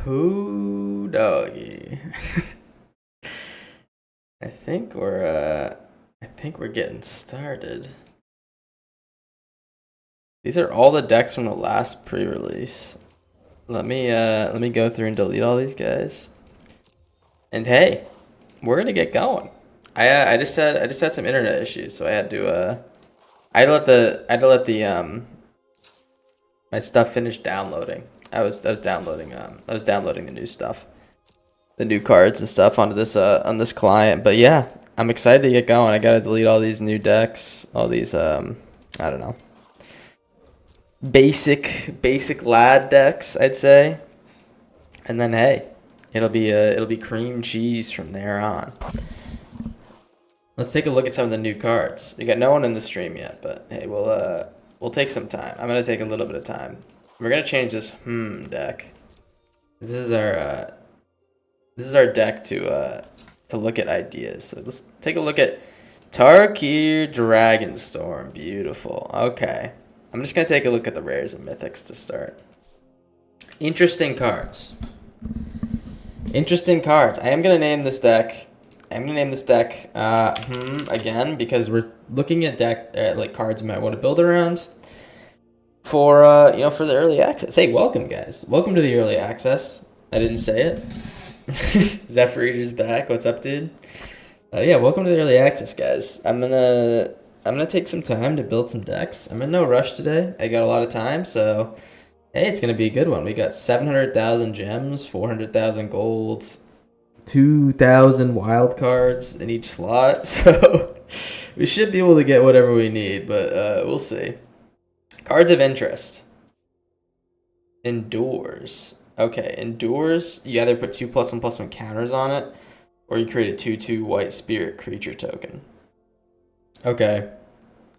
Doggy. I think we're getting started. These are all the decks from the last pre-release. Let me go through and delete all these guys. And hey, we're gonna get going. I just had some internet issues, so I had to let the my stuff finish downloading. I was downloading the new stuff, the new cards and stuff onto this on this client. But yeah, I'm excited to get going. I gotta delete all these new decks, all these I don't know, basic lad decks, I'd say. And then hey, it'll be cream cheese from there on. Let's take a look at some of the new cards. We got no one in the stream yet, but hey, we'll take some time. I'm gonna take a little bit of time. We're gonna change this deck. This is our deck to look at ideas. So let's take a look at Tarkir Dragonstorm. Beautiful. Okay. I'm just gonna take a look at the rares and mythics to start. Interesting cards. Interesting cards. I am gonna name this deck. Again, because we're looking at like cards you might want to build around for for the early access. Hey, welcome guys. Welcome to the early access. I didn't say it. Zephyr Eater's back. What's up, dude? Yeah, welcome to the early access, guys. I'm gonna take some time to build some decks. I'm in no rush today. I got a lot of time, so hey, it's gonna be a good one. We got 700,000 gems, 400,000 gold, 2,000 wild cards in each slot, so we should be able to get whatever we need, but we'll see. Cards of interest. Endures. Okay, Endures, you either put 2+1/+1 counters on it, or you create a 2/2 white spirit creature token. Okay.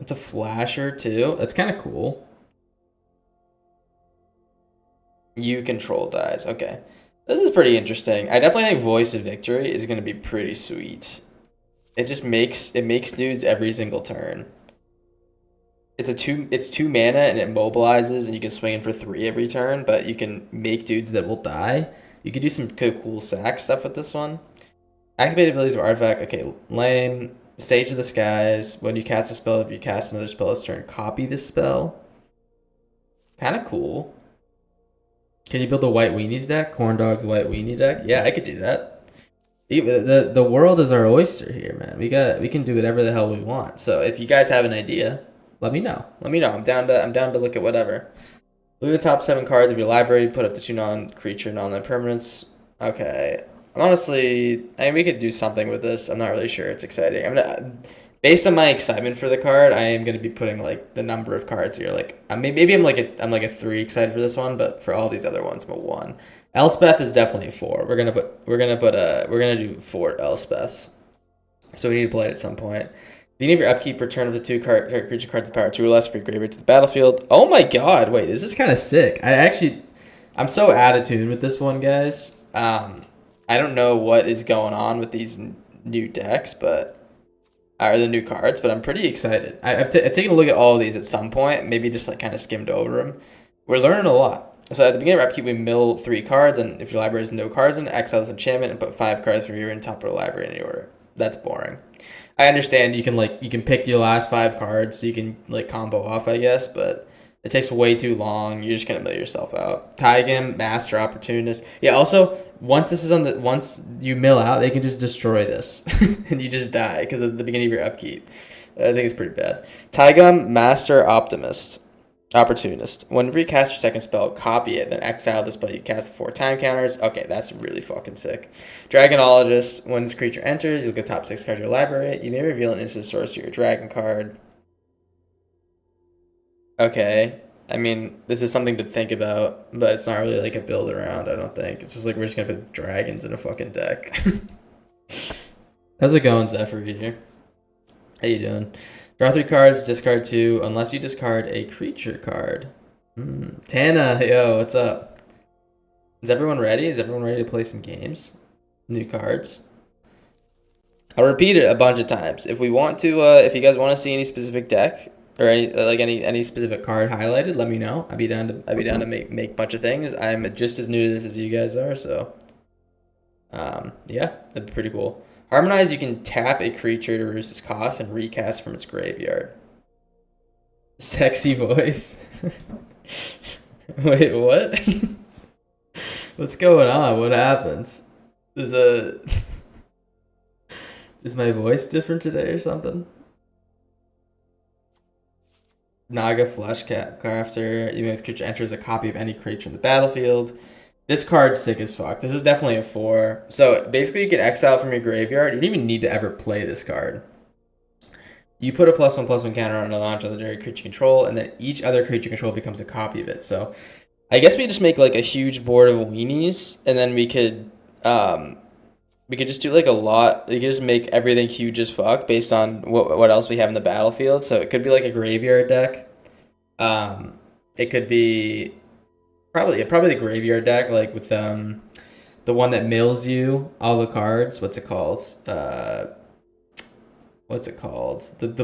It's a flasher, too. That's kind of cool. You control dies. Okay. This is pretty interesting. I definitely think Voice of Victory is going to be pretty sweet. It makes dudes every single turn. It's 2 mana and it mobilizes and you can swing in for 3 every turn, but you can make dudes that will die. You could do some cool sack stuff with this one. Activated abilities of artifact. Okay, lame. Sage of the Skies. When you cast a spell, if you cast another spell this turn, copy this spell. Kind of cool. Can you build a White Weenies deck? Corndog's White Weenie deck? Yeah, I could do that. The world is our oyster here, man. We can do whatever the hell we want. So if you guys have an idea, let me know. I'm down to look at whatever. Look at the top 7 cards of your library. Put up the 2 non-creature, non-land permanents. Okay. Honestly, I mean, we could do something with this. I'm not really sure. It's exciting. Based on my excitement for the card, I am gonna be putting like the number of cards here. Like maybe I'm like a 3 excited for this one, but for all these other ones, I'm a 1. Elspeth is definitely a 4. We're gonna do 4 Elspeths. So we need to play it at some point. Beginning of your upkeep, return of the 2 creature cards of power 2 or less from your graveyard to the battlefield. Oh my god! Wait, this is kind of sick. I'm so out of tune with this one, guys. I don't know what is going on with these new decks, or the new cards, but I'm pretty excited. I've taken a look at all of these at some point, maybe just like kind of skimmed over them. We're learning a lot. So at the beginning of our upkeep, we mill 3 cards, and if your library has no cards in it, exile this enchantment and put 5 cards from your top of the library in any order. That's boring. I understand you can pick your last 5 cards, so you can like combo off, I guess, but it takes way too long. You're just gonna mill yourself out. Taigam, Master Opportunist. Yeah. Also, once you mill out, they can just destroy this, and you just die because it's the beginning of your upkeep. I think it's pretty bad. Taigam, Master Opportunist. Whenever you cast your second spell, copy it, then exile the spell you cast 4 time counters. Okay, that's really fucking sick. Dragonologist. When this creature enters, you'll get top 6 cards of your library. You may reveal an instant sorcery or dragon card. Okay. I mean, this is something to think about, but it's not really like a build around, I don't think. It's just like we're just gonna put dragons in a fucking deck. How's it going, Zephyr Eater? How you doing? Draw 3 cards, discard 2, unless you discard a creature card. Tana, yo, what's up? Is everyone ready? Is everyone ready to play some games? New cards. I'll repeat it a bunch of times. If you guys want to see any specific deck, or any specific card highlighted, let me know. I'd be down to make a bunch of things. I'm just as new to this as you guys are, so yeah, that'd be pretty cool. Harmonize, you can tap a creature to reduce its cost and recast from its graveyard. Sexy voice. Wait, what? What's going on? What happens? Is my voice different today or something? Naga Flesh Crafter. Even if the creature enters a copy of any creature in the battlefield. This card's sick as fuck. This is definitely a 4. So basically, you can exile from your graveyard. You don't even need to ever play this card. You put a +1/+1 counter on a non-legendary creature control, and then each other creature control becomes a copy of it. So I guess we just make like a huge board of weenies, and then we could just do like a lot. We could just make everything huge as fuck based on what else we have in the battlefield. So it could be like a graveyard deck. It could be probably the graveyard deck, like with the one that mills you all the cards. What's it called? The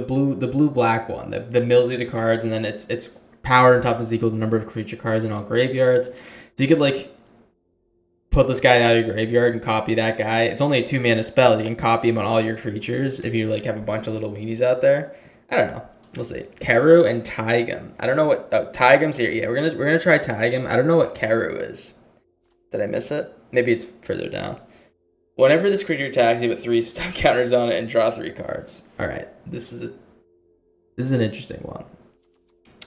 blue black one that mills you the cards, and then it's power on top is equal to the number of creature cards in all graveyards. So you could like put this guy out of your graveyard and copy that guy. It's only a 2-mana spell. You can copy him on all your creatures if you like have a bunch of little weenies out there. I don't know. We'll see. Keru and Taigam. I don't know what Taigam's here. Yeah, we're gonna try Taigam. I don't know what Keru is. Did I miss it? Maybe it's further down. Whenever this creature attacks, you put 3 stop counters on it and draw 3 cards. All right, this is an interesting one.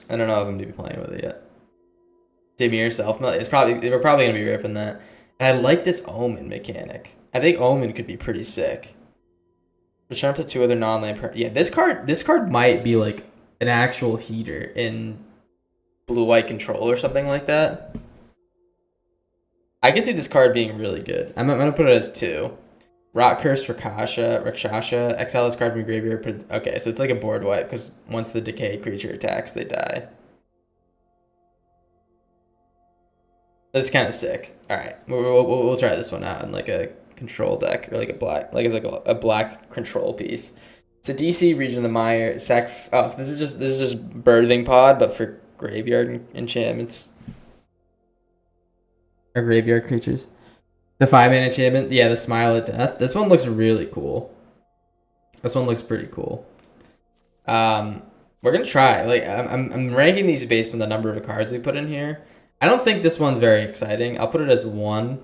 I don't know if I'm gonna be playing with it yet. Dimir Self-Melt. We're probably gonna be ripping that. And I like this Omen mechanic. I think Omen could be pretty sick. Return up to 2 other non-land. Yeah, this card might be like an actual heater in blue-white control or something like that. I can see this card being really good. I'm gonna put it as 2. Rock Curse for Rakshasha. Exile this card from your graveyard. Okay, so it's like a board wipe because once the decay creature attacks, they die. That's kind of sick. All right, we'll try this one out in like a control deck or like a black control piece. So DC Region of the Mire so this is just Birthing Pod, but for graveyard enchantments or graveyard creatures. The 5-mana enchantment, yeah, the Smile at Death. This one looks really cool. This one looks pretty cool. We're gonna try. Like I'm ranking these based on the number of cards we put in here. I don't think this one's very exciting. I'll put it as 1.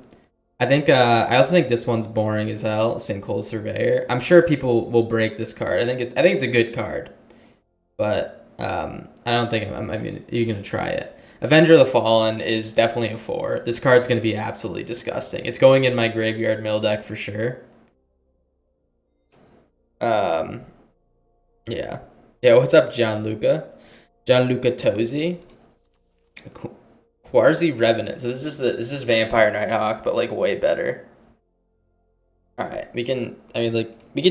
I also think this one's boring as hell. Sinkhole Surveyor. I'm sure people will break this card. I think it's a good card, but I don't think you're gonna try it. Avenger of the Fallen is definitely a 4. This card's gonna be absolutely disgusting. It's going in my graveyard mill deck for sure. Yeah. What's up, Gianluca Tosi? Quarzi Revenant. So this is Vampire Nighthawk, but like way better. All right, we can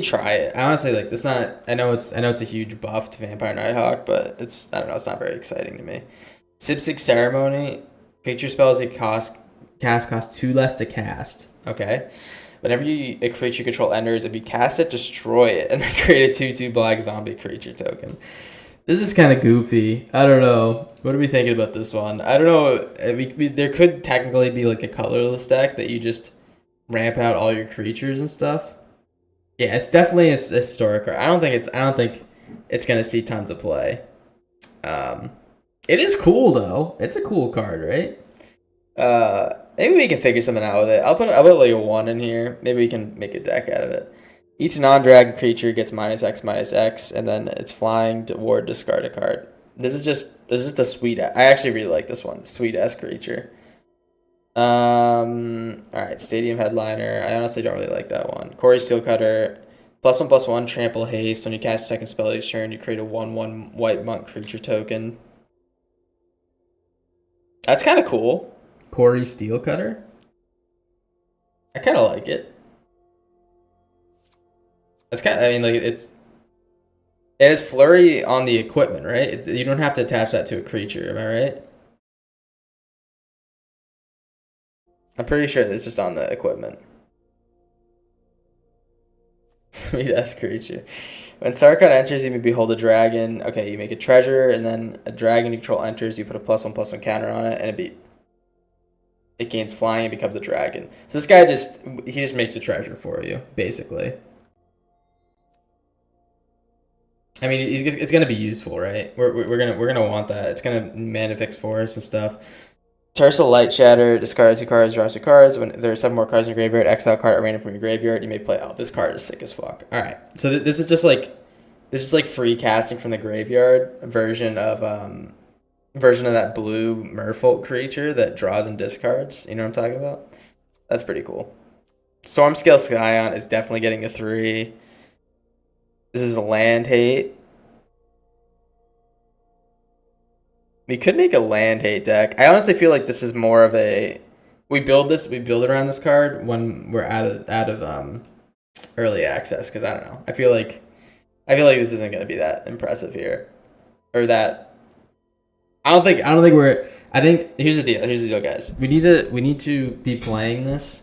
try it. I honestly like this. I know it's a huge buff to Vampire Nighthawk, but I don't know. It's not very exciting to me. Sipsig Ceremony. Creature spells you cost 2 less to cast. Okay. Whenever a creature you control enters, if you cast it, destroy it, and then create a 2/2 black zombie creature token. This is kind of goofy. I don't know. What are we thinking about this one? I don't know. There could technically be like a colorless deck that you just ramp out all your creatures and stuff. Yeah, it's definitely a historic card. I don't think it's gonna see tons of play. It is cool though. It's a cool card, right? Maybe we can figure something out with it. I'll put like a 1 in here. Maybe we can make a deck out of it. Each non-dragon creature gets -X/-X, and then it's flying toward discard a card. This is just a sweet. I actually really like this one. Sweet ass creature. All right, Stadium Headliner. I honestly don't really like that one. Corey Steelcutter. +1/+1 trample haste. When you cast a second spell each turn, you create a 1/1 white monk creature token. That's kind of cool. Corey Steelcutter. I kind of like it. It's kind of, it has flurry on the equipment, right? You don't have to attach that to a creature, am I right? I'm pretty sure it's just on the equipment. Sweet ass creature. When Star card enters, you may behold a dragon. Okay, you make a treasure, and then a dragon you control enters. You put a +1/+1 counter on it, and it gains flying and becomes a dragon. So this guy just makes a treasure for you, basically. I mean, it's gonna be useful, right? We're gonna want that. It's gonna mana fix forest and stuff. Tercel Light Shatter, discard 2 cards, draw 2 cards. When there are 7 more cards in your graveyard, exile a card at random from your graveyard. You may play. Oh, this card is sick as fuck. All right, so this is just like free casting from the graveyard version of that blue Merfolk creature that draws and discards. You know what I'm talking about? That's pretty cool. Stormscale Scion is definitely getting a 3. This is a land hate. We could make a land hate deck. I honestly feel like this is more of a we build around this card when we're out of early access, because I don't know. I feel like this isn't gonna be that impressive here. Or that I don't think we're I think here's the deal, guys. We need to be playing this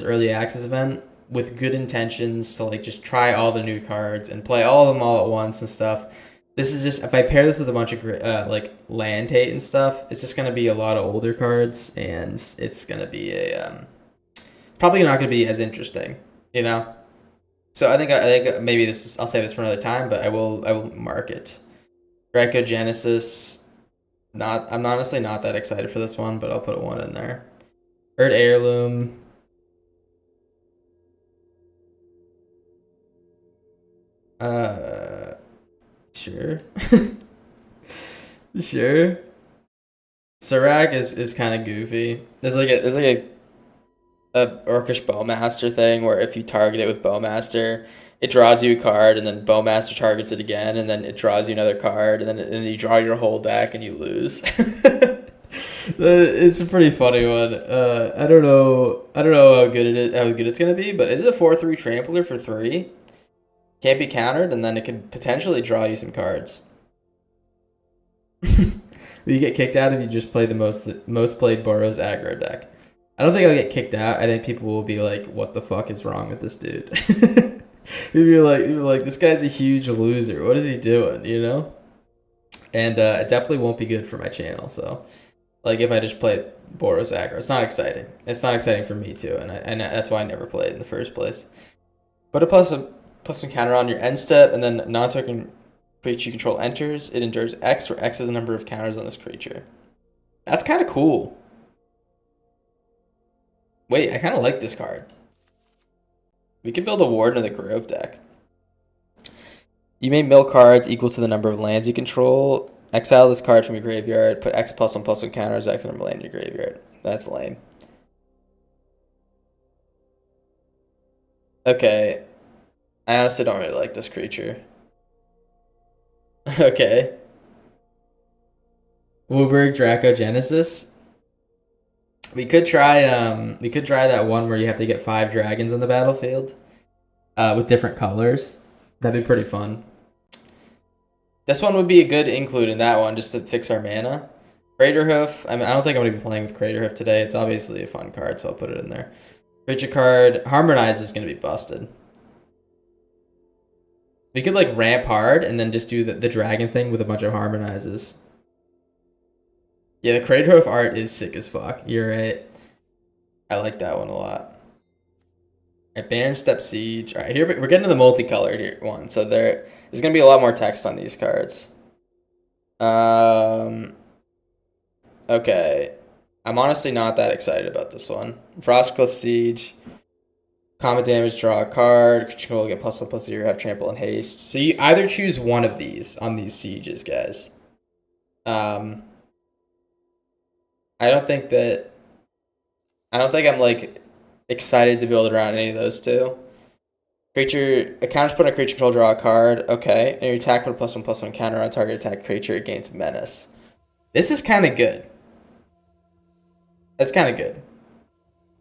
early access event with good intentions to like just try all the new cards and play all of them all at once and stuff. This is just, if I pair this with a bunch of like land hate and stuff, it's just gonna be a lot of older cards, and it's gonna be probably not gonna be as interesting, you know. So I think maybe I'll save this for another time, but I will mark it. Dracogenesis. I'm honestly not that excited for this one, but I'll put a 1 in there. Earth Heirloom. Sure. Sure. Serac is kind of goofy. There's like a Orcish Bowmaster thing where if you target it with Bowmaster, it draws you a card, and then Bowmaster targets it again, and then it draws you another card, and then you draw your whole deck and you lose. It's a pretty funny one. I don't know how good it's gonna be, but is it a 4/3 trampler for 3? Can't be countered, and then it could potentially draw you some cards. You get kicked out if you just play the most played Boros aggro deck. I don't think I'll get kicked out. I think people will be like, "What the fuck is wrong with this dude?" People are like, "This guy's a huge loser. What is he doing?" You know. And it definitely won't be good for my channel. So, like, if I just play Boros aggro, it's not exciting. It's not exciting for me too, and that's why I never played in the first place. But a plus one counter on your end step, and then non-token creature you control enters. It endures X, where X is the number of counters on this creature. That's kind of cool. Wait, I kind of like this card. We could build a Warden of the Grove deck. You may mill cards equal to the number of lands you control. Exile this card from your graveyard. Put X +1/+1 counters X number of land in your graveyard. That's lame. Okay. I honestly don't really like this creature. Okay. Wooburg Dracogenesis. We could try that one where you have to get 5 dragons on the battlefield with different colors. That'd be pretty fun. This one would be a good include in that one just to fix our mana. Craterhoof. I mean, I don't think I'm going to be playing with Craterhoof today. It's obviously a fun card, so I'll put it in there. Creature card. Harmonize is going to be busted. We could like ramp hard and then just do the dragon thing with a bunch of harmonizes. Yeah, the Craterhoof art is sick as fuck. You're right. I like that one a lot. Alright, Baron Step Siege. Alright, here we're getting to the multicolored here one. So there's gonna be a lot more text on these cards. Okay. I'm honestly not that excited about this one. Frostcliff Siege. Combat damage, draw a card. Control get +1/+0, have trample and haste. So you either choose one of these on these sieges, guys. I don't think I'm like excited to build around any of those two. Creature, a counter put on a creature control, draw a card. Okay. And your attack with a +1/+1 counter on target attack creature against menace. This is kind of good. That's kind of good.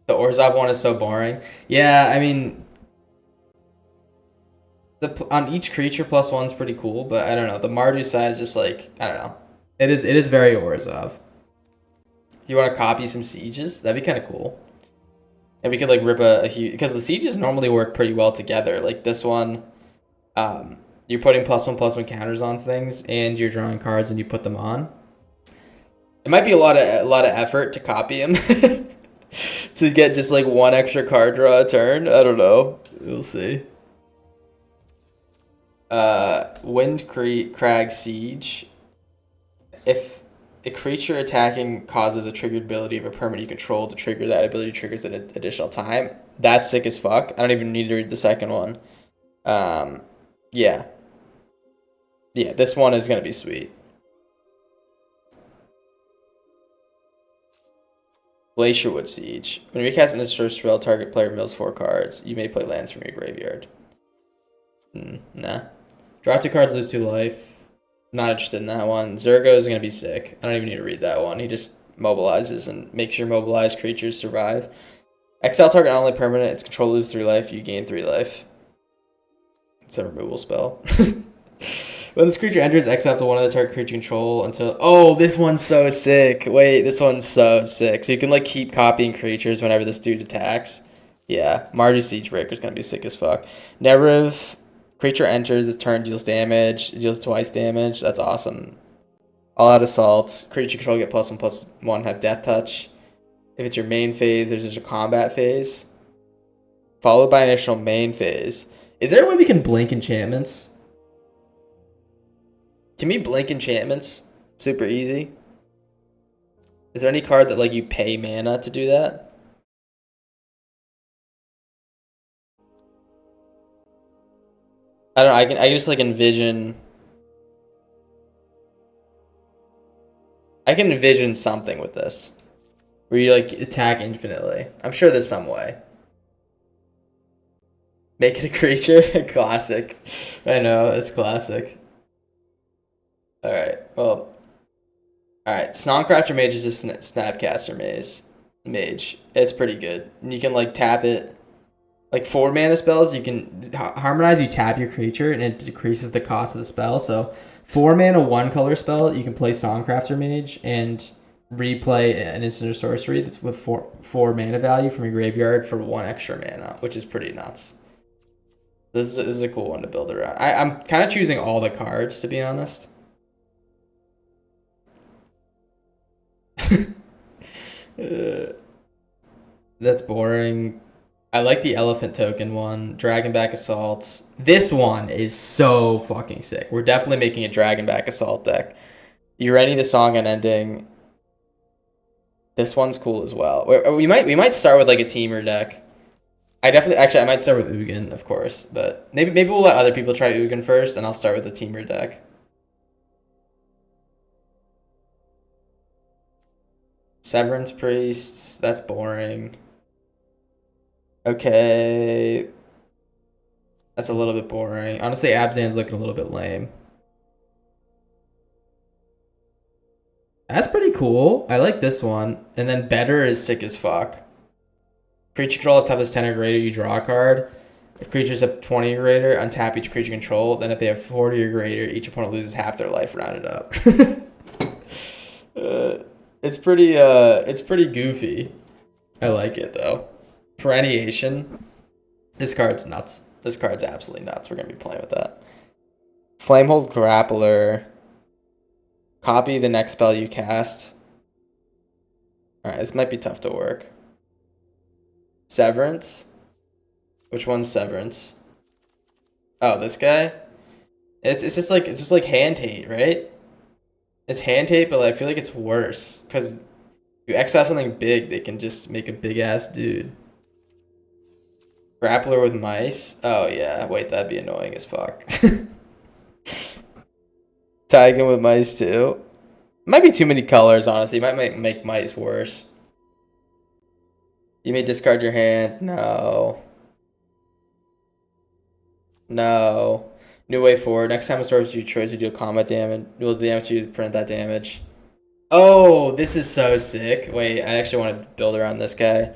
The Orzhov one is so boring. Yeah, I mean, on each creature +1 is pretty cool, but I don't know. The Mardu side is just like, I don't know. It is very Orzhov. You want to copy some sieges? That'd be kind of cool. And we could like rip a huge, because the sieges normally work pretty well together. Like this one, you're putting +1/+1 counters on things, and you're drawing cards and you put them on. It might be a lot of effort to copy him to get just like one extra card draw a turn. I don't know. We'll see. Wind Crag Siege. If a creature attacking causes a triggered ability of a permanent you control to trigger, that ability triggers an additional time. That's sick as fuck. I don't even need to read the second one. Yeah. Yeah, this one is gonna be sweet. Glacierwood Siege. When you recast an instant spell, target player mills 4 cards. You may play lands from your graveyard. Nah. Draw 2 cards, lose 2 life. Not interested in that one. Zergo is going to be sick. I don't even need to read that one. He just mobilizes and makes your mobilized creatures survive. Exile target not only permanent, its control loses 3 life, you gain 3 life. It's a removal spell. When this creature enters, exile to one of the target creature control until... Oh, this one's so sick. Wait, this one's so sick. So you can like keep copying creatures whenever this dude attacks. Yeah, Mardu Siegebreaker is going to be sick as fuck. Nerev, creature enters, this turn deals damage. It deals twice damage. That's awesome. All out assault. Creature control get +1/+1, have death touch. If it's your main phase, there's a combat phase. Followed by an initial main phase. Is there a way we can blink enchantments? Can we blink enchantments? Super easy. Is there any card that like you pay mana to do that? I don't know. I just like envision. I can envision something with this, where you like attack infinitely. I'm sure there's some way. Make it a creature, classic. I know it's classic. All right. Well. All right. Snoncrafter Mage is just Snapcaster Mage. It's pretty good. And you can like tap it. Like 4 mana spells, you can harmonize. You tap your creature and it decreases the cost of the spell. So 4 mana, 1 color spell, you can play Songcrafter Mage and replay an instant or sorcery that's with 4 mana value from your graveyard for 1 extra mana, which is pretty nuts. This is a cool one to build around. I'm kind of choosing all the cards, to be honest. That's boring. I like the elephant token one. Dragonback Assault. This one is so fucking sick. We're definitely making a Dragonback Assault deck. You ready? The song and ending. This one's cool as well. We might start with like a teamer deck. I might start with Ugin, of course, but maybe we'll let other people try Ugin first, and I'll start with the teamer deck. Severance Priests. That's boring. Okay. That's a little bit boring. Honestly, Abzan's looking a little bit lame. That's pretty cool. I like this one. And then Better is sick as fuck. Creature control at toughest 10 or greater, you draw a card. If creatures have 20 or greater, untap each creature control. Then if they have 40 or greater, each opponent loses half their life rounded up. It's pretty goofy. I like it though. Perenniation. This card's nuts. This card's absolutely nuts. We're gonna be playing with that. Flamehold Grappler. Copy the next spell you cast. Alright, this might be tough to work. Severance. Which one's Severance? Oh, this guy? It's just like hand hate, right? It's hand hate, but I feel like it's worse. Because you exile something big, they can just make a big ass dude. Grappler with mice? Oh yeah, wait, that'd be annoying as fuck. Tag him with mice too. Might be too many colors, honestly. Might make mice worse. You may discard your hand. No. No. New way forward. Next time a source you choose, you do combat damage. You'll damage you to prevent that damage. Oh, this is so sick. Wait, I actually want to build around this guy.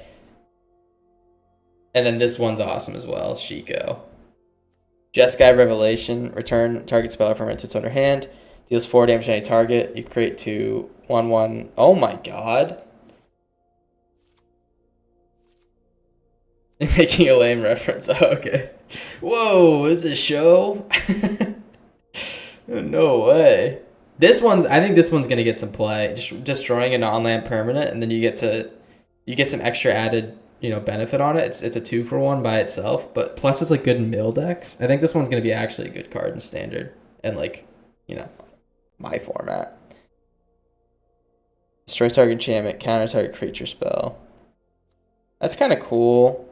And then this one's awesome as well. Shiko. Jeskai Revelation. Return target spell or permanent to its owner hand. Deals 4 damage to any target. You create 2/1/1. Oh my god. Making a lame reference. Oh, okay. Whoa, is this a show? No way. I think this one's gonna get some play. Just destroying a non-land permanent, and then you get some extra added, benefit on it. It's a 2-for-1 by itself, but plus it's like good in mill decks. I think this one's gonna be actually a good card in standard and like, my format. Destroy target enchantment, counter target creature spell. That's kind of cool.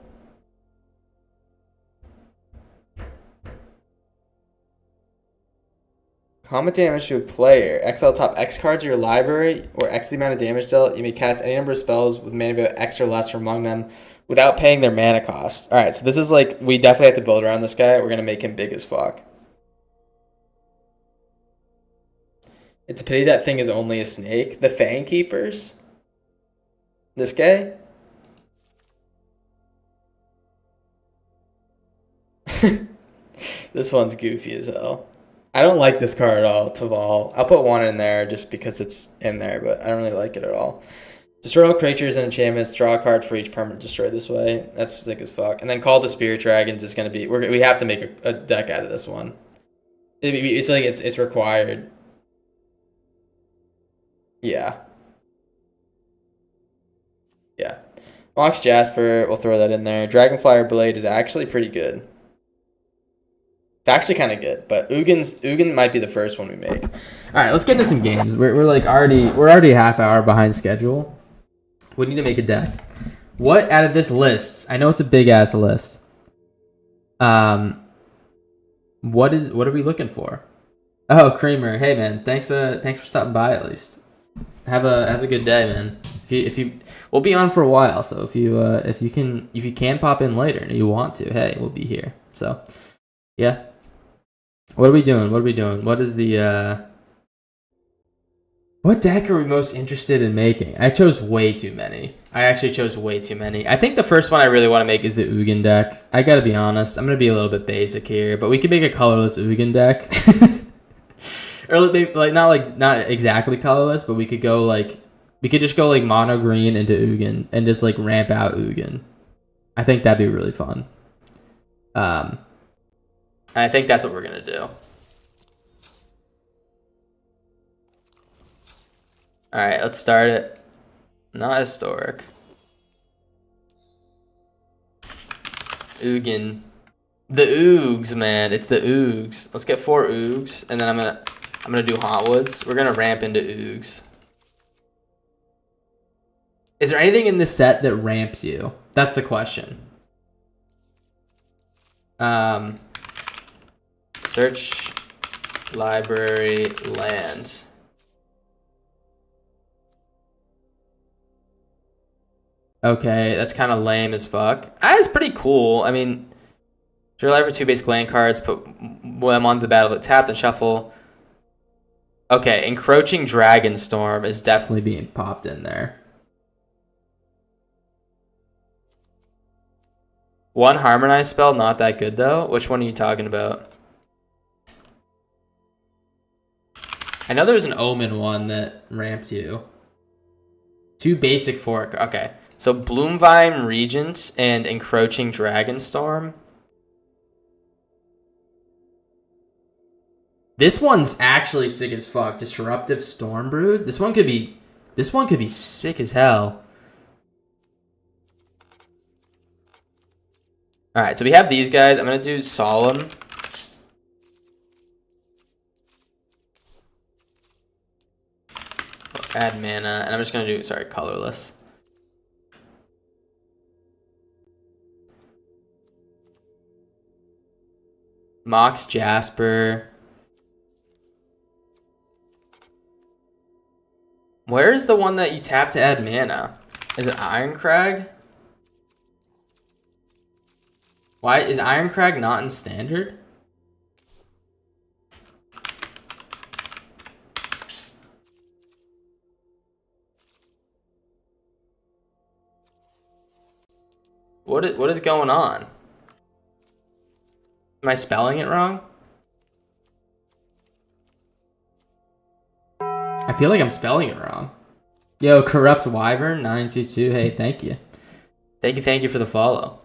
Combat damage to a player. Exile top X cards of your library, or X the amount of damage dealt. You may cast any number of spells with mana value X or less from among them without paying their mana cost. Alright, so this is like, we definitely have to build around this guy. We're going to make him big as fuck. It's a pity that thing is only a snake. The Fang Keepers? This guy? This one's goofy as hell. I don't like this card at all, Taval. I'll put 1 in there just because it's in there, but I don't really like it at all. Destroy all creatures and enchantments. Draw a card for each permanent destroyed this way. That's sick as fuck. And then Call the Spirit Dragons is going to be... We have to make a deck out of this one. It's like it's required. Yeah. Yeah. Mox Jasper, we'll throw that in there. Dragonflyer Blade is actually pretty good. It's actually kind of good, but Ugin might be the first one we make. All right, let's get into some games. We're already a half hour behind schedule. We need to make a deck. What out of this list? I know it's a big ass list. What are we looking for? Oh, Creamer. Hey man, thanks for stopping by at least. Have a good day, man. If you we'll be on for a while, so if you can pop in later and you want to, hey, we'll be here. So, yeah. What are we doing? What is the what deck are we most interested in making? I chose way too many. I think the first one I really want to make is the Ugin deck. I gotta be honest. I'm gonna be a little bit basic here, but we could make a colorless Ugin deck. Or maybe not exactly colorless, but we could just go like mono green into Ugin and just like ramp out Ugin. I think that'd be really fun. I think that's what we're gonna do. Alright, let's start it. Not historic. Ugin. The Oogs, man. It's the Oogs. Let's get 4 Oogs, and then I'm gonna do Hauntwoods. We're gonna ramp into Oogs. Is there anything in this set that ramps you? That's the question. Search library land. Okay, that's kind of lame as fuck. It's pretty cool. I mean, draw library 2 basic land cards, put them onto the battle, tap and shuffle. Okay, Encroaching Dragonstorm is definitely being popped in there. 1 Harmonize spell, not that good though. Which one are you talking about? I know there was an Omen one that ramped you. 2 basic fork. Okay. So Bloomvine Regent and Encroaching Dragonstorm. This one's actually sick as fuck. Disruptive Stormbrood. This one could be sick as hell. Alright, so we have these guys. I'm gonna do Solemn. Add mana, and I'm just gonna do, colorless. Mox Jasper. Where is the one that you tap to add mana? Is it Ironcrag? Why is Ironcrag not in standard? What is going on? Am I spelling it wrong? I feel like I'm spelling it wrong. Yo, Corrupt Wyvern 922. Hey, thank you. Thank you for the follow.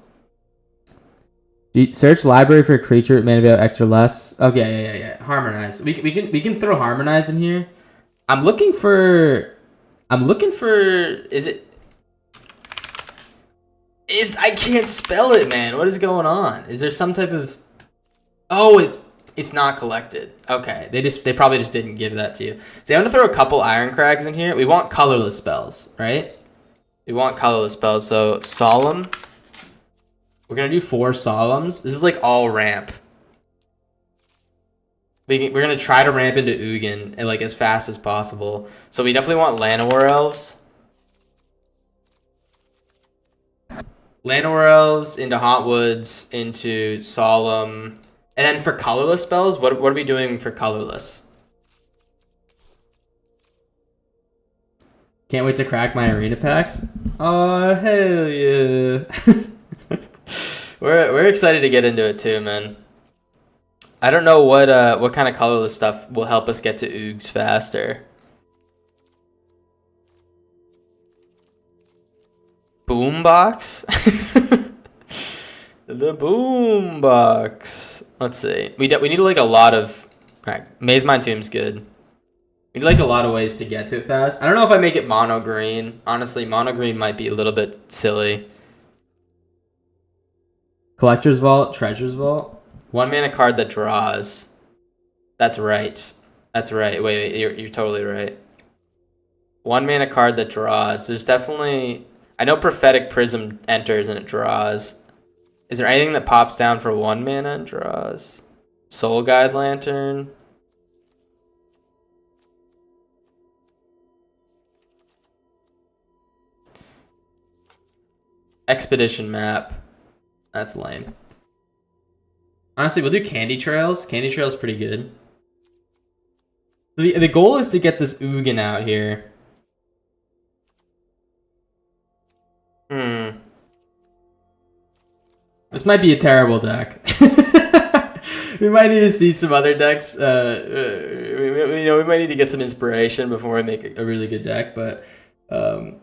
Do you search library for a creature mana value extra less? Okay, yeah. Harmonize. We can throw harmonize in here. I'm looking for. I can't spell it, man. What is going on? Is there some type of? Oh, it's not collected. Okay, they probably just didn't give that to you. So I'm gonna throw a couple iron crags in here. We want colorless spells, right? We want colorless spells. So solemn. We're gonna do 4 solemns. This is like all ramp. We're gonna try to ramp into Ugin and like as fast as possible. So we definitely want Llanowar elves. Llanowar elves into Hauntwoods into solemn. And then for colorless spells, what are we doing for colorless? Can't wait to crack my arena packs. Oh hell yeah! we're excited to get into it too, man. I don't know what kind of colorless stuff will help us get to Oogs faster. Boombox? The boombox. Let's see. We need like a lot of. Alright, Maze Mind Tomb's good. We need like a lot of ways to get to it fast. I don't know if I make it mono green. Honestly, mono green might be a little bit silly. Collector's Vault, Treasure's Vault. 1 mana card that draws. That's right. That's right. Wait, you're totally right. 1 mana card that draws. There's definitely. I know Prophetic Prism enters and it draws. Is there anything that pops down for 1 mana and draws? Soul Guide Lantern. Expedition Map. That's lame. Honestly, we'll do Candy Trails. Candy Trails pretty good. The goal is to get this Ugin out here. This might be a terrible deck. We might need to see some other decks. We might need to get some inspiration before we make a really good deck. But we'll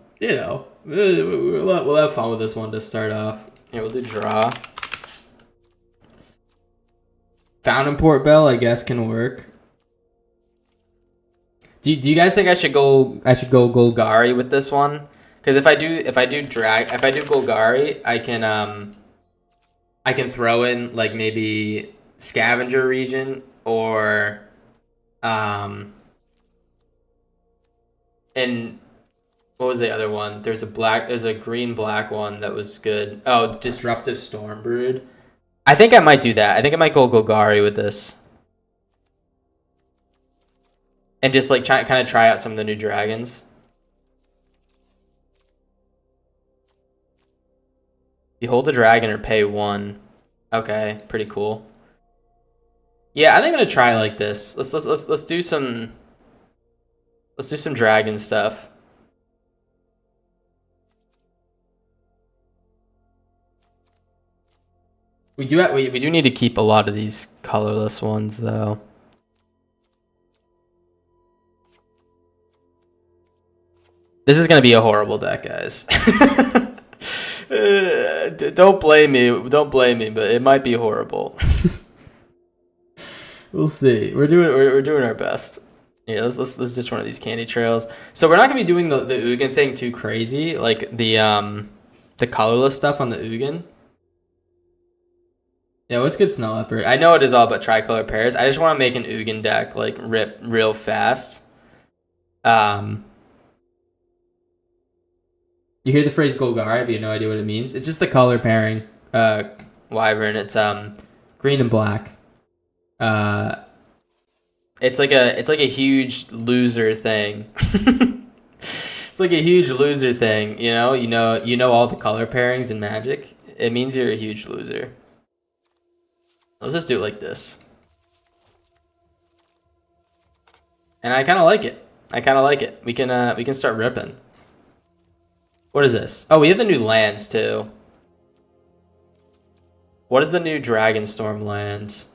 have fun with this one to start off. Yeah, we'll do draw. Fountain Port Bell, I guess, can work. Do you guys think I should go Golgari with this one? Because if I do Golgari, I can throw in like maybe Scavenger Region or and what was the other one? There's a green black one that was good. Oh, Disruptive Stormbrood. I think I might do that. I think I might go Golgari with this. And just like kind of try out some of the new dragons. Behold a dragon or pay 1. Okay, pretty cool. Yeah, I think I'm gonna try like this. Let's do some dragon stuff. We do need to keep a lot of these colorless ones though. This is gonna be a horrible deck, guys. Don't blame me, but it might be horrible. We'll see. We're doing our best. Yeah, let's ditch one of these Candy Trails. So we're not gonna be doing the Ugin thing too crazy, like the colorless stuff on the Ugin. Yeah, what's good, Snow Leopard? I know it is all about tricolor pairs. I just want to make an Ugin deck like rip real fast. You hear the phrase Golgari, but you have no idea what it means. It's just the color pairing. Wyvern. It's green and black. It's like a huge loser thing. It's like a huge loser thing. You know all the color pairings in Magic. It means you're a huge loser. Let's just do it like this. And I kind of like it. We can start ripping. What is this? Oh, we have the new lands too. What is the new Dragonstorm land?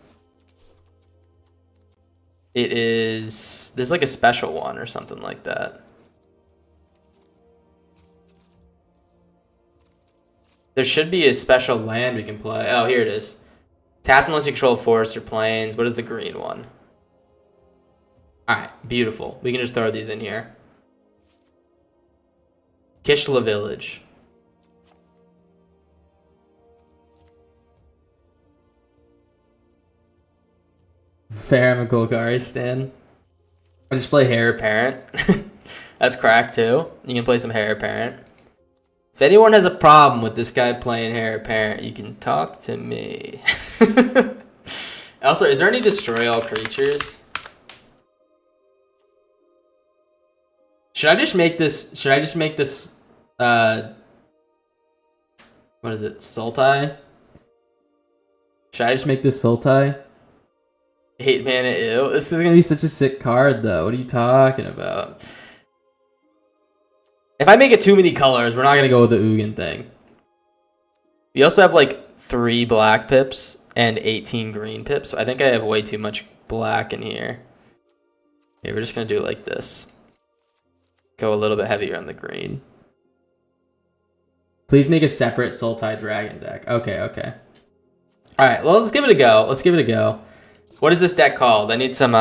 There's like a special one or something like that. There should be a special land we can play. Oh, here it is. Tap unless you control forest or plains. What is the green one? Alright, beautiful. We can just throw these in here. Kishla Village. Fair Golgari Stan. I just play Heir Apparent. That's crack too. You can play some Heir Apparent. If anyone has a problem with this guy playing Heir Apparent, you can talk to me. Also, is there any destroy all creatures? Should I just make this? What is it? Sultai? Should I just make this Sultai? 8 mana, ew. This is gonna be such a sick card, though. What are you talking about? If I make it too many colors, we're not gonna go with the Ugin thing. We also have like 3 black pips and 18 green pips. So I think I have way too much black in here. Okay, we're just gonna do it like this. Go a little bit heavier on the green. Please make a separate Sultai Dragon deck. Okay, okay. All right, well, let's give it a go. Let's give it a go. What is this deck called? I need some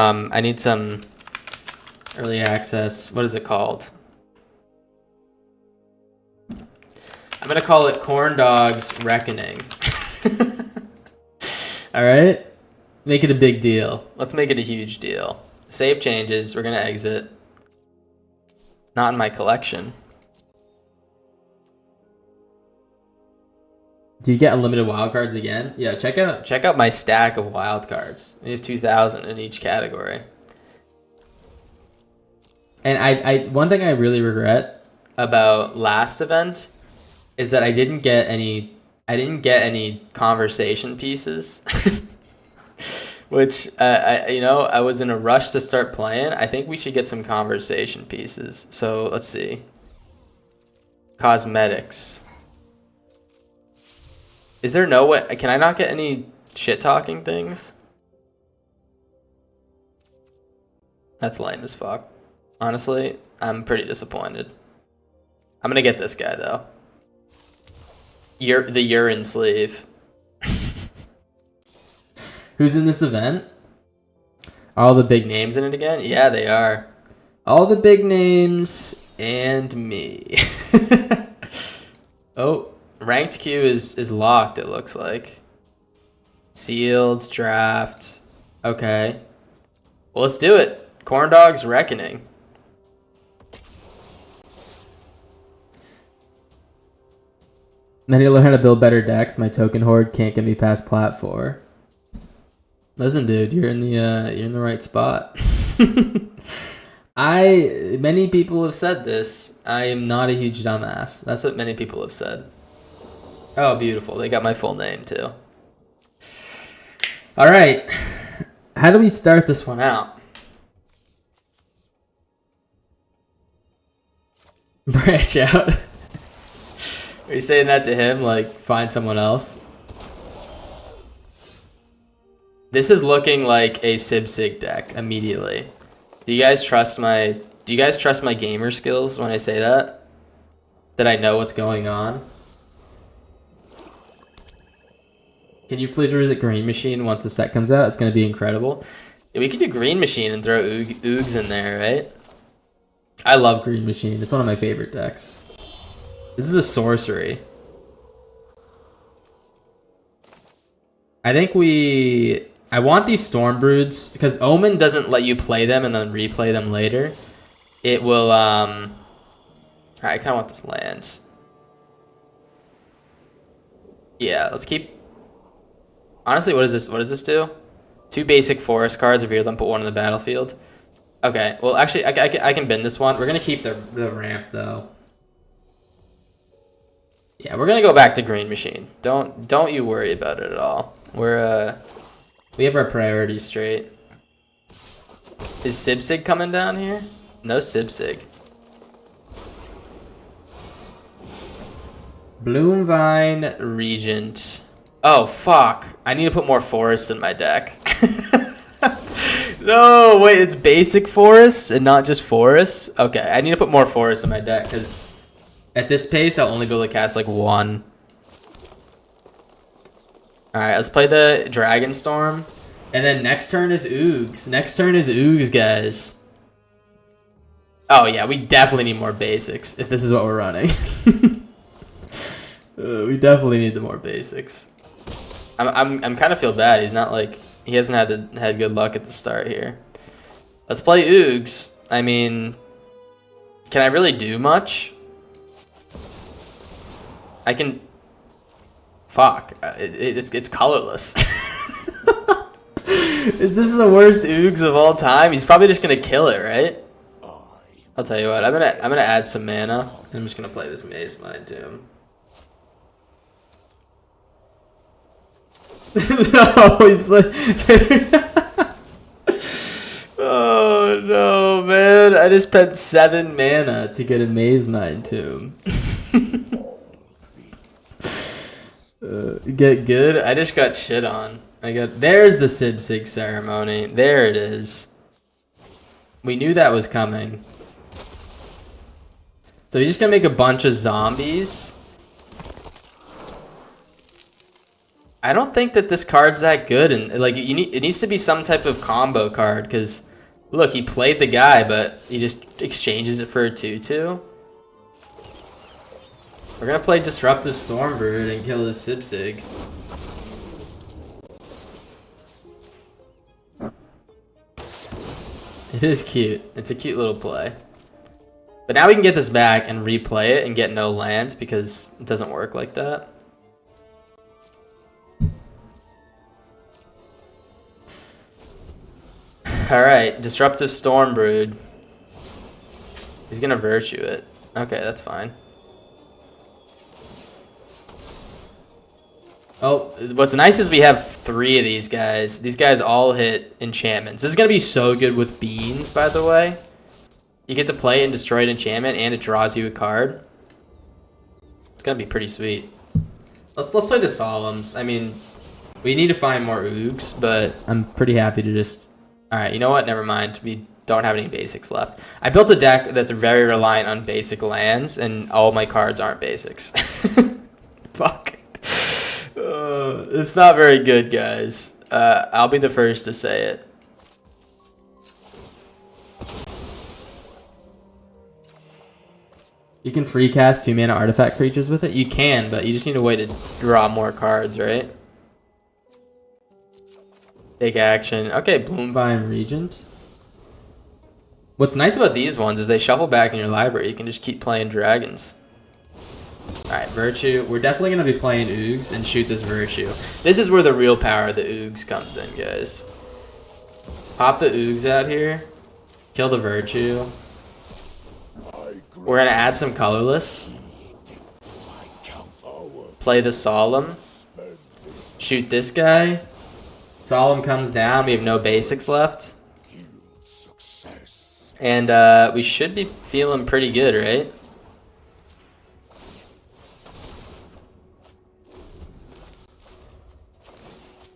early access. What is it called? I'm gonna call it Corndog's Reckoning. All right, make it a big deal. Let's make it a huge deal. Save changes. We're gonna exit. Not in my collection. Do you get unlimited wildcards again? Yeah, check out my stack of wildcards. We have 2,000 in each category. And I one thing I really regret about last event is that I didn't get any conversation pieces. Which I was in a rush to start playing. I think we should get some conversation pieces. So let's see. Cosmetics. Is there no way? Can I not get any shit talking things? That's lame as fuck. Honestly, I'm pretty disappointed. I'm gonna get this guy though. The urine sleeve. Who's in this event? All the big names in it again? Yeah, they are. All the big names and me. Oh, ranked queue is locked, it looks like. Sealed, draft. Okay. Well, let's do it. Corndog's Reckoning. I need to learn how to build better decks. My token horde can't get me past plat 4. Listen, dude, you're in the right spot. Many people have said this. I am not a huge dumbass. That's what many people have said. Oh, beautiful. They got my full name too. All right. How do we start this one out? Branch out. Are you saying that to him? Like, find someone else? This is looking like a Sib-Sig deck immediately. Do you guys trust my gamer skills when I say that? That I know what's going on? Can you please read the Green Machine once the set comes out? It's going to be incredible. Yeah, we could do Green Machine and throw Oogs in there, right? I love Green Machine. It's one of my favorite decks. This is a sorcery. I want these Storm Broods because Omen doesn't let you play them and then replay them later. It will, alright, I kind of want this land. Yeah, let's keep, honestly, what does this do? 2 basic forest cards, reveal them, put 1 in the battlefield. Okay, well, actually, I can bin this one. We're going to keep the ramp, though. Yeah, we're going to go back to Green Machine. Don't you worry about it at all. We have our priorities straight. Is Sib-Sig coming down here? No Sib-Sig. Bloomvine Regent. Oh, fuck. I need to put more forests in my deck. No, wait, it's basic forests and not just forests? Okay, I need to put more forests in my deck because at this pace, I'll only be able to cast like 1. Alright, let's play the Dragonstorm. And then next turn is Oogs. Next turn is Oogs, guys. Oh yeah, we definitely need more basics if this is what we're running. We definitely need the more basics. I'm kind of feel bad. He's not like he hasn't had good luck at the start here. Let's play Oogs. I mean, can I really do much? I can. Fuck. It's colorless. Is this the worst Oogs of all time? He's probably just gonna kill it, right? I'll tell you what. I'm gonna add some mana. I'm just gonna play this Maze Mind Tomb. No, he's playing. Oh no, man! I just spent 7 mana to get a Maze Mind Tomb. Get good? I just got shit on. There's the Sib Sig ceremony. There it is. We knew that was coming. So he's just gonna make a bunch of zombies. I don't think that this card's that good, and like it needs to be some type of combo card, because look, he played the guy, but he just exchanges it for a 2/2. We're gonna play Disruptive Stormbird and kill his Sib Sig. It is cute. It's a cute little play. But now we can get this back and replay it and get no lands, because it doesn't work like that. Alright, Disruptive Stormbird. He's gonna Virtue it. Okay, that's fine. Oh, what's nice is we have 3 of these guys. These guys all hit enchantments. This is going to be so good with beans, by the way. You get to play and destroy an enchantment, and it draws you a card. It's going to be pretty sweet. Let's play the Solemns. I mean, we need to find more Oogs, but I'm pretty happy to just... Alright, you know what? Never mind. We don't have any basics left. I built a deck that's very reliant on basic lands, and all my cards aren't basics. Fuck. It's not very good, guys. I'll be the first to say it. You can free cast 2 mana artifact creatures with it? You can, but you just need a way to draw more cards, right? Take action. Okay, Bloomvine Regent. What's nice about these ones is they shuffle back in your library. You can just keep playing dragons. Alright, Virtue. We're definitely going to be playing Oogs and shoot this Virtue. This is where the real power of the Oogs comes in, guys. Pop the Oogs out here. Kill the Virtue. We're going to add some colorless. Play the Solemn. Shoot this guy. Solemn comes down. We have no basics left. And we should be feeling pretty good, right?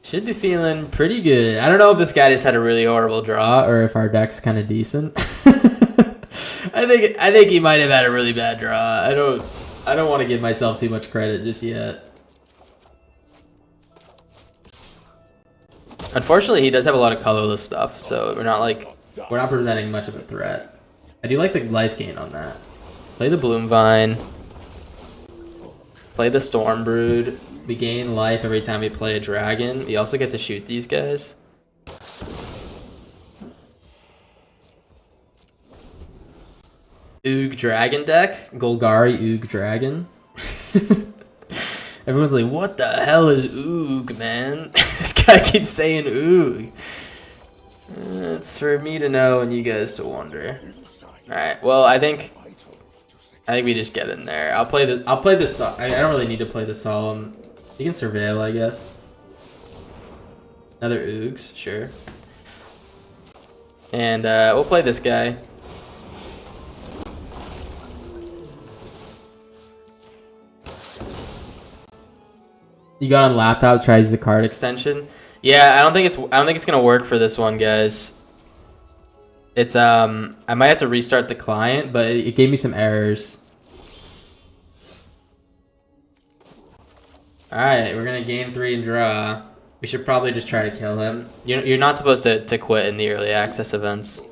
Should be feeling pretty good. I don't know if this guy just had a really horrible draw or if our deck's kind of decent. I think he might have had a really bad draw. I don't want to give myself too much credit just yet. Unfortunately, he does have a lot of colorless stuff, so we're not presenting much of a threat. I do like the life gain on that. Play the Bloomvine. Play the Stormbrood. We gain life every time we play a dragon. We also get to shoot these guys. Oog Dragon deck. Golgari Oog Dragon. Everyone's like, what the hell is Oog, man? This guy keeps saying Oog. It's for me to know and you guys to wonder. Alright, well, I think we just get in there. I'll play the I don't really need to play the Solemn. You can Surveil, I guess. Another Oogs, sure. And we'll play this guy. You got on laptop, tries the card extension. Yeah, I don't think it's gonna work for this one, guys. It's I might have to restart the client, but it gave me some errors. Alright, we're gonna game 3 and draw. We should probably just try to kill him. You're not supposed to quit in the early access events.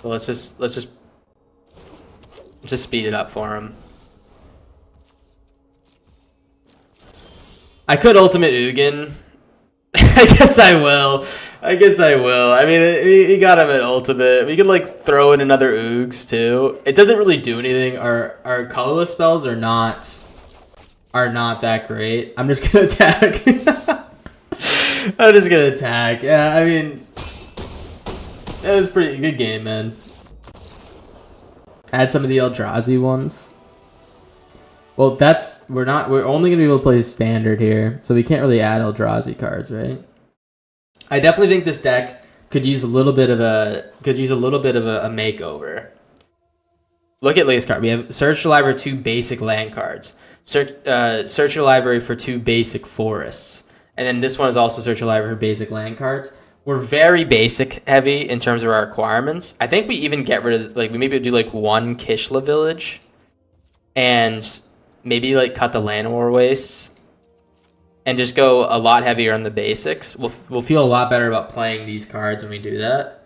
So let's just speed it up for him. I could ultimate Ugin. I guess I will. I mean, he got him at ultimate. We could like throw in another Oogs too. It doesn't really do anything. Our colorless spells are not that great. I'm just gonna attack. I'm just gonna attack. Yeah, I mean, it was pretty good game, man. Add some of the Eldrazi ones. Well, we're only gonna be able to play standard here, so we can't really add Eldrazi cards, right? I definitely think this deck could use a little bit of a makeover. Look at latest card. We have search your library for 2 basic land cards. Search your library for 2 basic forests, and then this one is also search your library for basic land cards. We're very basic heavy in terms of our requirements. I think we even get rid of we maybe do like 1 Kishla village, and maybe like cut the land war wastes and just go a lot heavier on the basics. We'll feel a lot better about playing these cards when we do that.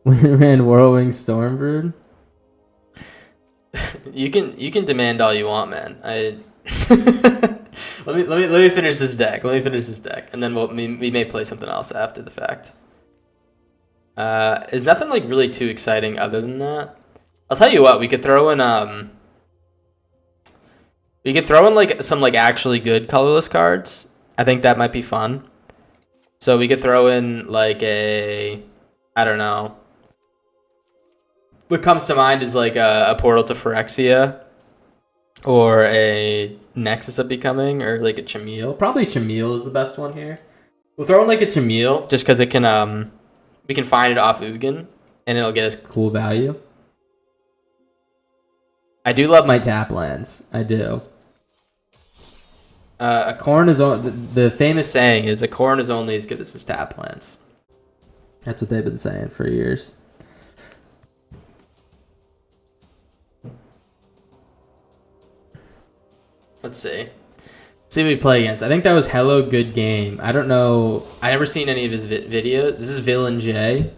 We ran Whirlwind Stormbird. You can demand all you want, man. let me finish this deck. And then we may play something else after the fact. There's nothing like really too exciting other than that. I'll tell you what, we could throw in like some like actually good colorless cards. I think that might be fun. So we could throw in like I don't know. What comes to mind is like a Portal to Phyrexia or a Nexus of Becoming or like a Chameel. Probably Chameel is the best one here. We'll throw in like a Chameel just because it can we can find it off Ugin and it'll get us cool value. I do love my tap lands. I do. A Corn is the famous saying is a Corn is only as good as his tap lands. That's what they've been saying for years. Let's see. Let's see what we play against. I think that was Hello Good Game. I don't know. I never seen any of his videos. This is Villain J.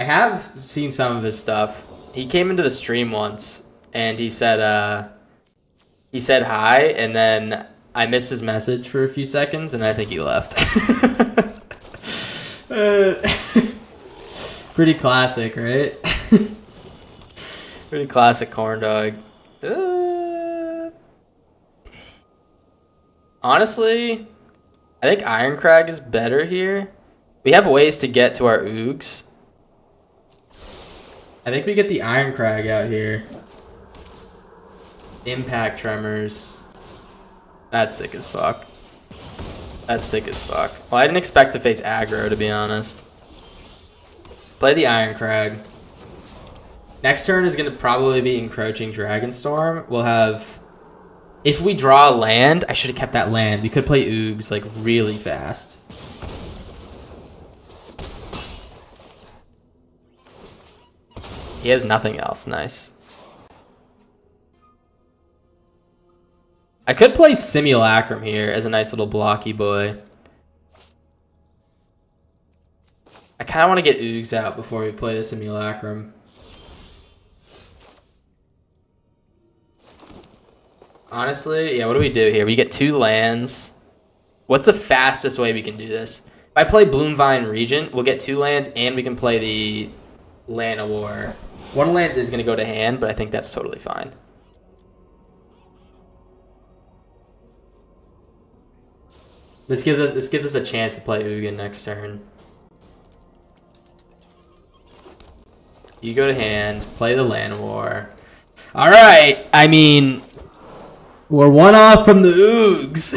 I have seen some of his stuff. He came into the stream once. And he said hi, and then I missed his message for a few seconds, and I think he left. Pretty classic, right? Pretty classic Corndog. Honestly, I think Ironcrag is better here. We have ways to get to our Oogs. I think we get the Ironcrag out here. Impact Tremors. That's sick as fuck. Well, I didn't expect to face aggro, to be honest. Play the Ironcrag. Next turn is going to probably be Encroaching Dragonstorm. We'll have... If we draw a land, I should have kept that land. We could play Oogs, like, really fast. He has nothing else. Nice. I could play Simulacrum here as a nice little blocky boy. I kind of want to get Oogs out before we play the Simulacrum. Honestly, yeah, what do we do here? We get 2 lands. What's the fastest way we can do this? If I play Bloomvine Regent, we'll get 2 lands and we can play the Land of War. 1 land is going to go to hand, but I think that's totally fine. This gives us a chance to play Ugin next turn. You go to hand, play the Land War. All right, I mean, we're 1 off from the Oogs.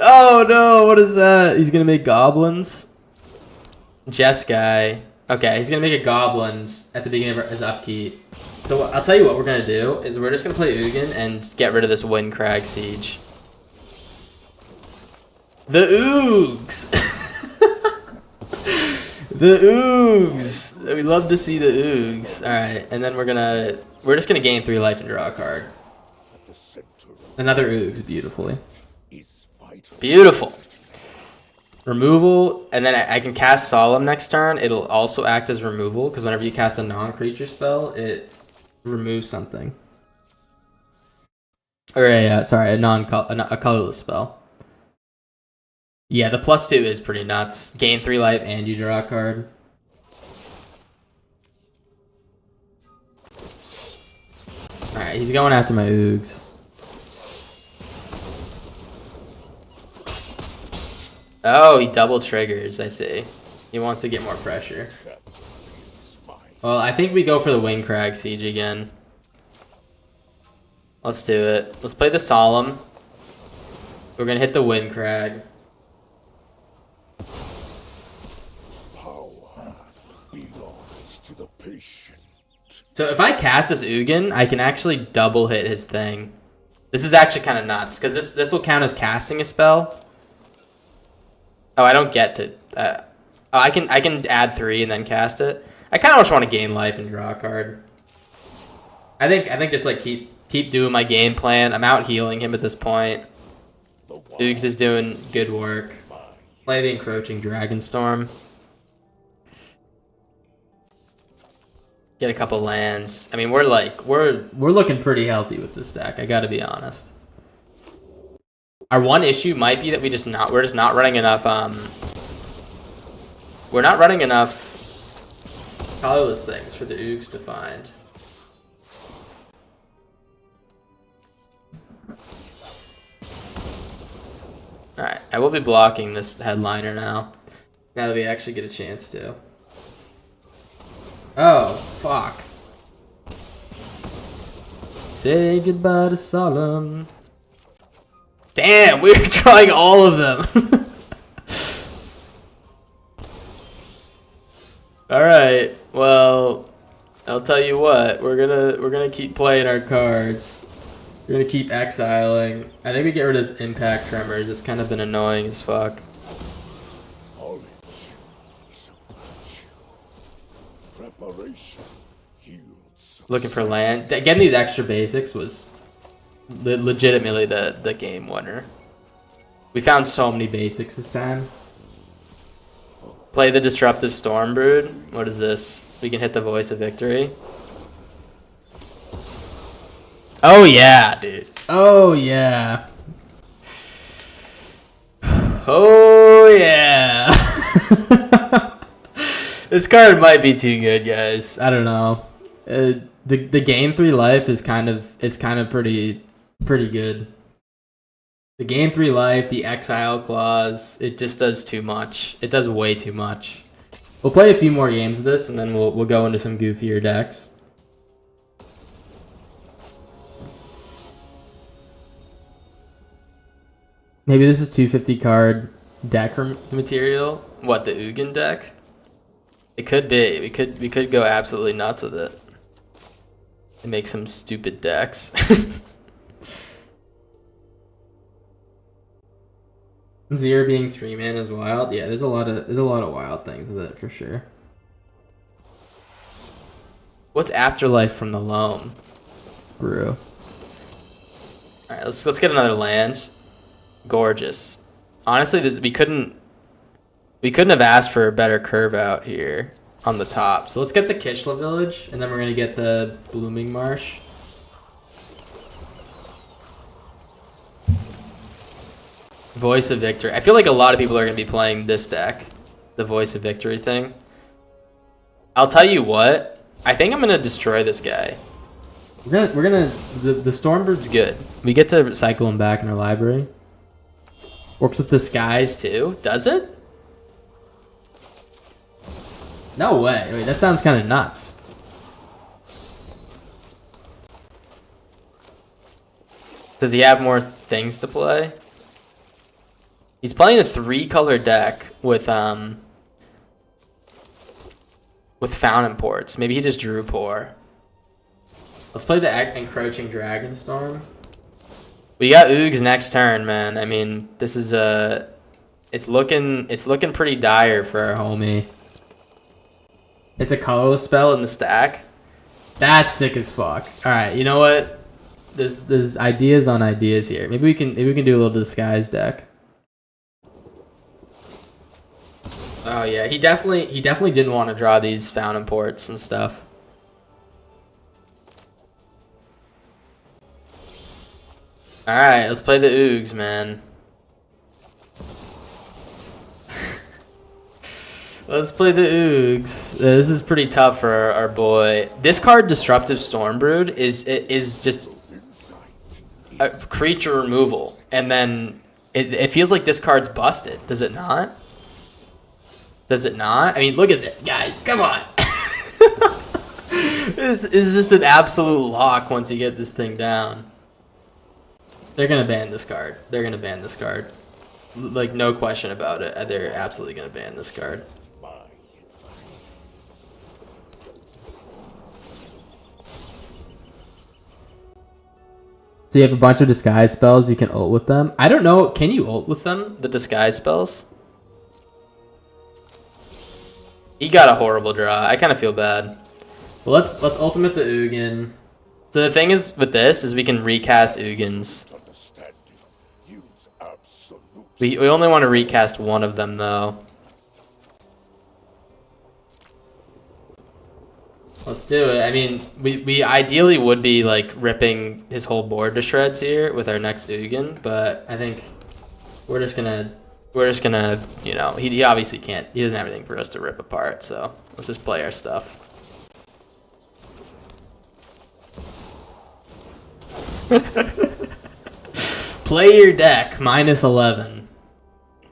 Oh no, what is that? He's gonna make goblins. Jess guy. Okay, he's gonna make a goblins at the beginning of his upkeep. So I'll tell you what we're gonna do is we're just gonna play Ugin and get rid of this Windcrag Siege. The Oogs! The Oogs. We love to see the Oogs. All right, and then we're just gonna gain 3 life and draw a card. Another Oogs, beautifully. Beautiful. Removal, and then I can cast Solemn next turn. It'll also act as removal because whenever you cast a non-creature spell, it removes something. Or a colorless spell. Yeah, the +2 is pretty nuts. Gain 3 life and you draw a card. Alright, he's going after my Oogs. Oh, he double triggers, I see. He wants to get more pressure. Well, I think we go for the Wingcrag Siege again. Let's do it. Let's play the Solemn. We're going to hit the Windcrag. Power belongs to the patient. So if I cast this Ugin, I can actually double hit his thing. This is actually kind of nuts, because this will count as casting a spell. Oh, I don't get to... I can add 3 and then cast it. I kind of just want to gain life and draw a card. I think just like keep doing my game plan. I'm out healing him at this point. Oogs is doing good work. Play the encroaching Dragonstorm. Get a couple lands. I mean, we're looking pretty healthy with this deck. I got to be honest. Our one issue might be that we're just not running enough. We're not running enough colorless things for the Oogs to find. Alright, I will be blocking this headliner now. Now that we actually get a chance to. Oh, fuck. Say goodbye to Solemn. Damn, we were trying all of them. Alright, well, I'll tell you what, we're gonna keep playing our cards. We're gonna keep exiling. I think we get rid of this Impact Tremors. It's kind of been annoying as fuck. Looking for land. Getting these extra basics was legitimately the game winner. We found so many basics this time. Play the Disruptive Stormbrood. What is this? We can hit the Voice of Victory. Oh yeah, dude. Oh yeah. Oh yeah. This card might be too good, guys. I don't know. The gain 3 life is kind of pretty good. The gain 3 life, the exile clause, it just does too much. It does way too much. We'll play a few more games of this, and then we'll go into some goofier decks. Maybe this is 250 card deck material. What, the Ugin deck? It could be. We could go absolutely nuts with it. And make some stupid decks. Zero being 3-man is wild. Yeah, there's a lot of wild things with it for sure. What's Afterlife from the Loam? Brew. All right, let's get another land. Gorgeous. Honestly, we couldn't have asked for a better curve out here on the top. So let's get the Kishla Village, and then we're gonna get the Blooming Marsh. Voice of Victory. I feel like a lot of people are gonna be playing this deck, the Voice of Victory thing. I'll tell you what. I think I'm gonna destroy this guy. The Stormbrood's good. We get to cycle him back in our library. Works with Disguise too. Does it? No way. Wait, that sounds kind of nuts. Does he have more things to play? He's playing a 3-color deck with Fountain Ports. Maybe he just drew poor. Let's play the Encroaching Dragonstorm. We got Oogs next turn, man. I mean, this is it's looking pretty dire for our homie. It's a colorless spell in the stack. That's sick as fuck. All right, you know what? There's ideas on ideas here. Maybe we can do a little disguise deck. Oh yeah, he definitely didn't want to draw these fountain ports and stuff. All right, let's play the Oogs, man. Let's play the Oogs. This is pretty tough for our boy. This card, Disruptive Stormbrood, is just a creature removal, and then it feels like this card's busted. Does it not? Does it not? I mean, look at this, guys. Come on. This is just an absolute lock once you get this thing down. They're gonna ban this card. They're gonna ban this card. Like, no question about it. They're absolutely gonna ban this card. So you have a bunch of disguise spells. You can ult with them. I don't know. Can you ult with them? The disguise spells? He got a horrible draw. I kind of feel bad. Well, let's ultimate the Ugin. So the thing is with this is we can recast Ugins. We only want to recast one of them though. Let's do it. I mean, we ideally would be like ripping his whole board to shreds here with our next Ugin, but I think we're just gonna, you know, he obviously can't. He doesn't have anything for us to rip apart, so let's just play our stuff. Play your deck, -11.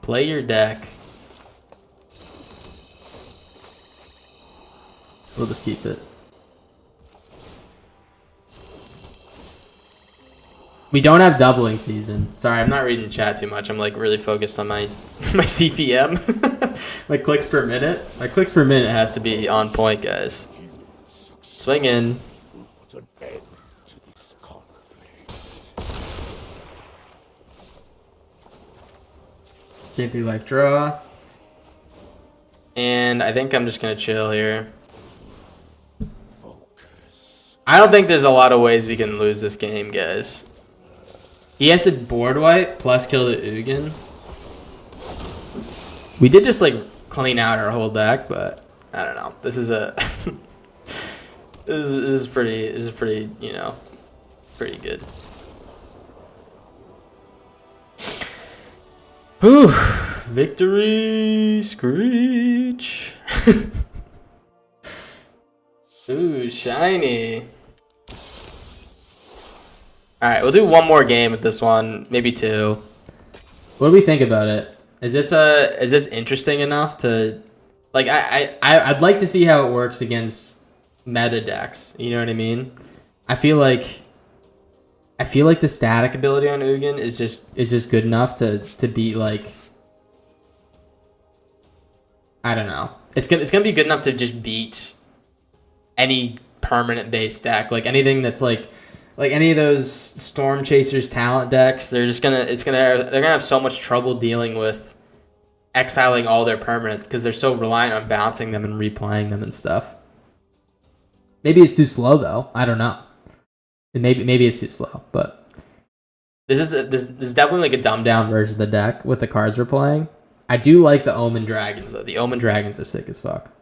Play your deck. We'll just keep it. We don't have doubling season. Sorry, I'm not reading chat too much. I'm like really focused on my my CPM. My clicks per minute. My clicks per minute has to be on point, guys. Swing in. Can't life draw. And I think I'm just gonna chill here. I don't think there's a lot of ways we can lose this game, guys. He has to board wipe plus kill the Ugin. We did just like clean out our whole deck, but I don't know. This is a this is pretty, you know, pretty good. Whew. Victory Screech. Ooh, shiny. Alright, we'll do one more game with this one, maybe two. What do we think about it? Is this interesting enough to, like, I'd like to see how it works against meta decks. You know what I mean? I feel like the static ability on Ugin is just good enough to beat, like, I don't know. It's gonna be good enough to just beat any permanent based deck, like anything that's like any of those Storm Chasers talent decks. They're gonna have so much trouble dealing with exiling all their permanents because they're so reliant on bouncing them and replaying them and stuff. Maybe it's too slow though. I don't know. Maybe it's too slow, but this is definitely like a dumbed down version of the deck with the cards we're playing. I do like the Omen Dragons though. The Omen Dragons are sick as fuck.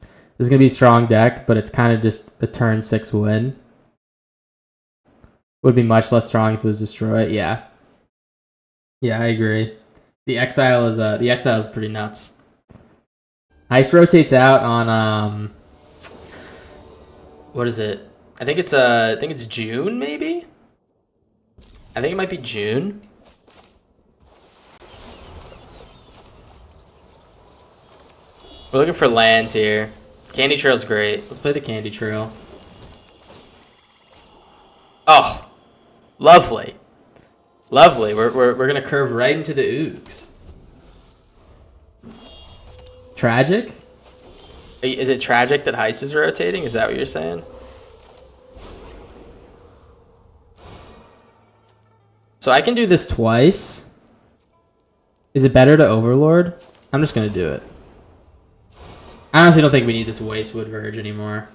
This is going to be a strong deck, but it's kind of just a turn 6 win. Would be much less strong if it was destroyed. Yeah. Yeah, I agree. The exile is pretty nuts. Ice rotates out on what is it? I think it's June maybe? I think it might be June. We're looking for lands here. Candy Trail's great. Let's play the Candy Trail. Oh, lovely, lovely. We're gonna curve right into the Oogs. Tragic? Is it tragic that Heist is rotating? Is that what you're saying? So I can do this twice. Is it better to Overlord? I'm just gonna do it. I honestly don't think we need this Wastewood Verge anymore.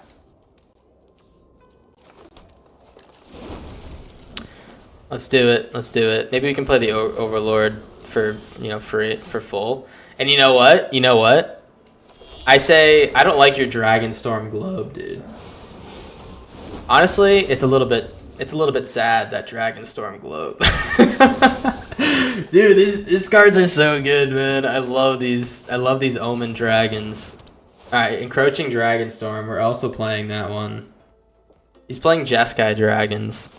Let's do it. Let's do it. Maybe we can play the Overlord for, you know, for full. And you know what? You know what? I say I don't like your Dragonstorm Globe, dude. Honestly, it's a little bit sad, that Dragonstorm Globe. Dude, these cards are so good, man. I love these Omen Dragons. Alright, Encroaching Dragonstorm. We're also playing that one. He's playing Jeskai Dragons.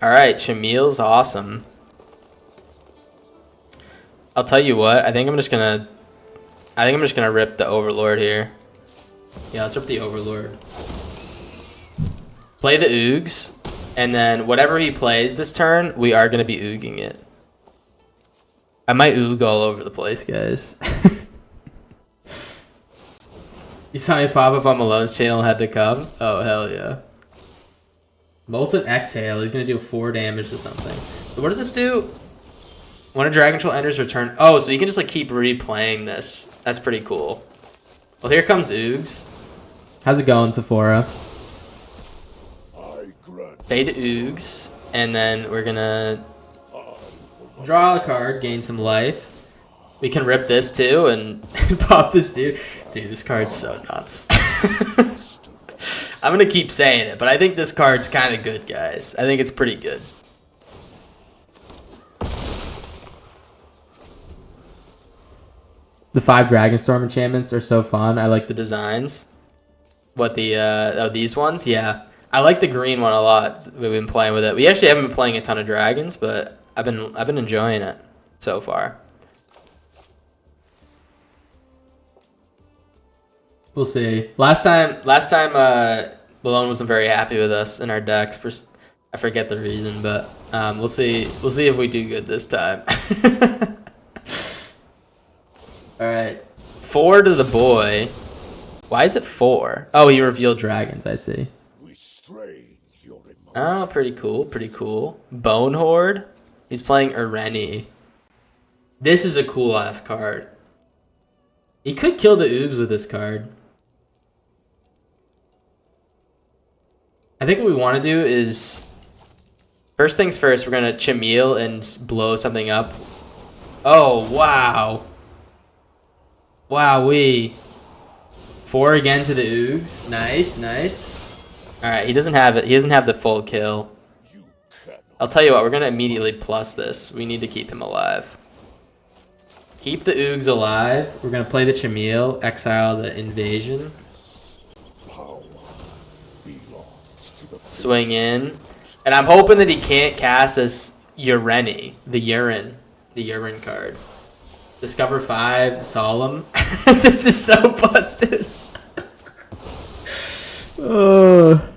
Alright, Shamil's awesome. I'll tell you what, I think I'm just gonna rip the Overlord here. Yeah, let's rip the Overlord. Play the Oogs, and then whatever he plays this turn, we are gonna be Ooging it. I might Oog all over the place, guys. You saw me pop up on Malone's channel and had to come? Oh, hell yeah. Molten Exhale. He's going to do 4 damage to something. So what does this do? When a Dragon Troll enters return... Oh, so you can just like keep replaying this. That's pretty cool. Well, here comes Oogs. How's it going, Sephora? Fade to Oogs. And then we're going to draw a card, gain some life. We can rip this too and pop this dude. Dude, this card's so nuts. I'm going to keep saying it, but I think this card's kind of good, guys. I think it's pretty good. The 5 Dragonstorm enchantments are so fun. I like the designs. What the, oh, these ones? Yeah. I like the green one a lot. We've been playing with it. We actually haven't been playing a ton of dragons, but I've been enjoying it so far. We'll see. Last time, Malone wasn't very happy with us in our decks. I forget the reason, but we'll see. We'll see if we do good this time. All right, 4 to the boy. Why is it 4? Oh, he revealed dragons. I see. Oh, pretty cool. Pretty cool. Bone Horde. He's playing Ireni. This is a cool ass card. He could kill the Oogs with this card. I think what we want to do is, first things first, we're going to Chameel and blow something up. Oh, wow. Wowee. 4 again to the Oogs. Nice, nice. Alright, he doesn't have it. He doesn't have the full kill. I'll tell you what, we're going to immediately plus this. We need to keep him alive. Keep the Oogs alive. We're going to play the Chameel, exile the Invasion. Swing in. And I'm hoping that he can't cast this Ureni, the Urine card. Discover 5, Solemn. This is so busted. Oh.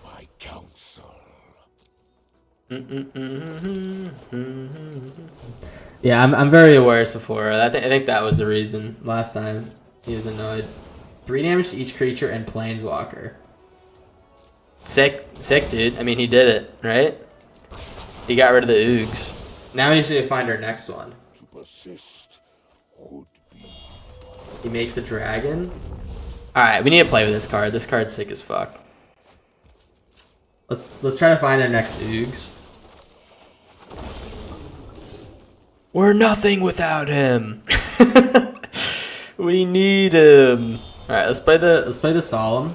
My counsel. Yeah, I'm very aware of Sephora. I think that was the reason last time he was annoyed. 3 damage to each creature and Planeswalker. Sick, dude. I mean, he did it, right? He got rid of the Oogs. Now we just need to find our next one. He makes a dragon. Alright, we need to play with this card. This card's sick as fuck. Let's try to find our next Oogs. We're nothing without him. We need him. Alright, let's play the Solemn.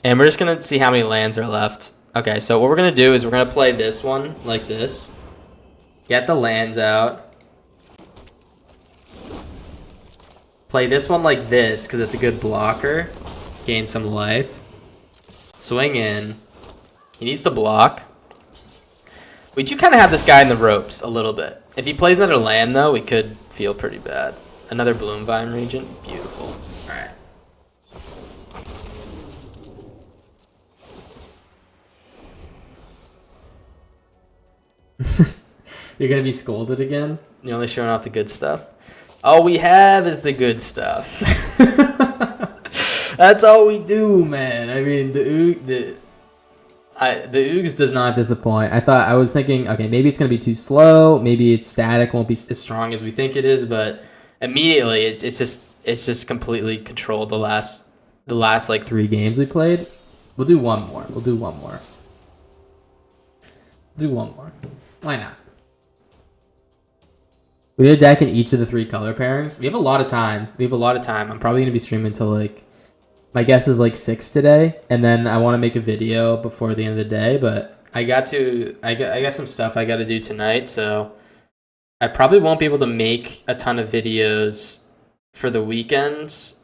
And we're just gonna see how many lands are left. Okay, so what we're gonna do is we're gonna play this one like this. Get the lands out. Play this one like this because it's a good blocker. Gain some life. Swing in. He needs to block. We do kind of have this guy in the ropes a little bit. If he plays another land though, we could feel pretty bad. Another Bloomvine Regent. Beautiful. Alright. You're gonna be scolded again? You're only showing off the good stuff? All we have is the good stuff. That's all we do, man. I mean, The Oogs does not disappoint. I was thinking, okay, maybe it's gonna be too slow. Maybe its static won't be as strong as we think it is. But immediately, it's just completely controlled the last like 3 games we played. We'll do one more. Why not? We need a deck in each of the 3 color pairings. We have a lot of time. I'm probably gonna be streaming until like, my guess is like 6 today, and then I want to make a video before the end of the day. But I got some stuff I got to do tonight, so I probably won't be able to make a ton of videos for the weekends,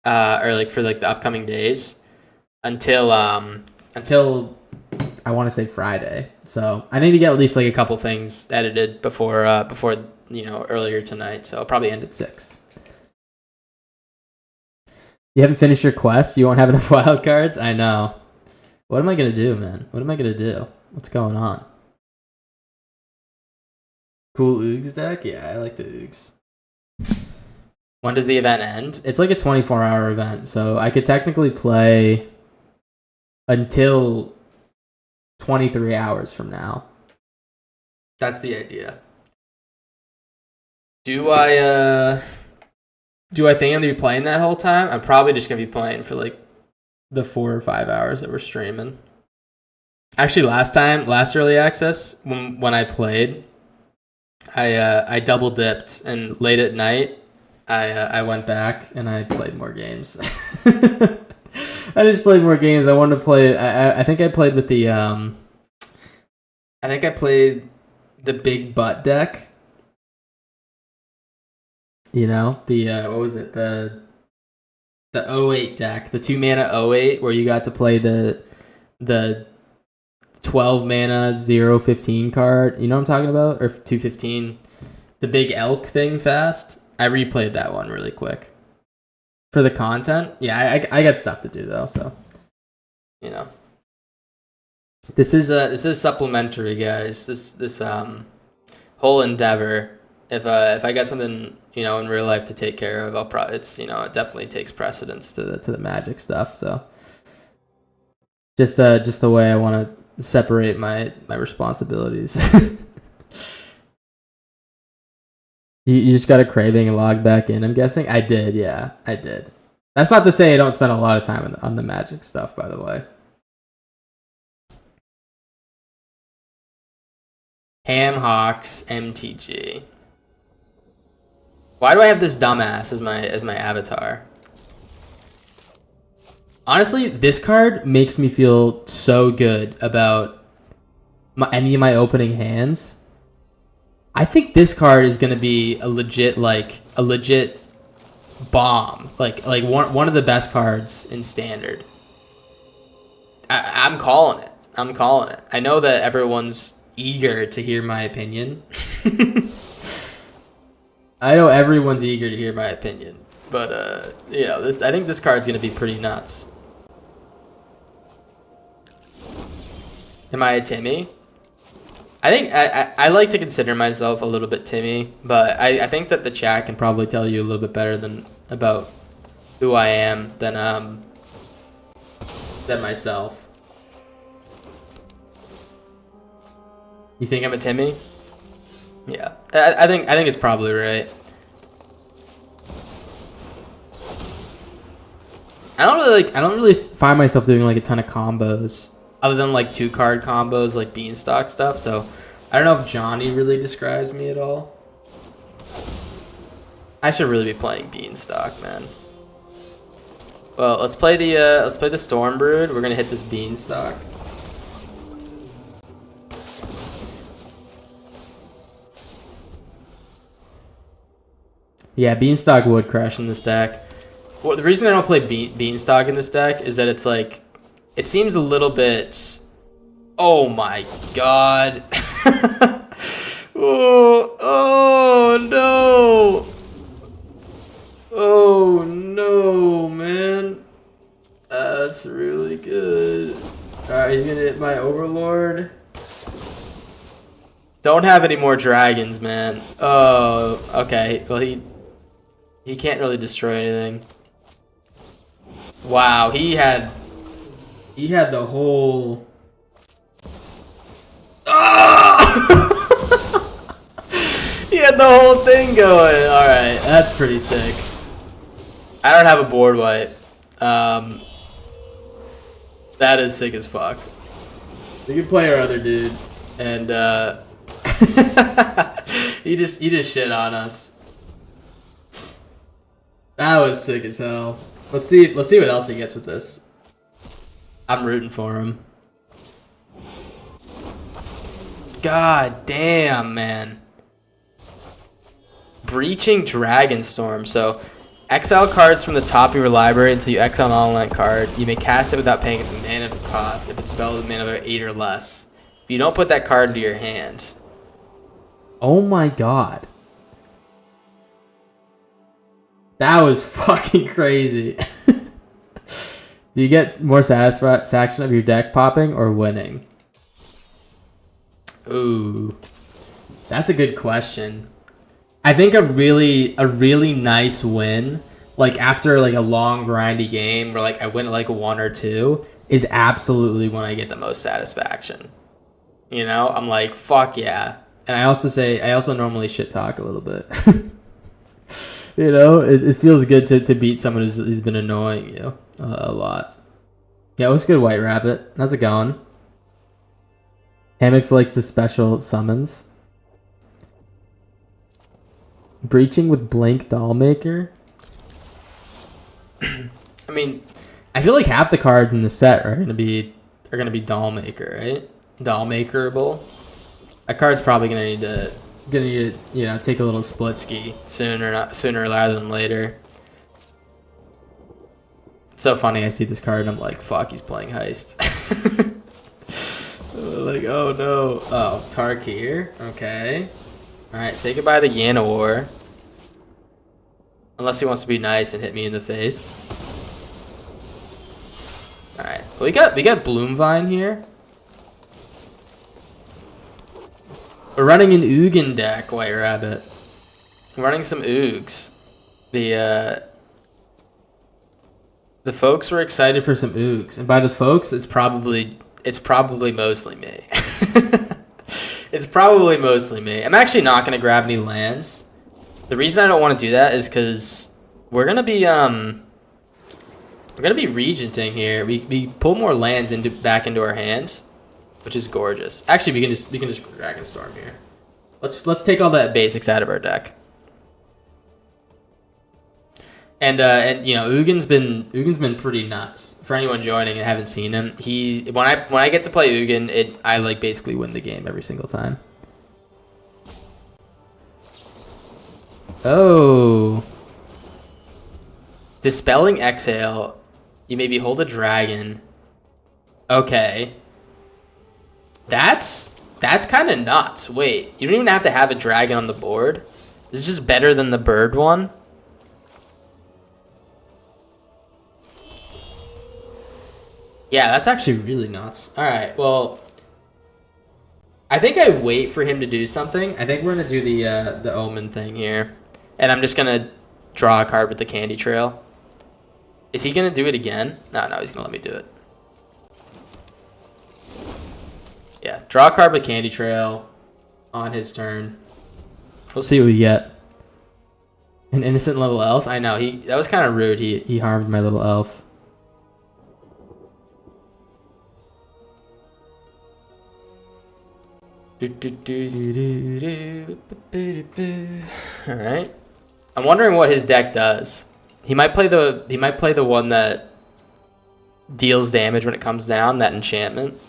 or like for like the upcoming days until I want to say Friday. So I need to get at least like a couple things edited before earlier tonight. So I'll probably end at 6. You haven't finished your quest? You won't have enough wild cards? I know. What am I going to do, man? What's going on? Cool Oogs deck? Yeah, I like the Oogs. When does the event end? It's like a 24-hour event, so I could technically play until 23 hours from now. That's the idea. Do I think I'm going to be playing that whole time? I'm probably just going to be playing for like the 4 or 5 hours that we're streaming. Actually, last early access, when I played, I double dipped, and late at night, I went back and I played more games. I just played more games. I wanted to play. I think I played with the the big butt deck. You know, the what was it? The 08 deck, the 2 mana 08, where you got to play the 12 mana 0/15 card. You know what I'm talking about? Or 2/15. The big elk thing fast. I replayed that one really quick. For the content? Yeah, I got stuff to do though, so you know. This is supplementary, guys. This whole endeavor. If I got something, in real life to take care of, I'll probably it definitely takes precedence to the magic stuff. So just the way I want to separate my responsibilities. You just got a craving and log back in, I'm guessing? I did, yeah. I did. That's not to say I don't spend a lot of time on the magic stuff, by the way. Ham Hawks MTG. Why do I have this dumbass as my avatar? Honestly, this card makes me feel so good about any of my opening hands. I think this card is gonna be a legit bomb, like one of the best cards in Standard. I'm calling it. I know that everyone's eager to hear my opinion. I know everyone's eager to hear my opinion, but I think this card's gonna be pretty nuts. Am I a Timmy? I think I like to consider myself a little bit Timmy, but I think that the chat can probably tell you a little bit better about who I am than myself. You think I'm a Timmy? Yeah, I think it's probably right. I don't really find myself doing like a ton of combos other than like 2-card combos like Beanstalk stuff. So I don't know if Johnny really describes me at all. I should really be playing Beanstalk, man. Well, let's play the Storm Brood. We're gonna hit this Beanstalk. Yeah, Beanstalk would crush in this deck. Well, the reason I don't play Beanstalk in this deck is that it's like, it seems a little bit. Oh my god! oh no! Oh no, man! That's really good. All right, he's gonna hit my Overlord. Don't have any more dragons, man. Oh, okay. Well, he can't really destroy anything. Wow, he had the whole He had the whole thing going. All right, that's pretty sick. I don't have a board wipe. That is sick as fuck. We can play our other dude, and he just shit on us. That was sick as hell. Let's see what else he gets with this. I'm rooting for him. God damn, man. Breaching Dragonstorm. So, exile cards from the top of your library until you exile an online card. You may cast it without paying its mana cost if it's spelled with mana of 8 or less. But you don't put that card into your hand. Oh my god. That was fucking crazy. Do you get more satisfaction of your deck popping or winning? Ooh. That's a good question. I think a really nice win, like after like a long grindy game where like I win like 1 or 2, is absolutely when I get the most satisfaction. You know, I'm like, fuck yeah. And I also normally shit talk a little bit. You know, it feels good to beat someone who's been annoying you a lot. Yeah, it was good, White Rabbit. How's it going? Hammocks likes the special summons. Breaching with Blank Dollmaker. I mean, I feel like half the cards in the set are gonna be Dollmaker, right? Dollmakerable. That card's probably gonna need to take a little split ski sooner rather than later. It's so funny. I see this card and I'm like, fuck, he's playing Heist. Like, oh no. Oh, Tarkir. Okay. Alright, say goodbye to Yanawar. Unless he wants to be nice and hit me in the face. Alright. Well, we got Bloomvine here. We're running an Ugin deck, White Rabbit. We're running some Oogs. The folks were excited for some Oogs. And by the folks, it's probably mostly me. It's probably mostly me. I'm actually not going to grab any lands. The reason I don't want to do that is because we're going to be regenting here. We pull more lands back into our hands, which is gorgeous. Actually, we can just Dragonstorm here. Let's take all the basics out of our deck. And you know, Ugin's been pretty nuts. For anyone joining and haven't seen him, when I get to play Ugin, I like basically win the game every single time. Oh. Dispelling Exhale. You may behold a dragon. Okay. That's kind of nuts. Wait, you don't even have to have a dragon on the board. This is just better than the bird one. Yeah, that's actually really nuts. All right, well, I think I wait for him to do something. I think we're gonna do the Omen thing here, and I'm just gonna draw a card with the Candy Trail. Is he gonna do it again? No, he's gonna let me do it. Yeah, draw a card with Candy Trail on his turn. We'll see what we get. An innocent little elf. I know that was kind of rude. He harmed my little elf. All right. I'm wondering what his deck does. He might play the one that deals damage when it comes down. That enchantment,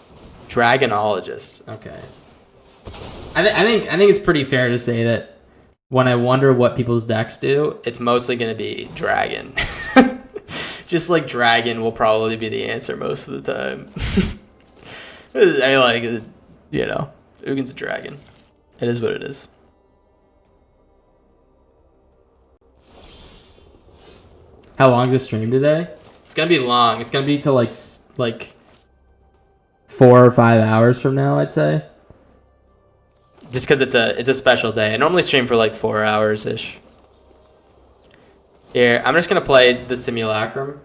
Dragonologist. Okay. I think it's pretty fair to say that when I wonder what people's decks do, it's mostly going to be Dragon. Just like Dragon will probably be the answer most of the time. I like it, you know. Ugin's a dragon. It is what it is. How long is the stream today? It's gonna be long. It's gonna be till like 4 or 5 hours from now, I'd say. Just because it's a special day. I normally stream for like 4 hours ish. Here, I'm just gonna play the Simulacrum.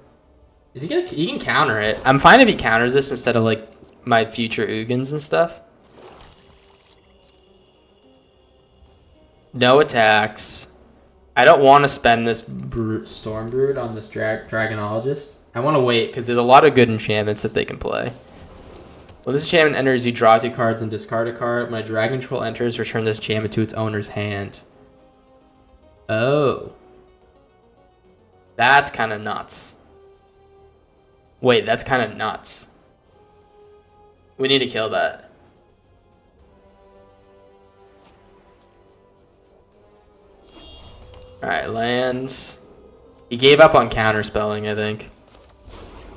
He can counter it. I'm fine if he counters this instead of like my future Ugins and stuff. No attacks. I don't want to spend this Storm Brood on this Dragonologist. I want to wait because there's a lot of good enchantments that they can play. When this enchantment enters, you draw 2 cards and discard a card. When a Dragon Troll enters, return this enchantment to its owner's hand. Oh. That's kind of nuts. Wait, that's kind of nuts. We need to kill that. Alright, lands. He gave up on counterspelling, I think.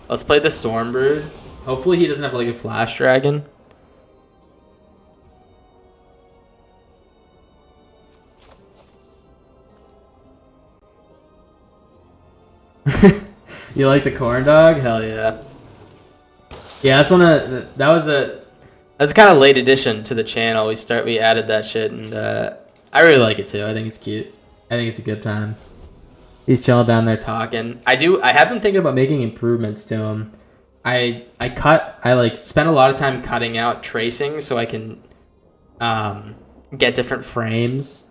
Let's play the Storm Brood. Hopefully he doesn't have like a Flash Dragon. You like the Corndog? Hell yeah. Yeah, that's that's kind of late addition to the channel. We added that shit, and I really like it too. I think it's cute. I think it's a good time. He's chilling down there talking. I have been thinking about making improvements to him. I spent a lot of time cutting out tracing so I can get different frames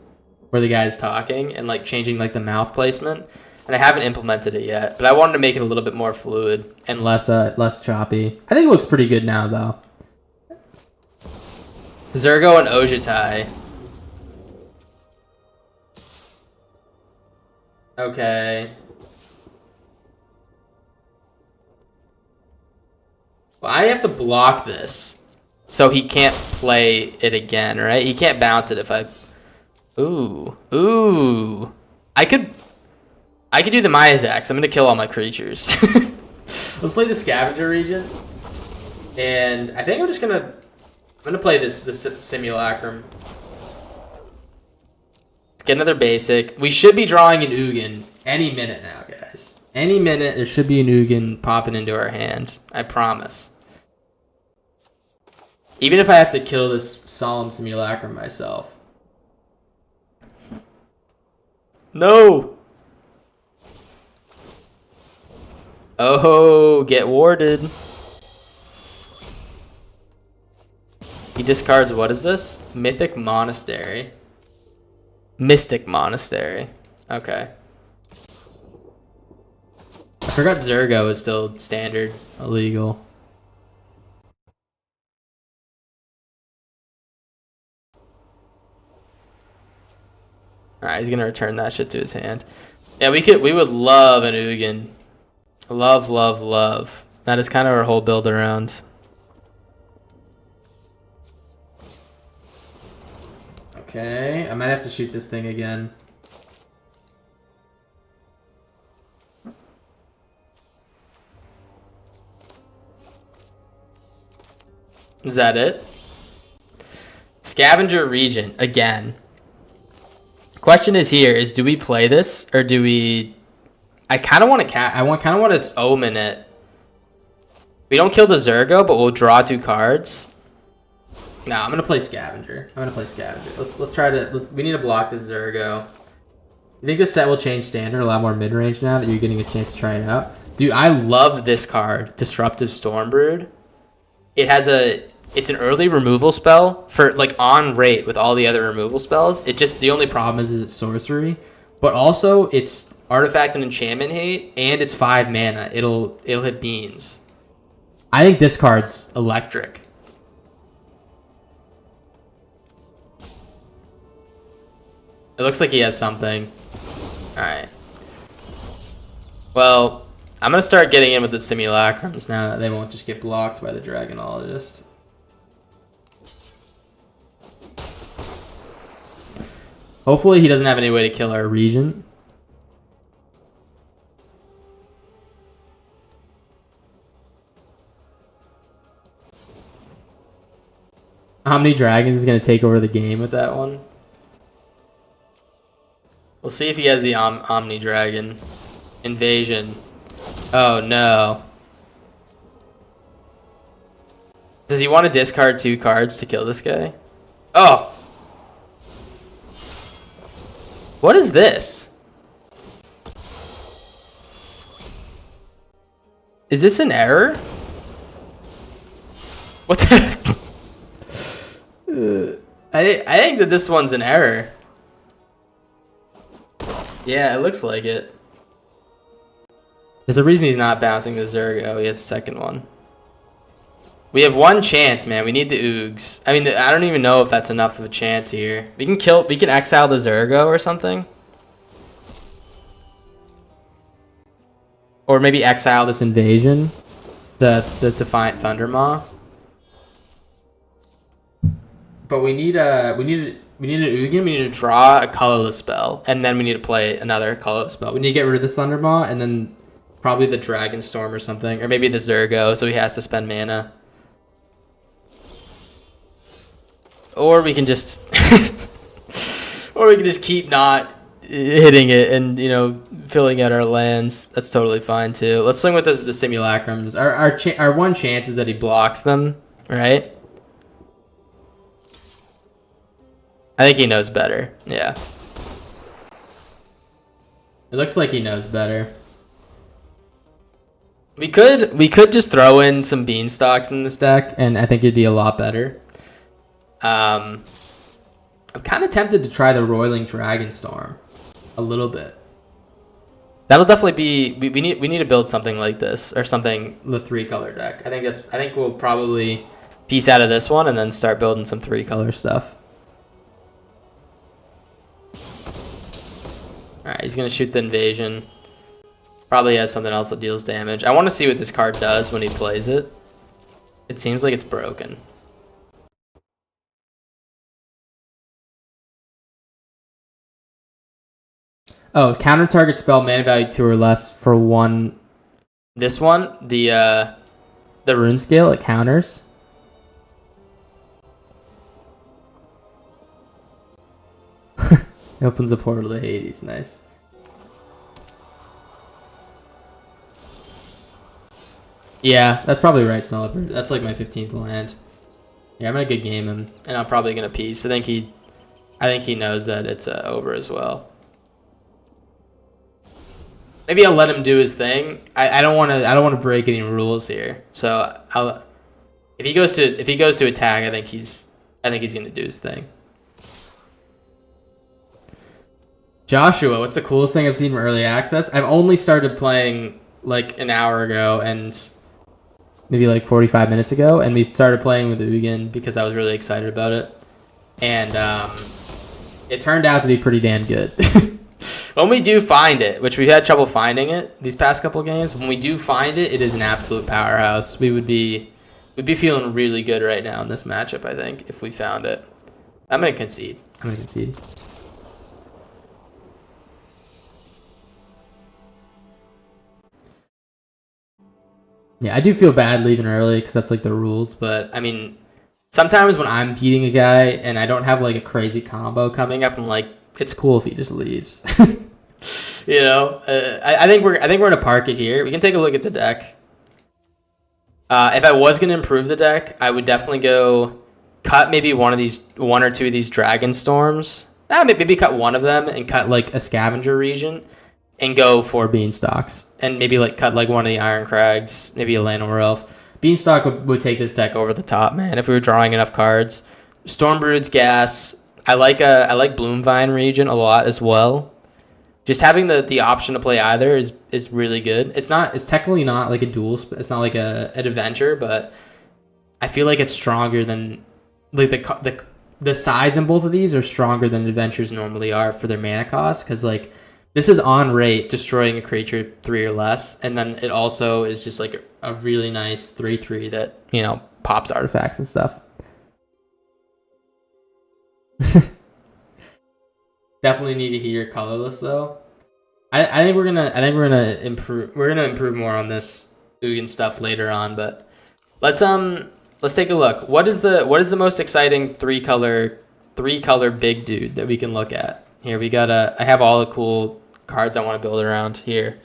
where the guy's talking and like changing like the mouth placement. And I haven't implemented it yet, but I wanted to make it a little bit more fluid and less choppy. I think it looks pretty good now though. Zergo and Ojutai. Okay. Well, I have to block this so he can't play it again, right? He can't bounce it if I... Ooh. I could do the Myazax. I'm going to kill all my creatures. Let's play the Scavenger Regent. And I think I'm going to play this Simulacrum. Let's get another basic. We should be drawing an Ugin any minute now, guys. Any minute, there should be an Ugin popping into our hand. I promise. Even if I have to kill this Solemn Simulacrum myself. No! Oh, get warded. He discards, what is this? Mystic Monastery. Okay. I forgot Zergo is still standard illegal. Alright, he's gonna return that shit to his hand. Yeah, we would love an Ugin. Love. That is kind of our whole build around. Okay, I might have to shoot this thing again. Is that it? Scavenger Regent again. Question is do we play this or do we? I kind of want to omen it. We don't kill the Zergo, but we'll draw 2 cards. No, I'm gonna play Scavenger. Let's try to. We need to block this Zergo. You think this set will change standard? A lot more mid range now that you're getting a chance to try it out. Dude, I love this card, Disruptive Stormbrood. It's an early removal spell for like on rate with all the other removal spells. The only problem is it's sorcery, but also it's artifact and enchantment hate, and it's 5 mana. It'll hit beans. I think this card's electric. It looks like he has something. Alright. Well, I'm gonna start getting in with the Simulacrums now that they won't just get blocked by the Dragonologist. Hopefully he doesn't have any way to kill our Regent. How many dragons is going to take over the game with that one? We'll see if he has the Omni Dragon. Invasion. Oh no. Does he want to discard 2 cards to kill this guy? Oh! What is this? Is this an error? What the heck? I think that this one's an error. Yeah, it looks like it. There's a reason he's not bouncing the Zergo. He has a second one. We have one chance, man. We need the Oogs. I mean, I don't even know if that's enough of a chance here. We can exile the Zergo or something. Or maybe exile this invasion. The Defiant Thundermaw. But we need an Ugin. We need to draw a colorless spell, and then we need to play another colorless spell. We need to get rid of this Thundermaw, and then probably the Dragonstorm or something, or maybe the Zergo, so he has to spend mana. Or we can just, or we can just keep not hitting it and filling out our lands. That's totally fine too. Let's swing with the Simulacrums. Our one chance is that he blocks them, right? I think he knows better. Yeah. It looks like he knows better. We could just throw in some Beanstalks in this deck, and I think it'd be a lot better. I'm kind of tempted to try the Roiling Dragonstorm a little bit. That'll definitely be we need to build something like this or something, the 3-color deck. I think we'll probably piece out of this one and then start building some 3-color stuff. Alright, he's going to shoot the invasion. Probably has something else that deals damage. I want to see what this card does when he plays it. It seems like it's broken. Oh, counter target spell, mana value 2 or less for 1. This one, the rune scale, it counters. It opens a portal to Hades. Nice. Yeah, that's probably right, Snowleopard. That's like my 15th land. Yeah, I'm gonna good game him, and I'm probably gonna piece. I think he knows that it's over as well. Maybe I'll let him do his thing. I don't want to break any rules here. So if he goes to attack, I think he's gonna do his thing. Joshua, what's the coolest thing I've seen from early access? I've only started playing like an hour ago and maybe like 45 minutes ago, and we started playing with Ugin because I was really excited about it, and it turned out to be pretty damn good. When we do find it, which we've had trouble finding it these past couple of games, when we do find it, it is an absolute powerhouse. We'd be feeling really good right now in this matchup, I think, if we found it. I'm gonna concede. Yeah, I do feel bad leaving early because that's like the rules, but I mean, sometimes when I'm beating a guy and I don't have like a crazy combo coming up, I'm like, it's cool if he just leaves. I think we're gonna park it here. We can take a look at the deck. If I was gonna improve the deck, I would definitely go cut maybe one or two of these Dragonstorms. Maybe cut one of them and cut like a Scavenger region, and go for Beanstalks, and maybe like cut like one of the Iron Crags, maybe a Llanowar Elf. Beanstalk would take this deck over the top, man. If we were drawing enough cards, Stormbrood's gas. I like Bloomvine region a lot as well. Just having the option to play either is really good. It's technically not like a dual. It's not like an adventure, but I feel like it's stronger than like the sides in both of these are stronger than adventures normally are for their mana cost, because like this is on rate destroying a creature 3 or less, and then it also is just like a really nice 3/3 that pops artifacts and stuff. Definitely need to hear colorless though. I think we're gonna improve more on this Ugin stuff later on, but let's take a look. What is the most exciting three color big dude that we can look at? Here we got I have all the cool cards I want to build around here.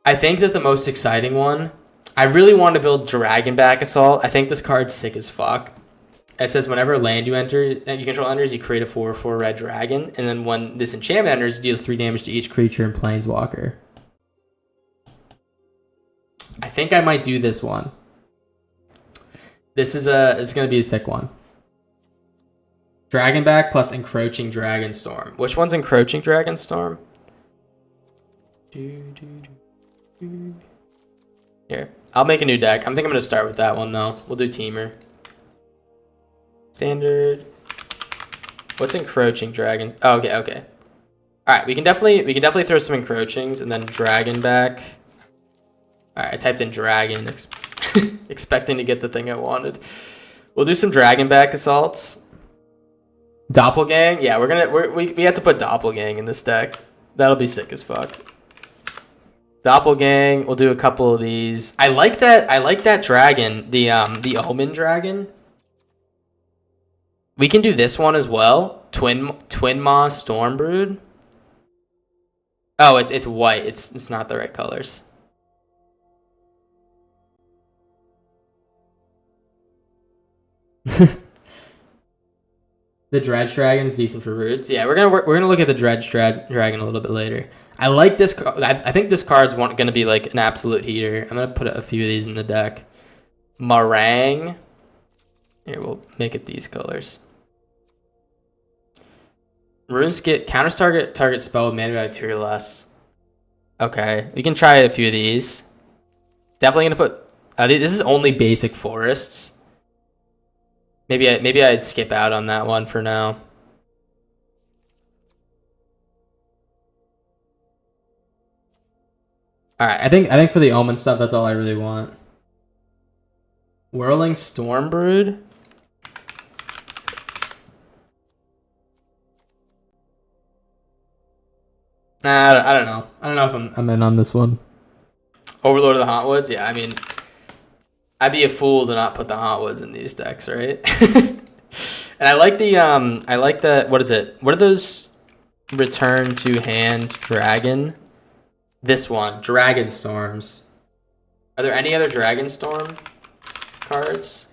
I think that the most exciting one, I really want to build Dragonback Assault. I think this card's sick as fuck. It says whenever land you control enters, you create a 4/4 red dragon, and then when this enchantment enters, it deals 3 damage to each creature and planeswalker. I think I might do this one. It's gonna be a sick one. Dragonback plus Encroaching Dragonstorm. Which one's Encroaching Dragonstorm? Here, I'll make a new deck. I think I'm gonna start with that one though. We'll do Teamer. Standard. What's Encroaching Dragon? Oh, okay, okay. All right, we can definitely throw some Encroachings and then Dragonback. All right, I typed in Dragon, expecting to get the thing I wanted. We'll do some Dragonback assaults. Doppelgang, yeah, we have to put Doppelgang in this deck. That'll be sick as fuck. Doppelgang, we'll do a couple of these. I like that dragon, the Omen dragon. We can do this one as well. Twin Maw Stormbrood. Oh, it's white. It's not the right colors. The Dredge Dragon's decent for roots. Yeah, we're gonna look at the Dredge Dragon a little bit later. I like this. I think this card's gonna be like an absolute heater. I'm gonna put a few of these in the deck. Meringue. Here, we'll make it these colors. RuneSkit counters target spell with mana by 2 or less. Okay, we can try a few of these. Definitely gonna put. This is only basic forests. Maybe I'd skip out on that one for now. All right, I think for the Omen stuff, that's all I really want. Whirling Stormbrood. Nah, I don't know. I don't know if I'm in on this one. Overlord of the Hauntwoods. Yeah, I mean, I'd be a fool to not put the Hauntwoods in these decks, right? And I like the what is it? What are those return to hand dragon? This one, Dragonstorms. Are there any other Dragonstorm cards?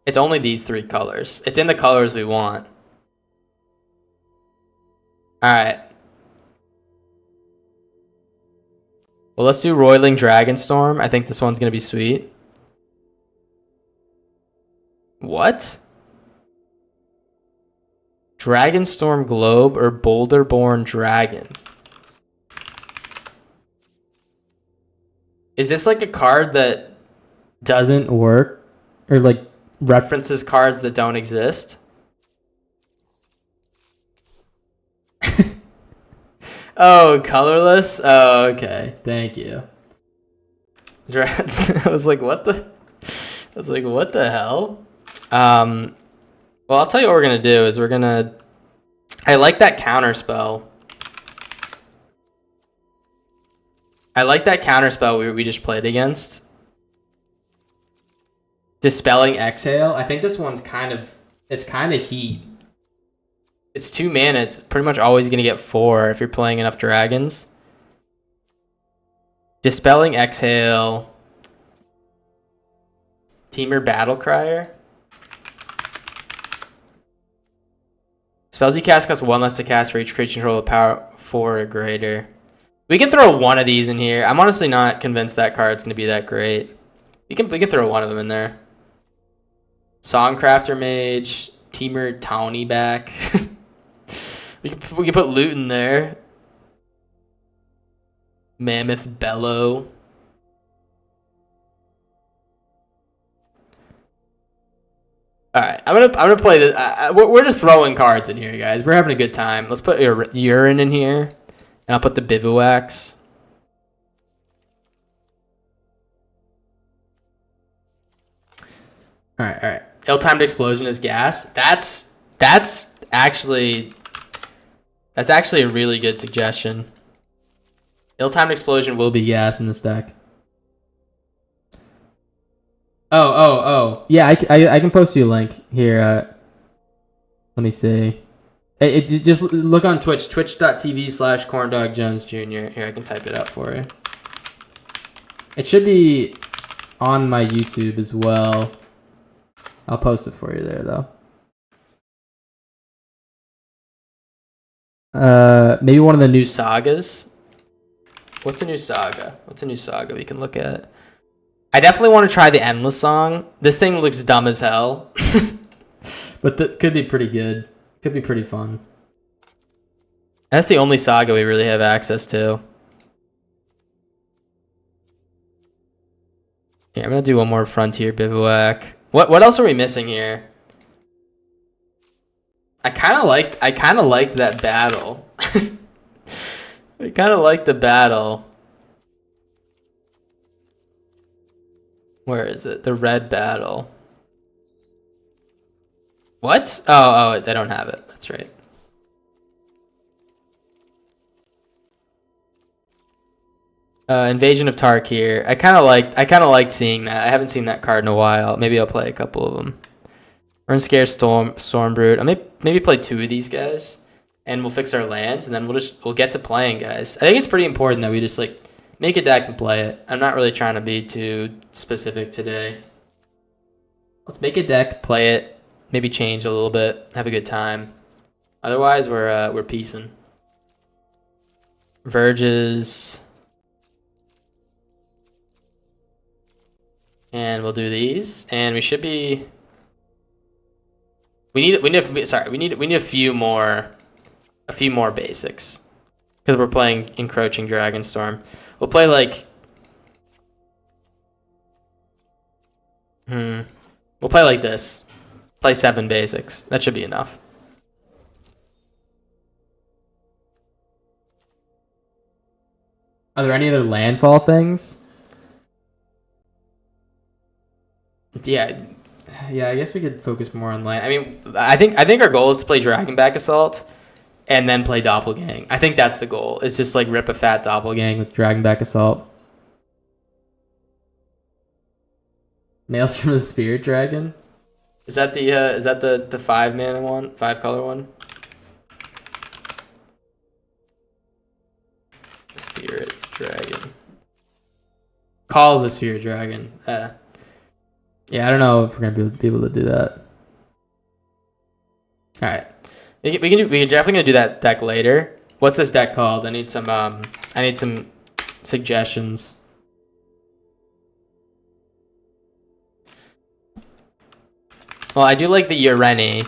It's only these 3 colors. It's in the colors we want. All right. Well, let's do Roiling Dragonstorm. I think this one's gonna be sweet. What? Dragonstorm Globe or Boulderborn Dragon? Is this like a card that doesn't work? Or like references cards that don't exist? Oh, colorless? Oh, okay. Thank you. I was like, what the hell? Well, I'll tell you what we're gonna do is I like that counter spell. I like that counter spell we just played against. Dispelling Exhale. I think this one's kind of heat. It's 2 mana. It's pretty much always gonna get 4 if you're playing enough dragons. Dispelling Exhale. Teamer Battlecrier. Spells you cast cost 1 less to cast for each creature control with power 4 or greater. We can throw one of these in here. I'm honestly not convinced that card's gonna be that great. We can throw one of them in there. Songcrafter Mage, Teamer Tawny back. we can put loot in there. Mammoth Bellow. All right, I'm gonna play this. We're just throwing cards in here, guys. We're having a good time. Let's put Urine in here, and I'll put the Bivouacs. All right. Ill-timed Explosion is gas. That's actually a really good suggestion. Ill-timed Explosion will be gas in this deck. Oh. Yeah, I can post you a link here. Let me see. Just look on Twitch, twitch.tv/CorndogJonesJr. Here, I can type it up for you. It should be on my YouTube as well. I'll post it for you there, though. Maybe one of the new sagas. What's a new saga we can look at? I definitely want to try the Endless Song. This thing looks dumb as hell. But that could be pretty good. Could be pretty fun. That's the only saga we really have access to. Here, I'm gonna do one more Frontier Bivouac. What else are we missing here? I kind of liked that battle. I kind of liked the battle. Where is it? The red battle. What? Oh, I don't have it. That's right. Invasion of Tarkir. I kind of liked seeing that. I haven't seen that card in a while. Maybe I'll play a couple of them. Runescare Stormbrood. I'll maybe play 2 of these guys, and we'll fix our lands, and then we'll get to playing, guys. I think it's pretty important that we just like make a deck and play it. I'm not really trying to be too specific today. Let's make a deck, play it, maybe change a little bit, have a good time. Otherwise, we're piecing. Verges. And we'll do these, and we should be. We need a few more basics, because we're playing Encroaching Dragonstorm. We'll play like. We'll play like this. Play 7 basics. That should be enough. Are there any other landfall things? Yeah, I guess we could focus more on land. I mean, I think our goal is to play Dragonback Assault and then play Doppelgang. I think that's the goal. It's just like rip a fat Doppelgang with Dragonback Assault. Maelstrom of the Spirit Dragon. Is that the 5-mana one, 5-color one? Spirit Dragon. Call of the Spirit Dragon. Yeah, I don't know if we're gonna be able to do that. All right, we're definitely gonna do that deck later. What's this deck called? I need some suggestions. Well, I do like the Ureni.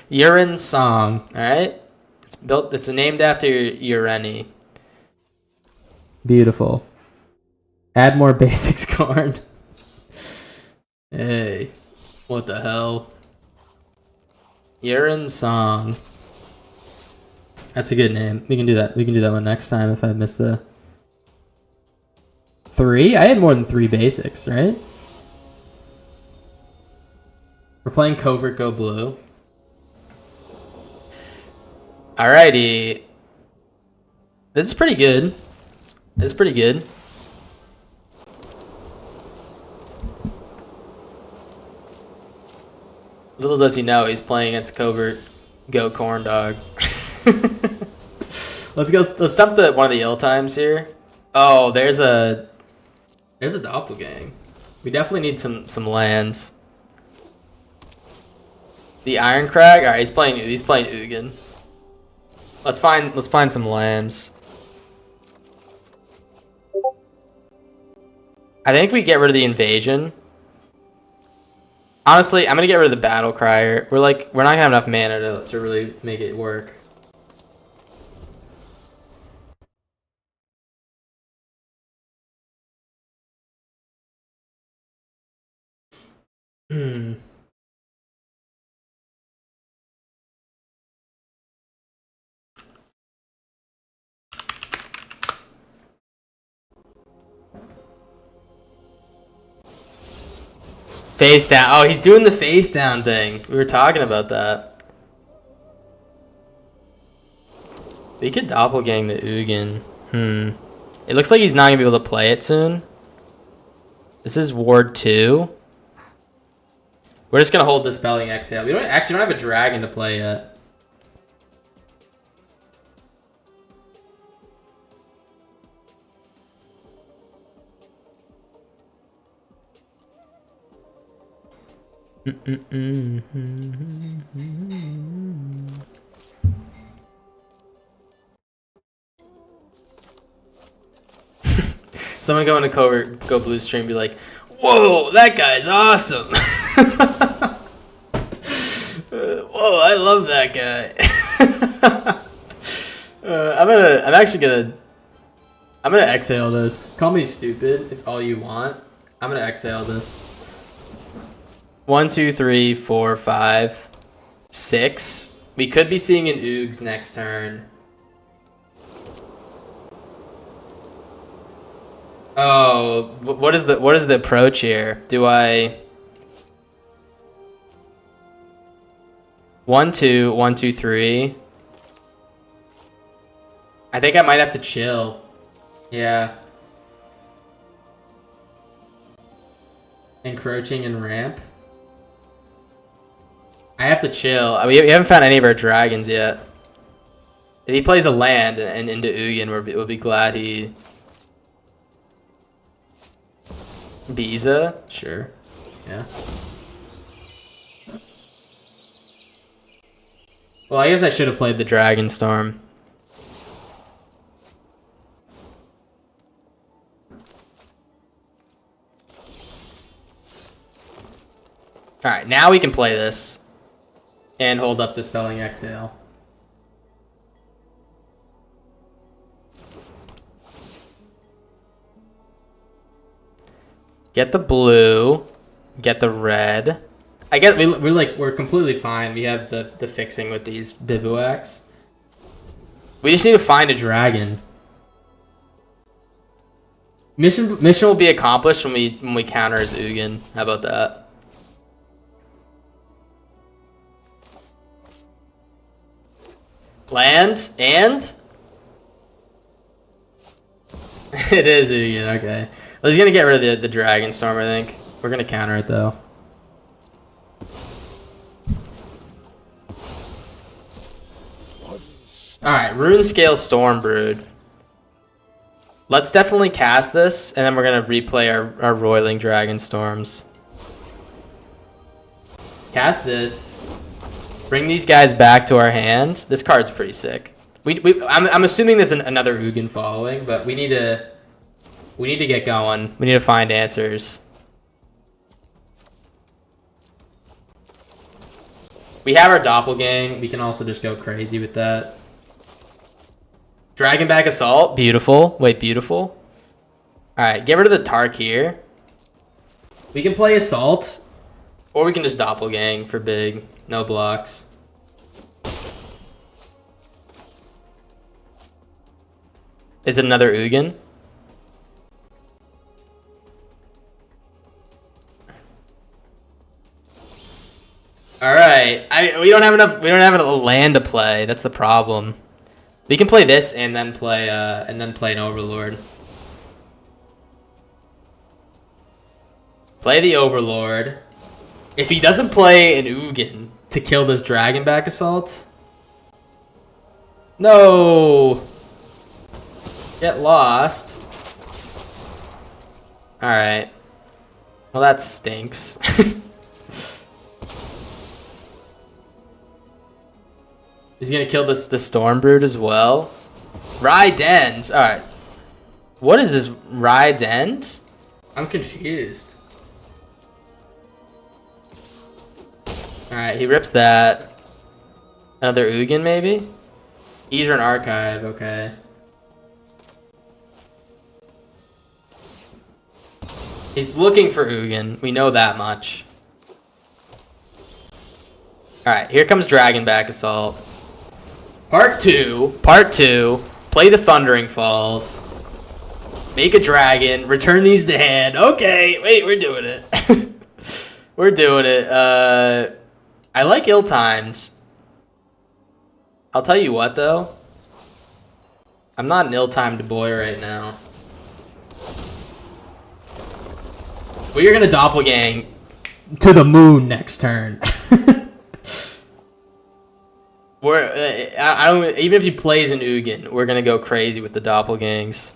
Urine Song. All right, it's named after Ureni. Beautiful. Add more basics, Corn. Hey, what the hell? Urine Song. That's a good name. We can do that. We can do that one next time if I miss the 3. I had more than 3 basics, right? We're playing Covert Go Blue. Alrighty. This is pretty good. This is pretty good. Little does he know he's playing against Covert Go Corndog. Let's dump one of the ill times here. Oh, there's a Doppelgang. We definitely need some lands. The Iron Crag. All right, he's playing Ugin. Let's find some lands. I think we get rid of the Invasion. Honestly, I'm gonna get rid of the Battle Crier. We're not gonna have enough mana to really make it work. Face down. Oh, he's doing the face down thing. We were talking about that. We could Doppelgang the Ugin. It looks like he's not gonna be able to play it soon. This is Ward 2. We're just gonna hold Dispelling Exhale. We don't have a dragon to play yet. Someone go into Covert Go Blue stream and be like, "Whoa, that guy's awesome." love that guy. I'm gonna exhale this. Call me stupid if all you want. I'm gonna exhale this. 1, 2, 3, 4, 5, 6. We could be seeing an Oogs next turn. Oh, what is the approach here? Do I 1, 2, 1, 2, 3? I think I might have to chill. Yeah. Encroaching and ramp. I have to chill. We haven't found any of our dragons yet. If he plays a land and into Ugin, we'll be glad he... Biza? Sure. Yeah. Well, I guess I should have played the Dragonstorm. Alright, now we can play this. And hold up Dispelling Exhale. Get the blue. Get the red. I guess we're completely fine. We have the fixing with these bivouacs. We just need to find a dragon. Mission will be accomplished when we counter his Ugin. How about that? Land and it is Ugin. Okay, well, he's gonna get rid of the Dragonstorm. I think we're gonna counter it though. Alright, Runescale Stormbrood. Let's definitely cast this, and then we're going to replay our Roiling Dragonstorms. Cast this. Bring these guys back to our hand. This card's pretty sick. I'm assuming there's another Ugin following, but we need to get going. We need to find answers. We have our Doppelgang. We can also just go crazy with that. Dragonback Assault, beautiful. Wait, beautiful. Alright, get rid of the Tarkir. We can play Assault. Or we can just Doppelgang for big. No blocks. Is it another Ugin? Alright. We don't have enough land to play. That's the problem. We can play this and then play an Overlord. Play the Overlord. If he doesn't play an Ugin to kill this Dragonback Assault, no, get lost. All right. Well, that stinks. He's gonna kill the Stormbrood as well. Ride's End. All right. What is this Ride's End? I'm confused. All right, he rips that. Another Ugin maybe. Eastern Archive. Okay. He's looking for Ugin. We know that much. All right, here comes Dragonback Assault. Part 2. Play the Thundering Falls. Make a dragon. Return these to hand. Okay, wait, we're doing it. We're doing it. I like Ill-Timed. I'll tell you what, though. I'm not an ill-timed boy right now. We are gonna Doppelgang to the moon next turn. I don't even if he plays an Ugin, we're gonna go crazy with the Doppelgangs.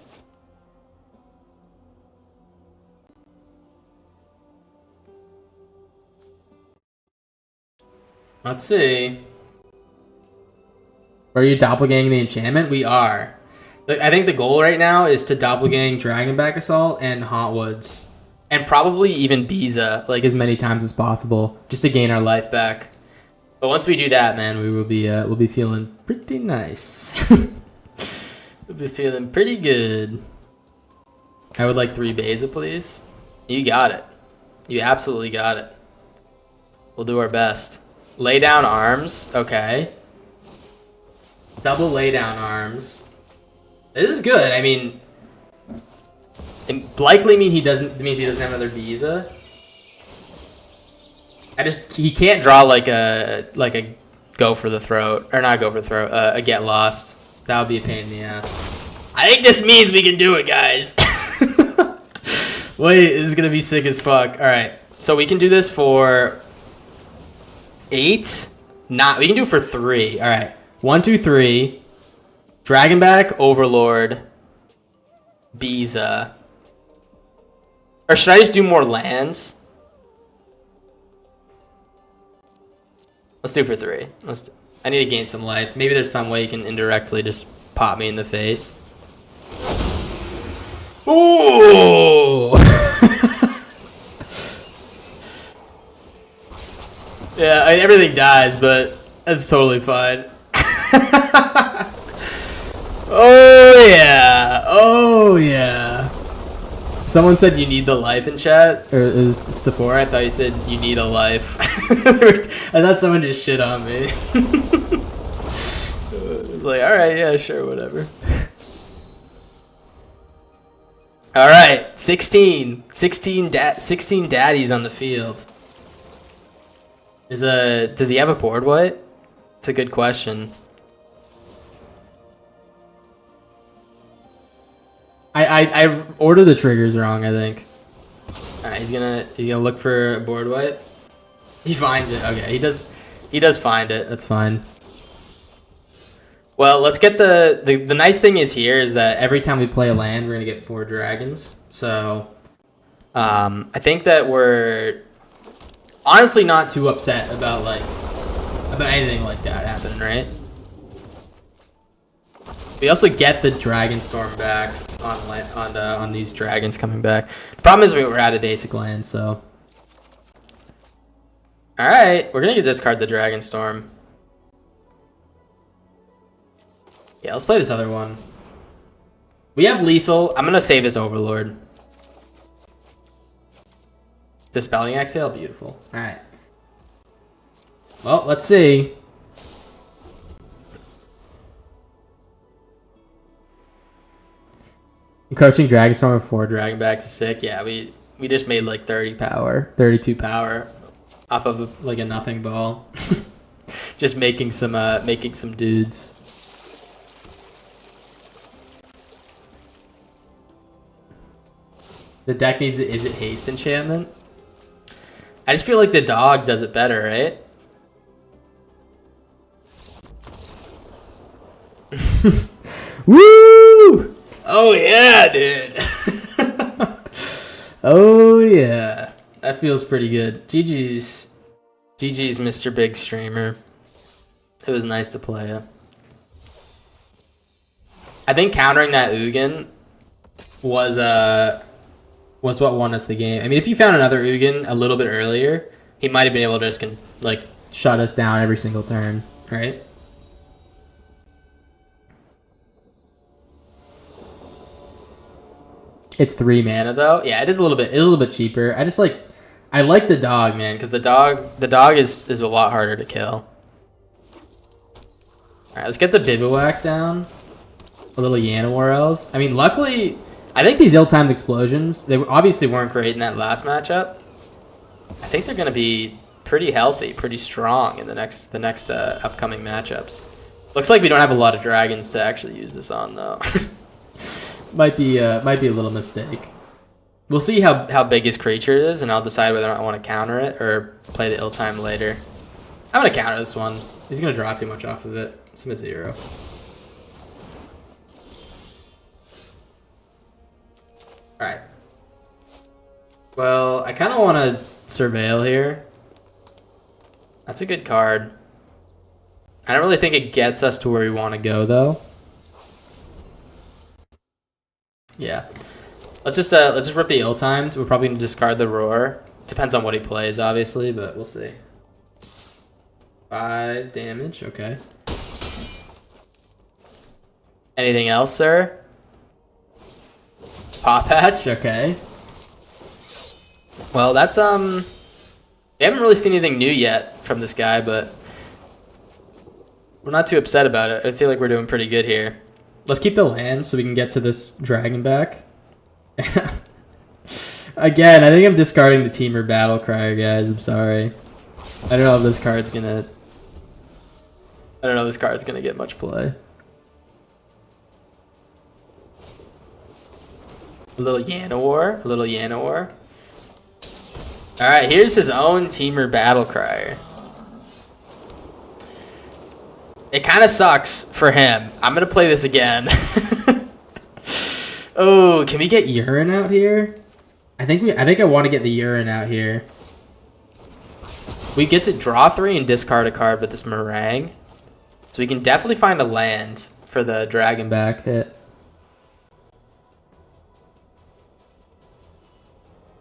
Let's see. Are you Doppelgang the enchantment? We are. I think the goal right now is to Doppelgang Dragonback Assault and Hauntwoods. And probably even Biza, like as many times as possible, just to gain our life back. But once we do that, man, we will be we'll be feeling pretty nice. We'll be feeling pretty good. I would like 3 Beza, please. You got it. You absolutely got it. We'll do our best. Lay down arms. Okay. Double lay down arms. This is good. I mean, it likely means he doesn't have another Beza. He can't draw like a go for the throat, or not go for the throat, a get lost. That would be a pain in the ass. I think this means we can do it, guys. Wait, this is gonna be sick as fuck. All right, so we can do this for 8. We can do it for 3. All right, 1, 2, 3. Dragonback, Overlord, Beza. Or should I just do more lands? Let's do it for 3. I need to gain some life. Maybe there's some way you can indirectly just pop me in the face. Ooh! Yeah, everything dies, but that's totally fine. Oh yeah! Oh yeah! Someone said you need the life in chat, or is Sephora? I thought you said you need a life. I thought someone just shit on me. It was like, all right, yeah, sure, whatever. All right, 16 daddies on the field. Does he have a board wipe? It's a good question. I ordered the triggers wrong, I think. All right, he's gonna look for a board wipe. He finds it. Okay, he does find it. That's fine. Well, let's get the nice thing is here is that every time we play a land, we're gonna get 4 dragons. So, I think that we're honestly not too upset about anything like that happening, right? We also get the Dragonstorm back on these dragons coming back. The problem is we're out of basic land, so. All right, we're gonna discard the Dragonstorm. Yeah, let's play this other one. We have lethal. I'm gonna save this Overlord. Dispelling Exhale, beautiful. All right. Well, let's see. Encroaching Dragonstorm with 4 Dragon back to sick. Yeah, we just made like 32 power off of like a nothing ball. Just making some dudes. The deck needs is it haste enchantment? I just feel like the dog does it better, right? Woo! Oh yeah, dude. Oh yeah. That feels pretty good. GG's, Mr. Big Streamer. It was nice to play you. I think countering that Ugin was what won us the game. I mean, if you found another Ugin a little bit earlier, he might have been able to just shut us down every single turn, right? It's 3 mana though. Yeah, it is a little bit cheaper. I like the dog, man, because the dog is a lot harder to kill. All right, let's get the Bivouac down. A little Yanawar Elves. I mean, luckily, I think these ill-timed explosions, they obviously weren't great in that last matchup. I think they're going to be pretty healthy, pretty strong in the next upcoming matchups. Looks like we don't have a lot of dragons to actually use this on though. might be a little mistake. We'll see how big his creature is, and I'll decide whether or not I want to counter it or play the ill-time later. I'm going to counter this one. He's going to draw too much off of it. Submit 0. Alright. Well, I kind of want to surveil here. That's a good card. I don't really think it gets us to where we want to go, though. Yeah. Let's just rip the ill-timed. We're probably going to discard the Roar. Depends on what he plays, obviously, but we'll see. 5 damage. Okay. Anything else, sir? Pop patch. Okay. Well, that's we haven't really seen anything new yet from this guy, but we're not too upset about it. I feel like we're doing pretty good here. Let's keep the land so we can get to this dragon back. Again, I think I'm discarding the Teamer Battle Crier, guys. I'm sorry. I don't know if this card's gonna get much play. A little Yanowar. Alright, here's his own Teamer Battle Crier. It kind of sucks for him. I'm gonna play this again. Oh, can we get Urine out here? I think I want to get the Urine out here. We get to draw 3 and discard a card with this Meringue. So we can definitely find a land for the dragon back hit.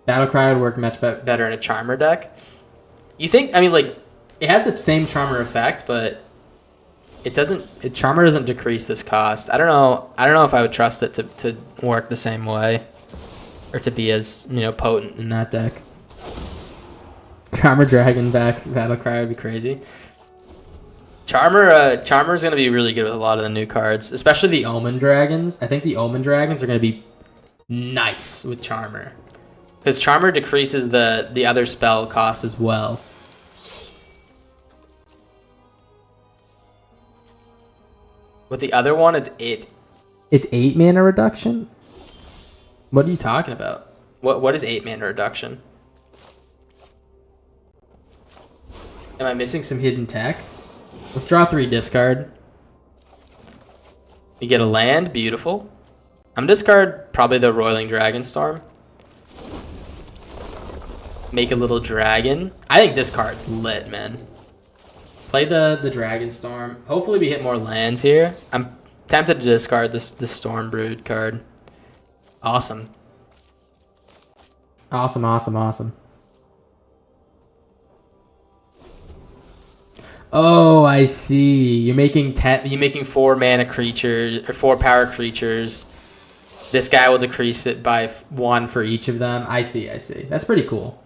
Battle Cry would work much better in a Charmer deck. You think, I mean, like, it has the same Charmer effect, but it doesn't, Charmer doesn't decrease this cost. I don't know if I would trust it to work the same way. Or to be as, you know, potent in that deck. Charmer Dragon back Battle Cry would be crazy. Charmer is going to be really good with a lot of the new cards, especially the Omen Dragons. I think the Omen Dragons are going to be nice with Charmer. Because Charmer decreases the other spell cost as well. With the other one, it's 8 mana reduction? What are you talking about? What is 8 mana reduction? Am I missing some hidden tech? Let's draw 3 discard. We get a land, beautiful. I'm discard probably the Roiling Dragonstorm. Make a little dragon. I think this card's lit, man. Play the Dragonstorm. Hopefully we hit more lands here. I'm tempted to discard this Stormbrood card. Awesome. Awesome. Oh, I see. You're making 4 mana creatures or 4 power creatures. This guy will decrease it by 1 for each of them. I see. That's pretty cool.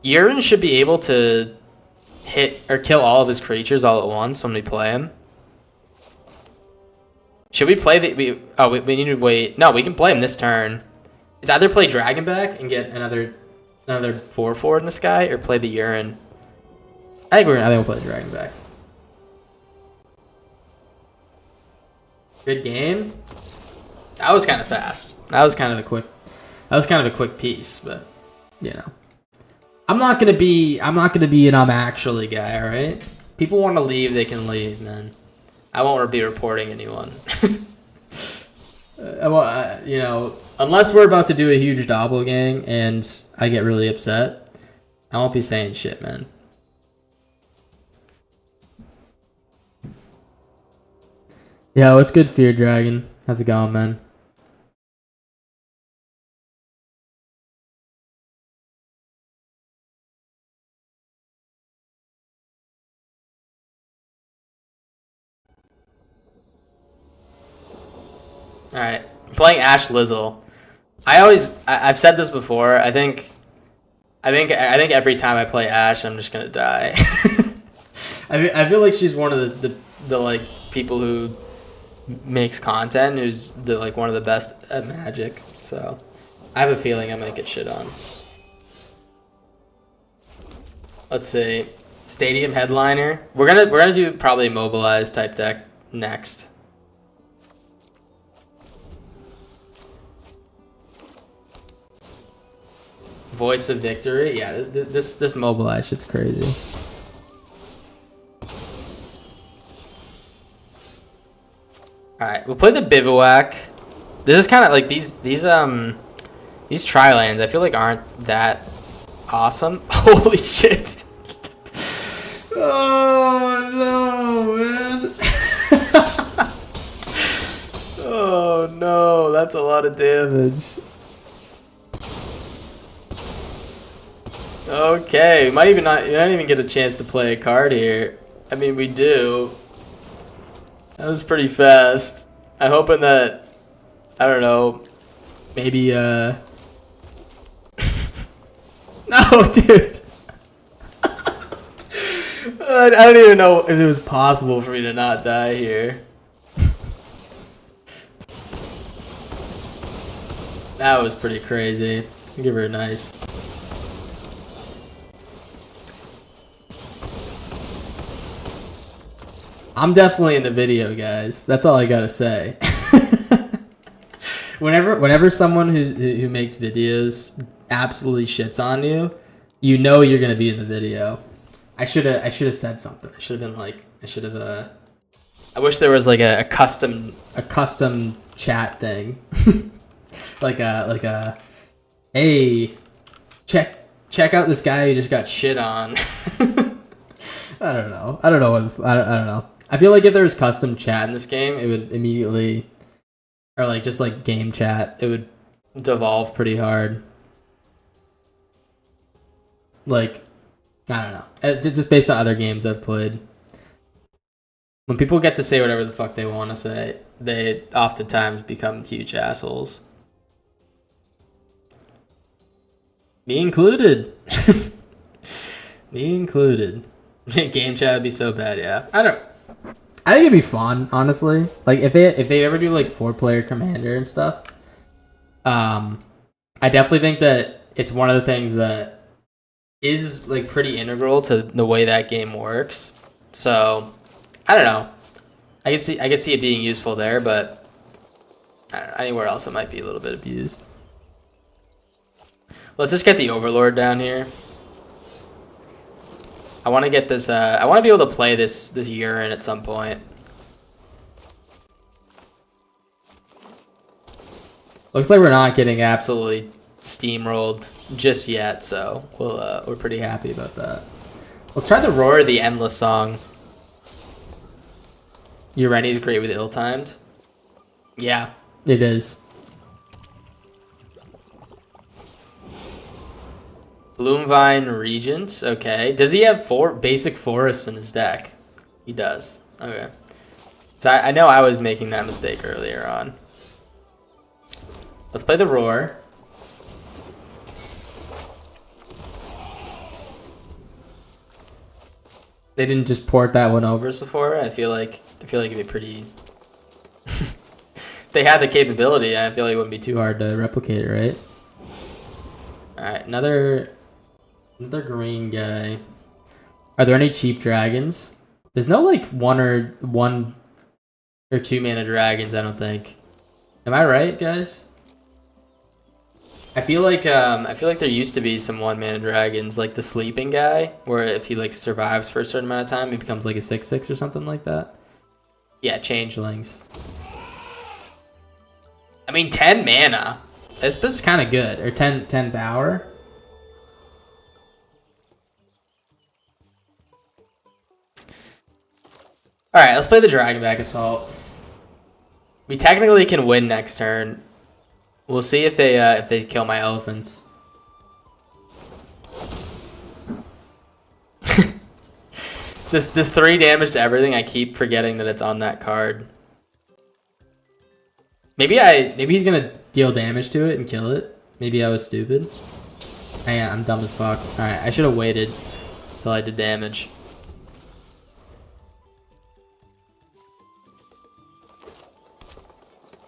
Urine should be able to hit or kill all of his creatures all at once when we play him. Should we play the... we need to wait. No, we can play him this turn. It's either play Dragon back and get another 4/4 in the sky, or play the Urine. I think we'll play the Dragon back. Good game. That was kind of fast. That was kind of a quick piece, but you know. I'm not gonna be an I'm actually guy, alright? People want to leave, they can leave, man. I won't be reporting anyone. You know, unless we're about to do a huge doppelgang and I get really upset, I won't be saying shit, man. Yo, what's good, Fear Dragon? How's it going, man? All right, playing Ash Lizzle. I've said this before. I think every time I play Ash, I'm just gonna die. I feel like she's one of the like people who makes content, who's one of the best at Magic. So I have a feeling I might get shit on. Let's see, Stadium Headliner. We're gonna do probably Mobilize type deck next. Voice of Victory. Yeah, this Mobilize shit's crazy. Alright, we'll play the Bivouac. This is kind of like these tri-lands I feel like aren't that awesome. Holy shit. Oh no, man. Oh no, that's a lot of damage. Okay, we might even not even get a chance to play a card here. I mean, we do. That was pretty fast. I'm hoping that, I don't know, maybe, no, dude. I don't even know if it was possible for me to not die here. That was pretty crazy. Give her a nice. I'm definitely in the video, guys. That's all I gotta say. Whenever someone who makes videos absolutely shits on you, you know you're gonna be in the video. I should have said something. I should have been like, I wish there was like a custom chat thing, like a hey, check out this guy who just got shit on. I don't know. I don't know. I feel like if there was custom chat in this game, it would immediately, or like just like game chat, it would devolve pretty hard. Like, I don't know. Just based on other games I've played. When people get to say whatever the fuck they want to say, they oftentimes become huge assholes. Me included. Me included. Game chat would be so bad, yeah. I think it'd be fun, honestly. Like if they ever do like 4-player commander and stuff. I definitely think that it's one of the things that is like pretty integral to the way that game works. So I don't know. I could see it being useful there, but I don't know, anywhere else it might be a little bit abused. Let's just get the Overlord down here. I want to get this. I want to be able to play this urine at some point. Looks like we're not getting absolutely steamrolled just yet, so we're pretty happy about that. Let's try the Roar of the Endless song. Ureni's great with ill-timed. Yeah, it is. Bloomvine Regent, okay. Does he have 4 basic forests in his deck? He does. Okay. So I know I was making that mistake earlier on. Let's play the Roar. They didn't just port that one over Sephora. I feel like it'd be pretty. They had the capability. I feel like it wouldn't be too hard to replicate it, right? All right, another green guy. Are there any cheap dragons? There's no like one or 2 mana dragons, I don't think. Am I right, guys? I feel like there used to be some 1 mana dragons, like the sleeping guy, where if he like survives for a certain amount of time, he becomes like a 6/6 or something like that. Yeah, changelings. I mean, 10 mana. This is kind of good. Or 10 power. Alright, let's play the Dragonback Assault. We technically can win next turn. We'll see if they kill my elephants. This 3 damage to everything, I keep forgetting that it's on that card. Maybe he's gonna deal damage to it and kill it. Maybe I was stupid. I'm dumb as fuck. Alright, I should have waited till I did damage.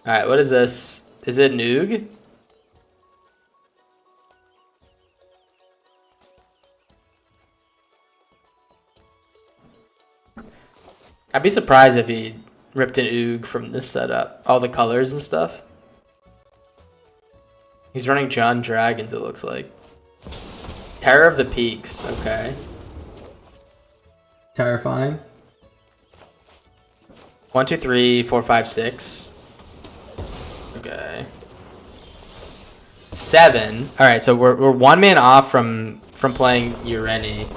Alright, what is this? Is it Noog? I'd be surprised if he ripped an Oog from this setup. All the colors and stuff. He's running John Dragons, it looks like. Terror of the Peaks, okay. Terrifying. 1, 2, 3, 4, 5, 6. Okay. 7. All right, so we're 1 man off from playing Ureni.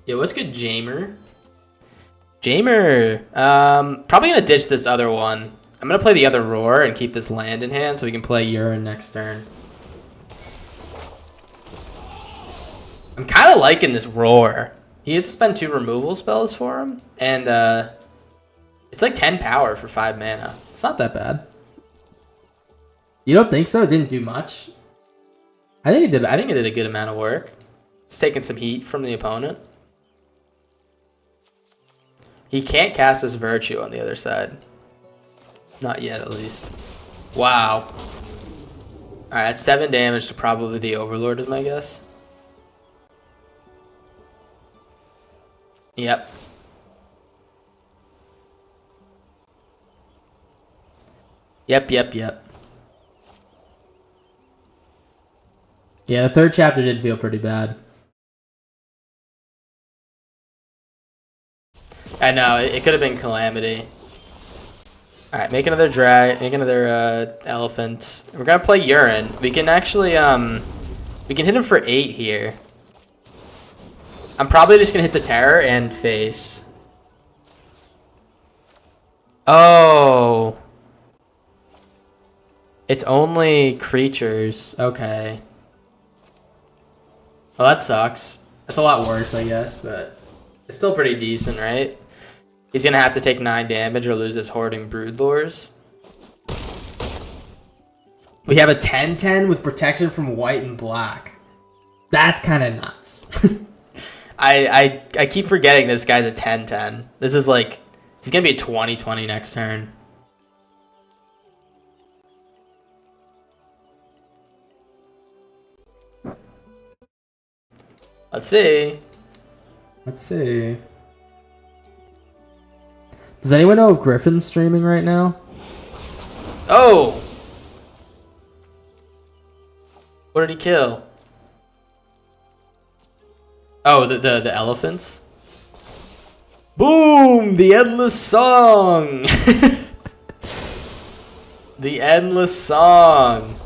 Yeah, what's good, Jamer? Probably gonna ditch this other one. I'm gonna play the other Roar and keep this land in hand so we can play Urine next turn. I'm kind of liking this Roar. He had to spend 2 removal spells for him, and it's like 10 power for 5 mana. It's not that bad. You don't think so? It didn't do much. I think it did. I think it did a good amount of work. It's taking some heat from the opponent. He can't cast his Virtue on the other side. Not yet, at least. Wow. All right, that's 7 damage to probably the Overlord is my guess. Yep. Yep. Yeah, the 3rd chapter did feel pretty bad. I know, it could have been Calamity. Alright, make another elephant. We're gonna play Urine. We can actually, we can hit him for 8 here. I'm probably just gonna hit the Terror and face. Oh. It's only creatures. Okay. Well, that sucks. It's a lot worse, I guess, but it's still pretty decent, right? He's gonna have to take 9 damage or lose his Hoarding Broodlores. We have a 10/10 with protection from white and black. That's kind of nuts. I keep forgetting this guy's a 10/10. This is like, he's gonna be a 20/20 next turn. Let's see. Does anyone know if Griffin's streaming right now? Oh! What did he kill? Oh, the elephants? Boom! The Endless Song! The Endless Song!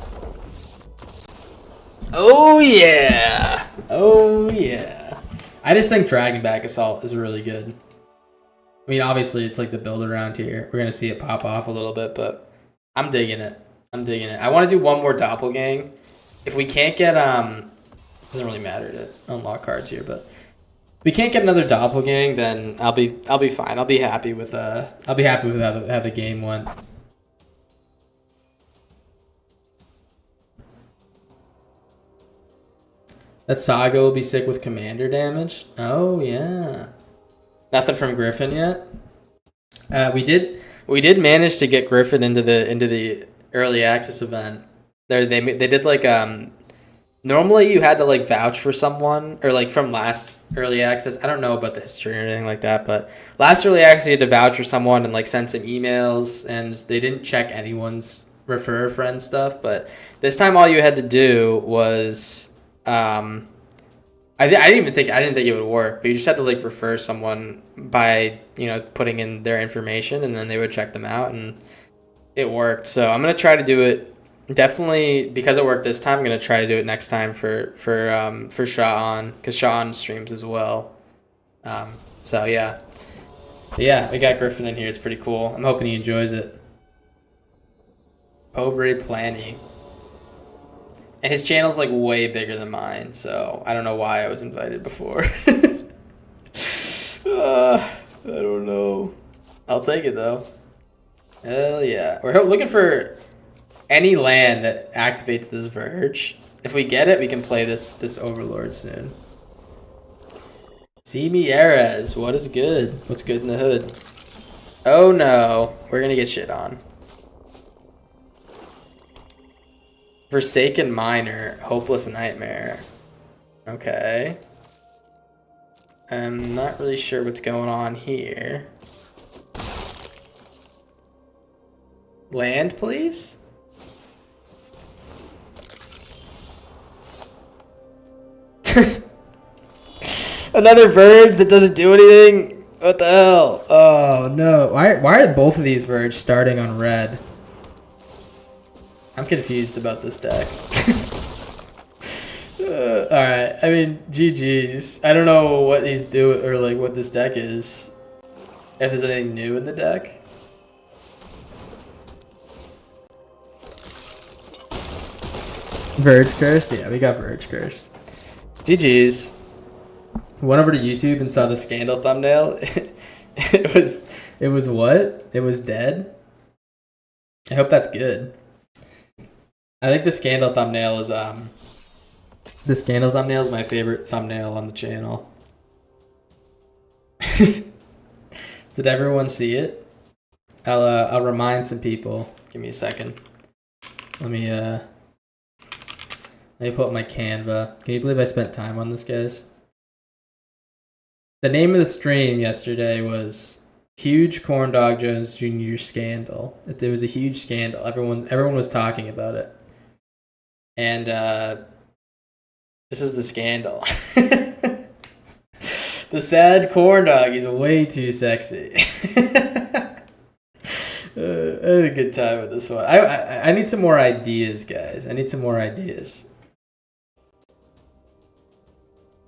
Oh yeah! Oh yeah! I just think Dragonback Assault is really good. I mean, obviously, it's like the build around here. We're going to see it pop off a little bit, but I'm digging it. I want to do one more Doppelgang. If we can't get, doesn't really matter to unlock cards here, but if we can't get another Doppelgang, then I'll be fine. I'll be happy with how the game went. That Saga will be sick with commander damage. Oh yeah. Nothing from Griffin yet. We did manage to get Griffin into the early access event. They did like normally you had to like vouch for someone or like from last early access. I don't know about the history or anything like that, but last early access you had to vouch for someone and like send some emails, and they didn't check anyone's refer a friend stuff. But this time all you had to do was I didn't think it would work, but you just had to like refer someone by, you know, putting in their information, and then they would check them out, and it worked. So I'm gonna try to do it. Definitely, because it worked this time, I'm gonna try to do it next time for Sha'an, because Sha'an streams as well. So yeah, we got Griffin in here. It's pretty cool. I'm hoping he enjoys it. Aubrey Planny. And his channel's like way bigger than mine, so I don't know why I was invited before. I don't know. I'll take it though. Hell yeah. We're looking for any land that activates this Verge. If we get it, we can play this Overlord soon. See me, Erez. What is good? What's good in the hood? Oh no. We're gonna get shit on. Forsaken Miner, Hopeless Nightmare. Okay. I'm not really sure what's going on here. Land, please? Another Verge that doesn't do anything? What the hell? Oh no. Why are both of these Verge starting on red? I'm confused about this deck. Alright, I mean, GG's. I don't know what he's doing, or like what this deck is. If there's anything new in the deck. Verge Curse? Yeah, we got Verge Curse. GG's. went over to YouTube and saw the scandal thumbnail. It was what? It was dead. I hope that's good. I think the scandal thumbnail is my favorite thumbnail on the channel. Did everyone see it? I'll remind some people. Give me a second. Let me pull up my Canva. Can you believe I spent time on this, guys? The name of the stream yesterday was Huge Corndog Jones Jr. Scandal. It was a huge scandal. Everyone was talking about it. And this is the scandal. The sad Corndog is way too sexy. I had a good time with this one. I need some more ideas, guys. I need some more ideas.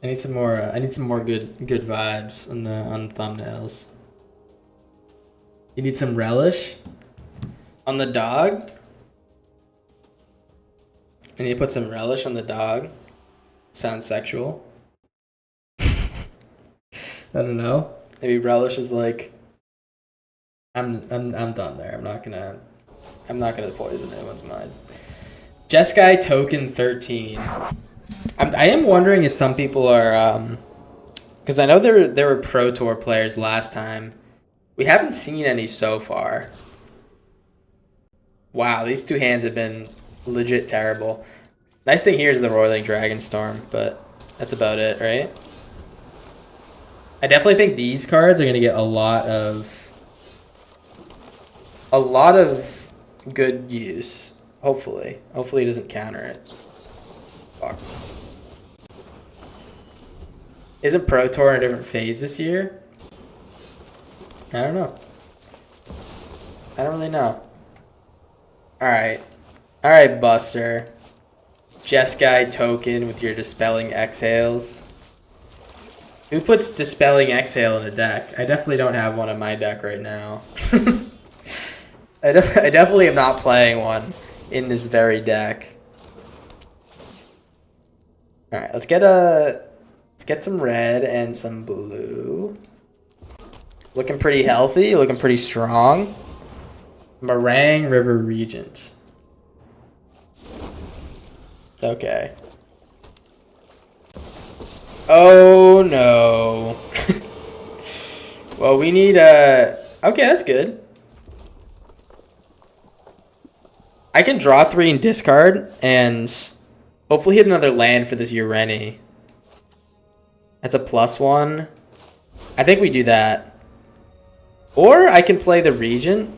I need some more good vibes on thumbnails. You need some relish on the dog. I need to put some relish on the dog. Sounds sexual. I don't know. Maybe relish is like. I'm done there. I'm not gonna poison anyone's mind. Jeskai Token 13. I am wondering if some people are because I know there were Pro Tour players last time. We haven't seen any so far. Wow, these two hands have been legit terrible. Nice thing here is the Roiling Dragonstorm, but that's about it, right? I definitely think these cards are gonna get a lot of good use. Hopefully it doesn't counter it. Fuck. Isn't Pro Tour in a different phase this year? I don't know. I don't really know. Alright, Buster. Jeskai Token with your Dispelling Exhales. Who puts Dispelling Exhale in a deck? I definitely don't have one in my deck right now. I definitely am not playing one in this very deck. Alright, let's get some red and some blue. Looking pretty healthy, looking pretty strong. Meringue River Regent. Okay. Oh no. Well, we need okay, that's good. I can draw 3 and discard and hopefully hit another land for this Ureni. That's a +1. I think we do that. Or I can play the Regent.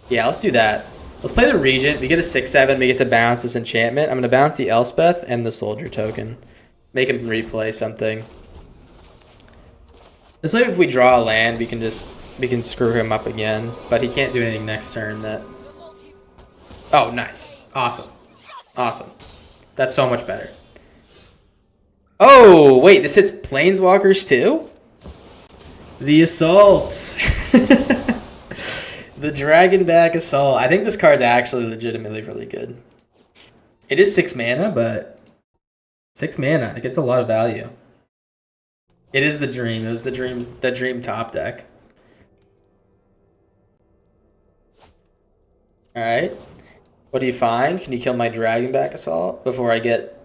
Yeah, let's do that. Let's play the Regent. We get a 6/7. We get to bounce this enchantment. I'm going to bounce the Elspeth and the Soldier token. Make him replay something. This way, if we draw a land, we can screw him up again. But he can't do anything next turn that... Oh, nice. Awesome. Awesome. That's so much better. Oh, wait, this hits Planeswalkers too? The Assault. The Dragonback Assault. I think this card's actually legitimately really good. It is 6 mana, but 6 mana, it gets a lot of value. It is the dream. It was the dream top deck. Alright. What do you find? Can you kill my Dragonback Assault before I get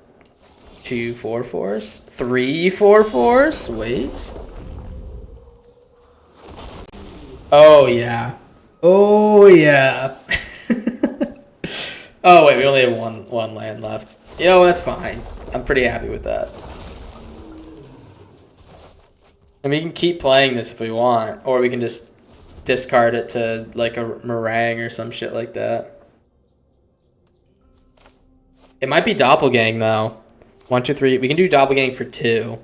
2 4/4s? 3 4/4s? Wait. Oh, yeah. Oh, yeah. Oh, wait, we only have one land left. You know, that's fine. I'm pretty happy with that. And we can keep playing this if we want, or we can just discard it to, like, a meringue or some shit like that. It might be Doppelgang, though. 1, 2, 3. We can do Doppelgang for 2.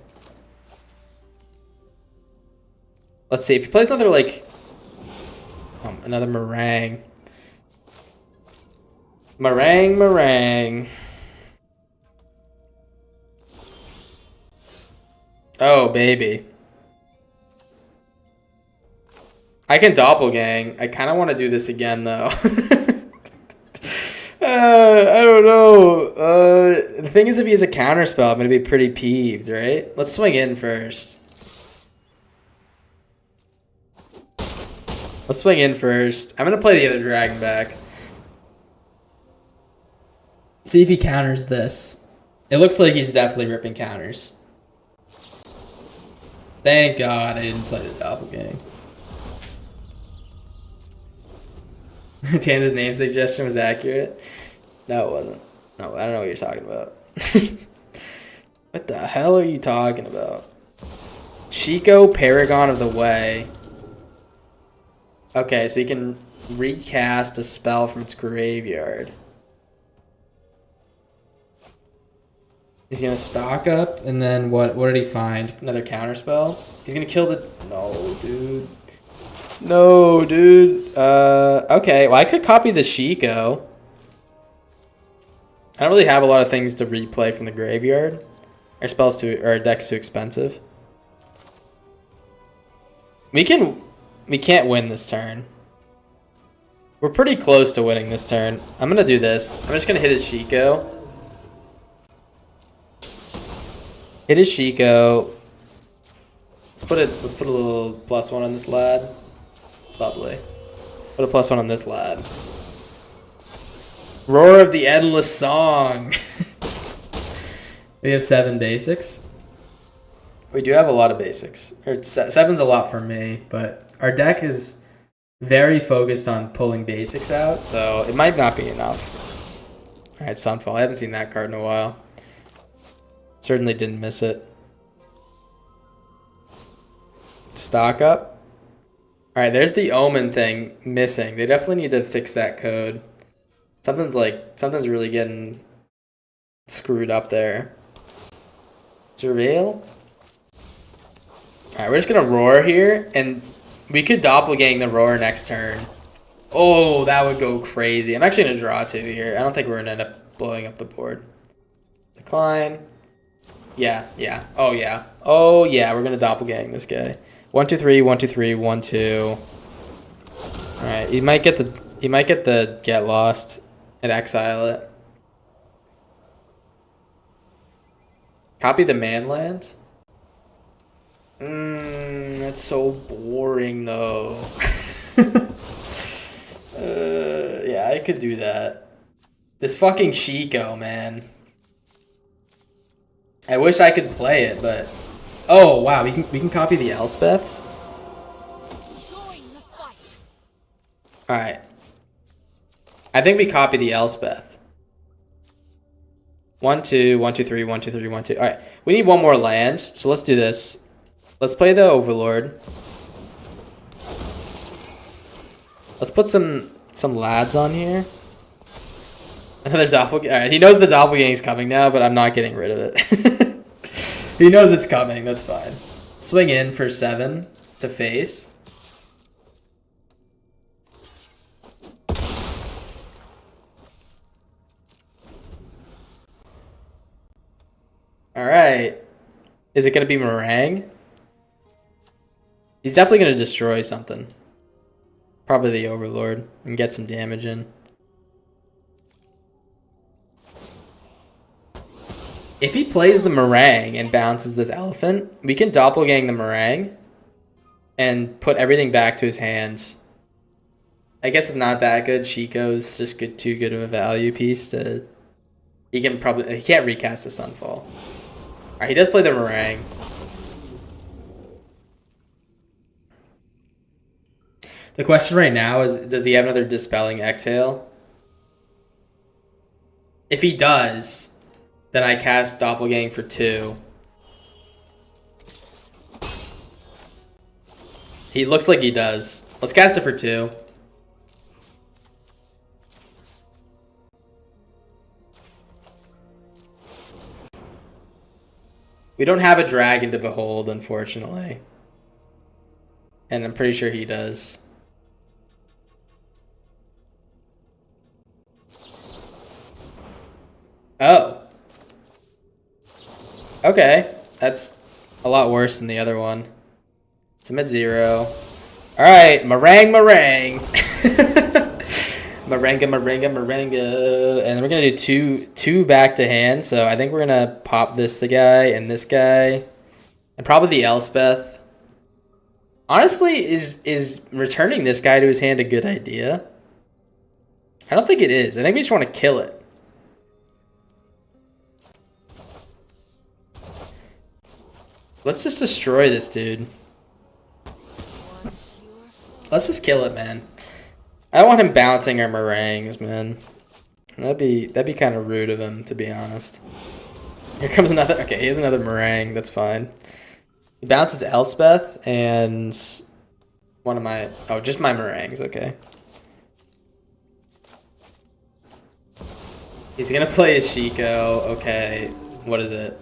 Let's see. If he plays another, like... another meringue. Meringue. Oh, baby. I can Doppelgang. I kind of want to do this again, though. I don't know. The thing is, if he has a counter spell, I'm gonna be pretty peeved, right? Let's swing in first. Let's swing in first. I'm gonna play the other dragon back. See if he counters this. It looks like he's definitely ripping counters. Thank God I didn't play the doppelgang. Tanda's name suggestion was accurate. No, it wasn't. No, I don't know what you're talking about. What the hell are you talking about? Chico, Paragon of the Way. Okay, so he can recast a spell from its graveyard. He's gonna stock up, and then what did he find? Another counter spell? He's gonna kill the... No, dude. No, dude. Okay, well, I could copy the Chico. I don't really have a lot of things to replay from the graveyard. Our deck's too expensive. We can't win this turn. We're pretty close to winning this turn. I'm gonna do this. I'm just gonna hit his Chico. Hit his Chico. Let's put a little +1 on this lad. Lovely. Put a +1 on this lad. Roar of the Endless Song. We have 7 basics. We do have a lot of basics. 7's a lot for me, but our deck is very focused on pulling basics out, so it might not be enough. Alright, Sunfall. I haven't seen that card in a while. Certainly didn't miss it. Stock up. Alright, there's the Omen thing missing. They definitely need to fix that code. Something's really getting screwed up there. Surveil? Alright, we're just gonna Roar here, and we could Doppelgang the Roar next turn. Oh, that would go crazy. I'm actually gonna draw 2 here. I don't think we're gonna end up blowing up the board. Decline. Yeah. Oh, yeah. We're gonna Doppelgang this guy. 1, 2, 3, 1, 2, 3, 1, 2. Alright, he might get the Get Lost and exile it. Copy the Manland. That's so boring though. Yeah, I could do that. This fucking Chico, man. I wish I could play it, but oh wow, we can copy the Elspeths. All right. I think we copy the Elspeth. 1, 2, 1, 2, 3, 1, 2, 3, 1, 2. All right, we need one more land, so let's do this. Let's play the Overlord. Let's put some lads on here. Another doppelganger. All right, he knows the doppelganger is coming now, but I'm not getting rid of it. He knows it's coming. That's fine. Swing in for 7 to face. All right. Is it going to be Meringue? He's definitely going to destroy something. Probably the Overlord and get some damage in. If he plays the Meringue and bounces this Elephant, we can Doppelgang the Meringue and put everything back to his hands. I guess it's not that good. Chico's just too good of a value piece to... He can't recast a Sunfall. Alright, he does play the Meringue. The question right now is, does he have another Dispelling Exhale? If he does, then I cast Doppelgang for 2. He looks like he does. Let's cast it for 2. We don't have a dragon to behold, unfortunately. And I'm pretty sure he does. Oh. Okay. That's a lot worse than the other one. It's a mid-0. Alright, Meringue. Moringa. And we're gonna do two back to hand. So I think we're gonna pop the guy, and probably the Elspeth. Honestly, is returning this guy to his hand a good idea? I don't think it is. I think we just want to kill it. Let's just destroy this dude. Let's just kill it, man. I don't want him bouncing our meringues, man. That'd be kind of rude of him, to be honest. Here comes another. Okay, he has another meringue. That's fine. He bounces Elspeth and one of my. Oh, just my meringues. Okay. He's gonna play his Chico. Okay. What is it?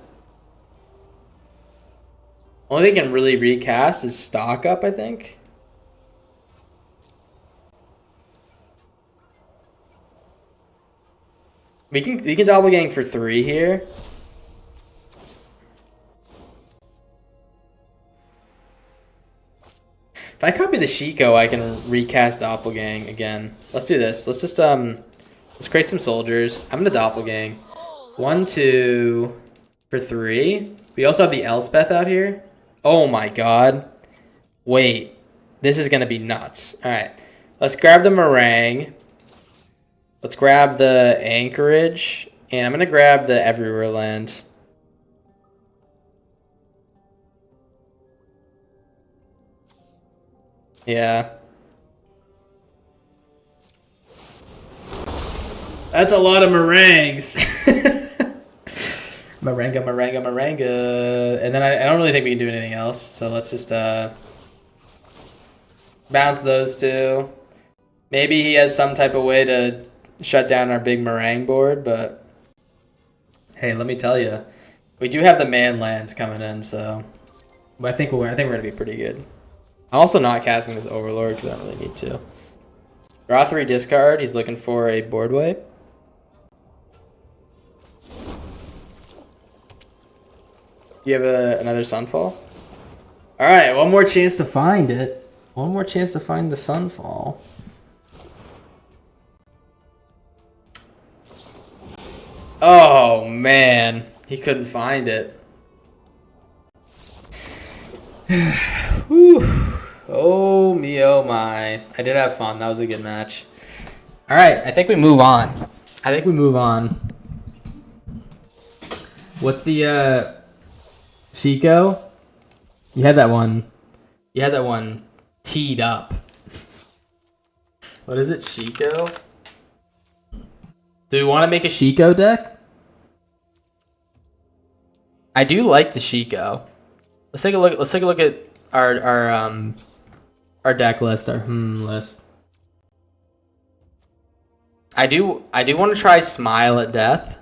Only thing he can really recast is stock up, I think. We can doppelgang for 3 here. If I copy the Chico, I can recast doppelgang again. Let's do this. Let's just let's create some soldiers. I'm gonna doppelgang. 1, 2 for 3. We also have the Elspeth out here. Oh my god. Wait. This is gonna be nuts. Alright. Let's grab the meringue. Let's grab the anchorage. And I'm gonna grab the everywhere land. Yeah. That's a lot of meringues. Moringa. And then I don't really think we can do anything else. So let's just bounce those two. Maybe he has some type of way to shut down our big meringue board, but hey, let me tell you, we do have the man lands coming in, so I think we're gonna be pretty good. I'm also not casting this Overlord because I don't really need to. Draw 3, discard. He's looking for a board wipe. You have another Sunfall? Alright, one more chance to find it. One more chance to find the Sunfall. Oh, man. He couldn't find it. Whew. Oh, me, oh, my. I did have fun. That was a good match. Alright, I think we move on. What's the, Chico? You had that one teed up. What is it, Chico? Do we want to make a Chico deck? I do like the Chico. Let's take a look at our deck list, our list. I do want to try Smile at Death.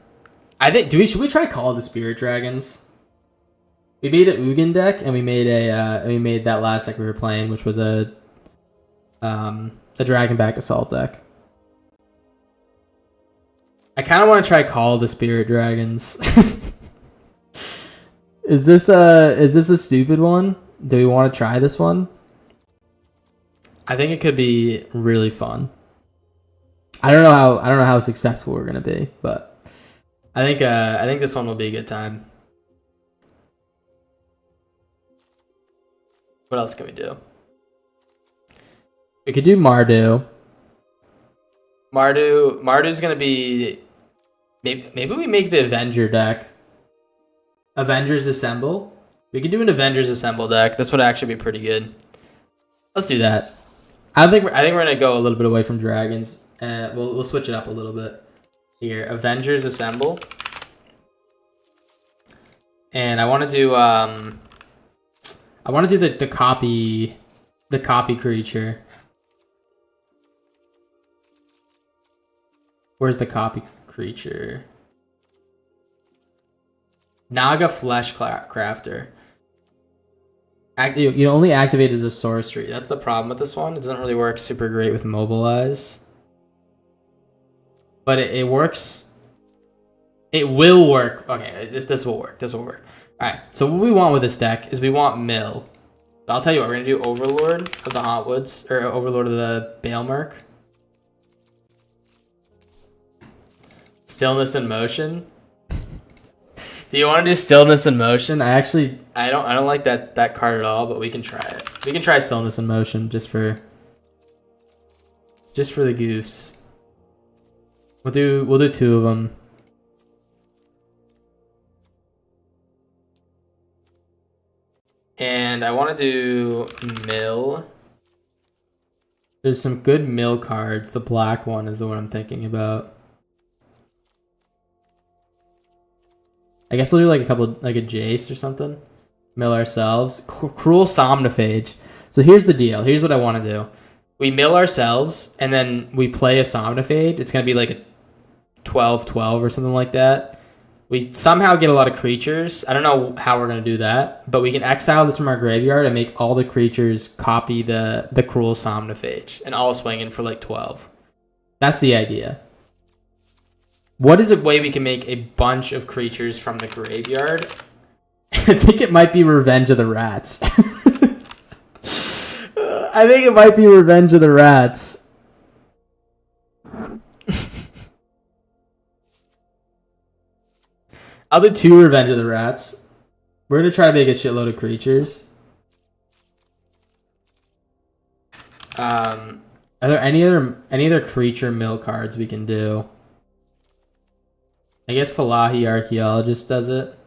I think should we try Call of the Spirit Dragons? We made an Ugin deck, and we made that last deck we were playing, which was a Dragonback Assault deck. I kind of want to try Call of the Spirit Dragons. Is this a stupid one? Do we want to try this one? I think it could be really fun. I don't know how successful we're gonna be, but I think this one will be a good time. What else can we do? We could do Mardu. Mardu's gonna be maybe we make the Avenger deck. Avengers Assemble. We could do an Avengers Assemble deck. This would actually be pretty good. Let's do that. I think we're gonna go a little bit away from dragons. We'll switch it up a little bit here. Avengers Assemble. And I want to do the copy creature. Where's the copy creature? Naga Flesh Crafter. You only activate as a sorcery. That's the problem with this one. It doesn't really work super great with Mobilize. But it works. It will work. Okay, this will work. This will work. Alright, so what we want with this deck is we want Mill. So I'll tell you what, we're going to do Overlord of the Hauntwoods, or Overlord of the Balemerk. Stillness in Motion. Do you want to do Stillness in Motion? I don't like that card at all, but we can try it. We can try Stillness in Motion just for the goose. We'll do 2 of them. And I want to do Mill. There's some good Mill cards. The black one is the one I'm thinking about. I guess we'll do like a couple, like a Jace or something. Mill ourselves. Cruel Somnophage. So here's the deal. Here's what I want to do. We mill ourselves, and then we play a Somnophage. It's going to be like a 12-12 or something like that. We somehow get a lot of creatures. I don't know how we're going to do that, but we can exile this from our graveyard and make all the creatures copy the Cruel Somnophage and all swing in for like 12. That's the idea. What is a way we can make a bunch of creatures from the graveyard? I think it might be Revenge of the Rats. I think it might be Revenge of the Rats. I'll do 2 Revenge of the Rats. We're going to try to make a shitload of creatures. Are there any other creature mill cards we can do? I guess Falahi Archaeologist does it.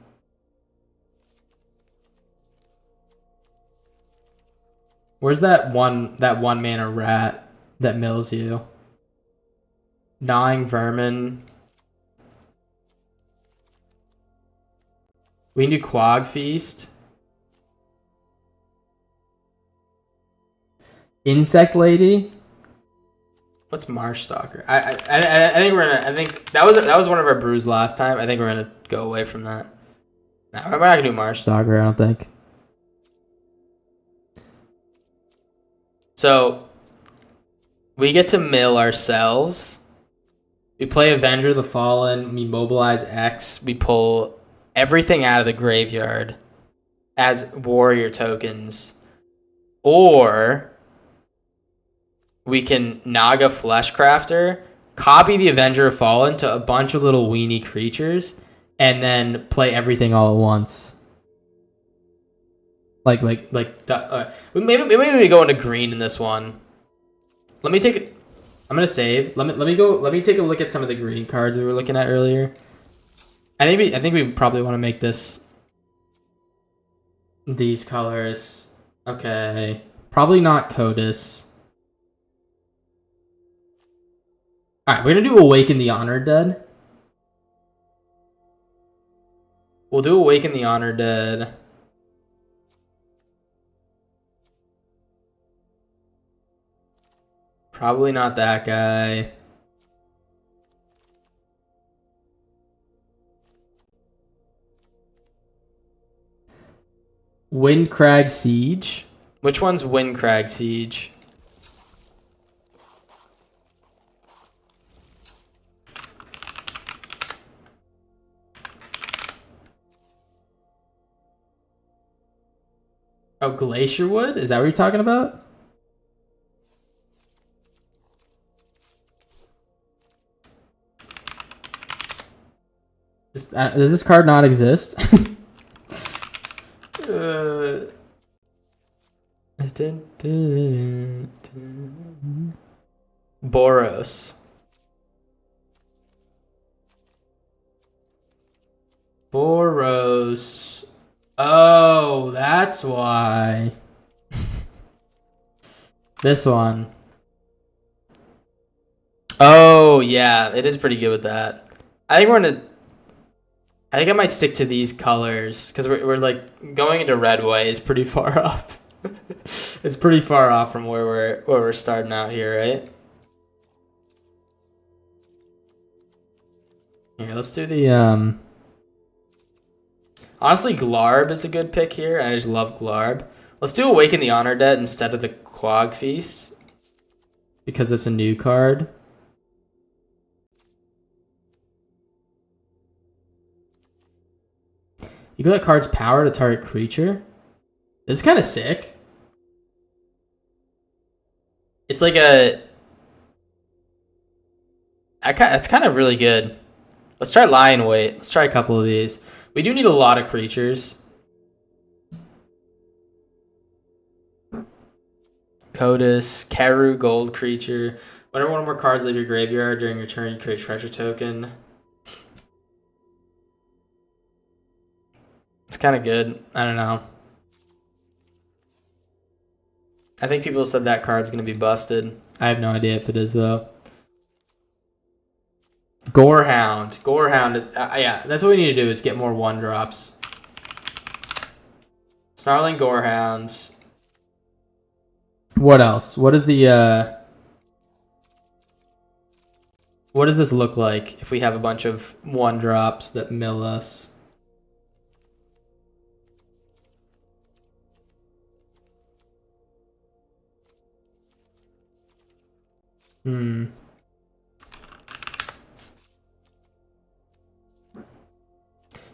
Where's that one mana rat that mills you? Gnawing Vermin. We can do Quag Feast. Insect Lady. What's Marsh Stalker? I think we're gonna. I think that was one of our brews last time. I think we're gonna go away from that. No, we're not gonna do Marsh Stalker. I don't think. So we get to mill ourselves. We play Avenger of the Fallen. We mobilize X. We pull everything out of the graveyard as warrior tokens, or we can Naga Fleshcrafter, copy the Avenger of Fallen to a bunch of little weenie creatures, and then play everything all at once. Maybe we go into green in this one. I'm gonna save. Let me take a look at some of the green cards we were looking at earlier. I think we probably want to make these colors. Okay, probably not Codis. All right, we're gonna do Awaken the Honored Dead. We'll do Awaken the Honored Dead. Probably not that guy. Windcrag Siege. Which one's Windcrag Siege? Oh, Glacier Wood? Is that what you're talking about? Does this card not exist? Boros. Boros. Oh, that's why. This one. Oh, yeah, it is pretty good with that. I think I might stick to these colors because we're like going into red way is pretty far off. It's pretty far off from where we're starting out here, right? Here, let's do the honestly, Glarb is a good pick here. I just love Glarb. Let's do Awaken the Honor Debt instead of the Quag Feast because it's a new card. You give that card's power to target creature. This is kind of sick. It's like that's kind of really good. Let's try Lion Weight. Let's try a couple of these. We do need a lot of creatures. Codus, Karu, gold creature. Whenever one or more cards leave your graveyard during your turn, you create a treasure token. It's kind of good. I don't know. I think people said that card's going to be busted. I have no idea if it is, though. Gorehound. Gorehound. Yeah, that's what we need to do is get more 1-drops. Snarling Gorehound. What else? What is the... What does this look like if we have a bunch of 1-drops that mill us?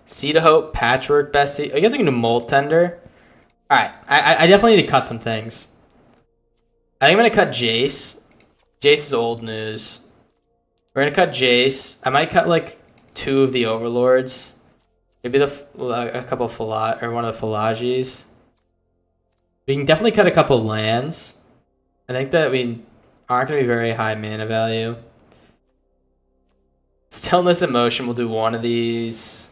Seed of Hope, Patchwork, Bessie. I guess we can do Mold Tender. Alright, I definitely need to cut some things. I think I'm going to cut Jace. Jace is old news. We're going to cut Jace. I might cut like 2 of the Overlords. Maybe a couple of one of the Philagis. We can definitely cut a couple lands. I think that we aren't going to be very high mana value. Stillness and Motion, we'll do one of these.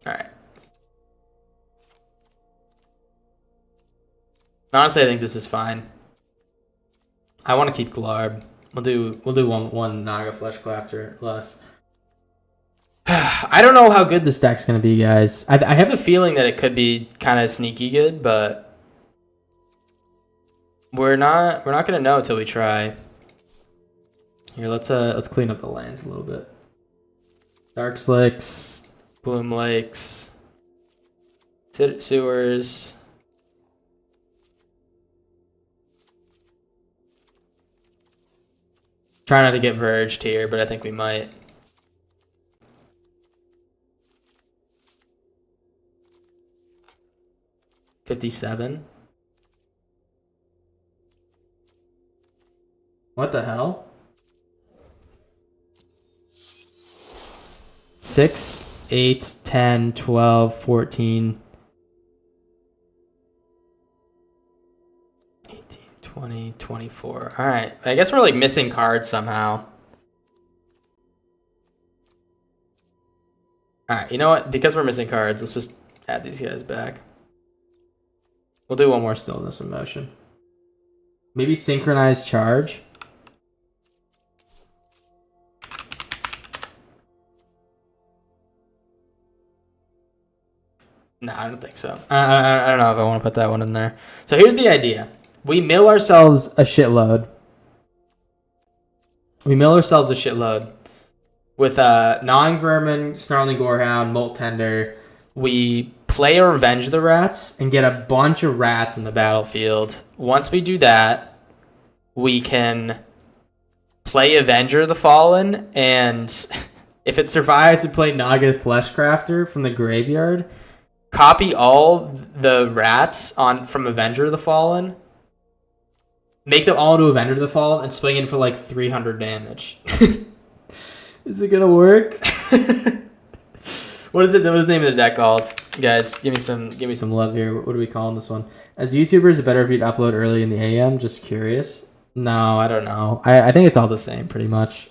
Alright. Honestly, I think this is fine. I want to keep Glarb. We'll do one Naga Flesh Clapter less. I don't know how good this deck's gonna be, guys. I have a feeling that it could be kind of sneaky good, but we're not gonna know until we try. Here, let's clean up the lands a little bit. Dark Slicks, Bloom Lakes, Sewers. Try not to get verged here, but I think we might. $57. What the hell? 6, 8, 10, 12, 14, 18, 20, 24. All right. I guess we're like missing cards somehow. All right. You know what? Because we're missing cards, let's just add these guys back. We'll do one more Stillness in Motion. Maybe Synchronized Charge. No, I don't think so. I don't know if I want to put that one in there. So here's the idea. We mill ourselves a shitload. With Gnawing Vermin, Snarling Gorehound, Molt Tender. We play Revenge the Rats and get a bunch of rats in the battlefield. Once we do that, we can play Avenger the Fallen, and if it survives, we play Naga Fleshcrafter from the graveyard. Copy all the rats from Avenger the Fallen. Make them all into Avenger the Fallen and swing in for like 300 damage. Is it gonna work? What is the name of the deck called? Guys, give me some love here. What are we calling this one? As YouTubers, it's better if you'd upload early in the AM. Just curious. No, I don't know. I think it's all the same pretty much.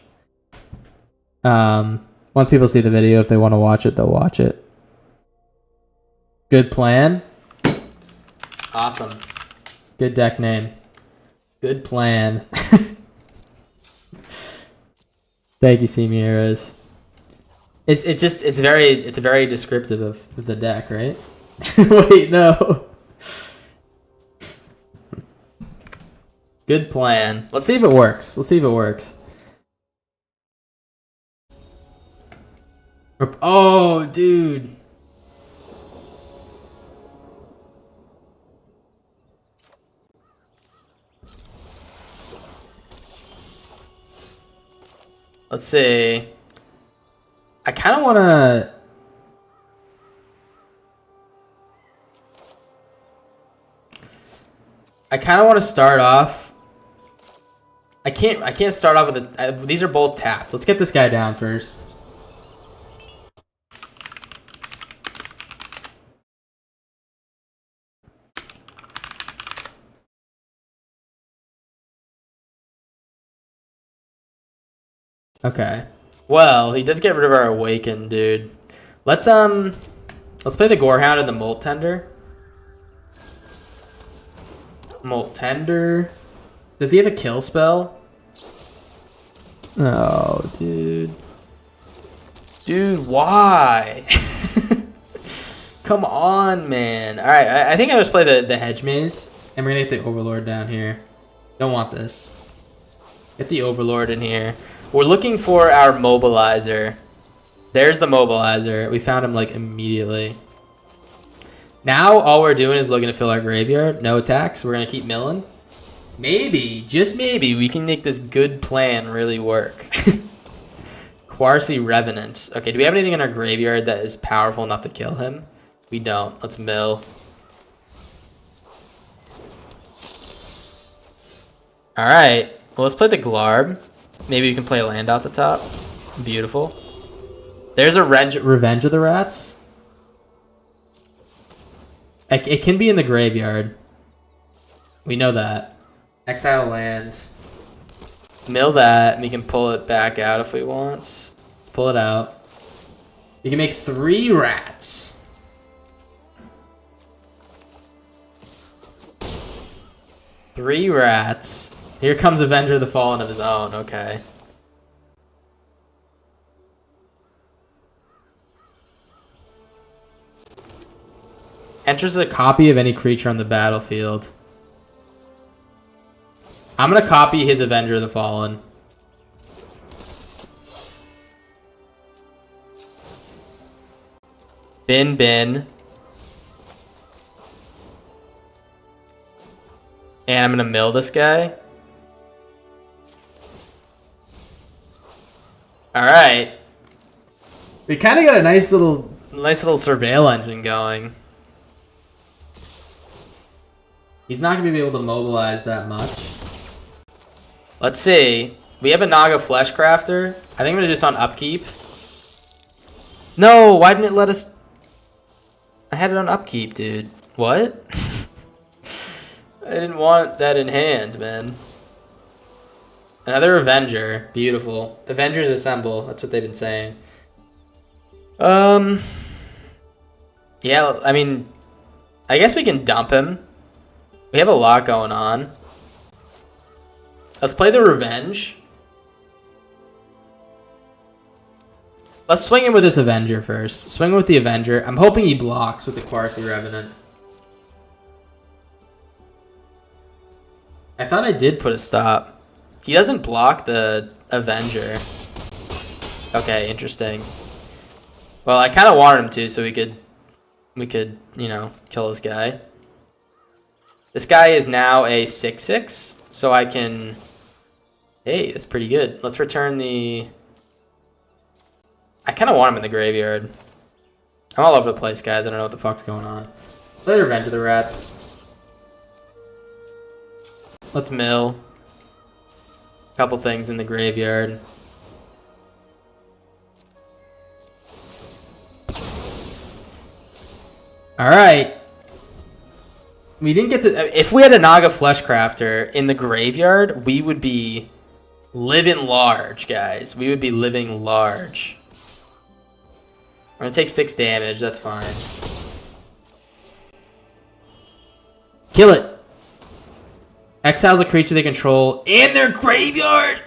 Once people see the video, if they want to watch it, they'll watch it. Good plan. Awesome. Good deck name. Good plan. Thank you, Semiras. It's very descriptive of the deck, right? Wait, no. Good plan. Let's see if it works. Oh, dude. Let's see. I kind of want to... start off I can't start off with a. These are both tapped. Let's get this guy down first. Okay. Well, he does get rid of our Awaken, dude. Let's play the Gorehound and the Molt Tender. Molt Tender. Does he have a kill spell? Oh, dude. Dude, why? Come on, man. All right, I think I just play the Hedge Maze, and we're gonna get the Overlord down here. Don't want this. Get the Overlord in here. We're looking for our Mobilizer. There's the Mobilizer. We found him like immediately. Now all we're doing is looking to fill our graveyard. No attacks. We're gonna keep milling. Maybe, just maybe, we can make this good plan really work. Quarcy Revenant. Okay, do we have anything in our graveyard that is powerful enough to kill him? We don't. Let's mill. Alright. Well, let's play the Glarb. Maybe we can play a land out the top. Beautiful. There's a Revenge of the Rats. It can be in the graveyard. We know that. Exile land. Mill that, and we can pull it back out if we want. Let's pull it out. You can make 3 rats. Three rats. Here comes Avenger of the Fallen of his own. Okay. Enters a copy of any creature on the battlefield. I'm going to copy his Avenger of the Fallen. Bin. And I'm going to mill this guy. Alright. We kind of got a nice little surveil engine going. He's not going to be able to mobilize that much. Let's see. We have a Naga Fleshcrafter. I think I'm going to do this on upkeep. No, why didn't it let us... I had it on upkeep, dude. What? I didn't want that in hand, man. Another Avenger. Beautiful. Avengers assemble. That's what they've been saying. Yeah, I mean... I guess we can dump him. We have a lot going on. Let's play the Revenge. Let's swing in with this Avenger first. Swing with the Avenger. I'm hoping he blocks with the Quarcy Revenant. I thought I did put a stop. He doesn't block the Avenger. Okay, interesting. Well, I kind of wanted him to, so we could, you know, kill this guy. This guy is now a 6/6, so I can... Hey, that's pretty good. Let's return the... I kind of want him in the graveyard. I'm all over the place, guys. I don't know what the fuck's going on. Play Revenge of the Rats. Let's mill. A couple things in the graveyard. Alright. We didn't get to... If we had a Naga Fleshcrafter in the graveyard, we would be living large, guys. We would be living large. We're going to take 6 damage. That's fine. Kill it. Exiles a creature they control in their graveyard.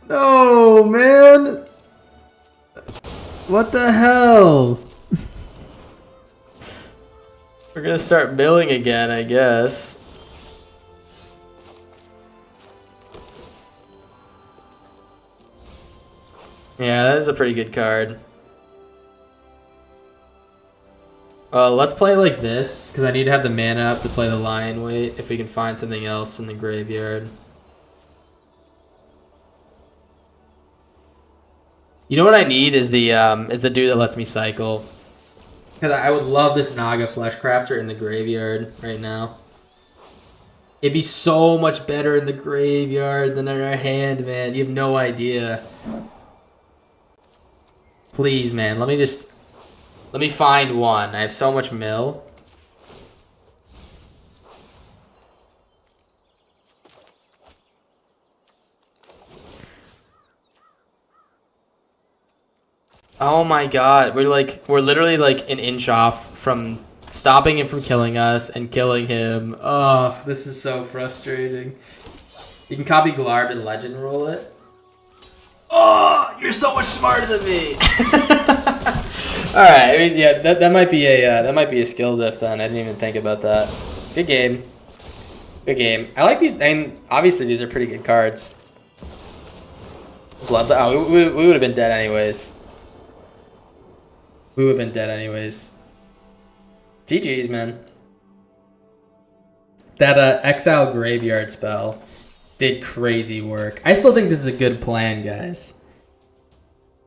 No, man. What the hell? We're going to start milling again, I guess. Yeah, that is a pretty good card. Let's play like this, because I need to have the mana up to play the Lion Weight, if we can find something else in the graveyard. You know what I need is the dude that lets me cycle. Because I would love this Naga Fleshcrafter in the graveyard right now. It'd be so much better in the graveyard than in our hand, man. You have no idea. Please, man. Let me find one. I have so much mill. Oh my god. We're literally like an inch off from stopping him from killing us and killing him. Oh, this is so frustrating. You can copy Glarb and legend roll it. Oh, you're so much smarter than me. All right, I mean, yeah, that might be a skill diff then. I didn't even think about that. Good game. Good game. I like these, and obviously these are pretty good cards. Blood. Oh, we would have been dead anyways. We would have been dead anyways. GG's, man. That Exile Graveyard spell did crazy work. I still think this is a good plan, guys.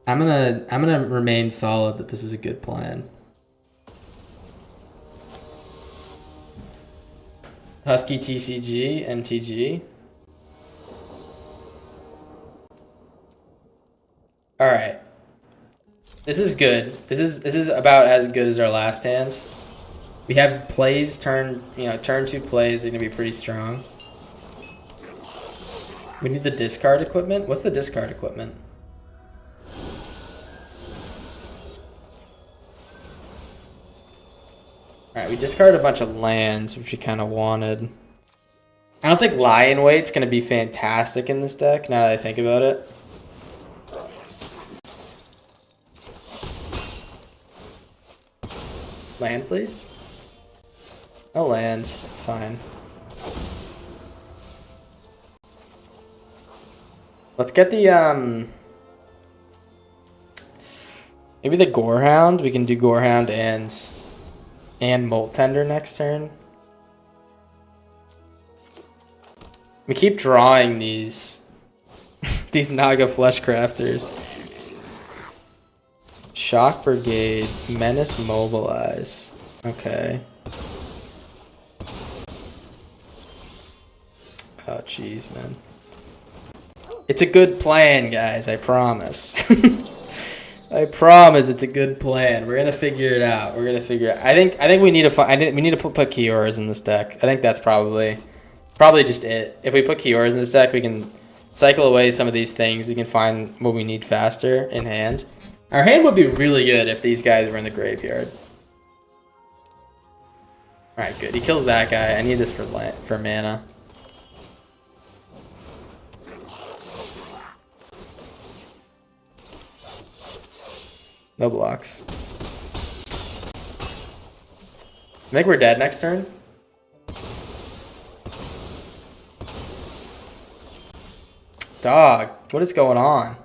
I'm gonna remain solid that this is a good plan. Husky TCG, MTG. All right. This is good. This is about as good as our last hand. We have plays turn 2 plays are gonna be pretty strong. We need the discard equipment. What's the discard equipment? Alright, we discarded a bunch of lands, which we kind of wanted. I don't think Lion Weight's going to be fantastic in this deck, now that I think about it. Land, please? No land, it's fine. Let's get the, maybe the Gorehound. We can do Gorehound and Molt Tender next turn. We keep drawing these these Naga Flesh Crafters. Shock Brigade, Menace Mobilize. Okay. Oh jeez, man. It's a good plan, guys, I promise. I promise it's a good plan. We're gonna figure it out. We're gonna figure it out. I think we need to we need to put Kioras in this deck. I think that's probably just it. If we put Kioras in this deck, we can cycle away some of these things. We can find what we need faster in hand. Our hand would be really good if these guys were in the graveyard. All right, good. He kills that guy. I need this for mana. No blocks. I think we're dead next turn. Dog, what is going on?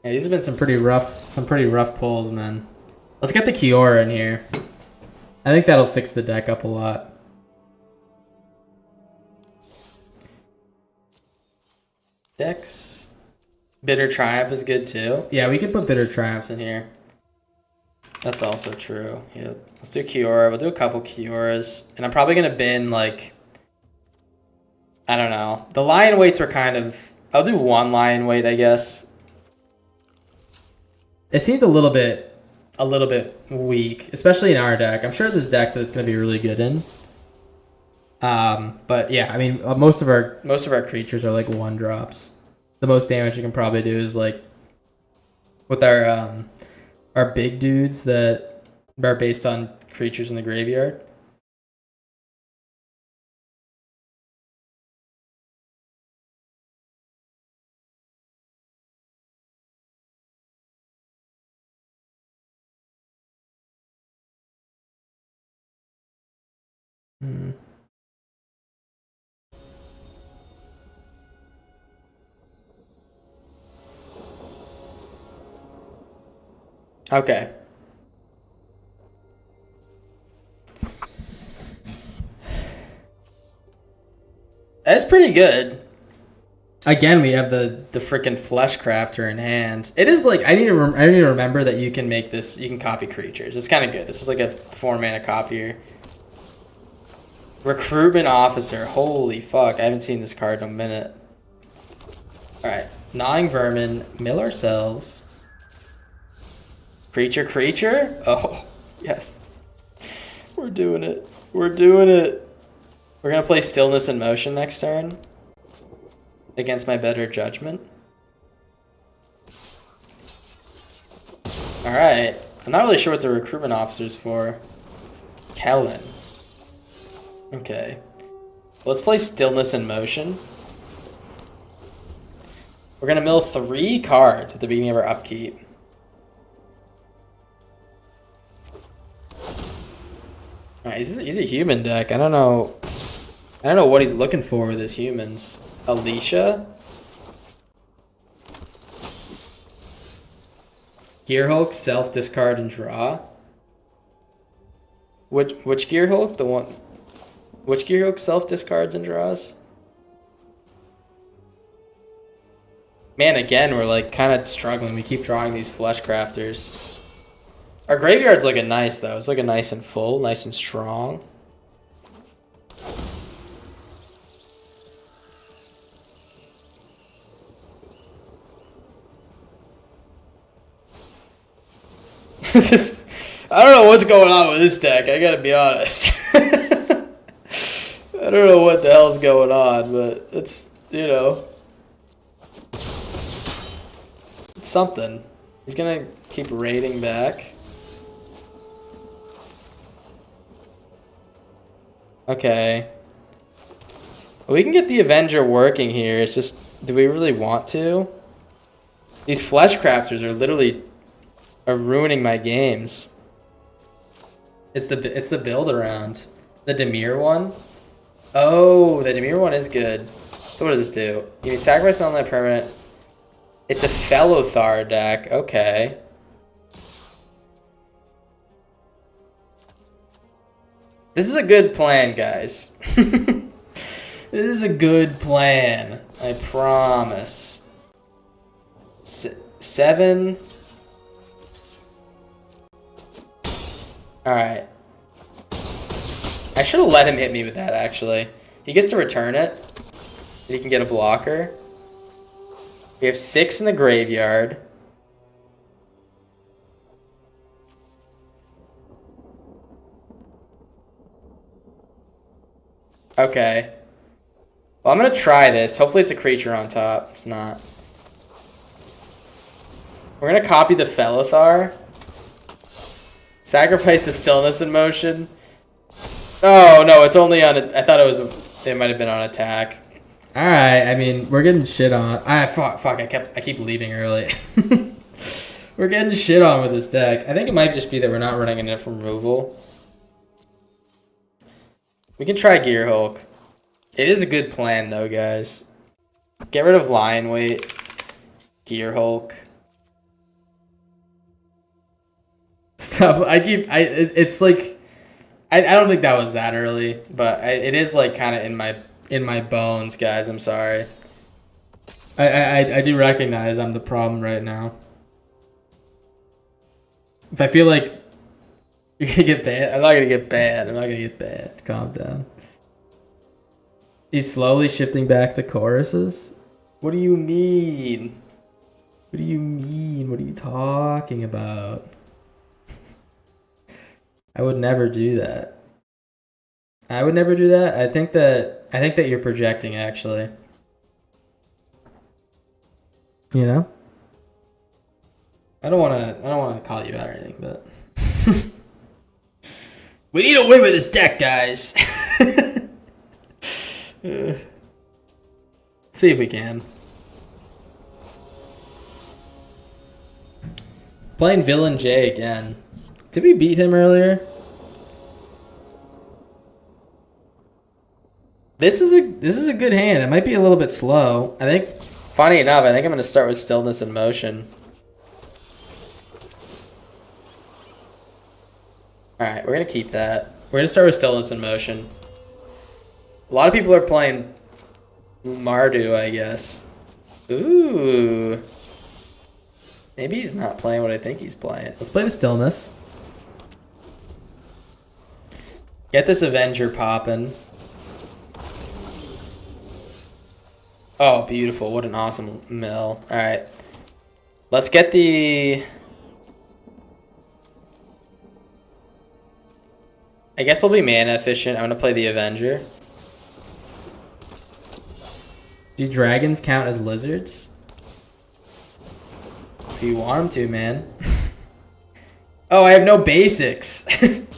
Yeah, these have been some pretty rough pulls, man. Let's get the Kiora in here. I think that'll fix the deck up a lot. Decks. Bitter Triumph is good too. Yeah, we could put Bitter Triumphs in here. That's also true. Yeah, let's do Kiora. We'll do a couple Kioras. And I'm probably going to bin, like, I don't know. The Lion Weights were kind of... I'll do one Lion Weight, I guess. It seemed a little bit weak, especially in our deck. I'm sure this deck that it's going to be really good in. But yeah, I mean, most of our creatures are like 1-drops. The most damage you can probably do is like with our big dudes that are based on creatures in the graveyard. Okay. That's pretty good. Again, we have the freaking Flesh Crafter in hand. It is like I need to remember that you can make this. You can copy creatures. It's kind of good. This is like a 4-mana copier. Recruitment officer. Holy fuck. I haven't seen this card in a minute. Alright. Gnawing vermin. Mill ourselves. Creature. Oh, yes. We're doing it. We're doing it. We're going to play Stillness in Motion next turn. Against my better judgment. Alright. I'm not really sure what the recruitment officer's for. Kellen. Okay. Let's play Stillness in Motion. We're going to mill 3 cards at the beginning of our upkeep. Alright, he's a human deck. I don't know what he's looking for with his humans. Alicia? Gearhulk, self, discard, and draw. Which Gearhulk? Which Gearhulk self discards and draws? Man, again, we're like kind of struggling. We keep drawing these flesh crafters. Our graveyard's looking nice though. It's looking nice and full, nice and strong. I don't know what's going on with this deck, I gotta be honest. I don't know what the hell's going on, but it's, you know, it's something. He's gonna keep raiding back. Okay. We can get the Avenger working here. It's just, do we really want to? These flesh crafters are literally ruining my games. It's the build around. The Dimir one? Oh, the Dimir one is good. So what does this do? You can sacrifice on that permanent. It's a Fellothar deck. Okay. This is a good plan, guys. This is a good plan. I promise. 7. Alright. I should have let him hit me with that, actually. He gets to return it. He can get a blocker. We have 6 in the graveyard. Okay. Well, I'm going to try this. Hopefully it's a creature on top. It's not. We're going to copy the Fellothar. Sacrifice the Stillness in Motion. Oh, no, it's only on... I thought it might have been on attack. Alright, I mean, we're getting shit on. Fuck, I keep leaving early. We're getting shit on with this deck. I think it might just be that we're not running enough removal. We can try Gearhulk. It is a good plan, though, guys. Get rid of Lion Weight. Gearhulk. Stuff. It's like, I don't think that was that early, but it is like kind of in my bones, guys. I'm sorry. I do recognize I'm the problem right now. If I feel like you're gonna get banned, I'm not gonna get banned. Calm down. He's slowly shifting back to choruses. What do you mean? What do you mean? What are you talking about? I would never do that. I would never do that. I think that you're projecting, actually. You know? I don't wanna call you out or anything, but we need to win with this deck, guys. See if we can. Playing Villain J again. Did we beat him earlier? This is a good hand. It might be a little bit slow. I think, funny enough, I think I'm going to start with Stillness in Motion. Alright, we're going to keep that. We're going to start with Stillness in Motion. A lot of people are playing Mardu, I guess. Ooh. Maybe he's not playing what I think he's playing. Let's play the Stillness. Get this Avenger poppin'. Oh, beautiful. What an awesome mill. Alright. Let's get the... I guess we'll be mana efficient. I'm going to play the Avenger. Do dragons count as lizards? If you want them to, man. Oh, I have no basics.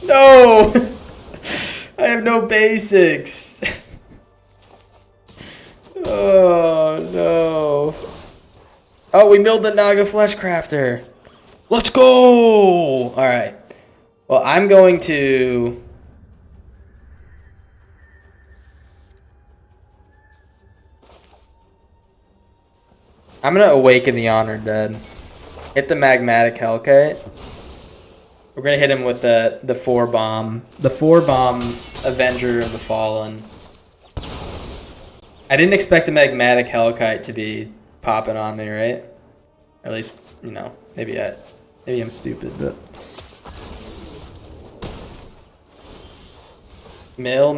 No! I have no basics. Oh, no. Oh, we milled the Naga Flesh Crafter. Let's go! Alright. Well, I'm going to... I'm going to awaken the Honored Dead. Hit the Magmatic Hellkite. We're going to hit him with the 4-bomb. The 4-bomb Avenger of the Fallen. I didn't expect a Magmatic Hellkite to be popping on me, right? Or at least, you know, maybe I'm stupid, but... Mill.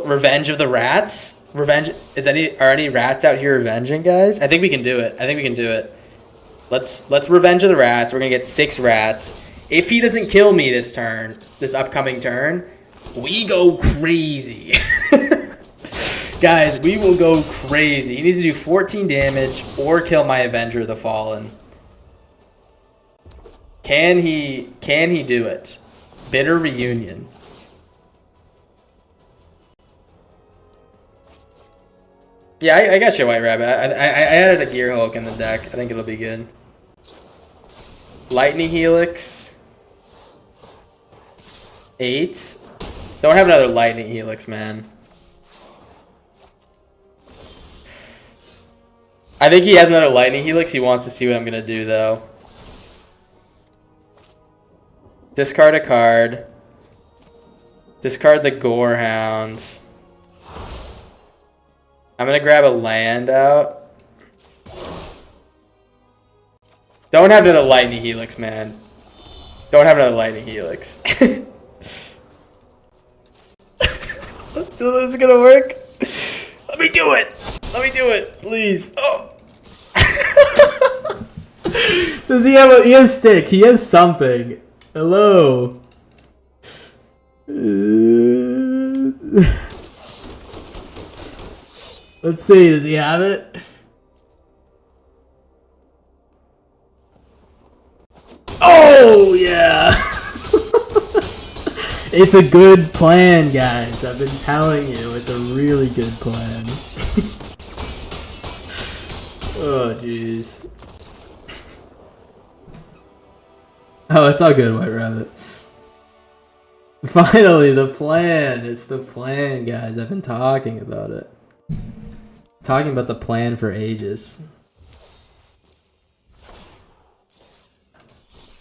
Revenge of the Rats? Revenge... Are any rats out here revenging, guys? I think we can do it. Let's Revenge of the Rats. We're going to get 6 rats. If he doesn't kill me this upcoming turn, we go crazy. Guys, we will go crazy. He needs to do 14 damage or kill my Avenger of the Fallen. Can he do it? Bitter Reunion. Yeah, I got you, White Rabbit. I added a Gear Hulk in the deck. I think it'll be good. Lightning Helix. 8. Don't have another Lightning Helix, man. I think he has another Lightning Helix. He wants to see what I'm going to do, though. Discard a card. Discard the Gorehound. I'm going to grab a land out. Don't have another Lightning Helix, man. Don't have another Lightning Helix. This is going to work. Let me do it, please. Oh. Does he have he has stick. He has something. Hello. Let's see. Does he have it? Oh, yeah. It's a good plan, guys. I've been telling you. It's a really good plan. Oh, jeez. Oh, it's all good, White Rabbit. Finally, the plan. It's the plan, guys. I've been talking about it. Talking about the plan for ages.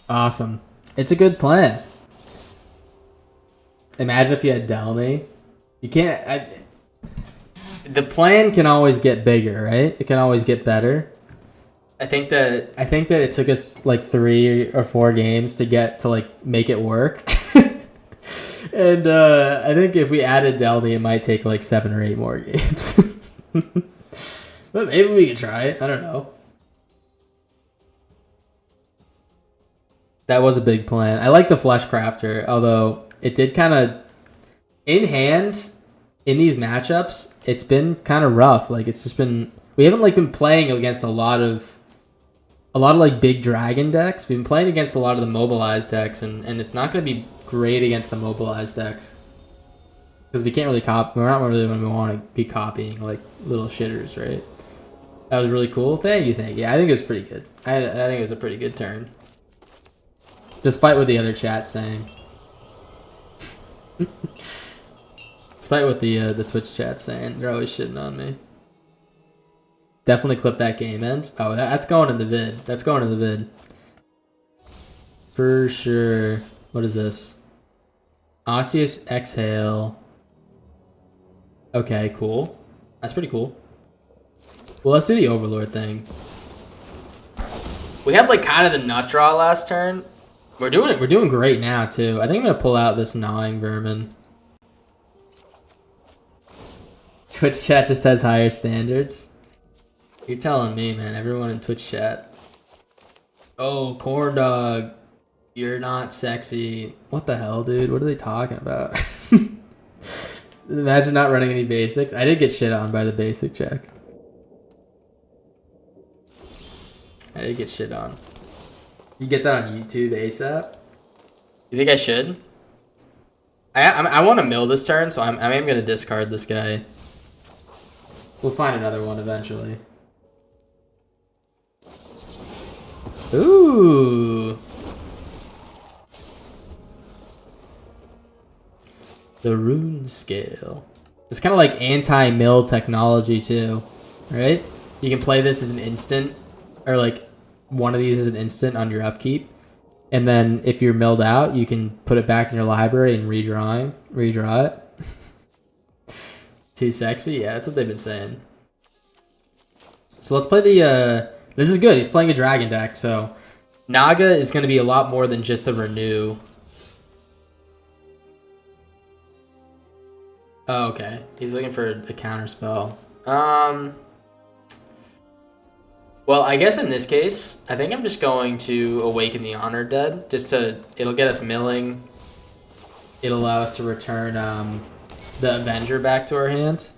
Awesome. It's a good plan. Imagine if you had Delny. You can't... the plan can always get bigger, right? It can always get better. I think that it took us like 3 or 4 games to like make it work. And I think if we added Delny, it might take like 7 or 8 more games. But maybe we can try it. I don't know. That was a big plan. I like the Flesh Crafter, although it did kind of in hand in these matchups. It's been kind of rough. Like it's just been we haven't like been playing against a lot of like big dragon decks. We've been playing against a lot of the mobilized decks, and it's not going to be great against the mobilized decks because we can't really copy. We're not really when we want to be copying like little shitters, right? That was really cool. Thank you. Yeah, I think it was pretty good. I think it was a pretty good turn, despite what the other chat's saying. Despite what the Twitch chat's saying, they're always shitting on me. Definitely clip that game end. Oh, that's going in the vid. That's going in the vid. For sure. What is this? Osseous Exhale. Okay, cool. That's pretty cool. Well, let's do the Overlord thing. We had like kind of the nut draw last turn. We're doing it. We're doing great now too. I think I'm gonna pull out this Gnawing Vermin. Twitch chat just has higher standards. You're telling me, man. Everyone in Twitch chat. Oh, Corndog. You're not sexy. What the hell, dude? What are they talking about? Imagine not running any basics. I did get shit on by the basic check. I did get shit on. You get that on YouTube ASAP? You think I should? I want to mill this turn, so I am going to discard this guy. We'll find another one eventually. Ooh. The rune scale. It's kind of like anti-mill technology too, right? You can play this as an instant, or like one of these is an instant on your upkeep. And then if you're milled out, you can put it back in your library and redraw it. Too sexy? Yeah, that's what they've been saying. So let's play the... this is good. He's playing a dragon deck, so... Naga is going to be a lot more than just the renew. Oh, okay. He's looking for a counter spell. Well, I guess in this case, I think I'm just going to Awaken the Honored Dead. It'll get us milling. It'll allow us to return the Avenger back to our hand.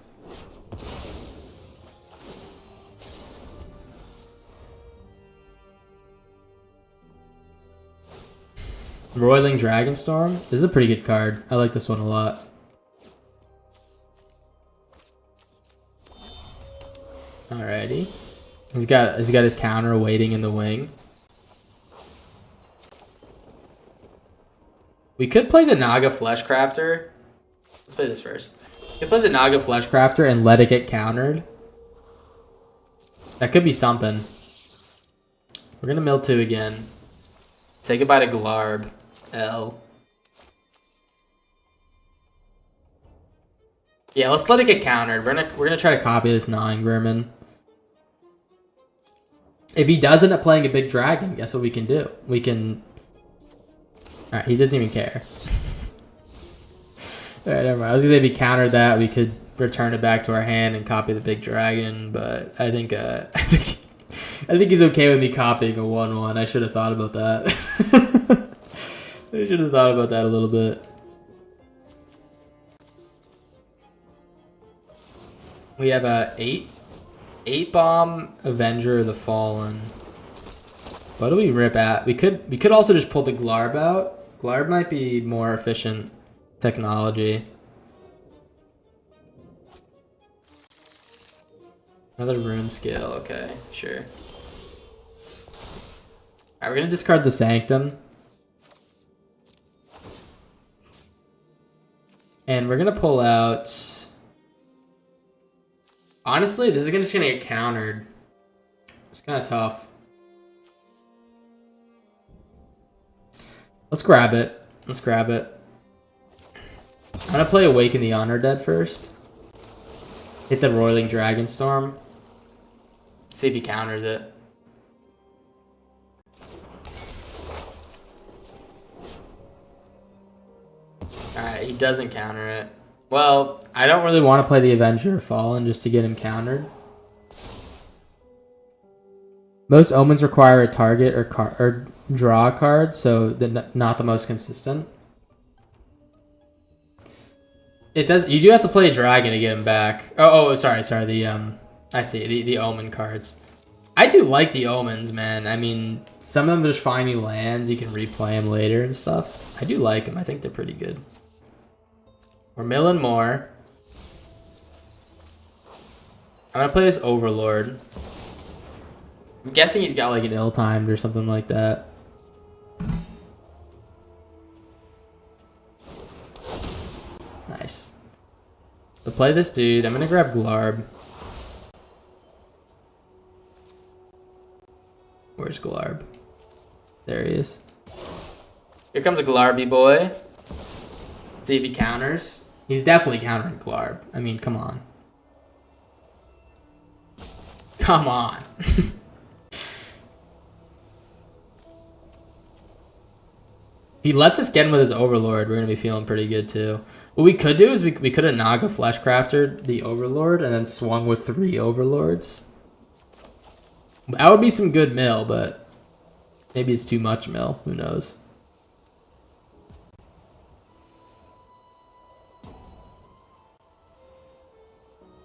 Roiling Dragonstorm. This is a pretty good card. I like this one a lot. Alrighty. He's got his counter waiting in the wing. We could play the Naga Fleshcrafter. Let's play this first. We could play the Naga Fleshcrafter and let it get countered. That could be something. We're gonna mill 2 again. Say goodbye to Glarb. L. Yeah, let's let it get countered. We're gonna try to copy this gnawing vermin. If he does end up playing a big dragon, guess what we can do? We can... Alright, he doesn't even care. Alright, never mind. I was gonna say if he countered that, we could return it back to our hand and copy the big dragon, but I think I think he's okay with me copying a 1/1. I should have thought about that. I should have thought about that a little bit. We have a 8 bomb Avenger of the Fallen. What do we rip at? We could also just pull the Glarb out. Glarb might be more efficient technology. Another rune scale, okay, sure. Alright, we're gonna discard the Sanctum. And we're gonna pull out... Honestly, this is just gonna get countered. It's kind of tough. Let's grab it. Let's grab it. I'm gonna play Awaken the Honored Dead first. Hit the Roiling Dragonstorm. See if he counters it. Alright, he doesn't counter it. Well, I don't really want to play the Avenger of Fallen just to get him countered. Most omens require a target or draw a card, so they're not the most consistent. It does. You do have to play a dragon to get him back. Sorry. I see the omen cards. I do like the omens, man. I mean, some of them just find you lands. You can replay them later and stuff. I do like them. I think they're pretty good. We're milling more. I'm gonna play this Overlord. I'm guessing he's got like an ill-timed or something like that. Nice. So play this dude. I'm gonna grab Glarb. Where's Glarb? There he is. Here comes a Glarby boy. See if he counters. He's definitely countering Glarb. I mean, come on. Come on. If he lets us get him with his Overlord, we're going to be feeling pretty good too. What we could do is we could have Naga Fleshcrafted the Overlord and then swung with 3 Overlords. That would be some good mill, but maybe it's too much mill. Who knows?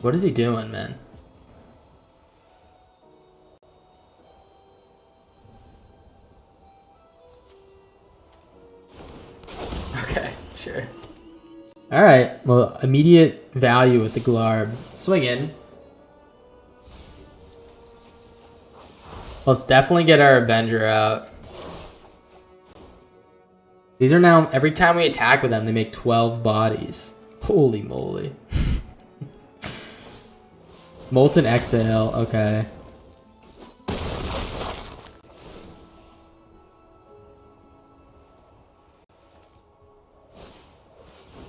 What is he doing, man? Okay, sure. All right. Well, immediate value with the Glarb. Swing in. Let's definitely get our Avenger out. These are now, every time we attack with them, they make 12 bodies. Holy moly. Molten Exhale, okay.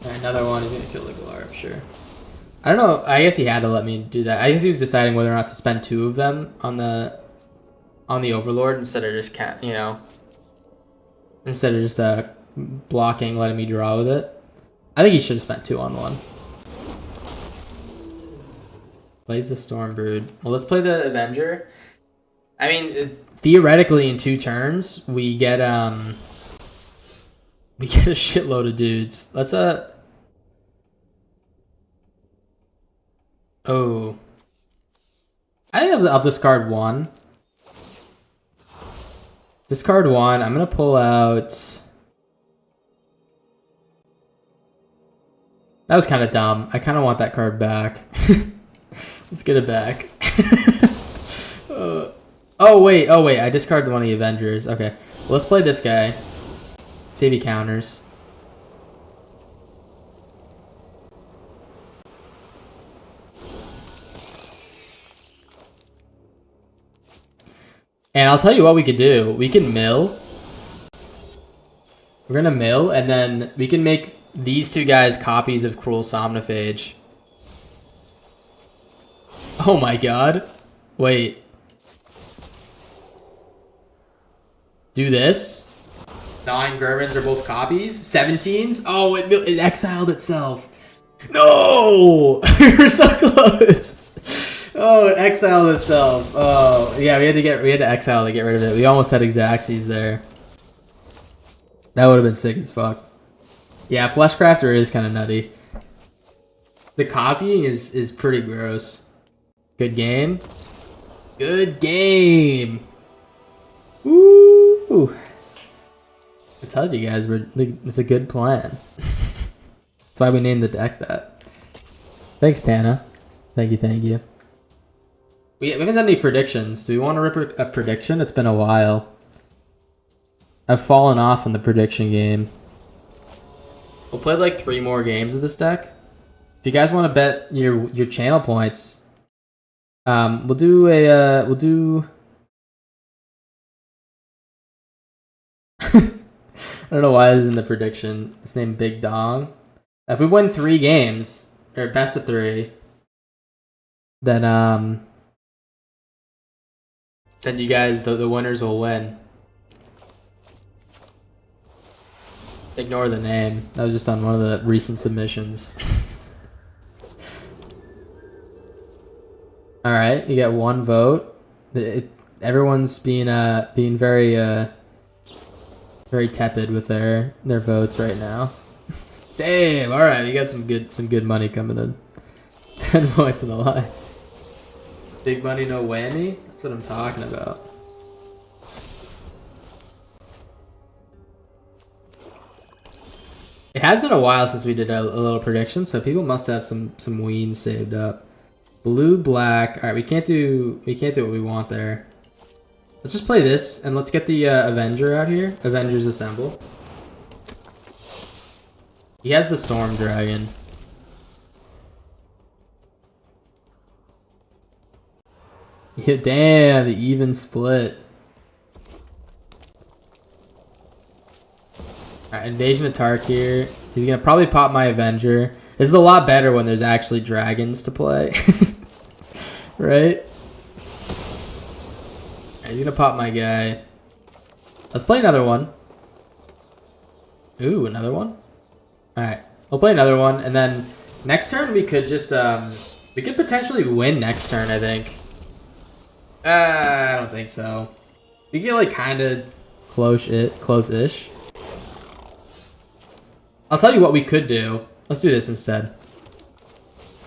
Alright, another one, he's gonna kill the Glarb, sure. I don't know, I guess he had to let me do that. I guess he was deciding whether or not to spend 2 of them on the Overlord instead of just, you know, instead of just blocking, letting me draw with it. I think he should have spent 2 on 1. Plays the Stormbrood. Well, let's play the Avenger. I mean, theoretically, in 2 turns, we get a shitload of dudes. Let's oh, I think I'll discard 1. Discard 1. I'm gonna pull out. That was kind of dumb. I kind of want that card back. Let's get it back. Oh wait. I discarded one of the Avengers. Okay. Well, let's play this guy. See if he counters. And I'll tell you what we could do. We can mill. We're gonna mill, and then we can make these 2 guys copies of Cruel Somnophage. Oh my god. Wait. Do this. 9 Vermins are both copies. 17s. Oh, it exiled itself. No! We were so close. Oh, it exiled itself. Oh, yeah, we had to exile to get rid of it. We almost had Xaxes there. That would have been sick as fuck. Yeah, Fleshcrafter is kind of nutty. The copying is pretty gross. Good game. Good game. Woo! I told you guys, it's a good plan. That's why we named the deck that. Thanks, Tana. Thank you. We haven't done any predictions. Do we want to rip a prediction? It's been a while. I've fallen off in the prediction game. We'll play like 3 more games of this deck. If you guys want to bet your channel points, we'll do I don't know why this is in the prediction. It's named Big Dong. If we win 3 games, or best of 3, then you guys, the winners will win. Ignore the name. That was just on one of the recent submissions. All right, you get 1 vote. Everyone's being very very tepid with their votes right now. Damn. All right, we got some good money coming in. 10 points in the line. Big money, no whammy. That's what I'm talking about. It has been a while since we did a little prediction, so people must have some weens saved up. Blue, black. All right, we can't do what we want there. Let's just play this, and let's get the Avenger out here. Avengers Assemble. He has the Storm Dragon. Yeah, damn, the even split. Alright, Invasion of Tarkir. He's gonna probably pop my Avenger. This is a lot better when there's actually dragons to play. Right? He's gonna pop my guy. Let's play another one. Ooh, another one? Alright, we'll play another one, and then next turn we could just, we could potentially win next turn, I think. I don't think so. We get like kind of close-ish. I'll tell you what we could do. Let's do this instead.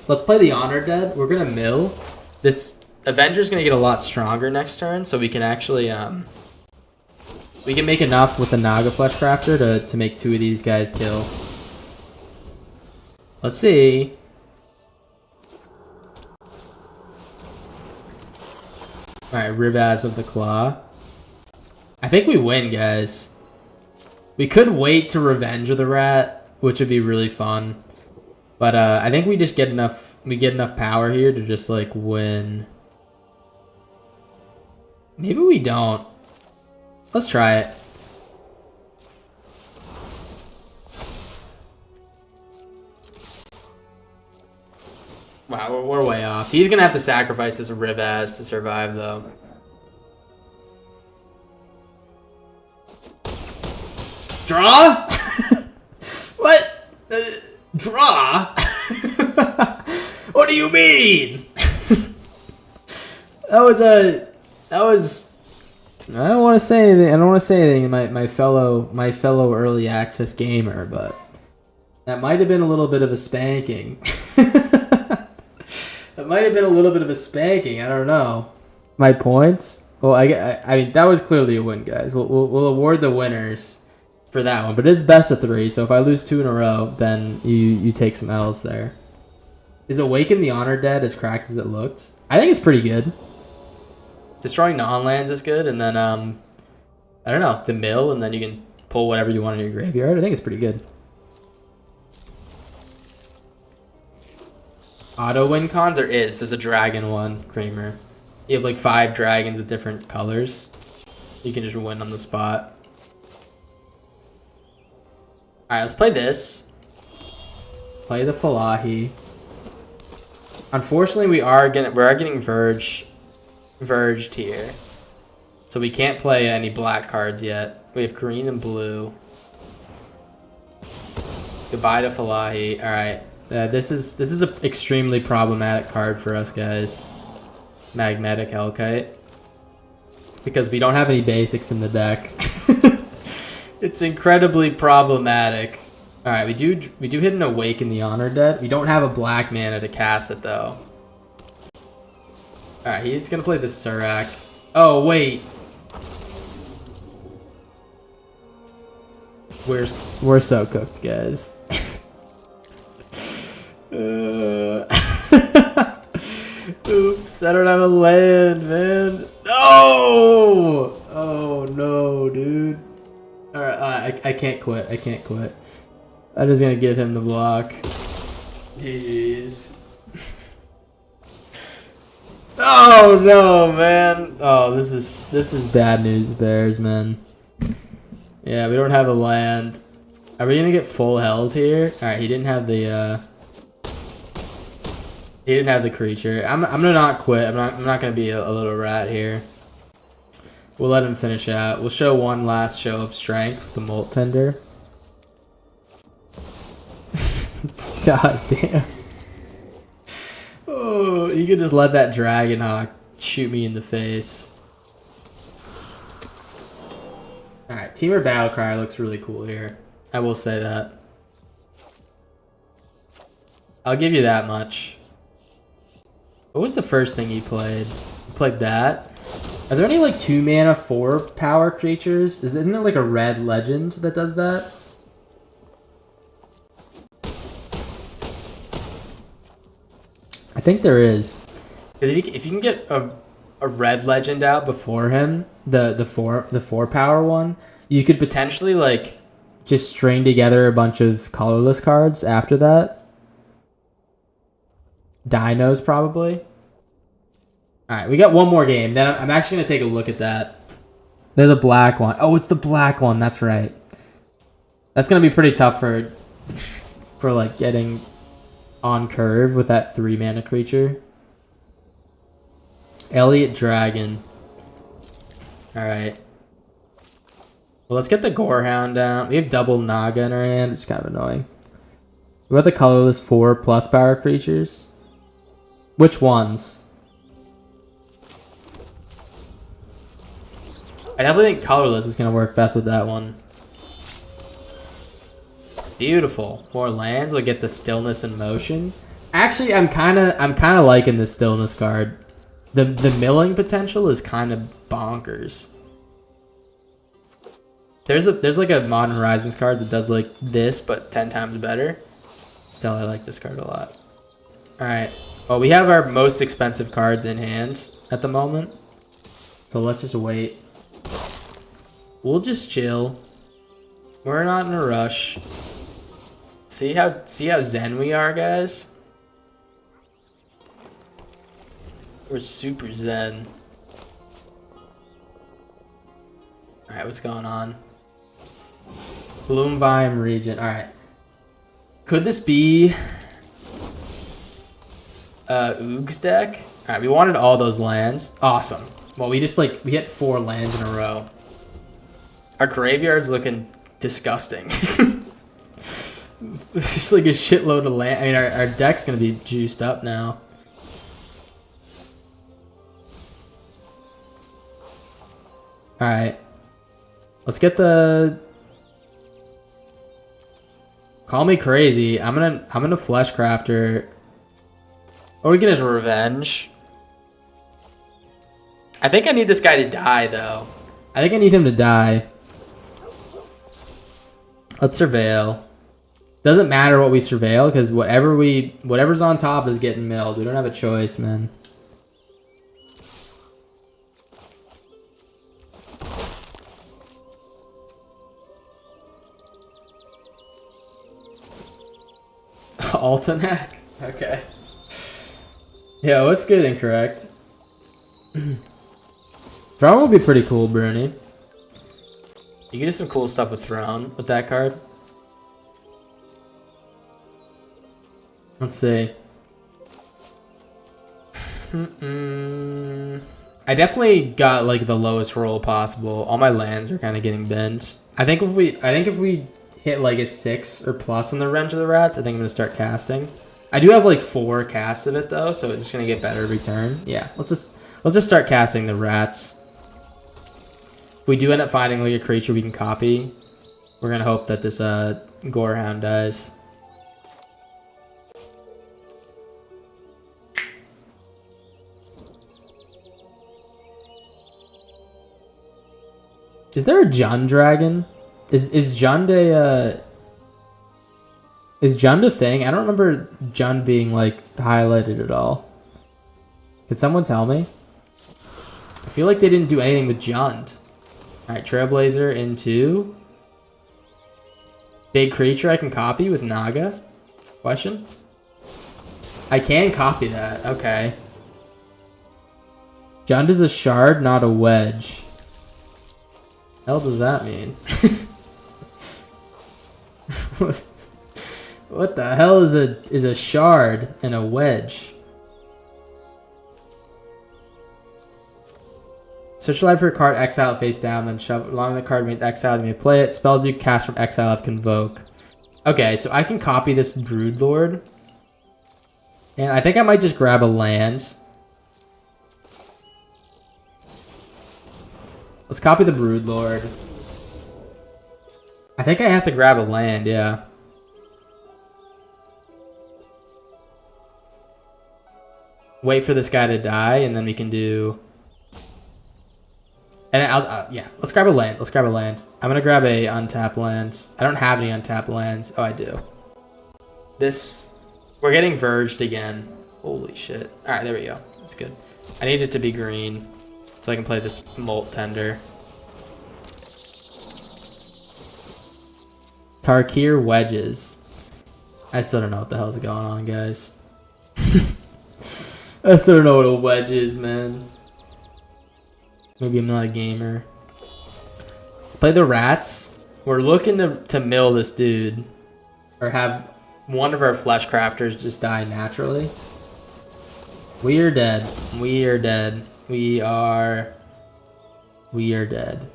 Let's play the Honor Dead. We're gonna mill. This Avenger's gonna get a lot stronger next turn, so we can actually we can make enough with the Naga Flesh Crafter to make 2 of these guys kill. Let's see. Alright, Rivaz of the Claw. I think we win, guys. We could wait to Revenge of the Rat, which would be really fun. But I think we just get enough power here to just like win. Maybe we don't. Let's try it. Wow, we're way off. He's gonna have to sacrifice his Rivaz to survive though. Draw? What? Draw? What do you mean? That was. I don't want to say anything. I don't want to say anything. My fellow early access gamer, but that might have been a little bit of a spanking. That might have been a little bit of a spanking. I don't know. My points. Well, I mean that was clearly a win, guys. We'll award the winners for that one, but it's best of 3. So if I lose 2 in a row, then you take some L's there. Is Awaken the Honor Dead as cracked as it looked? I think it's pretty good. Destroying non-lands is good, and then I don't know, the mill, and then you can pull whatever you want in your graveyard. I think it's pretty good. Auto win cons? There is. There's a dragon one, Kramer. You have like 5 dragons with different colors. You can just win on the spot. Alright, let's play this. Play the Falahi. Unfortunately, we are getting verged here. So we can't play any black cards yet. We have green and blue. Goodbye to Falahi. Alright. This is an extremely problematic card for us, guys. Magnetic Hellkite. Because we don't have any basics in the deck. It's incredibly problematic. Alright, we do hit an Awaken the Honor Dead. We don't have a black mana to cast it though. Alright, he's gonna play the Surak. Oh wait. We're so cooked, guys. Oops, I don't have a land, man. No! Oh no, dude. Alright, I can't quit. I can't quit. I'm just gonna give him the block. GG's. Oh no, man. Oh, this is bad news, Bears, man. Yeah, we don't have a land. Are we gonna get full held here? Alright, he didn't have the creature. I'm gonna not quit. I'm not gonna be a little rat here. We'll let him finish out. We'll show one last show of strength with the Molt Tender. God damn. Oh, you could just let that Dragonhawk shoot me in the face. Alright, Teamer Battlecry looks really cool here. I will say that. I'll give you that much. What was the first thing you played? You played that? Are there any like 2 mana 4 power creatures? Isn't there like a red legend that does that? I think there is. If you can get a red legend out before him, the 4 power one, you could potentially like just string together a bunch of colorless cards after that. Dinos probably. Alright, we got one more game. Then I'm actually going to take a look at that. There's a black one. Oh, it's the black one. That's right. That's going to be pretty tough for like getting on curve with that 3 mana creature. Elliot Dragon. Alright. Well, let's get the Gorehound down. We have double Naga in our hand, which is kind of annoying. What about the colorless 4+ power creatures? Which ones? I definitely think colorless is gonna work best with that one. Beautiful. More lands will get the stillness and motion. Actually, I'm kind of liking the stillness card. The milling potential is kind of bonkers. There's like a Modern Horizons card that does like this but 10 times better. Still, I like this card a lot. All right. Well, we have our most expensive cards in hand at the moment. So let's just wait. We'll just chill. We're not in a rush. See how zen we are, guys? We're super zen. Alright, what's going on? Bloomvine Regent. Alright. Could this be Oog's deck? Alright, we wanted all those lands. Awesome. Well, we hit 4 lands in a row. Our graveyard's looking disgusting. It's just like a shitload of land. I mean, our deck's gonna be juiced up now. All right, let's get the. Call me crazy. I'm gonna Flesh Crafter. Or we get his revenge. I think I need this guy to die though. I think I need him to die. Let's surveil. Doesn't matter what we surveil because whatever's on top is getting milled. We don't have a choice, man. Altanak? Okay. Yeah, what's good and correct? Throne would be pretty cool, Bruni. You can do some cool stuff with Throne with that card. Let's see. I definitely got like the lowest roll possible. All my lands are kind of getting bent. I think if we hit like a 6 or plus on the Revenge of the Rats, I think I'm gonna start casting. I do have like 4 casts of it though, so it's just gonna get better every turn. Yeah, let's just start casting the rats. If we do end up finding like a creature we can copy, we're gonna hope that this Gorehound dies. Is there a Jund dragon? Is Jund a thing? I don't remember Jund being like highlighted at all. Could someone tell me? I feel like they didn't do anything with Jund. Alright, Trailblazer into big creature I can copy with Naga? Question? I can copy that, okay. Jund is a shard, not a wedge. Hell does that mean? What the hell is a shard and a wedge? Search your library for a card, exile it face down, then shove along the card remains exiled. You may play it. Spells you cast from exile have convoke. Okay, so I can copy this Broodlord. And I think I might just grab a land. Let's copy the Broodlord. I think I have to grab a land, yeah. Wait for this guy to die, and then we can do... And yeah, let's grab a land. Let's grab a land. I'm going to grab a untapped land. I don't have any untapped lands. Oh, I do. This... We're getting verged again. Holy shit. Alright, there we go. That's good. I need it to be green, so I can play this Molt Tender. Tarkir wedges. I still don't know what the hell's going on, guys. I still don't know what a wedge is, man. Maybe I'm not a gamer. Let's play the rats. We're looking to mill this dude. Or have one of our flesh crafters just die naturally. We are dead. We are dead. We are dead.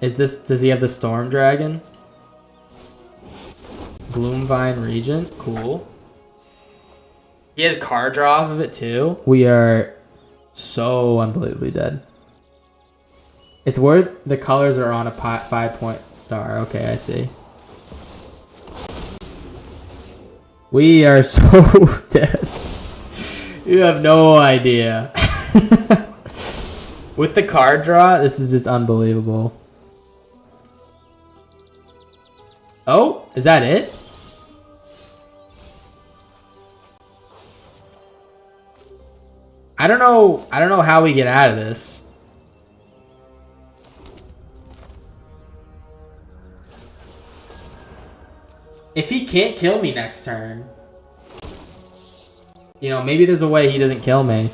Does he have the Storm Dragon? Gloomvine Regent, cool. He has card draw off of it too. We are so unbelievably dead. It's where the colors are on a 5-point star. Okay, I see. We are so dead. You have no idea. With the card draw, this is just unbelievable. Oh, is that it? I don't know how we get out of this. If he can't kill me next turn, you know, maybe there's a way he doesn't kill me.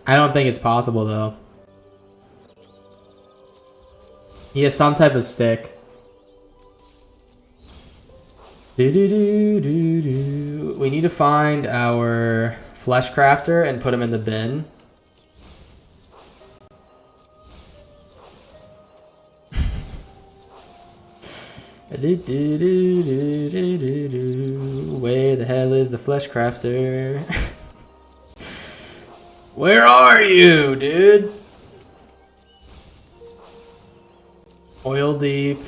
I don't think it's possible, though. He has some type of stick. We need to find our flesh crafter and put him in the bin. Where the hell is the flesh crafter? Where are you, dude? Oil deep.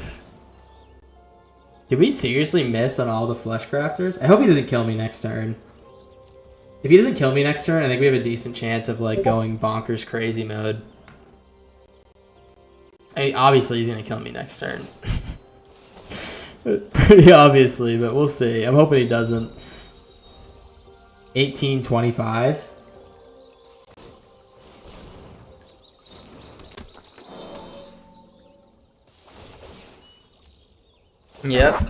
Did we seriously miss on all the flesh crafters? I hope he doesn't kill me next turn. If he doesn't kill me next turn, I think we have a decent chance of like going bonkers crazy mode. I mean, obviously he's gonna kill me next turn. Pretty obviously, but we'll see. I'm hoping he doesn't. 1825. Yep.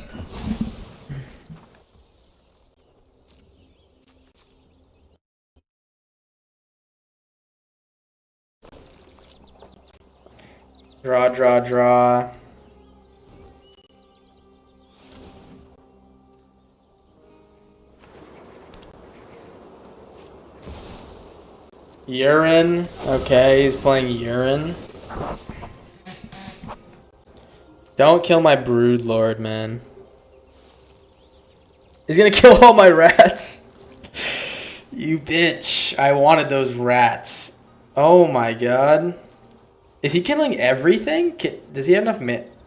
Draw, draw, draw. Urine. Okay, he's playing urine. Don't kill my brood lord, man. He's gonna kill all my rats. You bitch. I wanted those rats. Oh my god. Is he killing everything? Does he have enough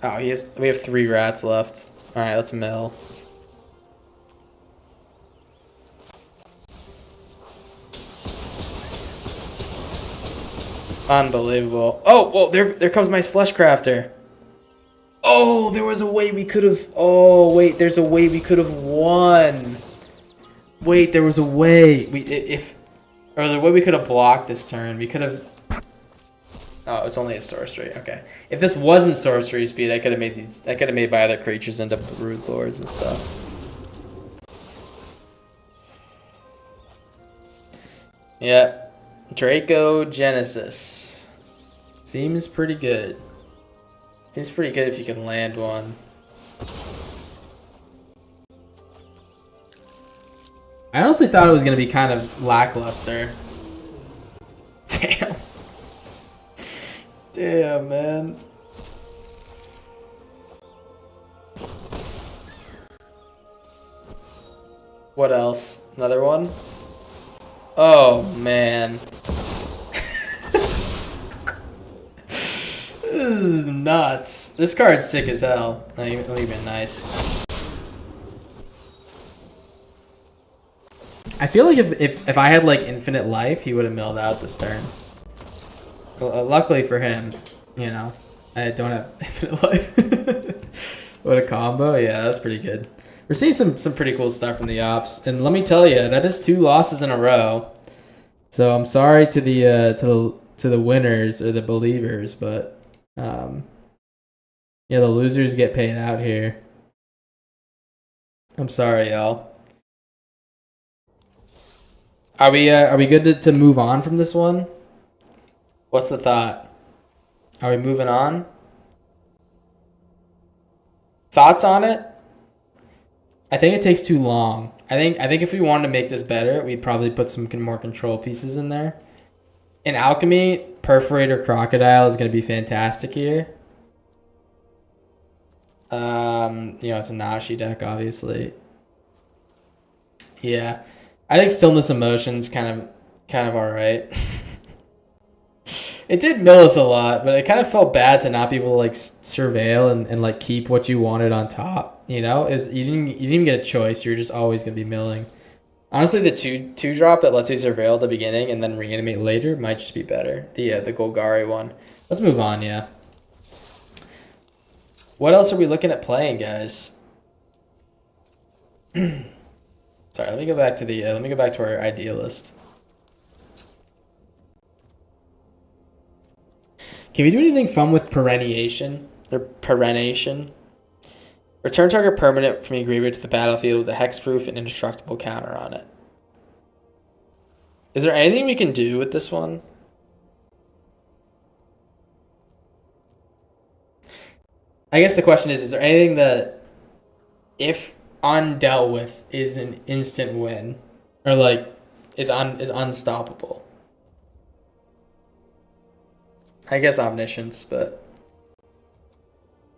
Oh, he has. We have 3 rats left. Alright, let's mill. Unbelievable. Oh, whoa, there comes my flesh crafter. Oh, there was a way we could have... Oh, wait, there's a way we could have won. Wait, there was a way. Or there's a way we could have blocked this turn. We could have... Oh, it's only a sorcery. Okay. If this wasn't sorcery speed, I could have made these... I could have made my other creatures into brood lords and stuff. Yeah. Draco Genesis. Seems pretty good. Seems pretty good if you can land one. I honestly thought it was going to be kind of lackluster. Damn. Damn, man. What else? Another one? Oh, man. This is nuts. This card's sick as hell. Not even nice. I feel like if I had like infinite life, he would have milled out this turn. Luckily for him, you know, I don't have infinite life. What a combo. Yeah, that's pretty good. We're seeing some pretty cool stuff from the ops, and let me tell you, that is 2 losses in a row. So I'm sorry to the winners or the believers, but yeah, the losers get paid out here. I'm sorry, y'all. Are we good to move on from this one? What's the thought? Are we moving on? Thoughts on it? I think it takes too long. I think if we wanted to make this better, we'd probably put some more control pieces in there. In Alchemy, Perforator Crocodile is going to be fantastic here. You know, it's a Nashi deck, obviously. Yeah. I think Stillness of Motion's kind of alright. It did mill us a lot, but it kind of felt bad to not be able to like surveil and like keep what you wanted on top. You know, is you didn't even get a choice. You're just always gonna be milling. Honestly, the two drop that lets you surveil at the beginning and then reanimate later might just be better. The Golgari one. Let's move on. Yeah. What else are we looking at playing, guys? Sorry, let me go back to our idea list. Can we do anything fun with perenniation? Or perennation? Return target permanent from your graveyard to the battlefield with a hexproof and indestructible counter on it. Is there anything we can do with this one? I guess the question is there anything that, if undealt with, is an instant win? Or like, is unstoppable? I guess Omniscience, but...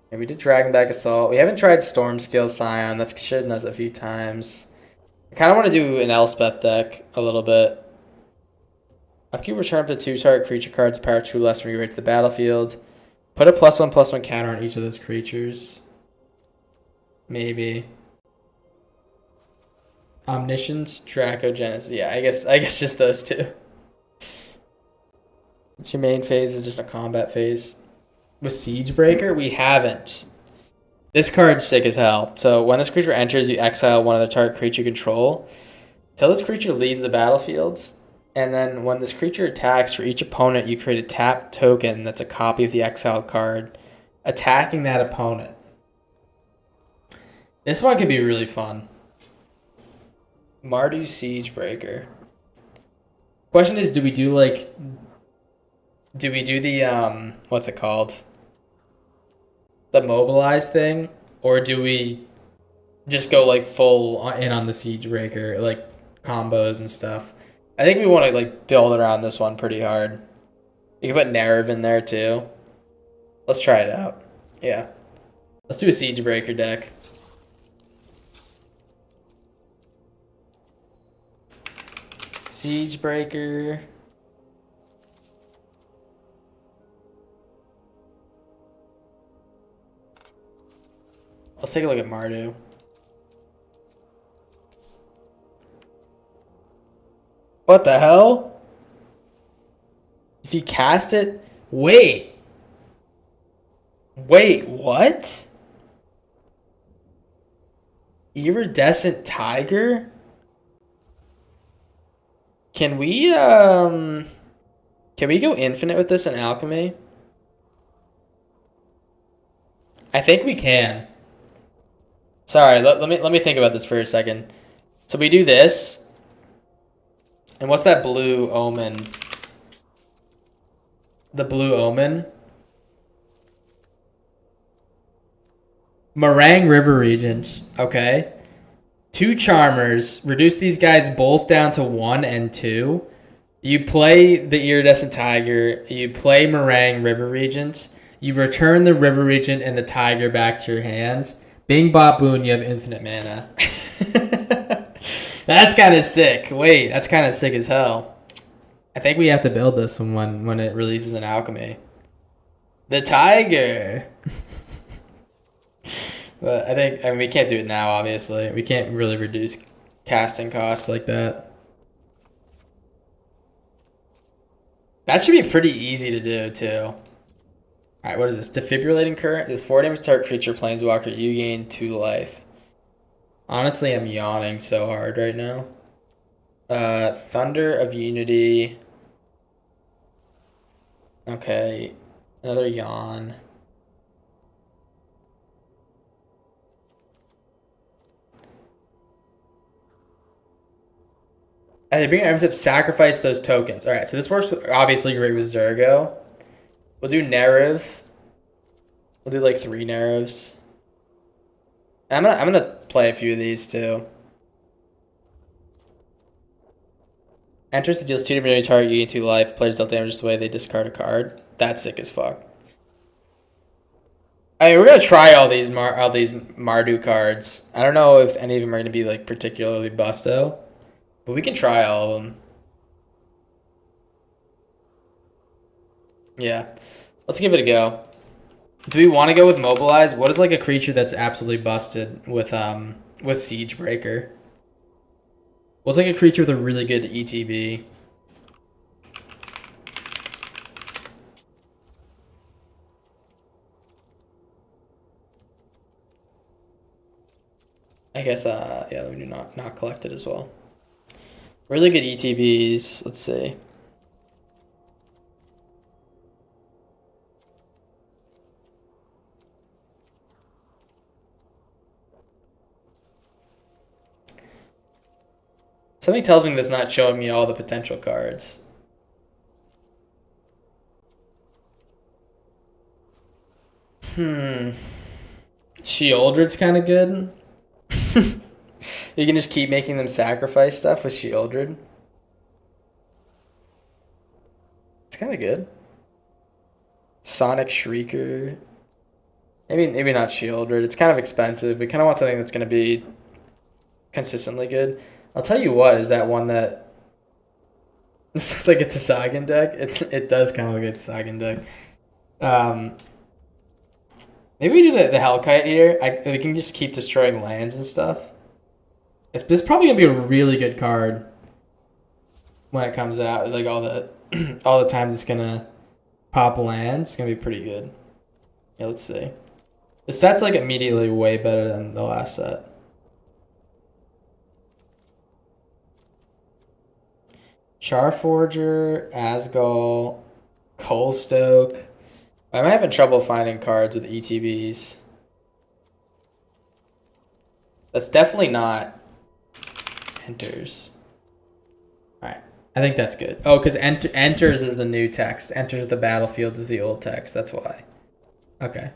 Yeah, we did Dragonback Assault. We haven't tried Storm Scale Scion. That's shitting us a few times. I kind of want to do an Elspeth deck a little bit. Upkeep return up to 2 target creature cards, power 2 less when you right to the battlefield. Put a +1/+1 counter on each of those creatures. Maybe. Omniscience, Dracogenesis. Yeah, I guess just those two. What's your main phase? Is just a combat phase. With Siegebreaker, we haven't. This card's sick as hell. So when this creature enters, you exile one other target creature you control till this creature leaves the battlefield. And then when this creature attacks, for each opponent, you create a tapped token that's a copy of the exiled card, attacking that opponent. This one could be really fun. Mardu Siegebreaker. Question is, do we do the what's it called? The mobilize thing, or do we just go like full in on the Siegebreaker, like combos and stuff? I think we want to like build around this one pretty hard. You can put Nerve in there too. Let's try it out. Yeah. Let's do a Siegebreaker deck. Siegebreaker. Let's take a look at Mardu. What the hell? If you cast it... Wait, what? Iridescent Tiger? Can we go infinite with this in Alchemy? I think we can. Sorry, let me think about this for a second. So we do this. And what's that blue omen? The blue omen? Meringue River Regent. Okay. 2 Charmers. Reduce these guys both down to 1 and 2. You play the Iridescent Tiger. You play Meringue River Regent. You return the River Regent and the Tiger back to your hand. Bing bop boon, you have infinite mana. That's kind of sick. Wait, that's kind of sick as hell. I think we have to build this one when it releases in Alchemy. The Tiger. But I mean, we can't do it now, obviously. We can't really reduce casting costs like that. That should be pretty easy to do, too. Alright, what is this? Defibrillating Current. This 4 damage target creature planeswalker. You gain 2 life. Honestly, I'm yawning so hard right now. Thunder of Unity. Okay. Another yawn. As they bring your arms up, sacrifice those tokens. Alright, so this works obviously great with Zergo. We'll do Nerev. We'll do like 3 Nerevs. I'm gonna play a few of these too. Enters deals 2 damage to target, you gain 2 life. Players dealt damage this way, they discard a card. That's sick as fuck. I mean, we're gonna try all these Mardu cards. I don't know if any of them are gonna be like particularly busto, But we can try all of them. Yeah. Let's give it a go. Do we want to go with Mobilize? What is like a creature that's absolutely busted with Siege Breaker? What's like a creature with a really good ETB? I guess yeah, let me do not collect it as well. Really good ETBs. Let's see. Something tells me that's not showing me all the potential cards. Sheoldred's kind of good. You can just keep making them sacrifice stuff with Sheoldred. It's kind of good. Sonic Shrieker. Maybe not Sheoldred. It's kind of expensive. We kind of want something that's going to be consistently good. I'll tell you what is that one that this looks like it's a Sagan deck. It does kind of look like it's a Sagan deck. Maybe we do the Hellkite here. We can just keep destroying lands and stuff. It's probably gonna be a really good card when it comes out. Like all the all the times it's gonna pop lands. It's gonna be pretty good. Yeah, let's see. The set's like immediately way better than the last set. Charforger, Asgall, Coalstoke. I'm having trouble finding cards with ETBs. That's definitely not Enters. Alright, I think that's good. Oh, because Enters is the new text. Enters the battlefield is the old text. That's why. Okay.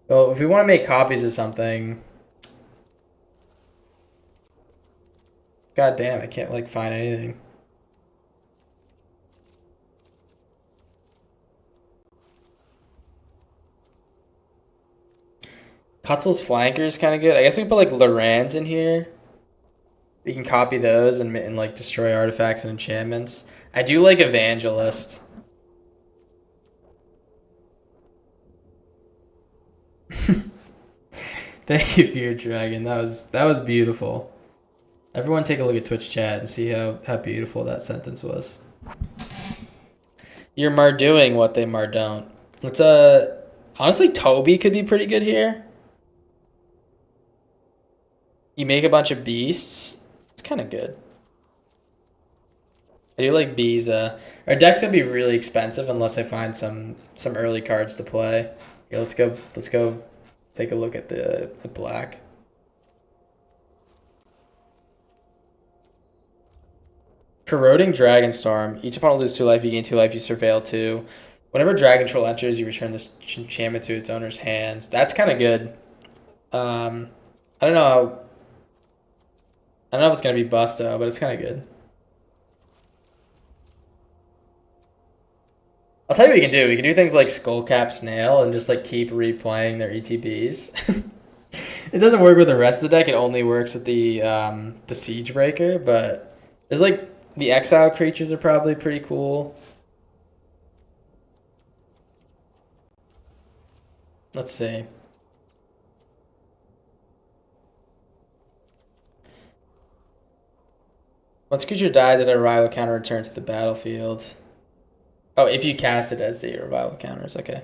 Well, if we want to make copies of something... God damn, I can't like find anything. Kutzel's Flanker is kind of good. I guess we put like Loran's in here. We can copy those and like destroy artifacts and enchantments. I do like Evangelist. Thank you for your dragon. That was beautiful. Everyone take a look at Twitch chat and see how beautiful that sentence was. You're Mardoing what they Mardon't. Let's honestly Toby could be pretty good here. You make a bunch of beasts. It's kind of good. I do like bees. Our deck's gonna be really expensive unless I find some early cards to play. Yeah, let's go take a look at the black. Corroding Dragonstorm. Each opponent loses 2 life. You gain 2 life. You surveil 2. Whenever Dragon Troll enters, you return this enchantment to its owner's hand. That's kind of good. I don't know. I don't know if it's gonna be busto, but it's kind of good. I'll tell you what we can do. We can do things like Skullcap Snail and just like keep replaying their ETBs. It doesn't work with the rest of the deck. It only works with the Siege Breaker. But there's like the exile creatures are probably pretty cool. Let's see. Once a creature dies at a revival counter, return to the battlefield. Oh, if you cast it as the revival counters, okay.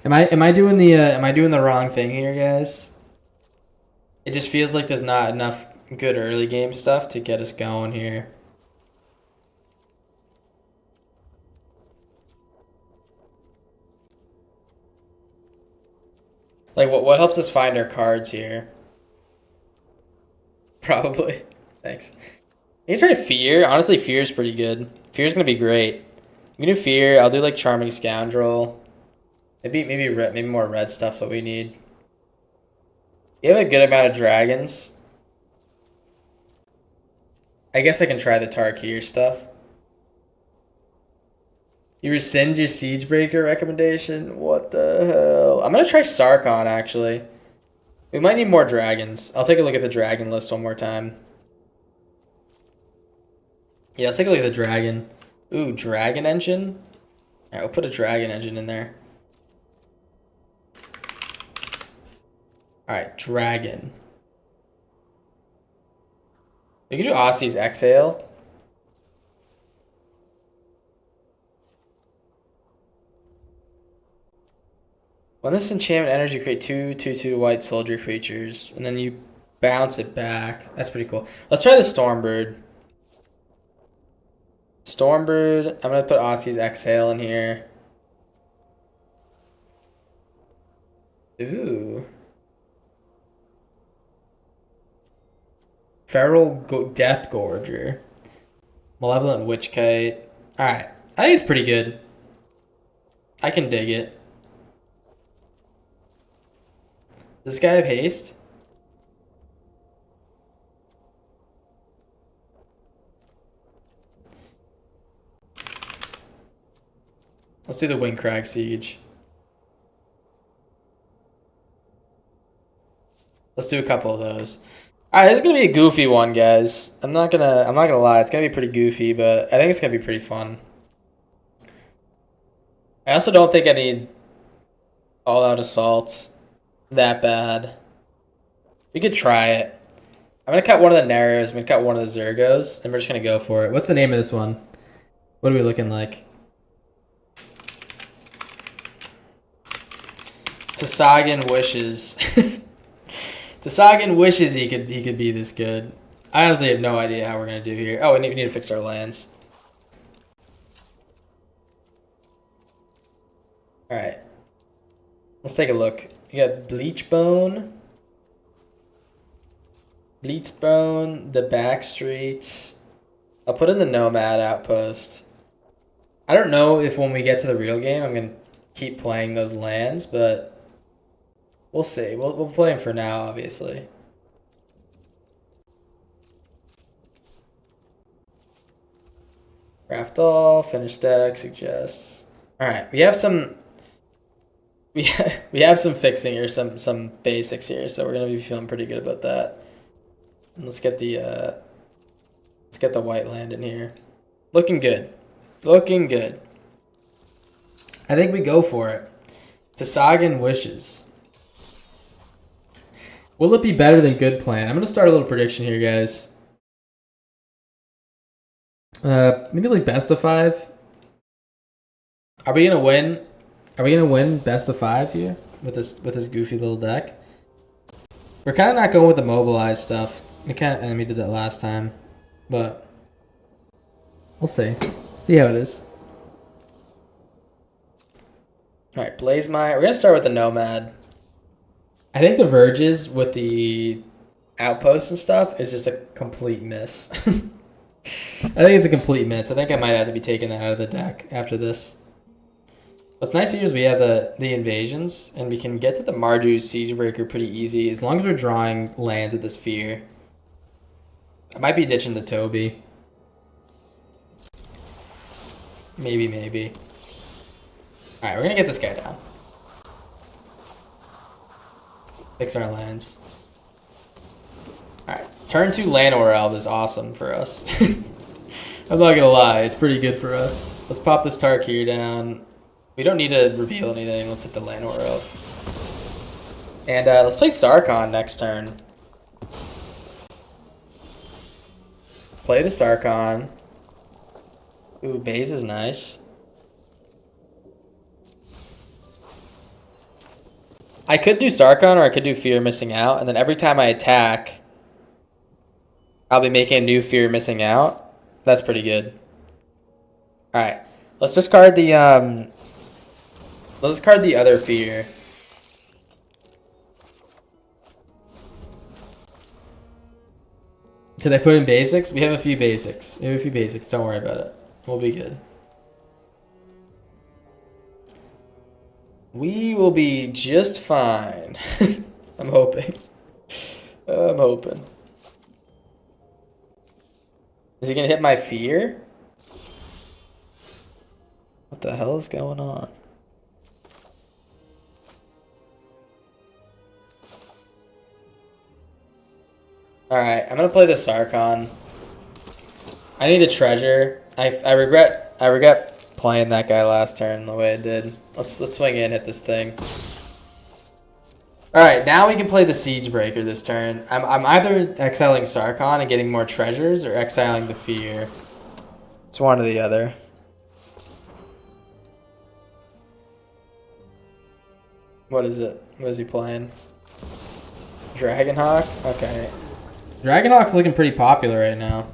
Am I doing the wrong thing here, guys? It just feels like there's not enough good early game stuff to get us going here. Like what helps us find our cards here? Probably. Thanks. You can try Fear. Honestly, Fear is pretty good. Fear's gonna be great. We can do Fear. I'll do like Charming Scoundrel. Maybe more red stuff's what we need. You have a good amount of dragons. I guess I can try the Tarkir stuff. You rescind your Siegebreaker recommendation? What the hell? I'm gonna try Sarkon, actually. We might need more dragons. I'll take a look at the dragon list one more time. Yeah, let's take a look at the dragon. Ooh, dragon engine? Alright, we'll put a dragon engine in there. Alright, dragon. We can do Aussie's Exhale. When this enchantment energy, create 2/2/2 white soldier creatures, and then you bounce it back. That's pretty cool. Let's try the Stormbird. Stormbird. I'm gonna put Aussie's Exhale in here. Ooh. Feral Death Gorger. Malevolent Witch Kite. Alright. I think it's pretty good. I can dig it. Does this guy have haste? Let's do the Windcrag Siege. Let's do a couple of those. Alright, this is gonna be a goofy one, guys. I'm not gonna lie, it's gonna be pretty goofy, but I think it's gonna be pretty fun. I also don't think I need all-out assaults that bad. We could try it. I'm gonna cut one of the Narrows, I'm gonna cut one of the Zergos, and we're just gonna go for it. What's the name of this one? What are we looking like? Tsagan wishes. Tsagan wishes he could be this good. I honestly have no idea how we're gonna do here. Oh, we need to fix our lands. Alright. Let's take a look. You got Bleachbone. Bleachbone, the back streets. I'll put in the Nomad Outpost. I don't know if when we get to the real game I'm gonna keep playing those lands, but we'll see. We'll play them for now, obviously. Craft all, finish deck, suggests. Alright, we have some we have some fixing here, some basics here, so we're gonna be feeling pretty good about that. And let's get the white land in here. Looking good. Looking good. I think we go for it. Tsagan wishes. Will it be better than good plan? I'm gonna start a little prediction here, guys. Maybe like best of 5. Are we gonna win? Are we gonna win best of 5 here with this goofy little deck? We're kind of not going with the mobilized stuff. We did that last time, but we'll see. See how it is. All right, Blaze Mire. We're gonna start with the Nomad. I think the Verges with the outposts and stuff is just a complete miss. I think it's a complete miss. I think I might have to be taking that out of the deck after this. What's nice here is we have the invasions, and we can get to the Mardu Siegebreaker pretty easy as long as we're drawing lands at the Sphere. I might be ditching the Toby. Maybe. Alright, we're gonna get this guy down. Fix our lands. Alright, turn 2 Llanowar Elf is awesome for us. I'm not gonna lie, it's pretty good for us. Let's pop this Tarkir down. We don't need to reveal anything. Let's hit the Llanowar Elf. And let's play Sarkon next turn. Play the Sarkon. Ooh, base is nice. I could do Sarkon or I could do Fear Missing Out, and then every time I attack, I'll be making a new Fear Missing Out. That's pretty good. Alright. Let's discard the let's discard the other Fear. Did I put in basics? We have a few basics. Don't worry about it. We'll be good. We will be just fine. I'm hoping. I'm hoping. Is he gonna hit my Fear? What the hell is going on? Alright, I'm gonna play the Sarkon. I need a treasure. I regret playing that guy last turn the way I did. Let's swing in, hit this thing. Alright, now we can play the Siege Breaker this turn. I'm either exiling Sarkon and getting more treasures or exiling the Fear. It's one or the other. What is it? What is he playing? Dragonhawk? Okay. Dragonhawk's looking pretty popular right now.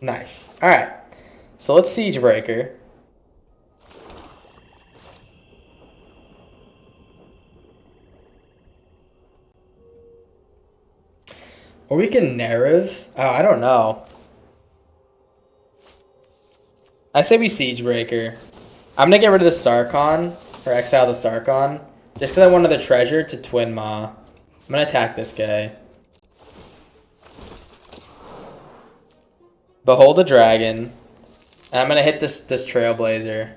Nice. Alright. So let's Siege Breaker. Or we can Nerev. Oh, I don't know. I say we Siege Breaker. I'm gonna get rid of the Sarkon, or exile the Sarkon, just because I wanted the treasure to Twin Maw. I'm gonna attack this guy. Behold a dragon. And I'm gonna hit this Trailblazer.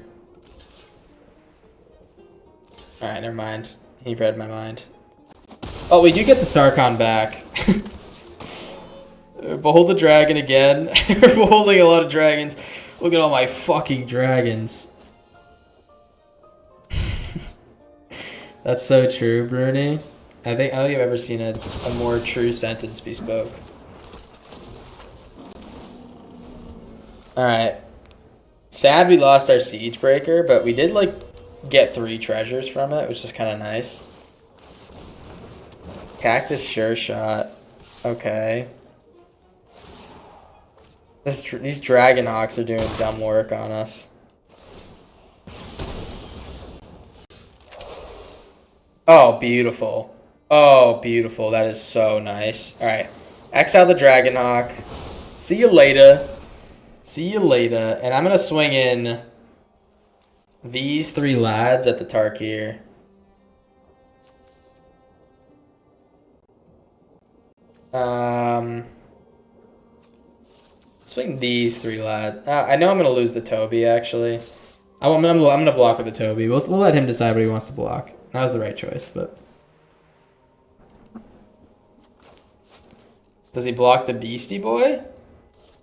Alright, never mind. He read my mind. Oh, we do get the Sarkon back. Behold the dragon again. We're beholding a lot of dragons. Look at all my fucking dragons. That's so true, Bruni. I don't think I've ever seen a more true sentence be spoke. Alright. Sad we lost our Siege Breaker, but we did like get 3 treasures from it, which is kind of nice. Cactus Sure Shot. Okay. These Dragonhawks are doing dumb work on us. Oh, beautiful. Oh, beautiful. That is so nice. Alright. Exile the Dragonhawk. See you later. See you later. And I'm going to swing in these 3 lads at the Tarkir. Swing these 3 lads. I know I'm going to lose the Toby, actually. I'm gonna block with the Toby. We'll let him decide what he wants to block. That was the right choice, but... Does he block the Beastie Boy?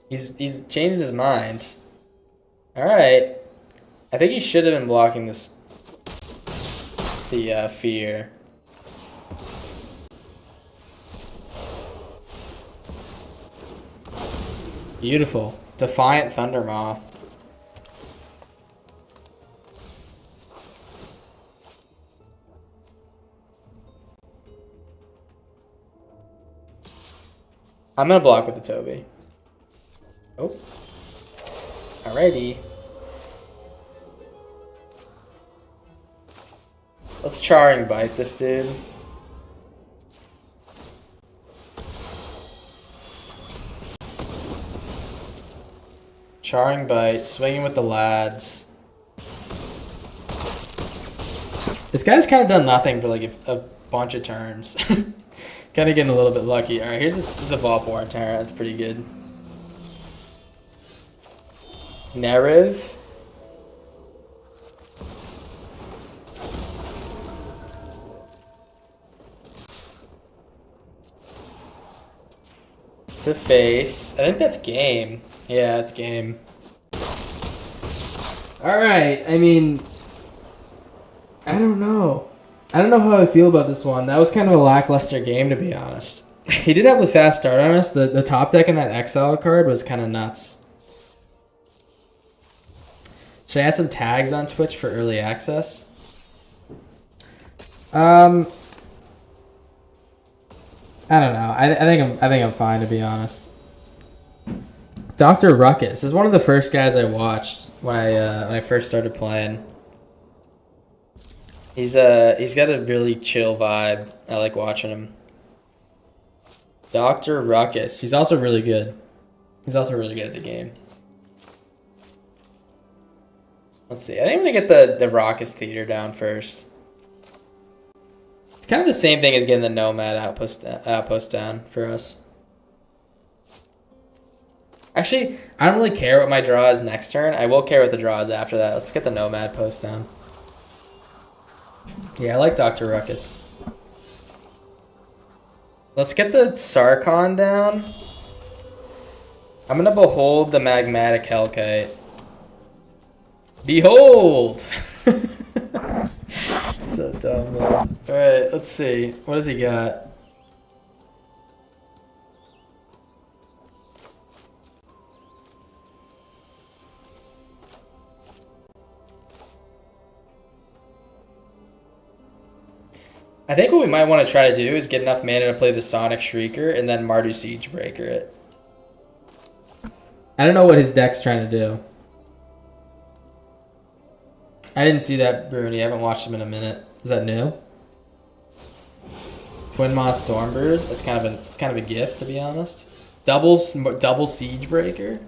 He's changed his mind. Alright. I think he should have been blocking this... The Fear. Beautiful. Defiant Thundermaw. I'm gonna block with the Toby. Oh. Alrighty. Let's Charring Bite this dude. Charring Bite, swinging with the lads. This guy's kind of done nothing for like a bunch of turns. Kind of getting a little bit lucky. Alright, this is a Volborn Terra. That's pretty good. Nerev. To face. I think that's game. Yeah, it's game. Alright, I mean... I don't know. I don't know how I feel about this one. That was kind of a lackluster game, to be honest. He did have the fast start on us. The top deck in that Exile card was kind of nuts. Should I add some tags on Twitch for early access? I don't know. I think I'm fine, to be honest. Dr. Ruckus is one of the first guys I watched when I first started playing. He's got a really chill vibe. I like watching him. Dr. Ruckus. He's also really good. He's also really good at the game. Let's see. I think I'm gonna get the Ruckus Theater down first. It's kind of the same thing as getting the Nomad outpost down for us. Actually, I don't really care what my draw is next turn. I will care what the draw is after that. Let's get the Nomad post down. Yeah, I like Dr. Ruckus. Let's get the Sarkon down. I'm gonna behold the Magmatic Hellkite. Behold! So dumb, man. Alright, let's see. What does he got? I think what we might want to try to do is get enough mana to play the Sonic Shrieker and then Mardu Siegebreaker it. I don't know what his deck's trying to do. I didn't see that, Bruni. I haven't watched him in a minute. Is that new? Twin Moss Stormbird. That's kind of a gift, to be honest. Double Siegebreaker?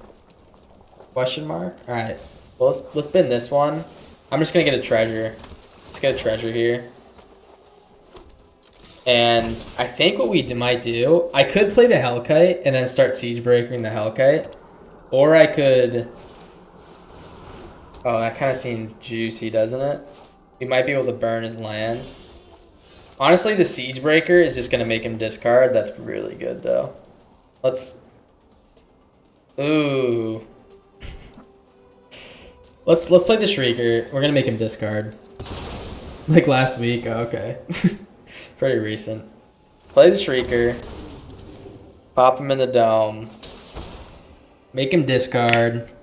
Question mark. All right. Well, let's bin this one. I'm just gonna get a treasure. Let's get a treasure here. And I think what we might do, I could play the Hellkite and then start Siegebreakering the Hellkite, or I could. Oh, that kind of seems juicy, doesn't it? We might be able to burn his lands. Honestly, the Siegebreaker is just gonna make him discard. That's really good, though. Let's. Ooh. Let's play the Shrieker. We're gonna make him discard. Like last week. Oh, okay. Pretty recent. Play the Shrieker. Pop him in the dome. Make him discard.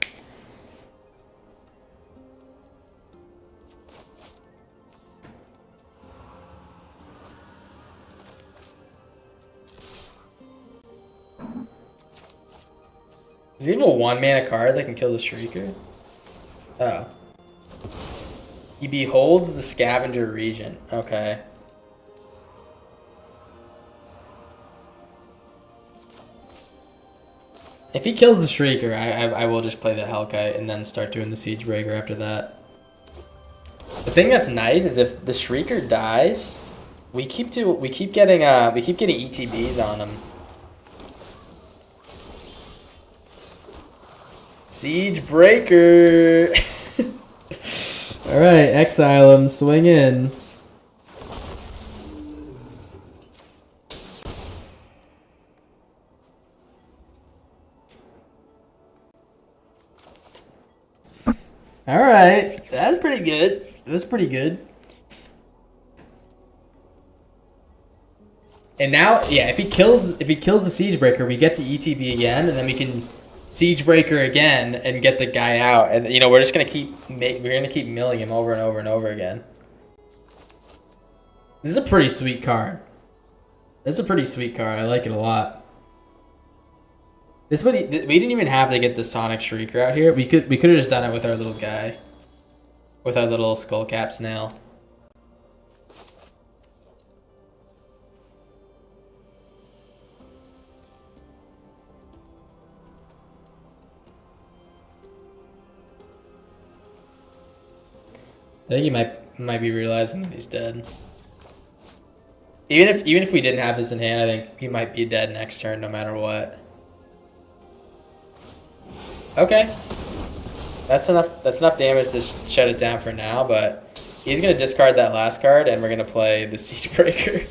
Is he even a 1-mana card that can kill the Shrieker? Oh. He beholds the Scavenger Regent. Okay. If he kills the Shrieker, I will just play the Hellkite and then start doing the Siegebreaker after that. The thing that's nice is if the Shrieker dies, we keep getting ETBs on him. Siegebreaker. All right, exile him. Swing in. All right, that's pretty good. That's pretty good. And now, yeah, if he kills the Siegebreaker, we get the ETB again, and then we can Siegebreaker again and get the guy out. And you know, we're just gonna keep milling him over and over and over again. This is a pretty sweet card. This is a pretty sweet card. I like it a lot. We didn't even have to get the Sonic Shrieker out here. We could have just done it with our little guy, with our little skullcap snail. I think he might be realizing that he's dead. Even if we didn't have this in hand, I think he might be dead next turn, no matter what. Okay, that's enough damage to shut it down for now. But he's gonna discard that last card, and we're gonna play the Siegebreaker.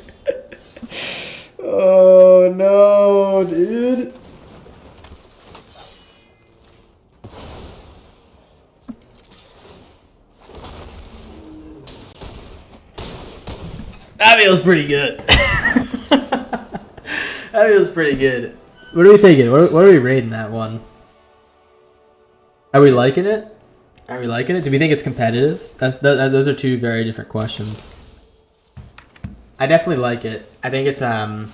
Oh no, dude! That feels pretty good. That feels pretty good. What are we thinking? What are we rating that one? Are we liking it? Are we liking it? Do we think it's competitive? Those are two very different questions. I definitely like it. I think it's I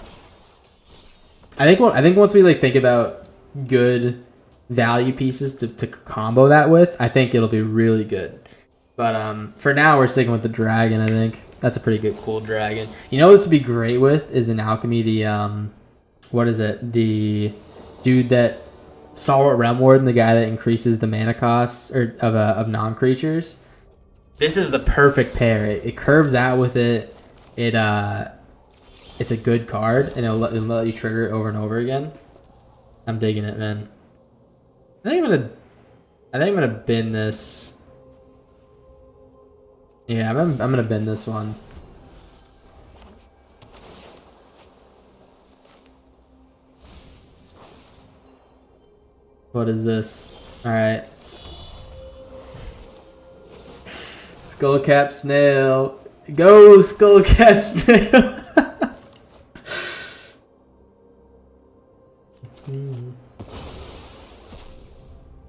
think once we think about good value pieces to combo that with, I think it'll be really good. But for now, we're sticking with the dragon. I think that's a pretty good, cool dragon. You know what this would be great with is in alchemy the what is it? The dude that Stalwart Realm Warden, the guy that increases the mana costs of non-creatures. This is the perfect pair. It curves out with it. It's a good card, and it'll let you trigger it over and over again. I'm digging it, man. I think I'm gonna bin this. Yeah, I'm gonna bin this one. What is this? All right. Skullcap snail. Go skullcap snail.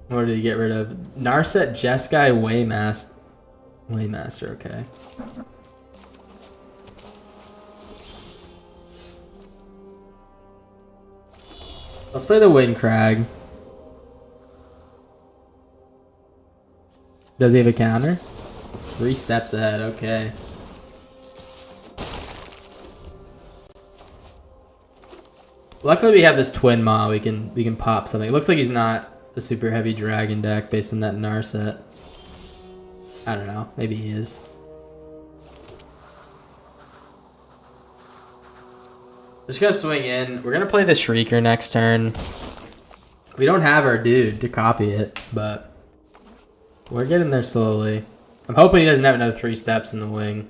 What did he get rid of? Narset, Jeskai, Waymaster, okay. Let's play the Wind Crag. Does he have a counter? 3 steps ahead, okay. Luckily we have this Twin Maw, we can pop something. It looks like he's not a super heavy dragon deck based on that Narset. I don't know, maybe he is. Just gonna swing in. We're gonna play the Shrieker next turn. We don't have our dude to copy it, but we're getting there slowly. I'm hoping he doesn't have another 3 steps in the wing.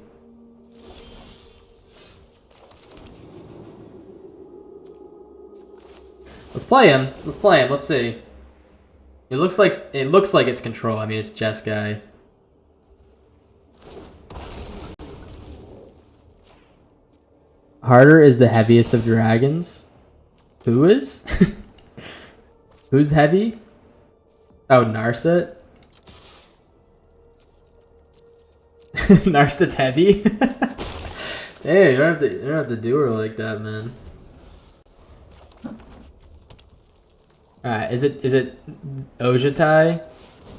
Let's play him. Let's play him. Let's see. It looks like it's control. I mean, it's Jeskai. Harder is the heaviest of dragons. Who is? Who's heavy? Oh, Narset. Narset's heavy. Hey, you don't have to do her like that, man. Alright, is it Ojatai?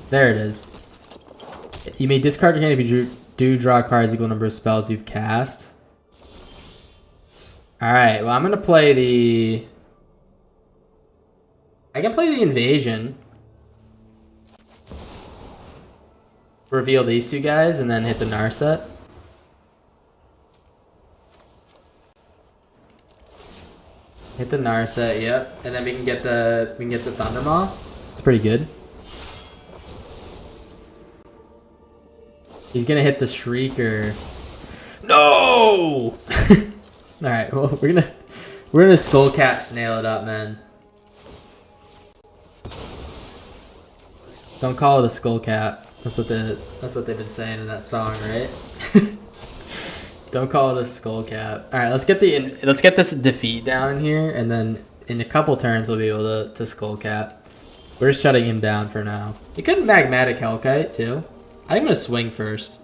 There it is. You may discard your hand if you do draw cards equal number of spells you've cast. Alright, well I'm gonna play the... I can play the Invasion. Reveal these 2 guys and then hit the Narset. Hit the Narset, yep. And then we can get the Thundermaw. It's pretty good. He's gonna hit the Shrieker. No! Alright, well we're gonna Skullcap snail it up, man. Don't call it a Skullcap. That's what they've been saying in that song, right? Don't call it a Skullcap. All right, let's get this defeat down in here, and then in a couple turns we'll be able to Skullcap. We're just shutting him down for now. He could Magmatic Hellkite too. I'm gonna swing first.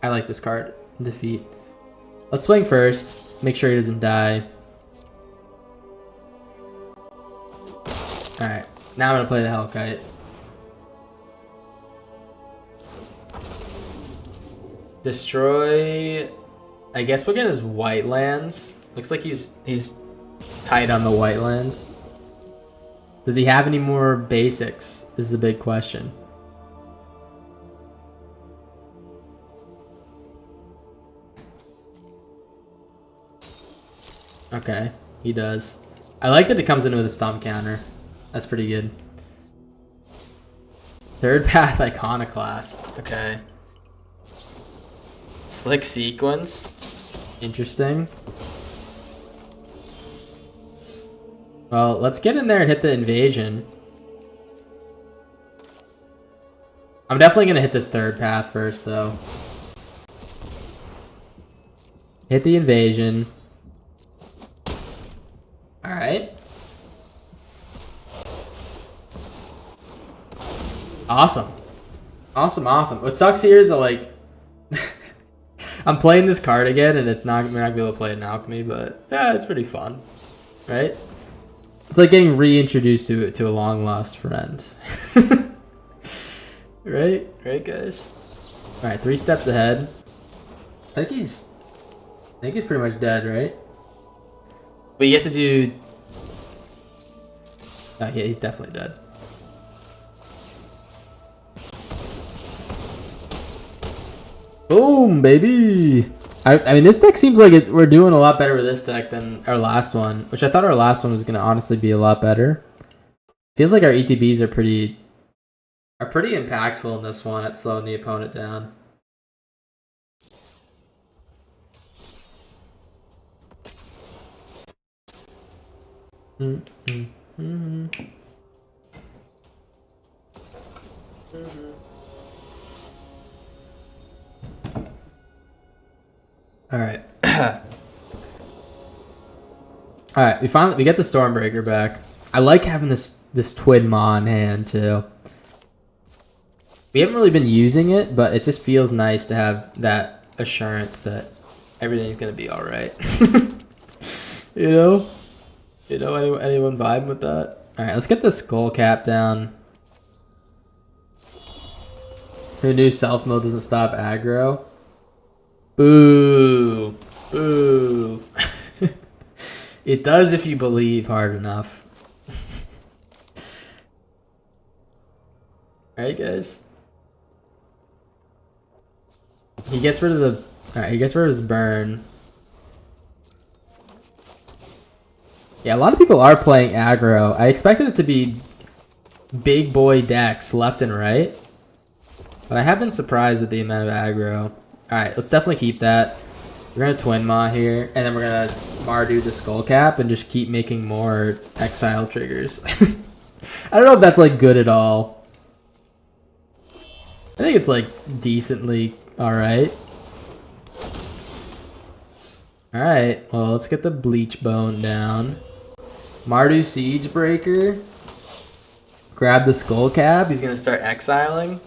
I like this card. Defeat. Let's swing first. Make sure he doesn't die. All right, now I'm gonna play the Hellkite. Destroy. I guess we'll get his white lands. Looks like he's tight on the white lands. Does he have any more basics? Is the big question. Okay, he does. I like that it comes in with a stomp counter. That's pretty good. Third path Iconoclast. Okay. Slick sequence. Interesting. Well, let's get in there and hit the Invasion. I'm definitely going to hit this third path first, though. Hit the Invasion. Alright. Awesome. Awesome, awesome. What sucks here is that, like... I'm playing this card again, and we're not gonna be able to play it in Alchemy, but yeah, it's pretty fun, right? It's like getting reintroduced to a long lost friend, right, guys. All right, 3 steps ahead. I think he's pretty much dead, right? We get to do. Oh yeah, he's definitely dead. Boom, baby! I mean, this deck seems like we're doing a lot better with this deck than our last one, which I thought our last one was going to honestly be a lot better. Feels like our ETBs are pretty impactful in this one at slowing the opponent down. All right. All right, we get the Stormbreaker back. I like having this Twin Maw in hand too. We haven't really been using it, but it just feels nice to have that assurance that everything's gonna be all right. you know, anyone vibe with that? All right, let's get the Skull Cap down. Who knew self mode doesn't stop aggro? Boo, boo. It does if you believe hard enough. Alright, guys. He gets rid of the... Alright, he gets rid of his burn. Yeah, a lot of people are playing aggro. I expected it to be big boy decks left and right. But I have been surprised at the amount of aggro. Alright, let's definitely keep that. We're going to Twin Maw here, and then we're going to Mardu the Skull Cap and just keep making more exile triggers. I don't know if that's like good at all. I think it's like decently alright. Alright, well let's get the Bleach Bone down. Mardu Siegebreaker. Grab the Skull Cap, he's going to start exiling.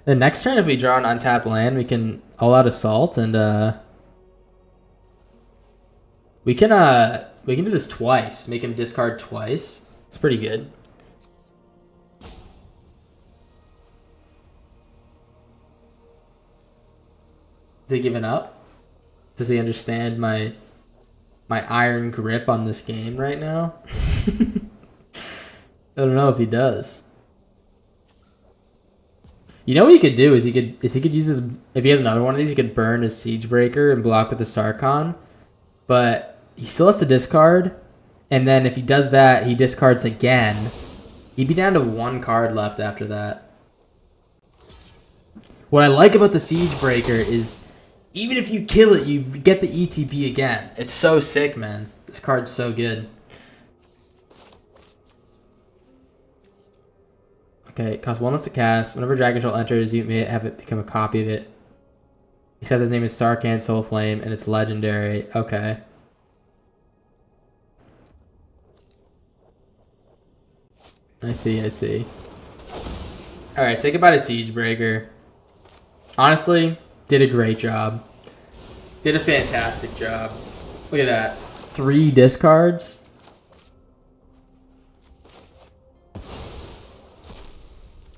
The next turn, if we draw an untapped land, we can all out assault, and we can do this twice. Make him discard twice. It's pretty good. Is he giving up? Does he understand my iron grip on this game right now? I don't know if he does. You know what he could do is he could use his, if he has another one of these, he could burn his Siegebreaker and block with the Sarkhan, but he still has to discard, and then if he does that, he discards again. He'd be down to one card left after that. What I like about the Siegebreaker is even if you kill it, you get the ETP again. It's so sick, man. This card's so good. Okay, it costs 1 less to cast. Whenever Dragon Control enters, you may have it become a copy of it. Except his name is Sarkhan Soulflame, and it's legendary. Okay. I see. Alright, say goodbye to Siegebreaker. Honestly, did a great job. Did a fantastic job. Look at that. 3 discards.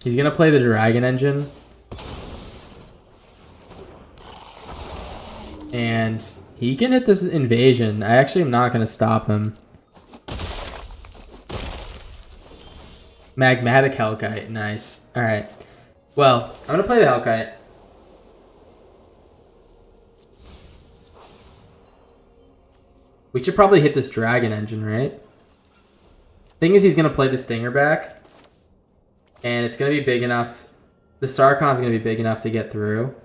He's going to play the Dragon Engine. And he can hit this invasion. I actually am not going to stop him. Magmatic Hellkite. Nice. Alright. Well, I'm going to play the Hellkite. We should probably hit this Dragon Engine, right? Thing is, he's going to play the Stinger back. And it's going to be big enough. The Sarkon's going to be big enough to get through.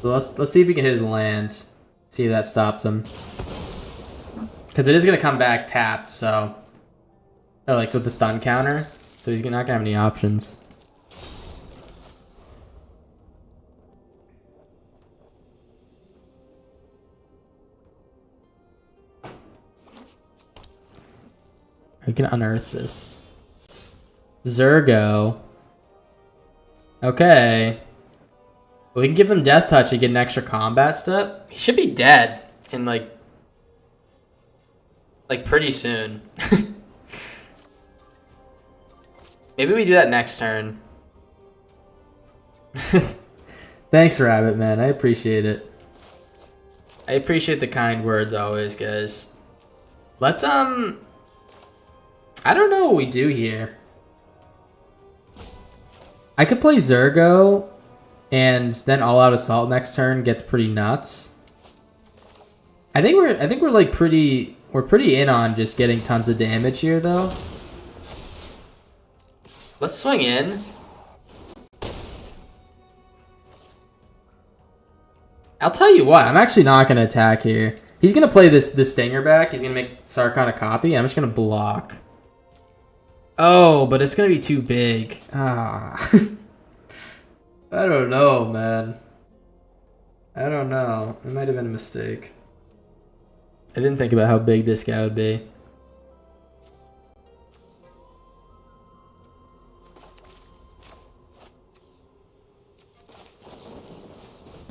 So let's see if we can hit his land. See if that stops him. Because it is going to come back tapped, so... Oh, like with the stun counter. So he's not going to have any options. We can unearth this. Zergo. Okay. We can give him Death Touch and get an extra combat step. He should be dead in like pretty soon. Maybe we do that next turn. Thanks, Rabbit, man. I appreciate it. I appreciate the kind words always, guys. Let's I don't know what we do here. I could play Zergo and then all out assault next turn gets pretty nuts. I think we're like pretty in on just getting tons of damage here though. Let's swing in. I'll tell you what, I'm actually not gonna attack here. He's gonna play this stinger back. He's gonna make Sarkhan a copy. I'm just gonna block. Oh, but it's gonna be too big. Ah. I don't know, man. I don't know. It might have been a mistake. I didn't think about how big this guy would be.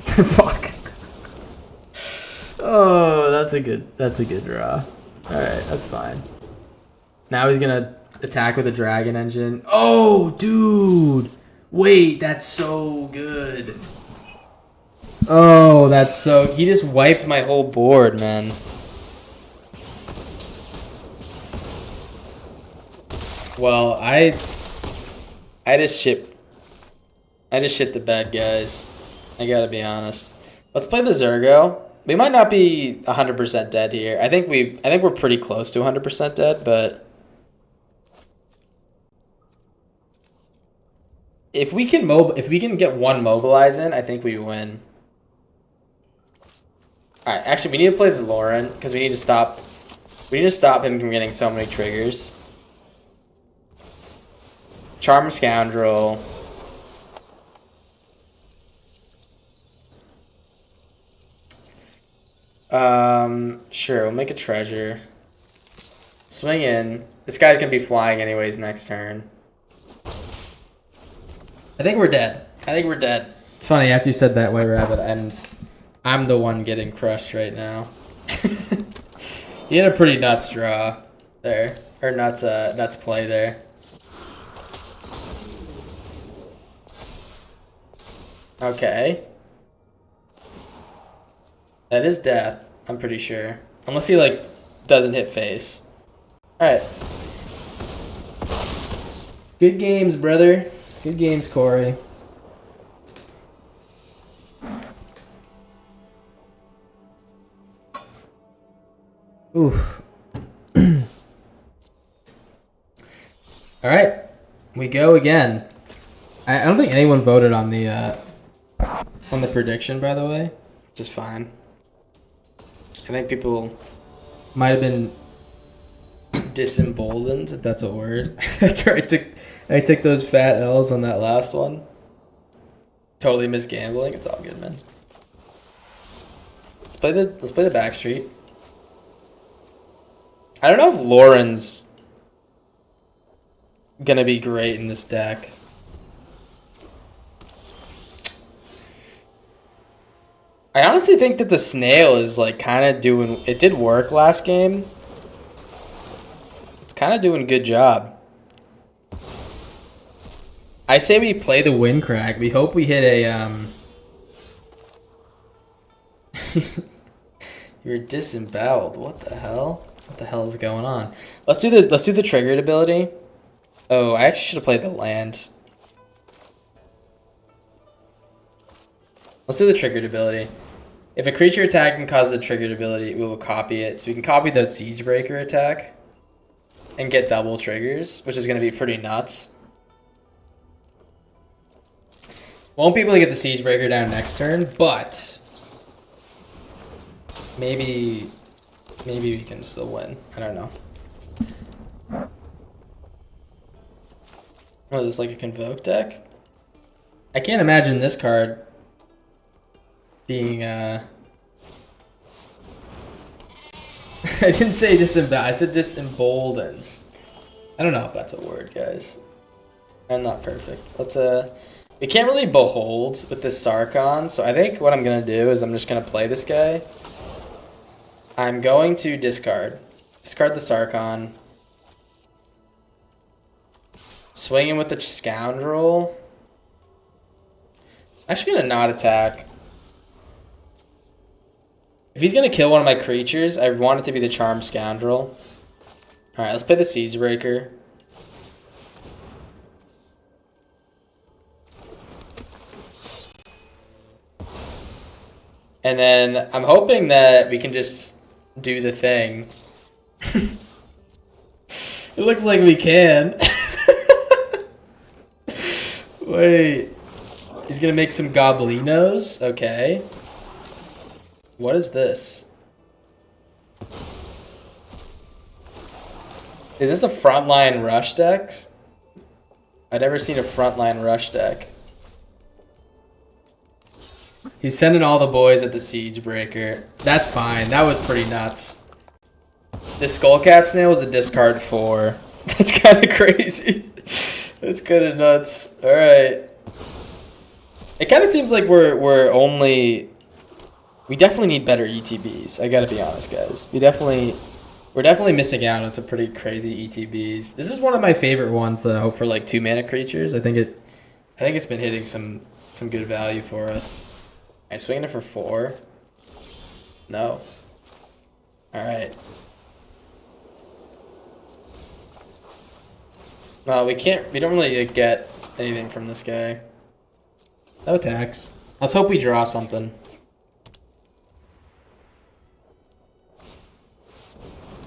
Fuck. Oh, that's a good draw. Alright, that's fine. Now he's gonna attack with a dragon engine. Oh, dude! Wait, that's so good. Oh, that's so... He just wiped my whole board, man. Well, I just shit the bad guys. I gotta be honest. Let's play the Zergo. We might not be 100% dead here. I think we're pretty close to 100% dead, but if we can get one mobilize in, I think we win. All right, actually, we need to play the Lauren because we need to stop him from getting so many triggers. Charm Scoundrel. Sure, we'll make a treasure. Swing in. This guy's gonna be flying anyways next turn. I think we're dead. It's funny, after you said that, White Rabbit, and I'm the one getting crushed right now. You had a pretty nuts draw there. Or nuts play there. Okay. That is death, I'm pretty sure. Unless he, like, doesn't hit face. Alright. Good games, brother. Good games, Corey. Oof. Alright. We go again. I don't think anyone voted on the prediction, by the way. Which is fine. I think people might have been disemboldened, if that's a word, after I took those fat L's on that last one. Totally misgambling. It's all good, man. Let's play the backstreet. I don't know if Lauren's gonna be great in this deck. I honestly think that the snail is like kind of doing... It did work last game. It's kind of doing a good job. I say we play the Windcrag. We hope we hit a... You're disemboweled. What the hell? What the hell is going on? Let's do the triggered ability. Oh, I actually should have played the land. Let's do the triggered ability. If a creature attacking causes a triggered ability, we will copy it. So we can copy that Siegebreaker attack and get double triggers, which is going to be pretty nuts. Won't be able to get the Siegebreaker down next turn, but maybe we can still win. I don't know. Oh, this is like a Convoke deck? I can't imagine this card being, I didn't say disemboldened, I said disemboldened. I don't know if that's a word, guys. I'm not perfect. Let's, we can't really behold with this Sarkhan, so I think what I'm gonna do is I'm just gonna play this guy. I'm going to discard the Sarkhan. Swing him with the Scoundrel. I'm actually gonna not attack. If he's gonna kill one of my creatures, I want it to be the Charmed Scoundrel. Alright, let's play the Siegebreaker. And then I'm hoping that we can just do the thing. It looks like we can. Wait. He's gonna make some goblinos. Okay. What is this? Is this a frontline rush deck? I've never seen a frontline rush deck. He's sending all the boys at the Siege Breaker. That's fine. That was pretty nuts. This Skullcap Snail was a discard 4. That's kind of crazy. That's kind of nuts. All right. It kind of seems like we're only. We definitely need better ETBs. I gotta be honest, guys. We're definitely missing out on some pretty crazy ETBs. This is one of my favorite ones though for like 2-mana creatures. I think it's been hitting some good value for us. I swinging it for 4. No. All right. No, we can't. We don't really get anything from this guy. No attacks. Let's hope we draw something.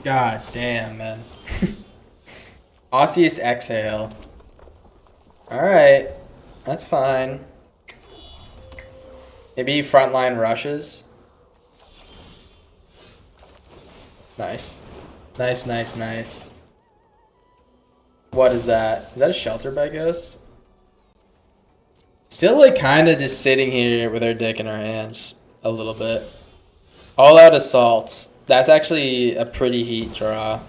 God damn, man. Osseous Exhale. Alright. That's fine. Maybe frontline rushes. Nice. Nice, nice, nice. What is that? Is that a Shelter by Ghost? Still like kind of just sitting here with our dick in our hands a little bit. All Out Assault. That's actually a pretty heat draw.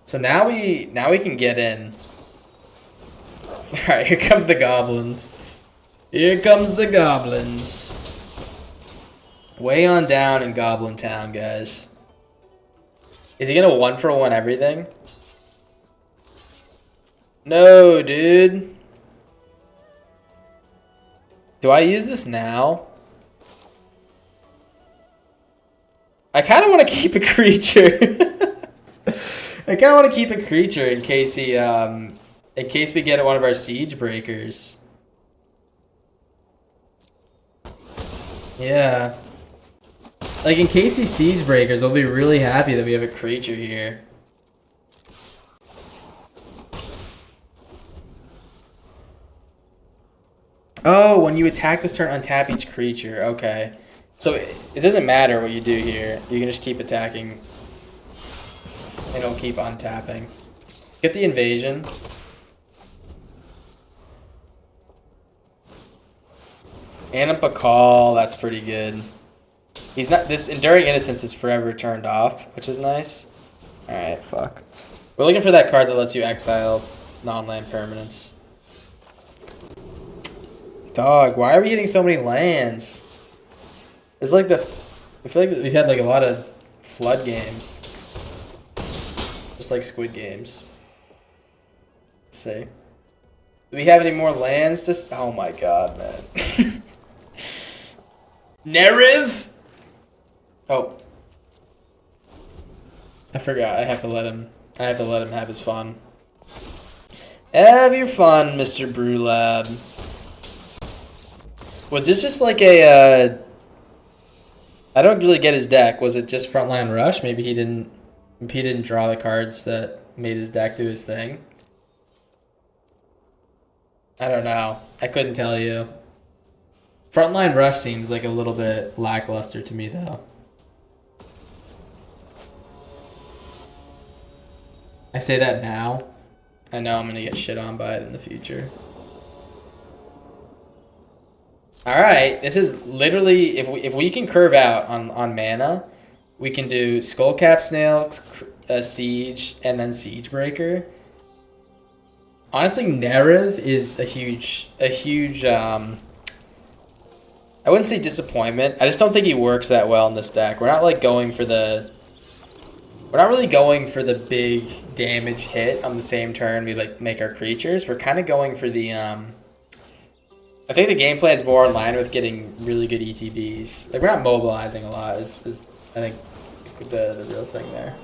So now we can get in. Alright, here comes the goblins. Here comes the goblins. Way on down in Goblin Town, guys. Is he gonna 1-for-1 everything? No, dude. Do I use this now? I kind of want to keep a creature. I kind of want to keep a creature in case he, in case we get one of our Siege Breakers. Yeah. Like in case he Siege Breakers, we'll be really happy that we have a creature here. Oh, when you attack this turn, untap each creature. Okay. So it doesn't matter what you do here. You can just keep attacking. And it'll keep untapping. Get the invasion. And a Bakal, that's pretty good. He's not. This Enduring Innocence is forever turned off, which is nice. Alright, fuck. We're looking for that card that lets you exile non-land permanents. Dog, why are we getting so many lands? It's like I feel like we had like a lot of flood games. Just like Squid Games. Let's see. Do we have any more lands to... Oh my god, man. Neriv? Oh. I forgot. I have to let him have his fun. Have your fun, Mr. Brewlab. Was this just like a, I don't really get his deck. Was it just Frontline Rush? Maybe he didn't draw the cards that made his deck do his thing. I don't know. I couldn't tell you. Frontline Rush seems like a little bit lackluster to me, though. I say that now. I know I'm going to get shit on by it in the future. Alright, this is literally, if we can curve out on mana, we can do Skullcap Snail, Siege, and then Siege Breaker. Honestly, Neriv is a huge, I wouldn't say disappointment. I just don't think he works that well in this deck. We're not like going for the, we're not really going for the big damage hit on the same turn we like make our creatures. We're kind of going for the, I think the game plan is more in line with getting really good ETBs. Like, we're not mobilizing a lot is I think, the real thing there.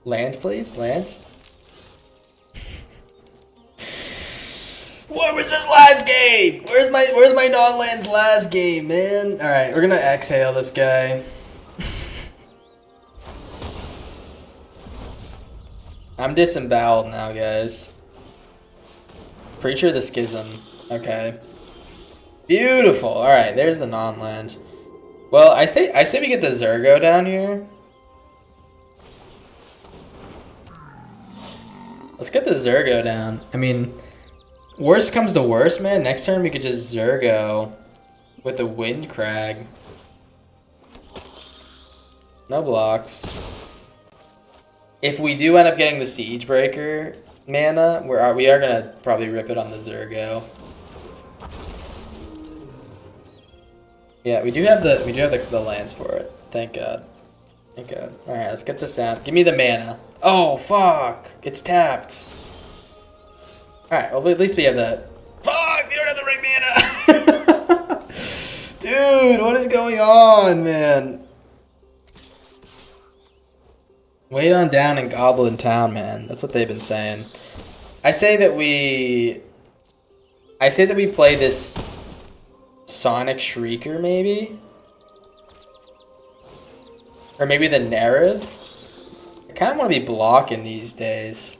Land, please? Land? Where's this last game? Where's my non-lands last game, man? All right, we're gonna exhale this guy. I'm disemboweled now, guys. Preacher of the Schism. Okay. Beautiful. All right, there's the non-land. Well, I say we get the Zergo down here. Let's get the Zergo down. I mean, worst comes to worst, man. Next turn we could just Zergo with the Wind Crag. No blocks. If we do end up getting the Siege Breaker mana, we are gonna probably rip it on the Zergo. Yeah, we do have the lands for it. Thank God. Thank God. All right, let's get this down. Give me the mana. Oh fuck! It's tapped. All right. Well, at least we have that. Fuck! We don't have the right mana. Dude, what is going on, man? Wait on down in Goblin Town, man. That's what they've been saying. I say that we play this Sonic Shrieker, maybe? Or maybe the Nerev? I kind of want to be blocking these days.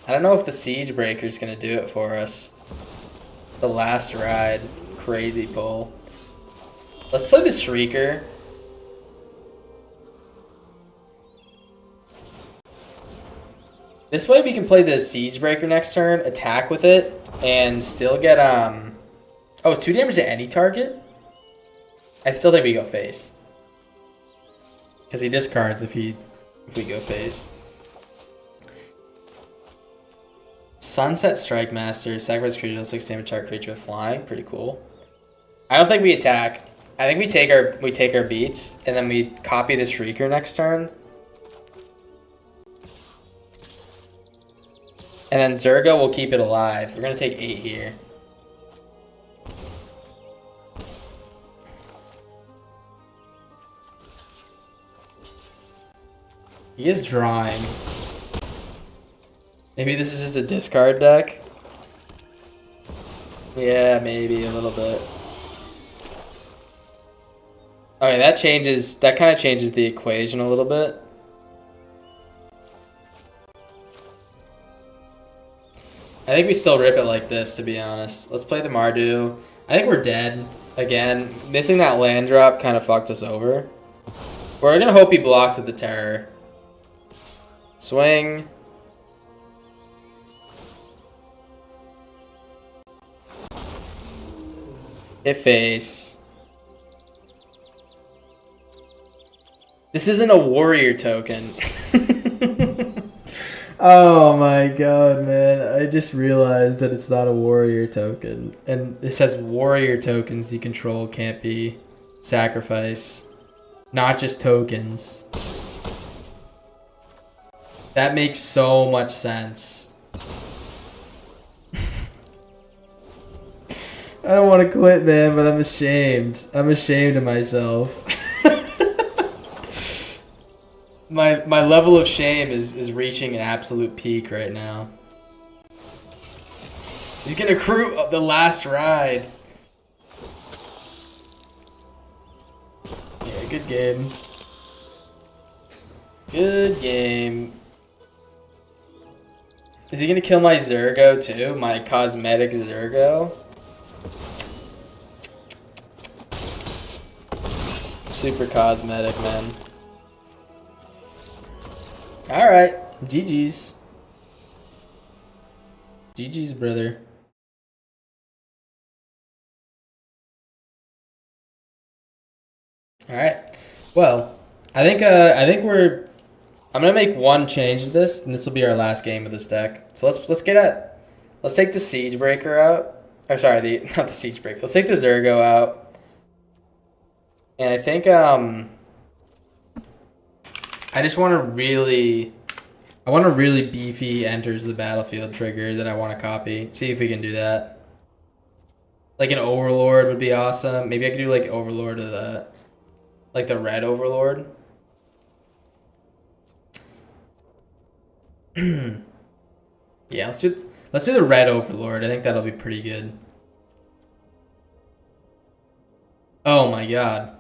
I don't know if the Siege Breaker is going to do it for us. The last ride. Crazy pull. Let's play the Shrieker. This way we can play the Siege Breaker next turn, attack with it, and still get, oh, it's 2 damage to any target? I still think we go face. Because he discards if we go face. Sunset Strike Master, sacrifice creature, deal 6 damage target creature with flying. Pretty cool. I don't think we attack. I think we take our beats, and then we copy the Shrieker next turn. And then Zergo will keep it alive. We're going to take 8 here. He is drawing. Maybe this is just a discard deck? Yeah, maybe a little bit. Okay, that kind of changes the equation a little bit. I think we still rip it like this, to be honest. Let's play the Mardu. I think we're dead. Again, missing that land drop kind of fucked us over. We're going to hope he blocks with the Terror. Swing. Hit face. This isn't a warrior token. Oh my god, man. I just realized that it's not a warrior token. And it says warrior tokens you control can't be sacrifice. Not just tokens. That makes so much sense. I don't want to quit, man, but I'm ashamed. I'm ashamed of myself. My level of shame is reaching an absolute peak right now. He's gonna crew the last ride. Yeah, good game. Good game. Is he gonna kill my Zergo too? My cosmetic Zergo? Super cosmetic, man. Alright. GG's. GG's, brother. Alright. Well, I think I'm gonna make one change to this, and this will be our last game of this deck. So let's take the Siege Breaker out. Or sorry, not the Siege Breaker. Let's take the Zergo out. And I think I want a really beefy enters the battlefield trigger that I want to copy. See if we can do that. Like an Overlord would be awesome. Maybe I could do like Overlord of the, like the red Overlord. Yeah, Let's do the red Overlord. I think that'll be pretty good. Oh my god.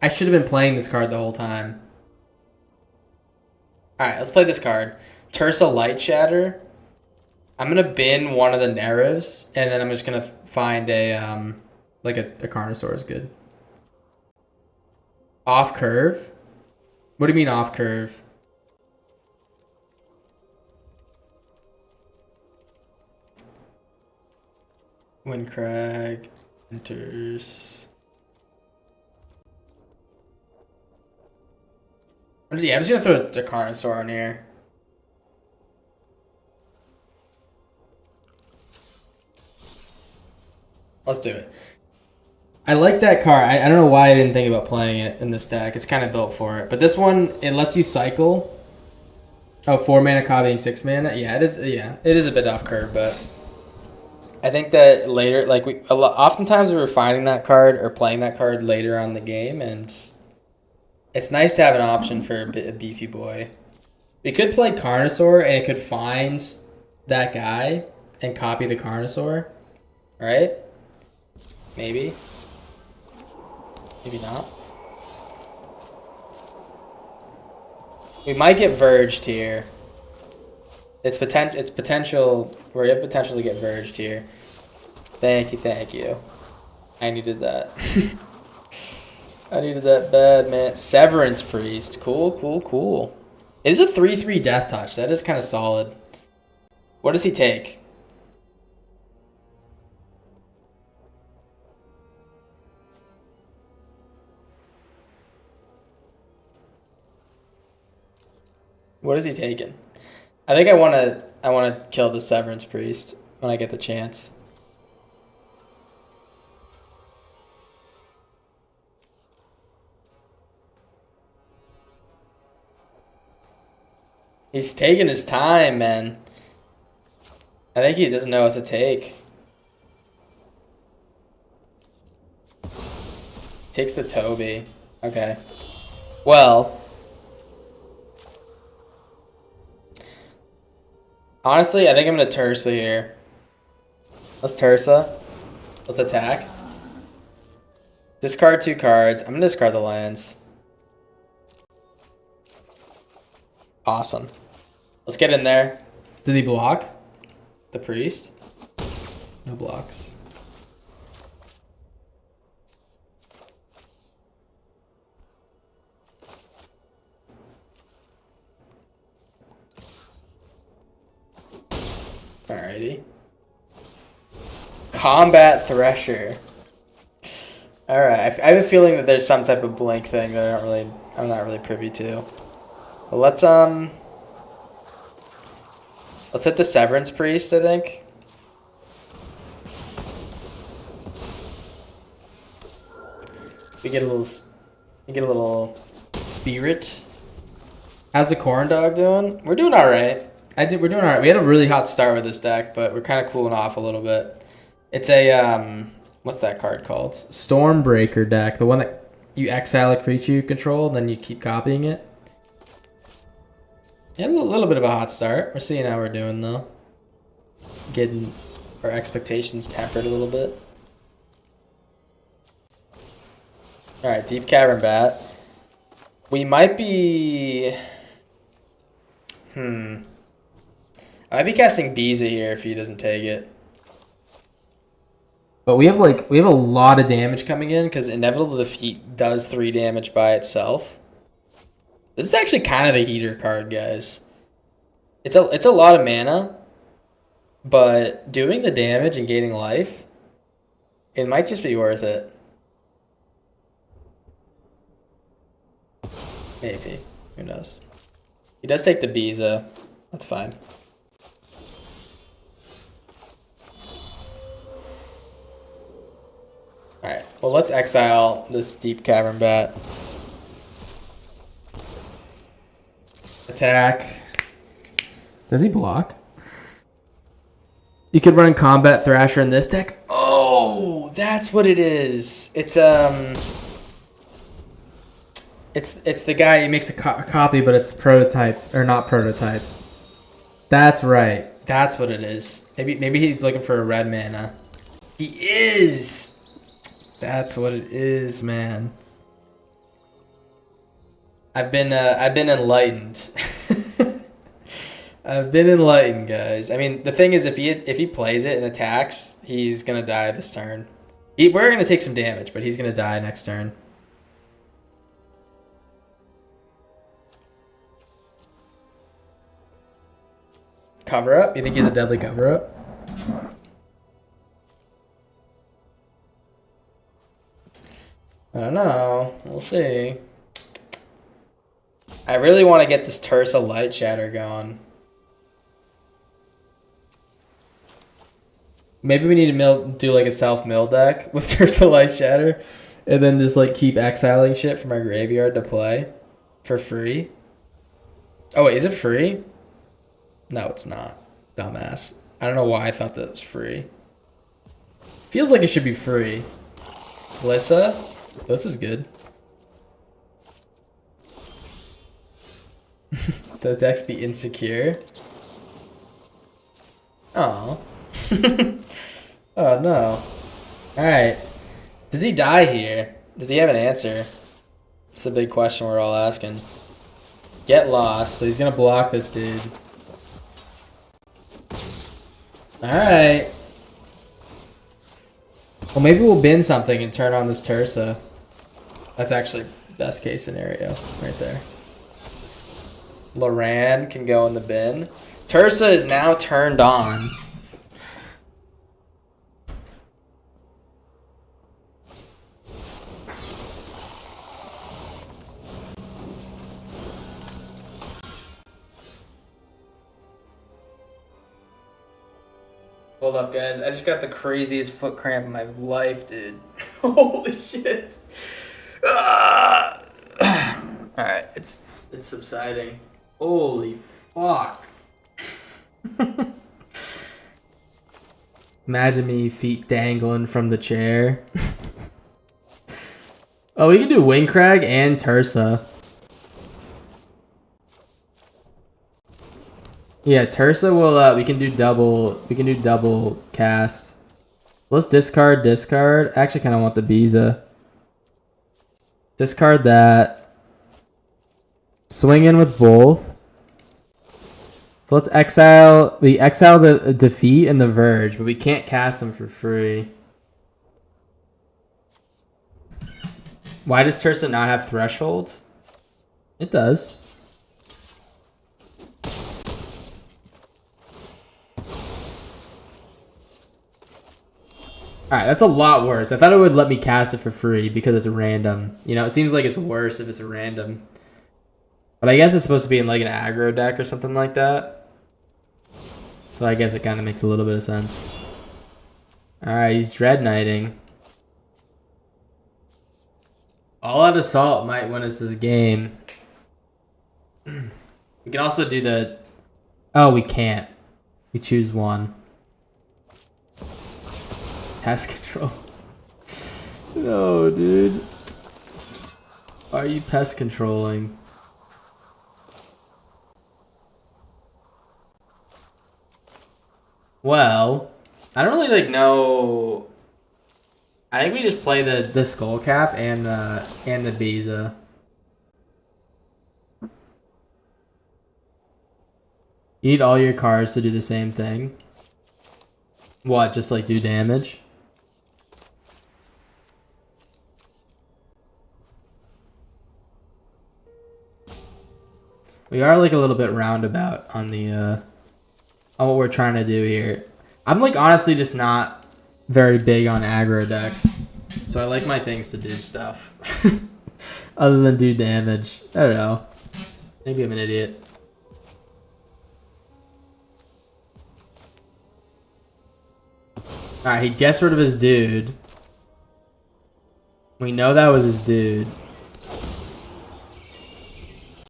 I should have been playing this card the whole time. Alright, let's play this card. Tersa Light Shatter. I'm gonna bin one of the Nerevs, and then I'm just gonna find a like a Carnosaur is good. Off curve? What do you mean off curve? When Crag enters. Yeah, I'm just gonna throw the Carnosaur on here. Let's do it. I like that card. I don't know why I didn't think about playing it in this deck. It's kind of built for it. But this one, it lets you cycle. Oh, 4 mana copying 6 mana. Yeah, it is. Yeah, it is a bit off curve, but I think that later, like oftentimes we were finding that card or playing that card later on in the game, and it's nice to have an option for a beefy boy. We could play Carnosaur and it could find that guy and copy the Carnosaur, right? Maybe. Maybe not. We might get verged here. It's potential. We have potential to get verged here. Thank you. I needed that. I needed that bad, man. Severance Priest. Cool. It is a 3/3 Death Touch. That is kind of solid. What does he take? What is he taking? I think I wanna kill the Severance Priest when I get the chance. He's taking his time, man. I think he doesn't know what to take. Takes the Toby. Okay. Well. Honestly, I think I'm going to Tersa here. Let's Tersa. Let's attack. Discard 2 cards. I'm going to discard the lands. Awesome. Let's get in there. Does he block? The priest? No blocks. Alrighty. Combat Thresher. Alright, I have a feeling that there's some type of blink thing that I'm not really privy to. Well, let's hit the Severance Priest, I think. We get a little spirit. How's the Corndog doing? We're doing all right. We're doing all right. We had a really hot start with this deck, but we're kind of cooling off a little bit. It's a what's that card called? Stormbreaker deck. The one that you exile a creature you control, and then you keep copying it. Yeah, a little bit of a hot start. We're seeing how we're doing, though. Getting our expectations tempered a little bit. Alright, Deep Cavern Bat. We might be... I might be casting Biza here if he doesn't take it. But we have a lot of damage coming in because Inevitable Defeat does 3 damage by itself. This is actually kind of a heater card, guys. It's a lot of mana, but doing the damage and gaining life, it might just be worth it. Maybe. Who knows? He does take the Biza. That's fine. Alright, well let's exile this Deep Cavern Bat. Attack. Does he block? You could run Combat Thrasher in this deck. Oh, that's what it is. It's It's the guy who makes a copy, but it's prototyped or not prototype. That's right. That's what it is. Maybe he's looking for a red mana. He is. That's what it is, man. I've been enlightened. I've been enlightened, guys. I mean, the thing is, if he plays it and attacks, he's gonna die this turn. We're gonna take some damage, but he's gonna die next turn. Cover up? You think he's a deadly cover up? I don't know. We'll see. I really want to get this Tursa Light Shatter going. Maybe we need to do like a self-mill deck with Tursa Light Shatter, and then just like keep exiling shit from our graveyard to play for free. Oh wait, is it free? No, it's not. Dumbass. I don't know why I thought that was free. Feels like it should be free. Glissa? Glissa's good. The decks be insecure. Oh. Oh no. Alright. Does he die here? Does he have an answer? It's the big question we're all asking. Get lost. So he's gonna block this dude. Alright. Well, maybe we'll bin something and turn on this Tursa. That's actually best case scenario right there. Loran can go in the bin. Tursa is now turned on. Hold up, guys. I just got the craziest foot cramp in my life, dude. Holy shit. Ah! Alright, it's subsiding. Holy fuck. Imagine me feet dangling from the chair. Oh, we can do Wingcrag and Tursa. Yeah, Tursa will we can do double cast. Let's discard. I actually kinda want the Biza. Discard that. Swing in with both. So let's exile. We exile the Defeat and the Verge, but we can't cast them for free. Why does Tursa not have thresholds? It does. Alright, that's a lot worse. I thought it would let me cast it for free because it's random. You know, it seems like it's worse if it's random. But I guess it's supposed to be in like an aggro deck or something like that. So I guess it kind of makes a little bit of sense. Alright, he's Dread Knighting. All Out Assault might win us this game. We can also do the... Oh, we can't. We choose one. Pest control. No, dude. Why are you pest controlling? Well, I don't really like know. I think we just play the skull cap and the Biza. You need all your cards to do the same thing. What? Just like do damage? We are like a little bit roundabout on the on what we're trying to do here. I'm like honestly just not very big on aggro decks. So I like my things to do stuff. Other than do damage. I don't know. Maybe I'm an idiot. Alright, he gets rid of his dude. We know that was his dude.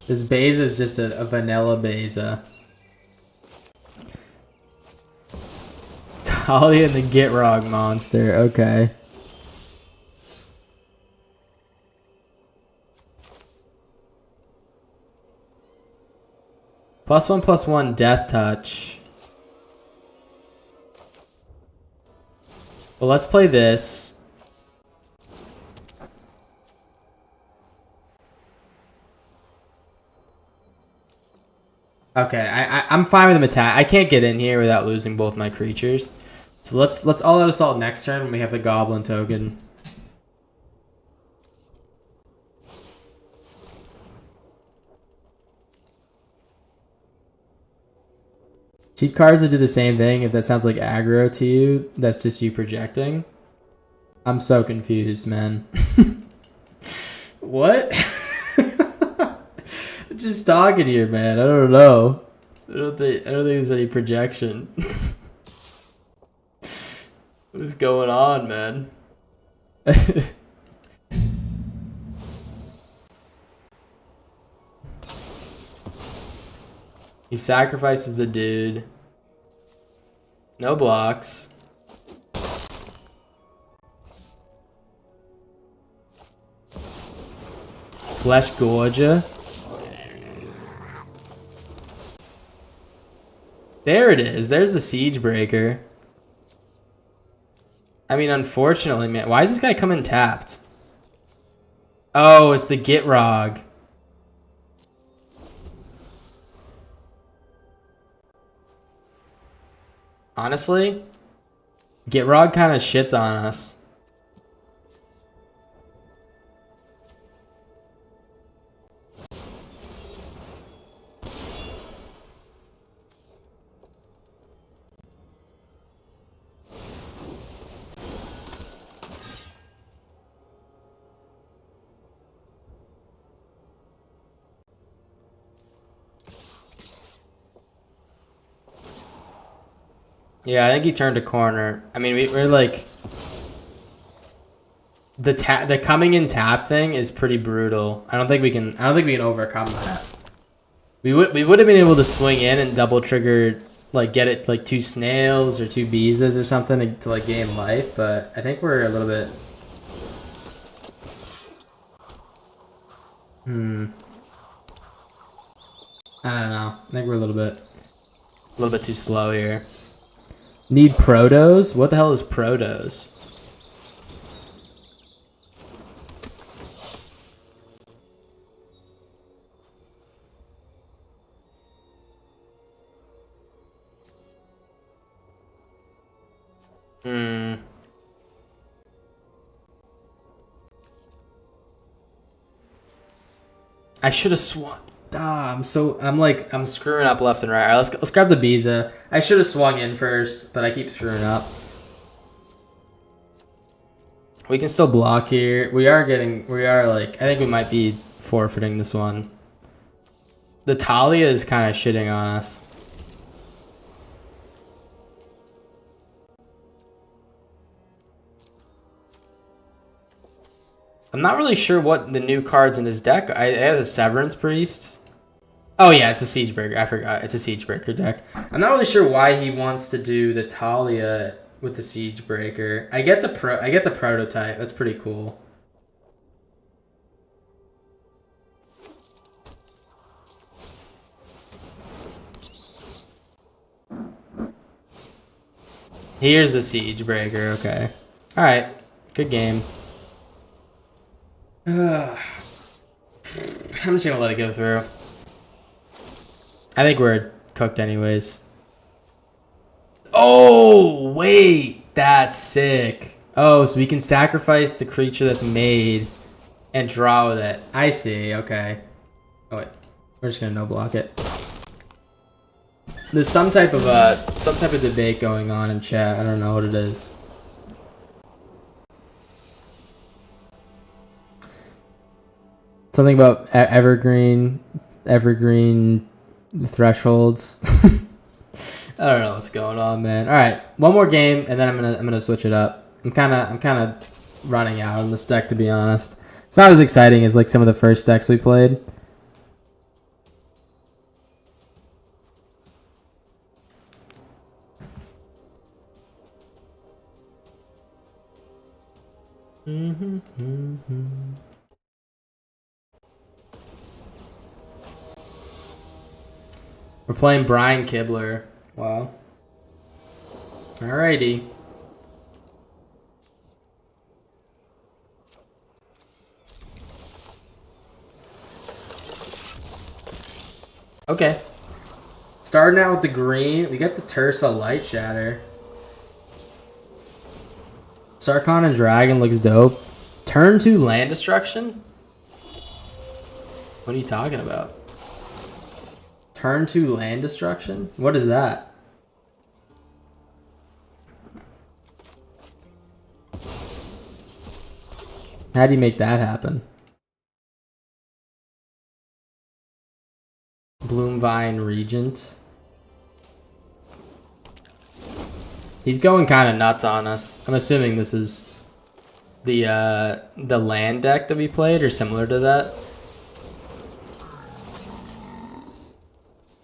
This Beza is just a vanilla Beza. Talia and the Gitrog monster. Okay. +1/+1 death touch. Well, let's play this. Okay, I'm fine with him attack. I can't get in here without losing both my creatures. So let's all out assault next turn when we have the goblin token. Cheat cards that do the same thing, if that sounds like aggro to you, that's just you projecting. I'm so confused, man. What? I'm just talking here, man. I don't know. I don't think there's any projection. What is going on, man? He sacrifices the dude. No blocks. Flesh Gorgia. There it is. There's the Siege Breaker. I mean, unfortunately, man. Why is this guy coming tapped? Oh, it's the Gitrog. Honestly, Gitrog kind of shits on us. Yeah, I think he turned a corner. I mean, we're like the coming in tap thing is pretty brutal. I don't think we can overcome that. We would have been able to swing in and double trigger, like get it like 2 snails or 2 beezas or something to like gain life, but I think we're a little bit I don't know. I think we're a little bit too slow here. Need Protos? What the hell is Protos? I should have swung. I'm screwing up left and right. All right, let's grab the Biza. I should have swung in first, but I keep screwing up. We can still block here. I think we might be forfeiting this one. The Talia is kind of shitting on us. I'm not really sure what the new cards in his deck. I have a Severance Priest. Oh yeah, it's a Siegebreaker. I forgot. It's a Siegebreaker deck. I'm not really sure why he wants to do the Talia with the Siegebreaker. I get the prototype. That's pretty cool. Here's the Siegebreaker. Okay. All right. Good game. I'm just gonna let it go through. I think we're cooked anyways. Oh, wait. That's sick. Oh, so we can sacrifice the creature that's made and draw with it. I see. Okay. Oh, wait. We're just gonna no block it. There's some type of debate going on in chat. I don't know what it is. Something about evergreen thresholds. I don't know what's going on, man. All right, one more game, and then I'm gonna switch it up. I'm kind of running out on this deck, to be honest. It's not as exciting as like some of the first decks we played. We're playing Brian Kibler. Wow. Alrighty. Okay. Starting out with the green, we got the Tersa Light Shatter. Sarkhan and Dragon looks dope. Turn 2 land destruction? What are you talking about? Turn 2 land destruction? What is that? How do you make that happen? Bloomvine Regent. He's going kind of nuts on us. I'm assuming this is the land deck that we played or similar to that.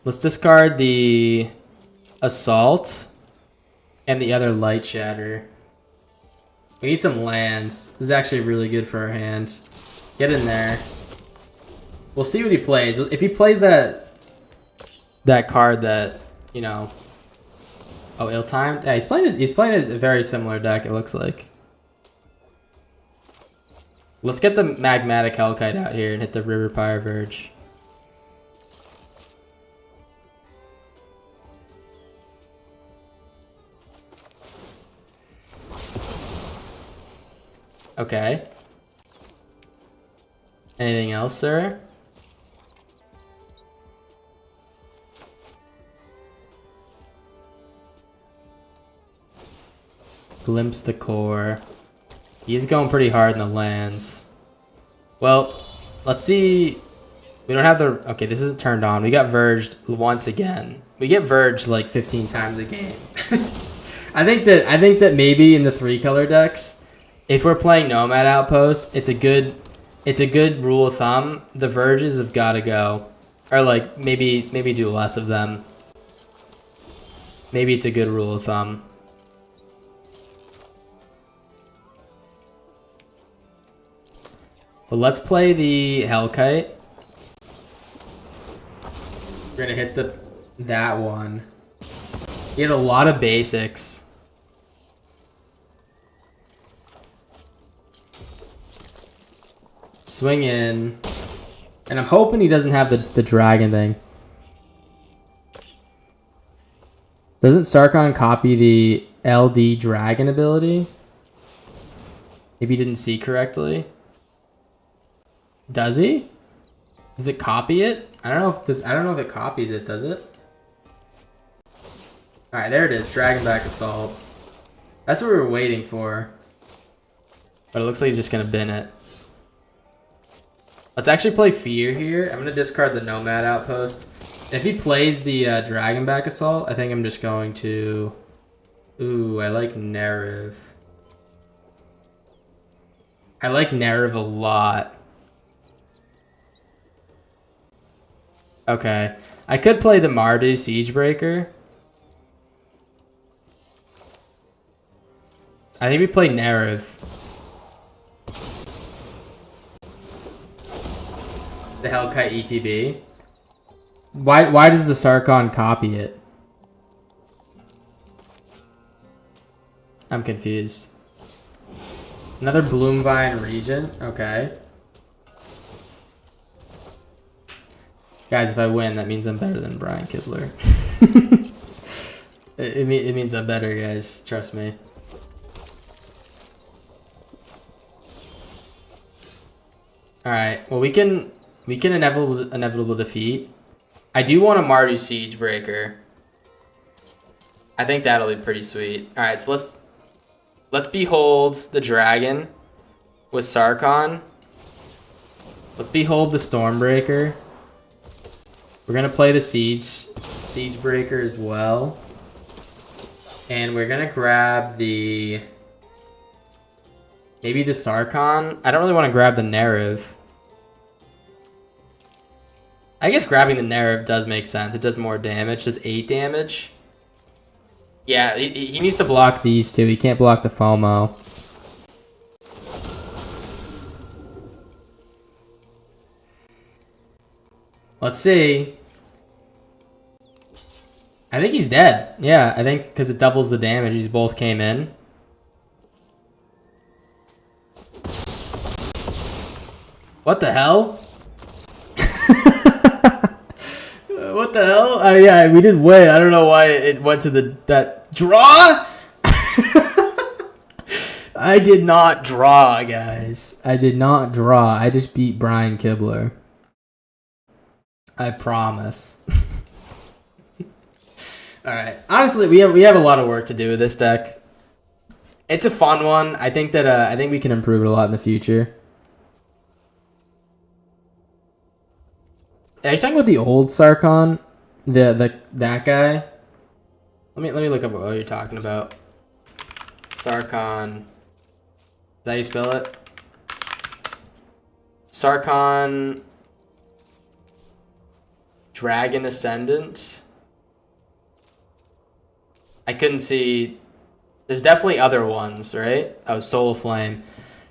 Let's discard the Assault and the other Light Shatter. We need some lands. This is actually really good for our hand. Get in there. We'll see what he plays. If he plays that card that, you know, oh, ill-timed? Yeah, he's playing a very similar deck, it looks like. Let's get the Magmatic Hellkite out here and hit the River Pyre Verge. Okay. Anything else, sir? Glimpse the Core. He's going pretty hard in the lands. Well, let's see. We don't have the... Okay, this isn't turned on. We got Verged once again. We get Verged like 15 times a game. I think that maybe in the 3-color decks, if we're playing Nomad Outpost, it's a good rule of thumb. The Verges have got to go. Or like maybe do less of them. Maybe it's a good rule of thumb. But let's play the Hellkite. We're gonna hit that one. He had a lot of basics. Swing in. And I'm hoping he doesn't have the dragon thing. Doesn't Sarkhan copy the LD dragon ability? Maybe he didn't see correctly. Does he? Does it copy it? I don't know if it copies it, does it? Alright, there it is. Dragonback Assault. That's what we were waiting for. But it looks like he's just gonna bin it. Let's actually play Fear here. I'm gonna discard the Nomad Outpost. If he plays the Dragonback Assault, I think I'm just going to... Ooh, I like Nerev. I like Nerev a lot. Okay. I could play the Mardu Siegebreaker. I think we play Nerev. The Hellkite ETB. Why does the Sarkhan copy it? I'm confused. Another Bloomvine Regent. Okay. Guys, if I win, that means I'm better than Brian Kibler. it means I'm better, guys. Trust me. Alright, well we can inevitable defeat. I do want a Mardu Siegebreaker. I think that'll be pretty sweet. Alright, so let's behold the dragon with Sarkhan. Let's behold the Stormbreaker. We're gonna play the Siegebreaker as well. And we're gonna grab maybe the Sarkhan. I don't really want to grab the Nerev. I guess grabbing the Nerev does make sense. It does more damage. Does 8 damage. Yeah, he needs to block these two. He can't block the FOMO. Let's see. I think he's dead. Yeah, I think because it doubles the damage. These both came in. What the hell? What the hell? Oh yeah, we did win. I don't know why it went to that draw. I did not draw, guys. I did not draw. I just beat Brian Kibler. I promise. All right. Honestly, we have a lot of work to do with this deck. It's a fun one. I think we can improve it a lot in the future. Are you talking about the old Sarkon? That guy? Let me look up what you're talking about. Sarkon. Is that how you spell it? Sarkon Dragon Ascendant. I couldn't see. There's definitely other ones, right? Oh, Soul of Flame.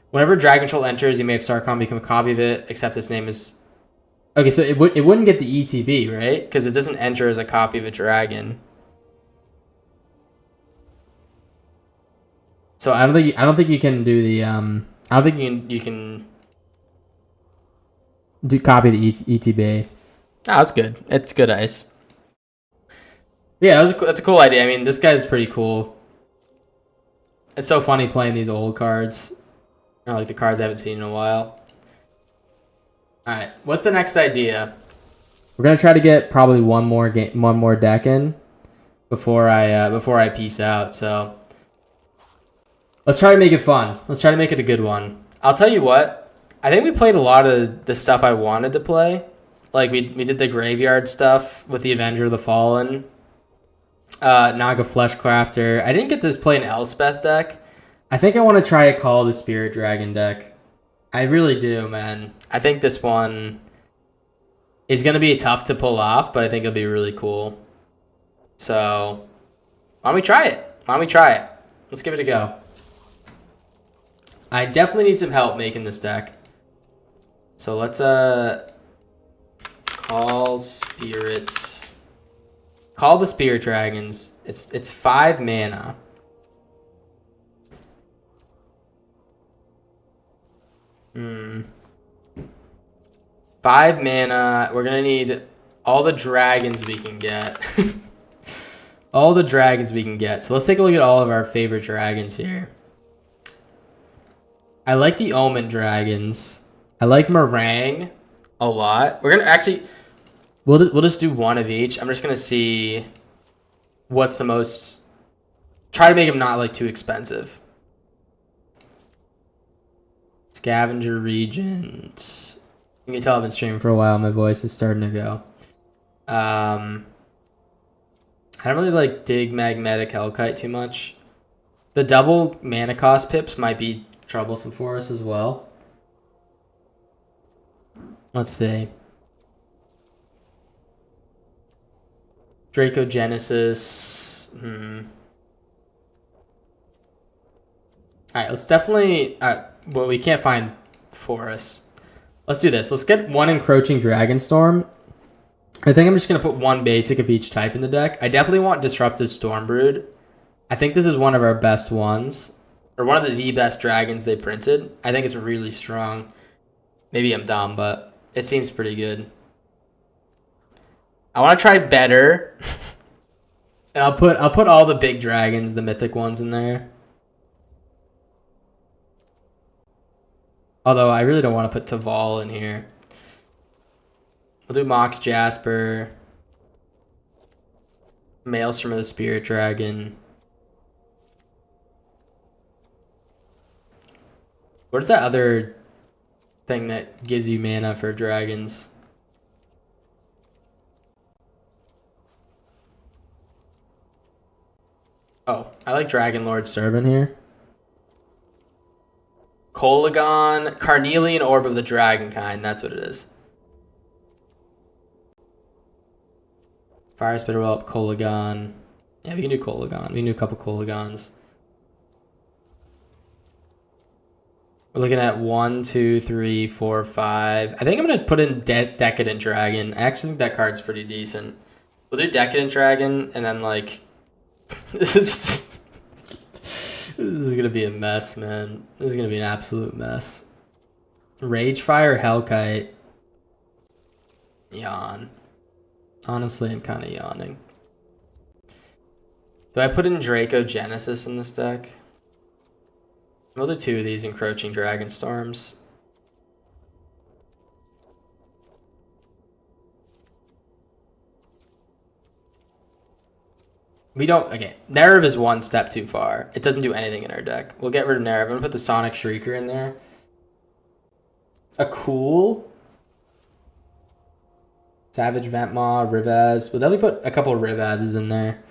Whenever Dragon Troll enters, you may have Sarkon become a copy of it, except its name is. Okay, so it wouldn't get the ETB, right? Because it doesn't enter as a copy of a dragon. So I don't think you can do the I don't think you can do copy the ETB. Oh, that's good. It's good ice. Yeah, that's a cool idea. I mean, this guy's pretty cool. It's so funny playing these old cards. Like the cards I haven't seen in a while. All right, what's the next idea? We're gonna try to get probably one more deck in before I peace out. So let's try to make it fun. Let's try to make it a good one. I'll tell you what. I think we played a lot of the stuff I wanted to play. Like we did the graveyard stuff with the Avenger of the Fallen, Naga Fleshcrafter. I didn't get to play an Elspeth deck. I think I want to try a Call of the Spirit Dragon deck. I really do, man. I think this one is going to be tough to pull off, but I think it'll be really cool. So, why don't we try it? Let's give it a go. I definitely need some help making this deck. So let's Call the Spirit Dragons. It's 5 mana. Hmm. 5 mana. We're gonna need all the dragons we can get. All the dragons we can get. So let's take a look at all of our favorite dragons here. I like the Omen dragons. I like Meringue a lot. We're gonna actually we'll just do one of each. I'm just gonna see what's the most. Try to make them not like too expensive. Scavenger Regent. You can tell I've been streaming for a while. My voice is starting to go. I don't really like dig Magnetic Hellkite too much. The double mana cost pips might be troublesome for us as well. Let's see. Draco Genesis. Alright, let's definitely. Well, we can't find forests. Let's do this. Let's get one Encroaching Dragonstorm. I think I'm just going to put one basic of each type in the deck. I definitely want Disruptive Stormbrood. I think this is one of our best ones. Or one of the best dragons they printed. I think it's really strong. Maybe I'm dumb, but it seems pretty good. I want to try better. And I'll put all the big dragons, the mythic ones in there. Although I really don't want to put Taval in here. We'll do Mox Jasper. Maelstrom of the Spirit Dragon. What's that other thing that gives you mana for dragons? Oh, I like Dragon Lord Servant here. Kolagon, Carnelian Orb of the Dragonkind, that's what it is. Fire Spitter Whelp, Kolagon. Yeah, we can do Kolagon. We can do a couple Kolagons. We're looking at 1, 2, 3, 4, 5. I think I'm going to put in Decadent Dragon. I actually think that card's pretty decent. We'll do Decadent Dragon, and then, like... This is gonna be a mess, man. This is gonna be an absolute mess. Ragefire, Hellkite. Yawn. Honestly, I'm kind of yawning. Do I put in Draco Genesis in this deck? We'll do 2 of these Encroaching Dragonstorms. We don't, again, Nerve is one step too far. It doesn't do anything in our deck. We'll get rid of Nerve. I'm going to put the Sonic Shrieker in there. A cool Savage Ventmaw, Rivaz. We'll definitely put a couple of Rivazes in there.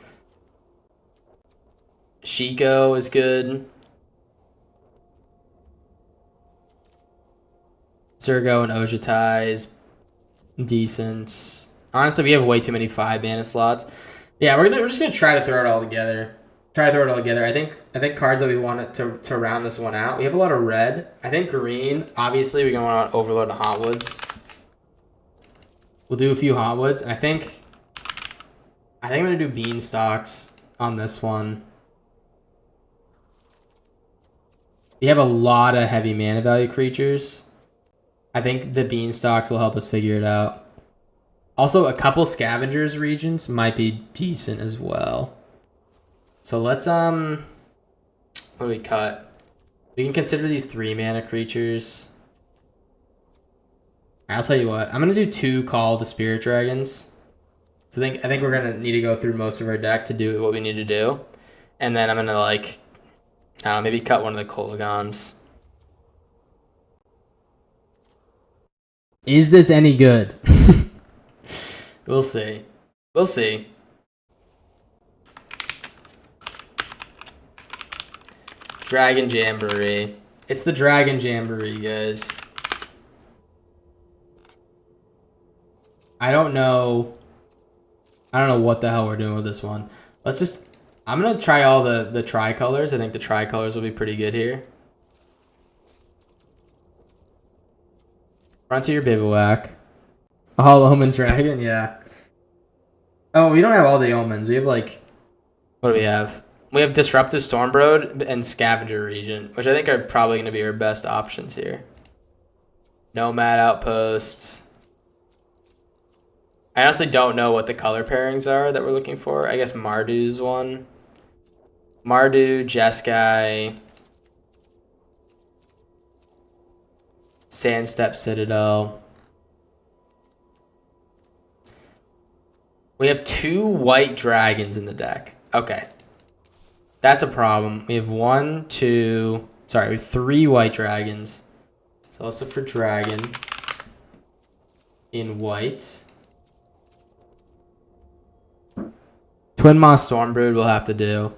Shiko is good. Zergo and Ojutai is decent. Honestly, we have way too many 5-mana slots. Yeah, we're just gonna try to throw it all together. I think cards that we want to round this one out. We have a lot of red. I think green. Obviously, we're gonna want to overload the Hotwoods. We'll do a few Hotwoods. I think I'm gonna do Beanstalks on this one. We have a lot of heavy mana value creatures. I think the Beanstalks will help us figure it out. Also, a couple Scavengers regions might be decent as well. So let's, what do we cut? We can consider these 3-mana creatures. I'll tell you what, I'm going to do 2 Call the Spirit Dragons. So I think we're going to need to go through most of our deck to do what we need to do. And then I'm going to, like, maybe cut one of the Kolagons. Is this any good? We'll see. We'll see. Dragon Jamboree. It's the Dragon Jamboree, guys. I don't know what the hell we're doing with this one. I'm going to try all the tricolors. I think the tricolors will be pretty good here. Frontier Bivouac. A Hollow Omen Dragon, yeah. Oh, we don't have all the omens. We have, like... What do we have? We have Disruptive Stormbrood and Scavenger Regent, which I think are probably going to be our best options here. Nomad Outpost. I honestly don't know what the color pairings are that we're looking for. I guess Mardew's one. Mardew, Jeskai. Sandstep Citadel. We have 2 white dragons in the deck. Okay. That's a problem. We have 3 white dragons. So let's look for dragon in white. Twin Maw Stormbrood we'll have to do.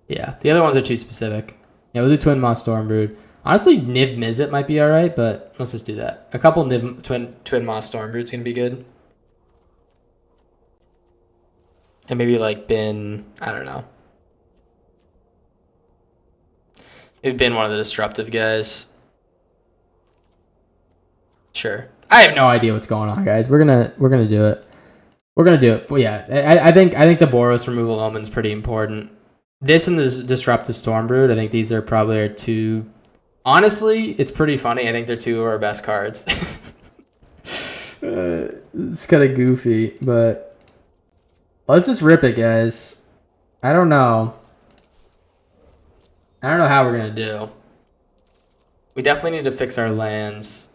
Yeah, the other ones are too specific. Yeah, we'll do Twin Maw Stormbrood. Honestly, Niv Mizzet might be alright, but let's just do that. A couple Twin Maw Stormbrood's gonna be good. And maybe like bin, I don't know. Maybe bin one of the disruptive guys. Sure. I have no idea what's going on, guys. We're gonna do it. We're gonna do it. But yeah, I think the Boros removal omen's pretty important. This and the disruptive Stormbrood, I think these are probably our 2. Honestly, it's pretty funny. I think they're 2 of our best cards. It's kind of goofy, but let's just rip it, guys. I don't know how we're going to do. We definitely need to fix our lands.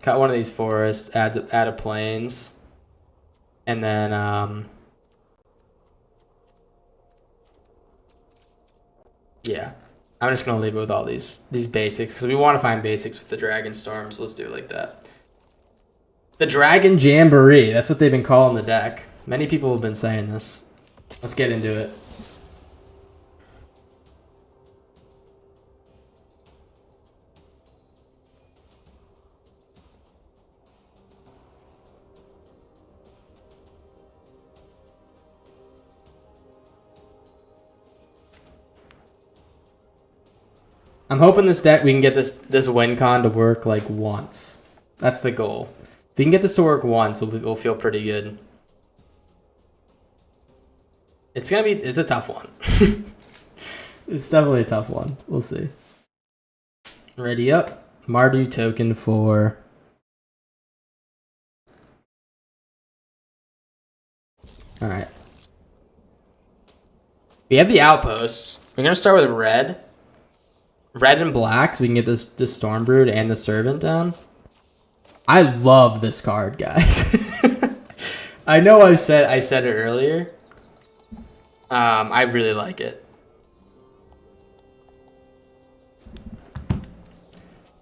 Cut one of these forests, add a plains. And then, yeah. I'm just going to leave it with all these basics because we want to find basics with the Dragonstorm, so let's do it like that. The Dragon Jamboree, that's what they've been calling the deck. Many people have been saying this. Let's get into it. I'm hoping this deck, we can get this win con to work like once. That's the goal. we can get this to work once, we'll feel pretty good. It's a tough one. It's definitely a tough one. We'll see. Ready up. Mardu token for... Alright. We have the outposts. We're going to start with red. Red and black, so we can get this Stormbrood and the Servant down. I love this card, guys. I know I said it earlier. I really like it.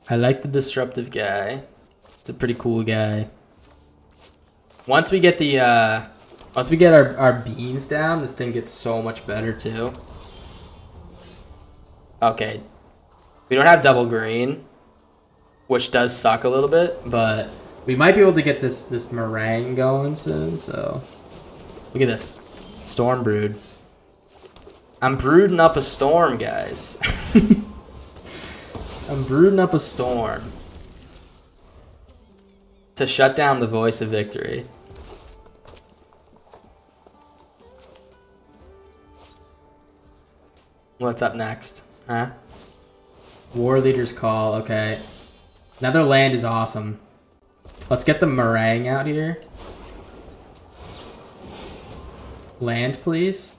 I like the disruptive guy. It's a pretty cool guy. Once we get our beans down, this thing gets so much better too. Okay. We don't have double green, which does suck a little bit, but we might be able to get this meringue going soon, so look at this. Stormbrood. I'm brooding up a storm, guys. I'm brooding up a storm to shut down the voice of victory. What's up next? Huh? War Leader's Call. Okay. Another land is awesome. Let's get the meringue out here. Land, please.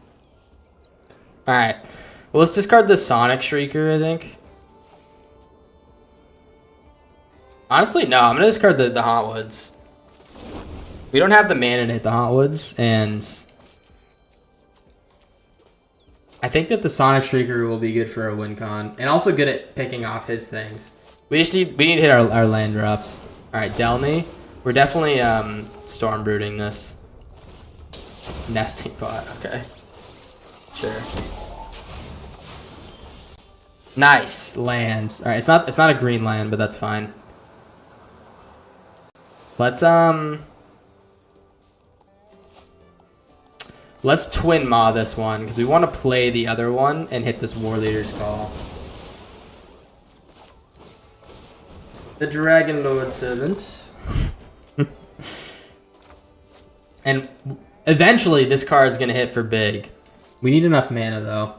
Alright. Well, let's discard the Sonic Shrieker, I think. Honestly, no. I'm going to discard the Hauntwoods. We don't have the mana to hit the Hauntwoods, and I think that the Sonic Shrieker will be good for a win con, and also good at picking off his things. We need to hit our land drops. Alright, Delny. We're definitely storm brooding this. Nesting pot, okay. Sure. Nice. Lands. Alright, it's not a green land, but that's fine. Let's twin maw this one, because we want to play the other one and hit this War Leader's Call. The Dragon Lord Servant. And eventually this card is going to hit for big. We need enough mana though.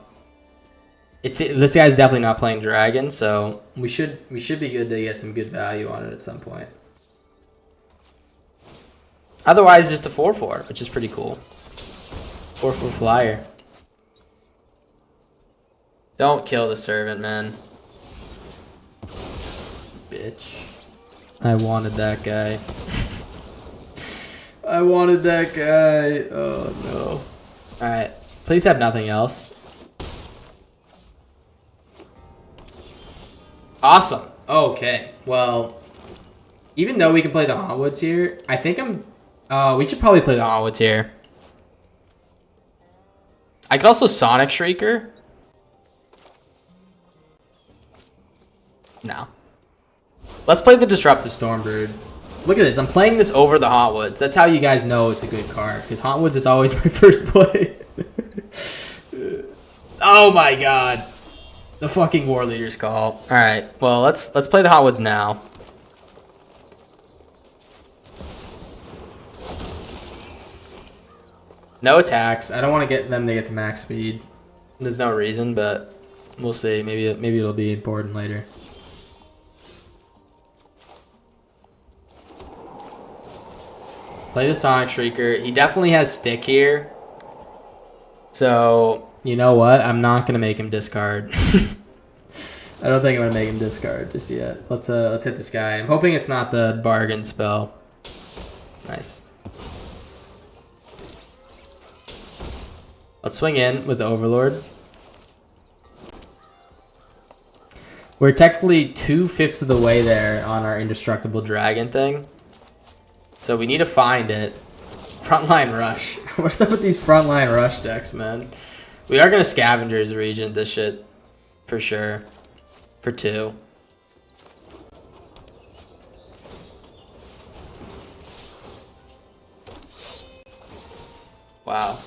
This guy's definitely not playing dragon, so we should be good to get some good value on it at some point. Otherwise, just a 4/4, which is pretty cool. 4/4 flyer. Don't kill the servant, man. Bitch. I wanted that guy. I wanted that guy. Oh no. Alright. Please have nothing else. Awesome. Okay. Well, even though we can play the Hauntwoods here, I think we should probably play the Hauntwoods here. I could also Sonic Shrieker. No. Let's play the Disruptive Stormbrood. Look at this. I'm playing this over the Hauntwoods. That's how you guys know it's a good card, because Hauntwoods is always my first play. Oh my god. The fucking War Leader's Call. Alright, well, let's play the Hauntwoods now. No attacks. I don't want to get them to get to max speed. There's no reason, but we'll see. Maybe it'll be important later. Play the Sonic Shrieker. He definitely has stick here. So, you know what? I'm not going to make him discard. I don't think I'm going to make him discard just yet. Let's hit this guy. I'm hoping it's not the bargain spell. Nice. Let's swing in with the Overlord. We're technically 2/5 of the way there on our indestructible dragon thing. So we need to find it. Frontline Rush. What's up with these Frontline Rush decks, man? We are going to Scavengers Regent this shit. For sure. For 2. Wow.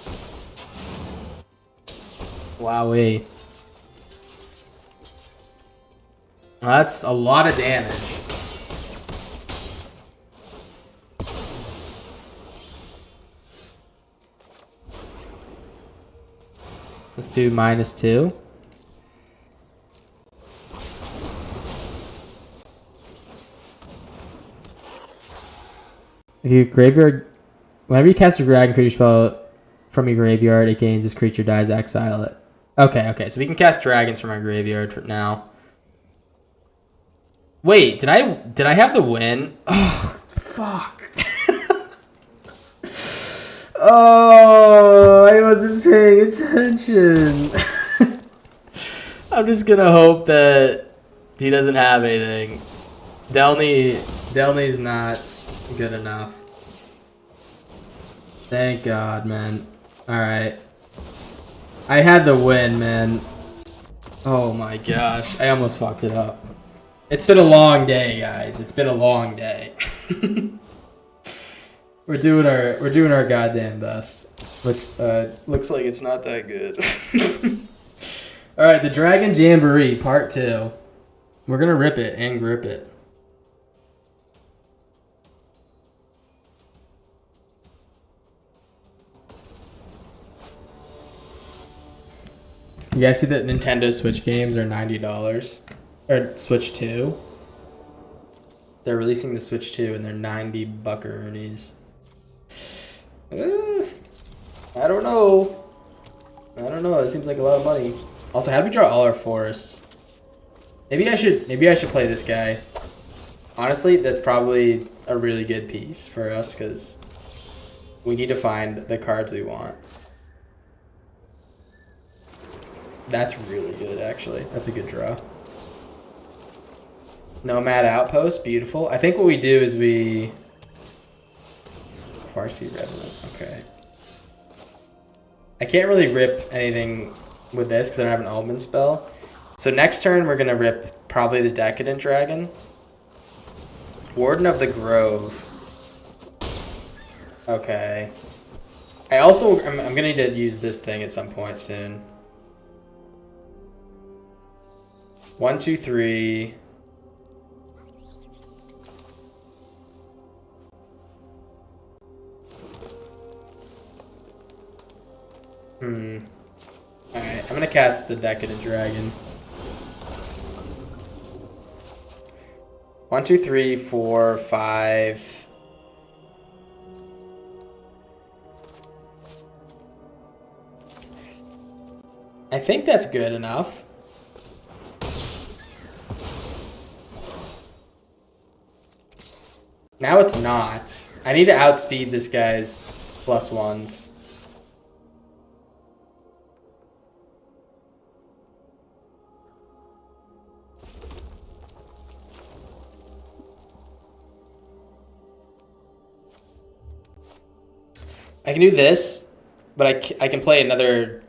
Wowee. That's a lot of damage. Let's do -2. If you graveyard, whenever you cast a dragon creature spell from your graveyard, it gains this creature dies, exile it. Okay, so we can cast dragons from our graveyard for now. Wait, did I have the win? Oh, fuck. Oh, I wasn't paying attention. I'm just gonna hope that he doesn't have anything. Delney's not good enough. Thank God, man. Alright. I had the win, man. Oh my gosh. I almost fucked it up. It's been a long day, guys. It's been a long day. We're doing our goddamn best. Which looks like it's not that good. Alright, the Dragon Jamboree, part 2. We're gonna rip it and grip it. You guys see that Nintendo Switch games are $90? Or Switch 2? They're releasing the Switch 2 and they're 90 buckaroonies. I don't know. It seems like a lot of money. Also, how do we draw all our forests? Maybe I should play this guy. Honestly, that's probably a really good piece for us because we need to find the cards we want. That's really good, actually. That's a good draw. Nomad Outpost, beautiful. I think what we do is we... Farsi Revenant, okay. I can't really rip anything with this because I don't have an Omen spell. So next turn, we're going to rip probably the Decadent Dragon. Warden of the Grove. Okay. I'm going to need to use this thing at some point soon. 1, 2, 3. Alright, I'm gonna cast the Decadent Dragon. 1, 2, 3, 4, 5. I think that's good enough. Now it's not. I need to outspeed this guy's +1s. I can do this, but I can play another...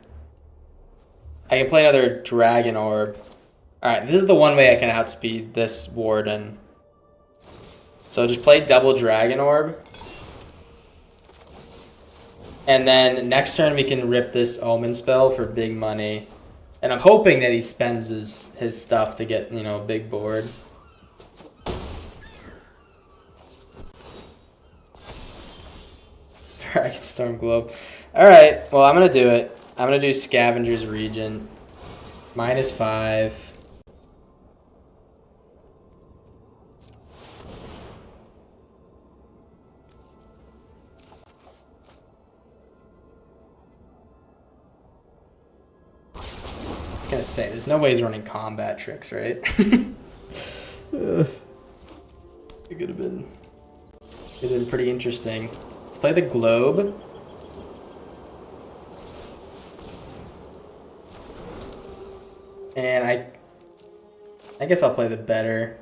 I can play another Dragon Orb. Alright, this is the one way I can outspeed this Warden. So just play double Dragon Orb. And then next turn we can rip this Omen spell for big money. And I'm hoping that he spends his stuff to get, a big board. Dragonstorm Globe. Alright, well I'm going to do it. I'm going to do Scavenger's Regent. -5. I was gonna say, there's no way he's running combat tricks, right? It could have been pretty interesting. Let's play the Globe. And I guess I'll play the better.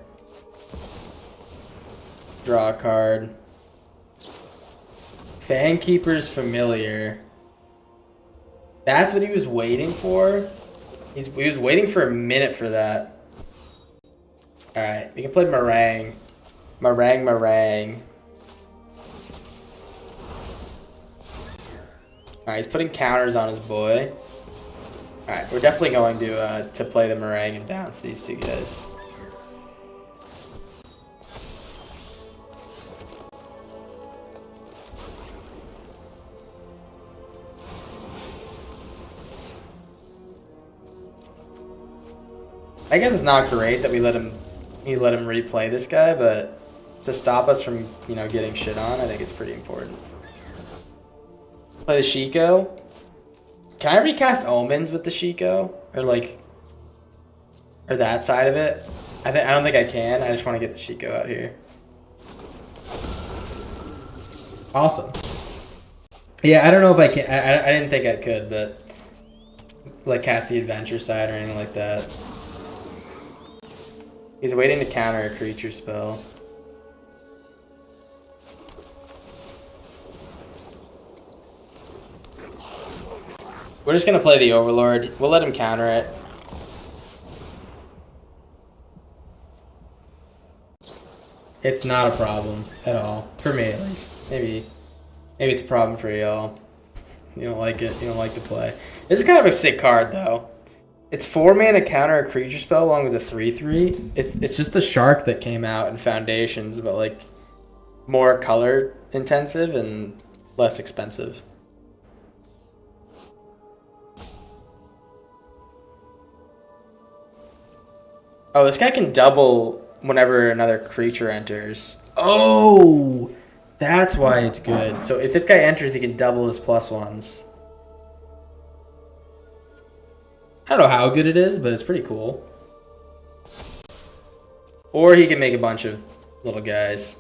Draw a card. Fangkeeper's Familiar. That's what he was waiting for? He was waiting for a minute for that. Alright, we can play Meringue. Meringue. Alright, he's putting counters on his boy. Alright, we're definitely going to play the Meringue and bounce these two guys. I guess it's not great that we let him replay this guy, but to stop us from, you know, getting shit on, I think it's pretty important. Play the Shiko. Can I recast Omens with the Shiko? Or like, or that side of it? I don't think I can. I just want to get the Shiko out here. Awesome. Yeah, I don't know if I can. I didn't think I could, but like cast the adventure side or anything like that. He's waiting to counter a creature spell. We're just gonna play the Overlord. We'll let him counter it. It's not a problem at all. For me, at least. Maybe it's a problem for y'all. You don't like it. You don't like the play. This is kind of a sick card, though. It's 4 mana counter a creature spell along with a 3/3. It's just the shark that came out in Foundations, but like more color intensive and less expensive. Oh, this guy can double whenever another creature enters. Oh, that's why it's good. So if this guy enters, he can double his +1s. I don't know how good it is, but it's pretty cool. Or he can make a bunch of little guys.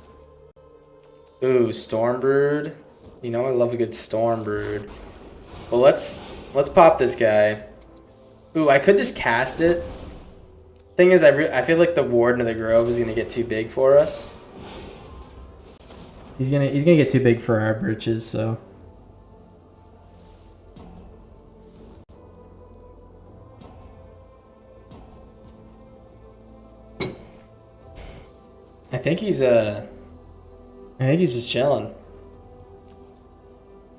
Ooh, Stormbrood. You know I love a good Stormbrood. Well, let's pop this guy. Ooh, I could just cast it. Thing is, I feel like the Warden of the Grove is gonna get too big for us. He's gonna get too big for our britches, so. I think he's just chilling.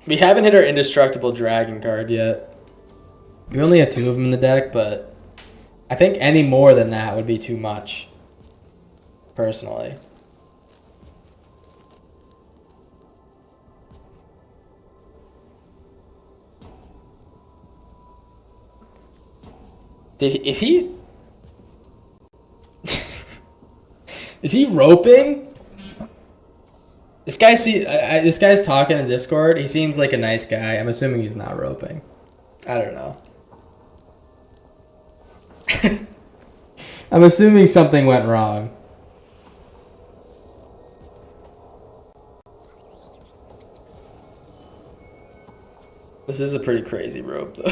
We haven't hit our indestructible dragon card yet. We only have 2 of them in the deck, but I think any more than that would be too much, personally. Is he roping? This guy's talking in Discord. He seems like a nice guy. I'm assuming he's not roping. I don't know. I'm assuming something went wrong. This is a pretty crazy rope, though.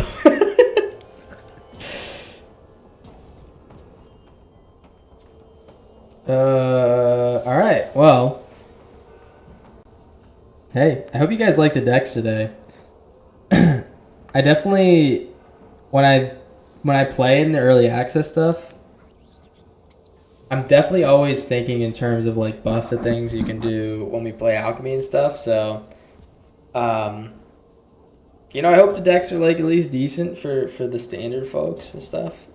Alright, well. Hey, I hope you guys like the decks today. I definitely, when I play in the early access stuff, I'm definitely always thinking in terms of like busted things you can do when we play alchemy and stuff. So, you know, I hope the decks are like at least decent for the standard folks and stuff.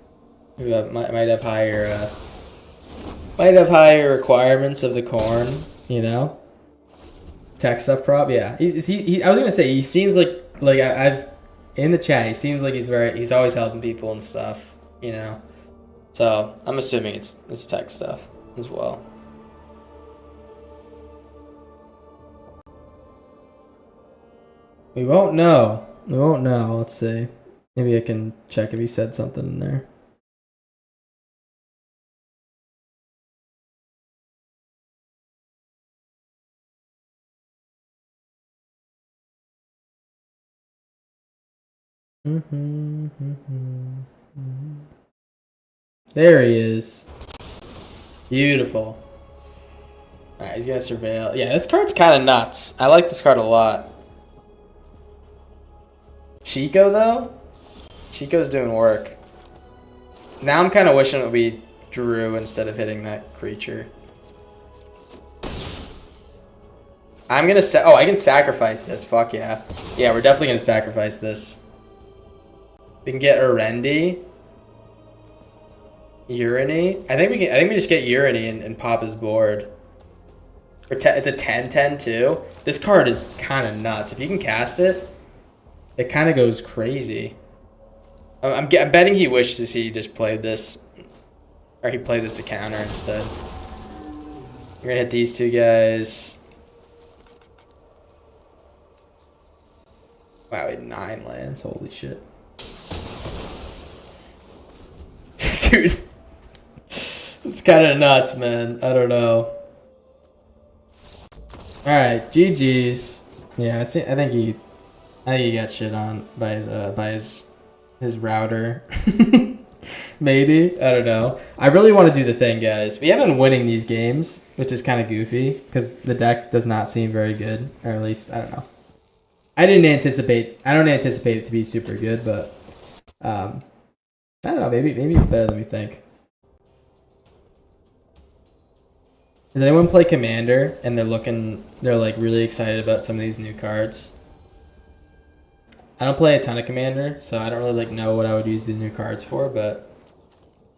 Who might have higher requirements of the corn. You know, tech stuff prop. Yeah, he I was gonna say he seems like I've in the chat. He seems like he's always helping people and stuff. You know. So, I'm assuming it's tech stuff as well. We won't know. Let's see. Maybe I can check if he said something in there. There he is. Beautiful. Alright, he's gonna surveil. Yeah, this card's kind of nuts. I like this card a lot. Shiko, though? Shiko's doing work. Now I'm kind of wishing that we drew instead of hitting that creature. I'm gonna I can sacrifice this. Fuck yeah. Yeah, we're definitely gonna sacrifice this. We can get Urendi. Uriny? I think we just get Uriny and pop his board. It's a 10/10 too. This card is kind of nuts. If you can cast it, it kind of goes crazy. I'm betting he wishes he just played this Or he played this to counter instead. We're gonna hit these two guys. Wow, he had 9 lands. Holy shit. Dude. It's kind of nuts, man. I don't know. Alright, GG's. Yeah, I think he got shit on by his router. Maybe. I don't know. I really want to do the thing, guys. We have been winning these games, which is kind of goofy, because the deck does not seem very good. Or at least, I don't know. I don't anticipate it to be super good, but I don't know, maybe it's better than we think. Does anyone play Commander and they're like really excited about some of these new cards? I don't play a ton of Commander, so I don't really like know what I would use the new cards for, but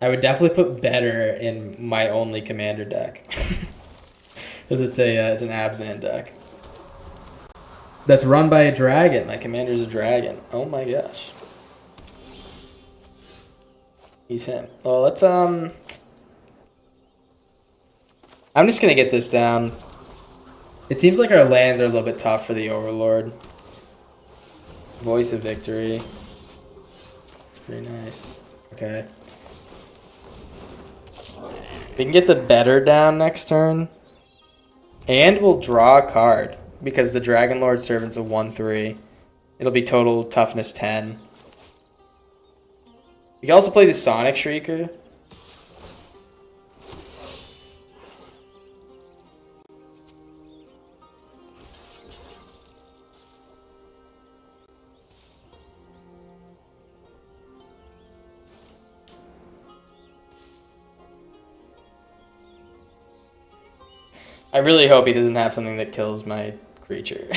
I would definitely put better in my only Commander deck. Because it's an Abzan deck. That's run by a dragon. My Commander's a dragon. Oh my gosh. He's him. Well, let's I'm just gonna get this down. It seems like our lands are a little bit tough for the Overlord. Voice of Victory. It's pretty nice. Okay. We can get the better down next turn. And we'll draw a card. Because the Dragon Lord Servant's a 1/3. It'll be total toughness 10. We can also play the Sonic Shrieker. I really hope he doesn't have something that kills my creature.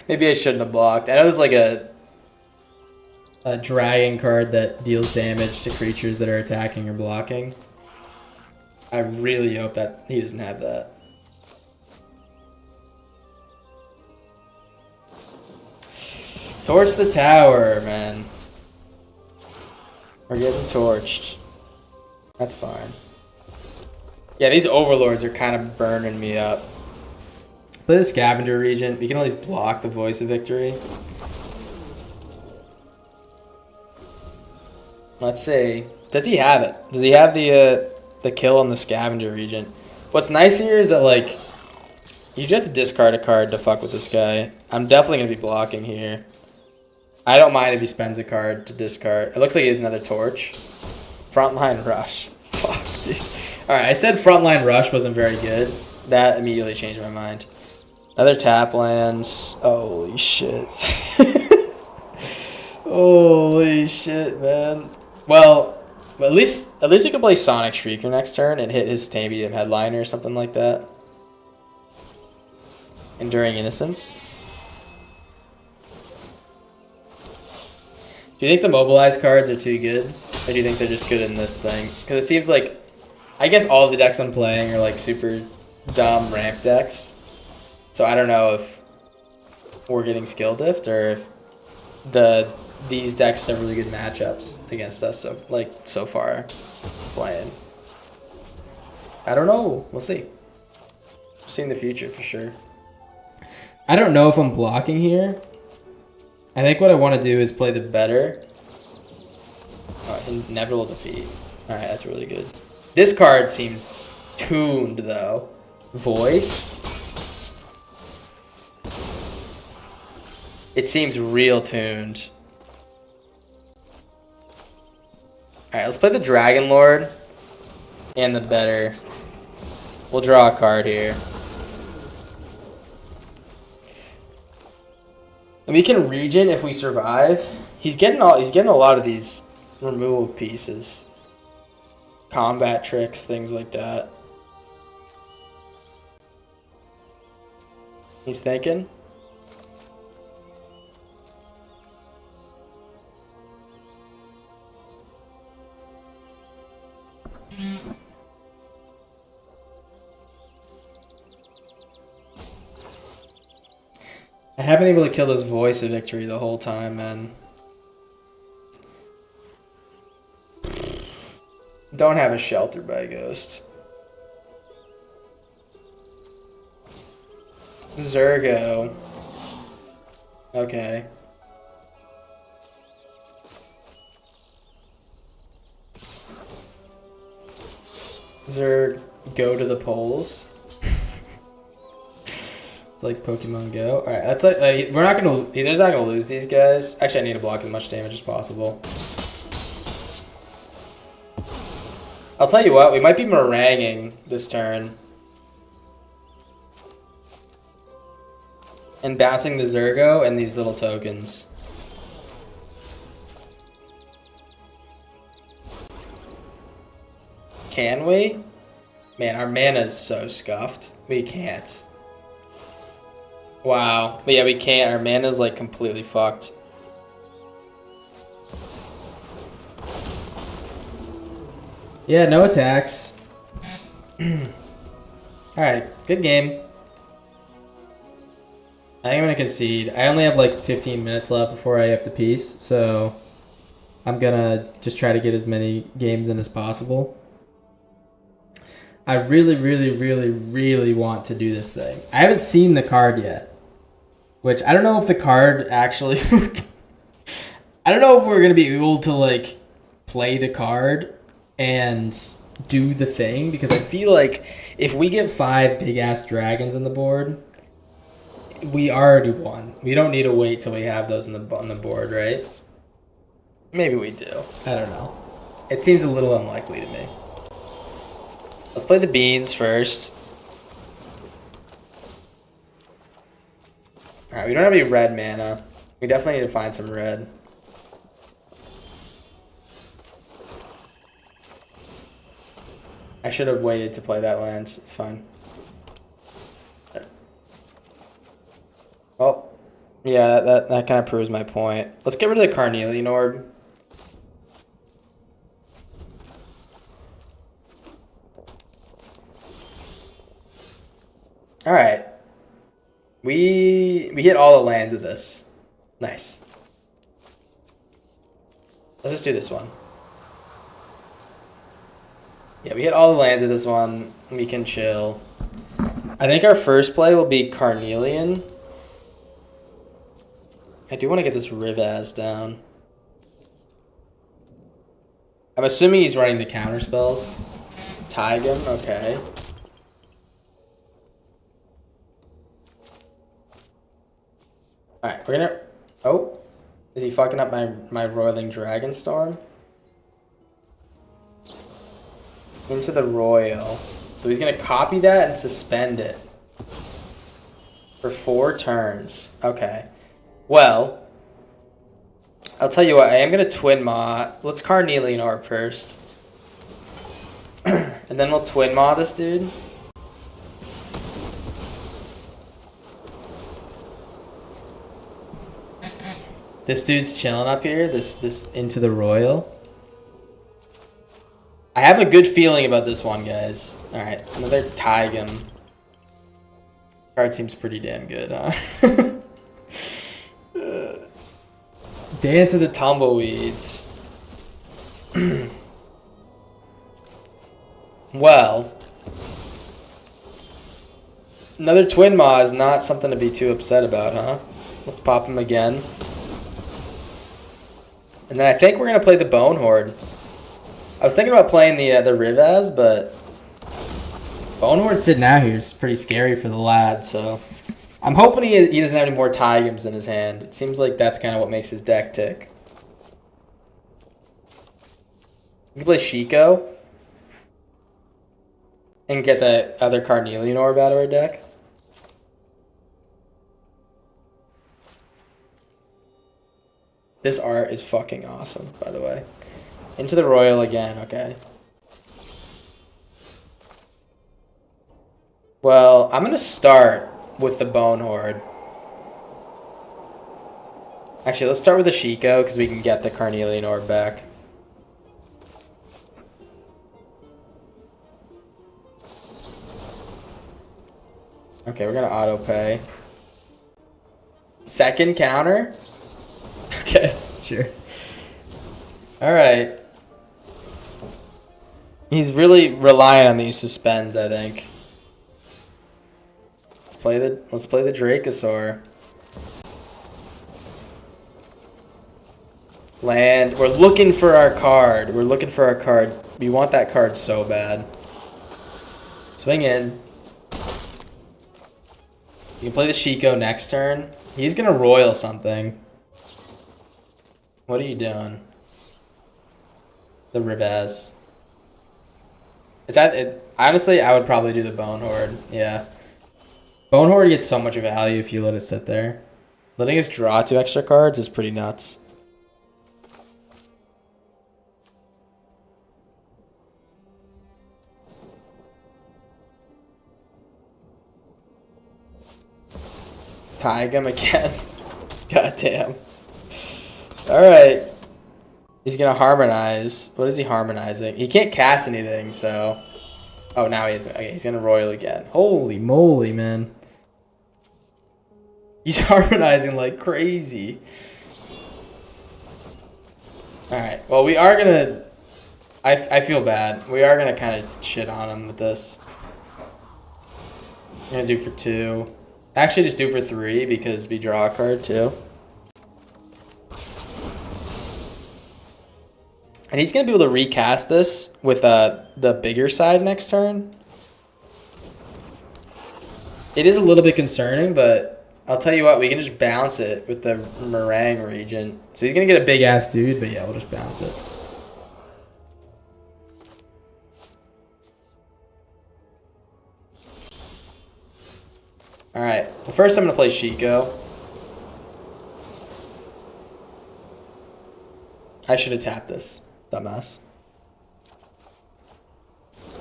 Maybe I shouldn't have blocked. I know there's like a dragon card that deals damage to creatures that are attacking or blocking. I really hope that he doesn't have that. Torch the tower, man. We're getting torched. That's fine. Yeah, these Overlords are kind of burning me up. Play the Scavenger Regent. We can at least block the Voice of Victory. Let's see. Does he have it? Does he have the kill on the Scavenger Regent? What's nice here is that, like, you just have to discard a card to fuck with this guy. I'm definitely going to be blocking here. I don't mind if he spends a card to discard. It looks like he has another Torch. Frontline Rush. Fuck, dude. Alright, I said Frontline Rush wasn't very good. That immediately changed my mind. Another tap lands. Holy shit. Holy shit, man. Well, at least we can play Sonic Shrieker next turn and hit his Stadium Headliner or something like that. Enduring Innocence. Do you think the mobilized cards are too good? Or do you think they're just good in this thing? Because it seems like, I guess all the decks I'm playing are like super dumb ramp decks. So I don't know if we're getting skill diffed or if these decks have really good matchups against us so far playing. I don't know. We'll see. See in the future for sure. I don't know if I'm blocking here. I think what I want to do is play the better. Inevitable Defeat. Alright, that's really good. This card seems tuned though. Voice. It seems real tuned. Alright, let's play the Dragon Lord and the better. We'll draw a card here. And we can Regent if we survive. He's getting a lot of these removal pieces. Combat tricks, things like that. He's thinking. I haven't been able to kill this Voice of Victory the whole time, man. Don't have a shelter by Ghost. Zergo. Okay. Zerg, go to the polls. It's like Pokemon Go. All right, that's like we're not gonna. He's not gonna lose these guys. Actually, I need to block as much damage as possible. I'll tell you what, we might be meringuing this turn. And bouncing the Zergo and these little tokens. Can we? Man, our mana is so scuffed. We can't. Wow. But yeah, we can't. Our mana is like completely fucked. Yeah, no attacks. Alright, good game. I think I'm gonna concede. I only have like 15 minutes left before I have to piece, so I'm gonna just try to get as many games in as possible. I really, really, really, really want to do this thing. I haven't seen the card yet, which I don't know if the card actually... I don't know if we're gonna be able to like play the card and do the thing, because I feel like if we get 5 big-ass dragons on the board... We already won. We don't need to wait till we have those on the board, right? Maybe we do. I don't know. It seems a little unlikely to me. Let's play the beans first. Alright, we don't have any red mana. We definitely need to find some red. I should have waited to play that land. It's fine. Oh, yeah, that kind of proves my point. Let's get rid of the Carnelian Orb. All right. We hit all the lands with this. Nice. Let's just do this one. Yeah, we hit all the lands with this one. We can chill. I think our first play will be Carnelian. I do want to get this Rivaz down. I'm assuming he's running the counter spells. Tag him, okay. Alright, we're gonna... Oh, is he fucking up my Roiling Dragonstorm? Into the Royal. So he's gonna copy that and suspend it. For 4 turns. Okay. Well, I'll tell you what, I am going to Twin Maw. Let's Carnelian Orb first. And then we'll Twin Maw this dude. This dude's chilling up here, this into the Royal. I have a good feeling about this one, guys. Alright, another Tigum. Card seems pretty damn good, huh? Dance of the Tumbleweeds. Well, another Twin Maw is not something to be too upset about, huh? Let's pop him again. And then I think we're going to play the Bone Horde. I was thinking about playing the Rivaz, but Bone Horde sitting out here is pretty scary for the lad, so... I'm hoping he doesn't have any more Tigums in his hand. It seems like that's kind of what makes his deck tick. You can play Shiko. And get the other Carnelian Orb out of our deck. This art is fucking awesome, by the way. Into the Royal again, okay. Well, I'm going to start with the Bone Horde. Actually, let's start with the Shiko, because we can get the Carnelian Orb back. Okay, we're going to auto-pay. Second counter? Okay, sure. Alright. He's really relying on these suspends, I think. Let's play the Dracosaur. Land. We're looking for our card. We want that card so bad. Swing in. You can play the Chico next turn. He's gonna royal something. What are you doing? The Rivaz. Honestly, I would probably do the Bone Horde. Yeah. Bone Horde gets so much value if you let it sit there. Letting us draw 2 extra cards is pretty nuts. Tying him again. God damn. Alright. He's gonna harmonize. What is he harmonizing? He can't cast anything, so. Oh, now he is. Okay, he's gonna royal again. Holy moly, man. He's harmonizing like crazy. Alright, well, we are gonna. I feel bad. We are gonna kind of shit on him with this. I'm gonna do for 2. Actually, just do for 3 because we draw a card too. And he's going to be able to recast this with the bigger side next turn. It is a little bit concerning, but I'll tell you what, we can just bounce it with the Meringue Regent. So he's going to get a big-ass dude, but yeah, we'll just bounce it. Alright, well first I'm going to play Chico. I should have tapped this. Dumbass.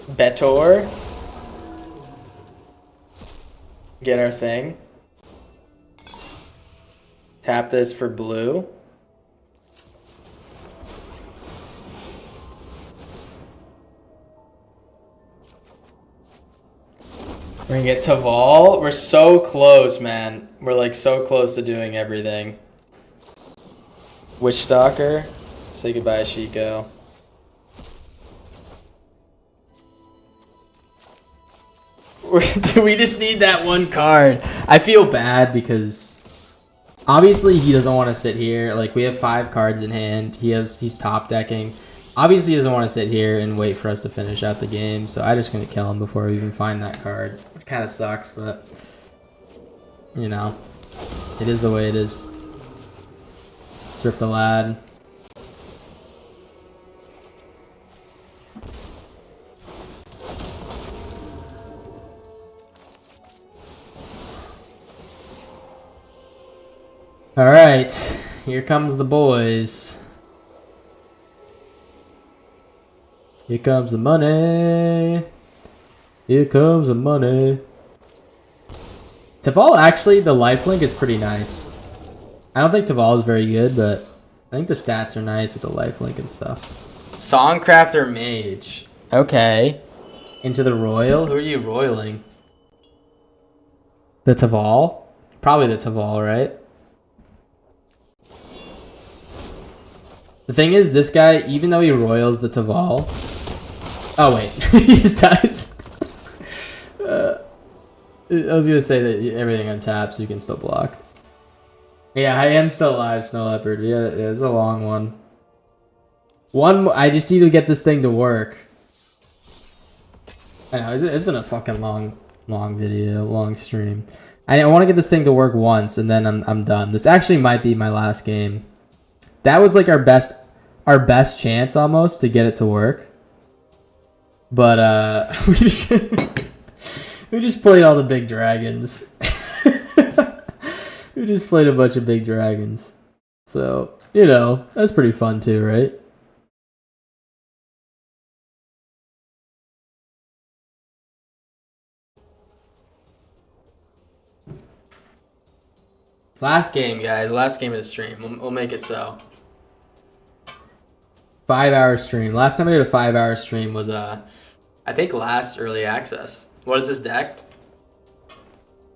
Betor. Get our thing. Tap this for blue. We're gonna get Taval. We're so close, man. We're like so close to doing everything. Witchstalker. Say goodbye, Chico. We just need that one card. I feel bad because obviously he doesn't want to sit here. Like, we have 5 cards in hand. He's top decking. Obviously he doesn't want to sit here and wait for us to finish out the game. So I'm just gonna kill him before we even find that card. Which kind of sucks, but you know, it is the way it is. Let's rip the lad. Alright, here comes the boys. Here comes the money. Here comes the money. Taval, actually, the lifelink is pretty nice. I don't think Taval is very good, but I think the stats are nice with the lifelink and stuff. Songcrafter Mage. Okay. Into the Royal? Who are you royaling? The Taval? Probably the Taval, right? The thing is, this guy, even though he royals the Taval... Oh, wait. He just dies. I was going to say that everything untaps, so you can still block. Yeah, I am still alive, Snow Leopard. Yeah, it's a long one. I just need to get this thing to work. I know, it's been a fucking long video, long stream. I want to get this thing to work once, and then I'm done. This actually might be my last game. That was like our best chance almost to get it to work. But we just played all the big dragons. We just played a bunch of big dragons. So, you know, that's pretty fun too, right? Last game, guys. Last game of the stream. We'll make it so. 5-hour stream. Last time I did a 5-hour stream was, I think last early access. What is this deck?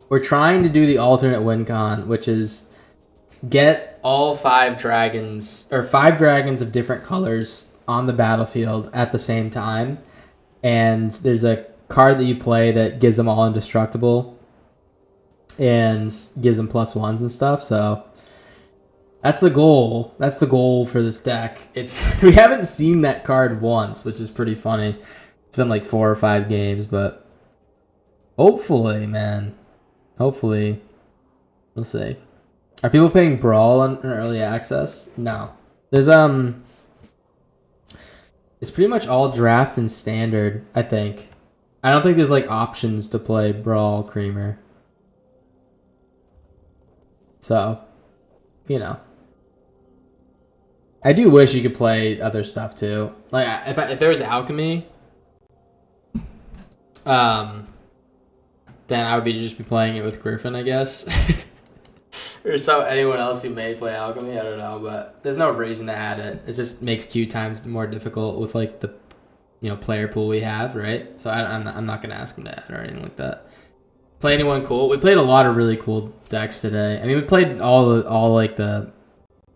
We're trying to do the alternate win con, which is get all 5 dragons, or 5 dragons of different colors on the battlefield at the same time. and there's a card that you play that gives them all indestructible and gives them +1s and stuff. So that's the goal. That's the goal for this deck. We haven't seen that card once, which is pretty funny. It's been like 4 or 5 games, but hopefully, man. Hopefully, we'll see. Are people playing Brawl on early access? No. There's it's pretty much all draft and standard, I think. I don't think there's like options to play Brawl Creamer. So, you know. I do wish you could play other stuff too. Like if there was Alchemy, then I would just be playing it with Griffin, I guess. Or so anyone else who may play Alchemy, I don't know, but there's no reason to add it. It just makes queue times more difficult with like the player pool we have, right? So I'm not gonna ask him to add or anything like that. Play anyone cool? We played a lot of really cool decks today. I mean, we played all like the.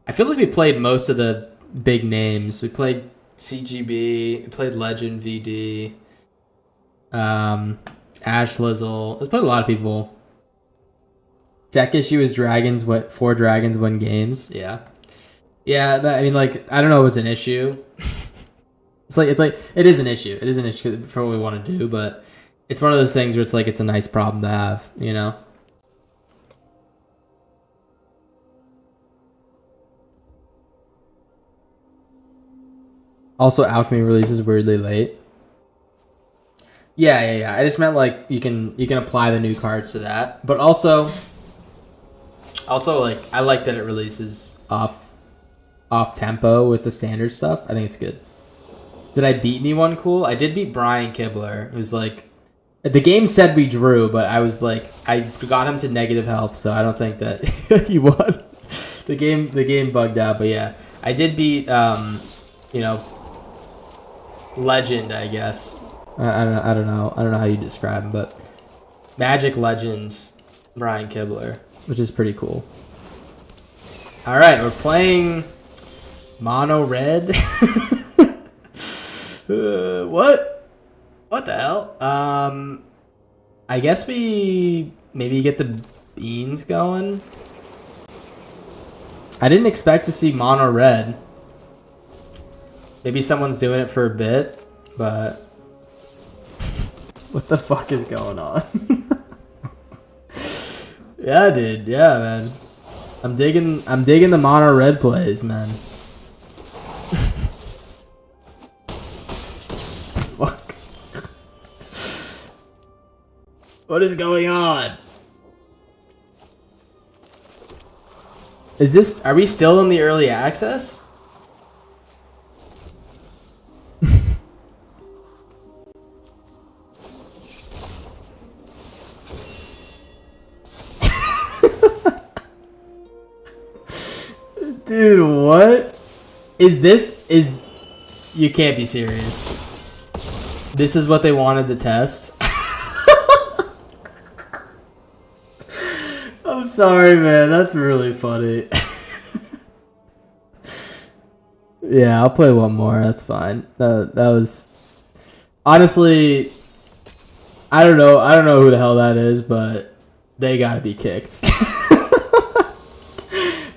I feel like we played most of the big names. We played CGB. We played Legend VD. Ash Lizzle. Let's play a lot of people. Deck issue is dragons. 4 dragons win games. Yeah. I mean, like, I don't know if it's an issue. It's like it is an issue. It is an issue for what we want to do, but it's one of those things where it's like it's a nice problem to have, you know. Also, Alchemy releases weirdly late. Yeah. I just meant like you can apply the new cards to that, but also like I like that it releases off tempo with the standard stuff. I think it's good. Did I beat anyone cool? I did beat Brian Kibler, who's like, the game said we drew, but I was like, I got him to negative health, so I don't think that he won. The game bugged out, but yeah, I did beat Legend, I guess. I don't know how you describe him, but Magic Legends Brian Kibler, which is pretty cool. All right, we're playing Mono Red. What the hell? I guess we maybe get the beans going. I didn't expect to see Mono Red. Maybe someone's doing it for a bit, but what the fuck is going on? Yeah, dude. Yeah, man. I'm digging the Mono Red plays, man. Fuck. What is going on? Are we still in the early access? Dude, what? You can't be serious. This is what they wanted to test? I'm sorry, man. That's really funny. Yeah, I'll play one more. That's fine. That was... Honestly, I don't know who the hell that is, but they gotta be kicked.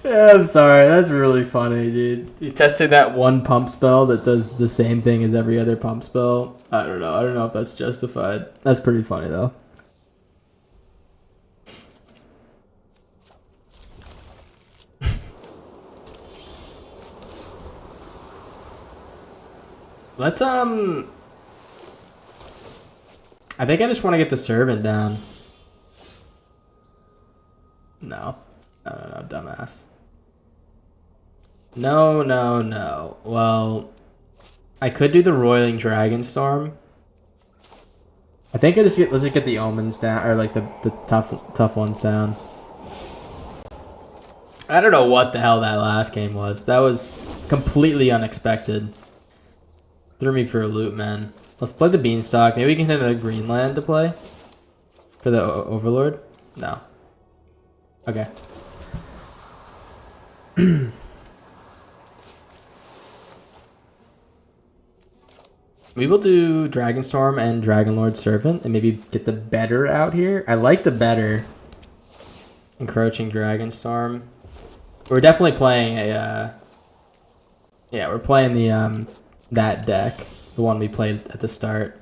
Yeah, I'm sorry. That's really funny, dude. You tested that one pump spell that does the same thing as every other pump spell. I don't know if that's justified. That's pretty funny, though. Let's, I think I just want to get the servant down. No, dumbass. No. Well, I could do the Roiling Dragonstorm. I think let's just get the omens down, or like the tough ones down. I don't know what the hell that last game was. That was completely unexpected. Threw me for a loop, man. Let's play the Beanstalk. Maybe we can hit another green land to play for the Overlord. No. Okay. We will do Dragonstorm and Dragonlord Servant and maybe get the better out here. I like the better. Encroaching Dragonstorm. We're definitely playing a yeah, we're playing the that deck, the one we played at the start.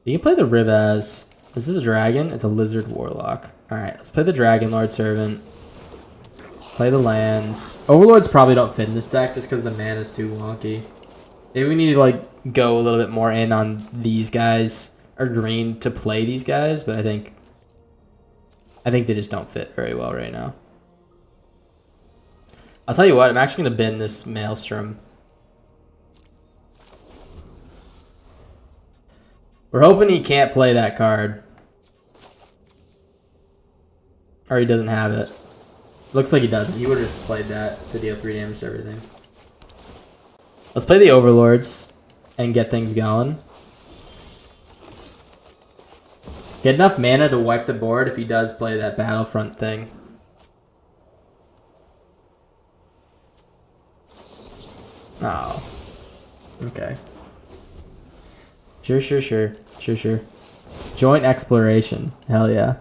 You can play the Rivaz. This is a dragon. It's a lizard warlock. All right, let's play the Dragonlord Servant. Play the lands. Overlords probably don't fit in this deck just because the mana is too wonky. Maybe we need to like go a little bit more in on these guys or green to play these guys, but I think they just don't fit very well right now. I'll tell you what, I'm actually gonna bin this Maelstrom. We're hoping he can't play that card. Or he doesn't have it. Looks like he doesn't. He would have played that to deal 3 damage to everything. Let's play the Overlords and get things going. Get enough mana to wipe the board if he does play that Battlefront thing. Oh. Okay. Sure. Joint exploration. Hell yeah.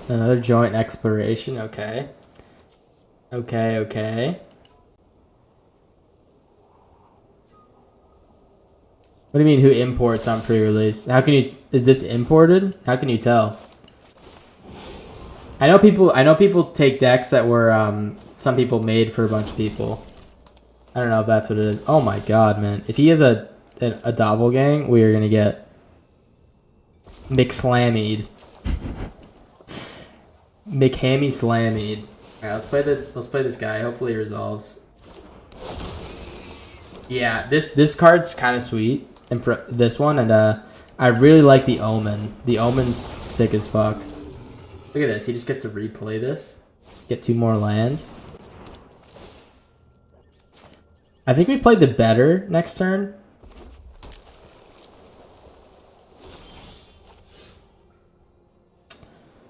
Another joint exploration. Okay. Okay. What do you mean who imports on pre-release? How can you, is this imported? How can you tell? I know people take decks that were some people made for a bunch of people. I don't know if that's what it is. Oh my god, man. If he has a doppelgang, we are gonna get McSlammied. McHammy Slammied. Alright, let's play this guy. Hopefully he resolves. Yeah, this card's kind of sweet. This one, and I really like the Omen. The Omen's sick as fuck. Look at this. He just gets to replay this. Get 2 more lands. I think we played the better next turn.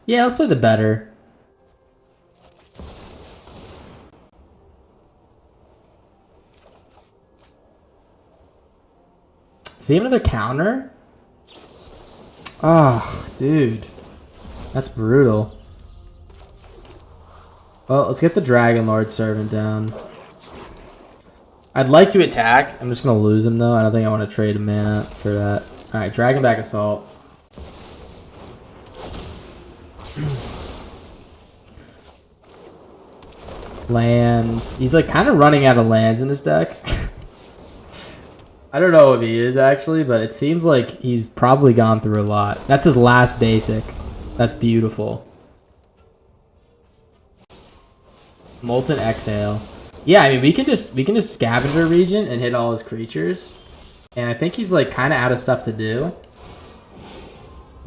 Yeah, let's play the better. Does he have another counter? Oh, dude. That's brutal. Well, let's get the Dragonlord Servant down. I'd like to attack. I'm just going to lose him, though. I don't think I want to trade a mana for that. Alright, Dragonback Assault. Lands. He's like kind of running out of lands in this deck. I don't know if he is actually, but it seems like he's probably gone through a lot. That's his last basic. That's beautiful. Molten Exhale. Yeah, I mean we can just Scavenger Regent and hit all his creatures. And I think he's like kind of out of stuff to do.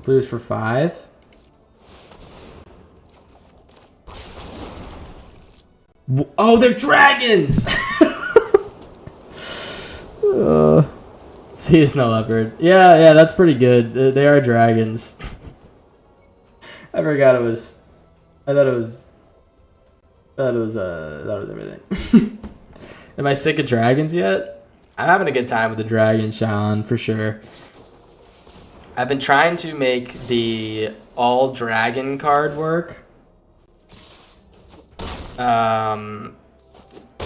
Blues for 5. Oh, they're dragons! Sea Snow Leopard. Yeah, that's pretty good. They are dragons. I forgot it was. I thought it was everything. Am I sick of dragons yet? I'm having a good time with the dragon, Sean, for sure. I've been trying to make the all dragon card work.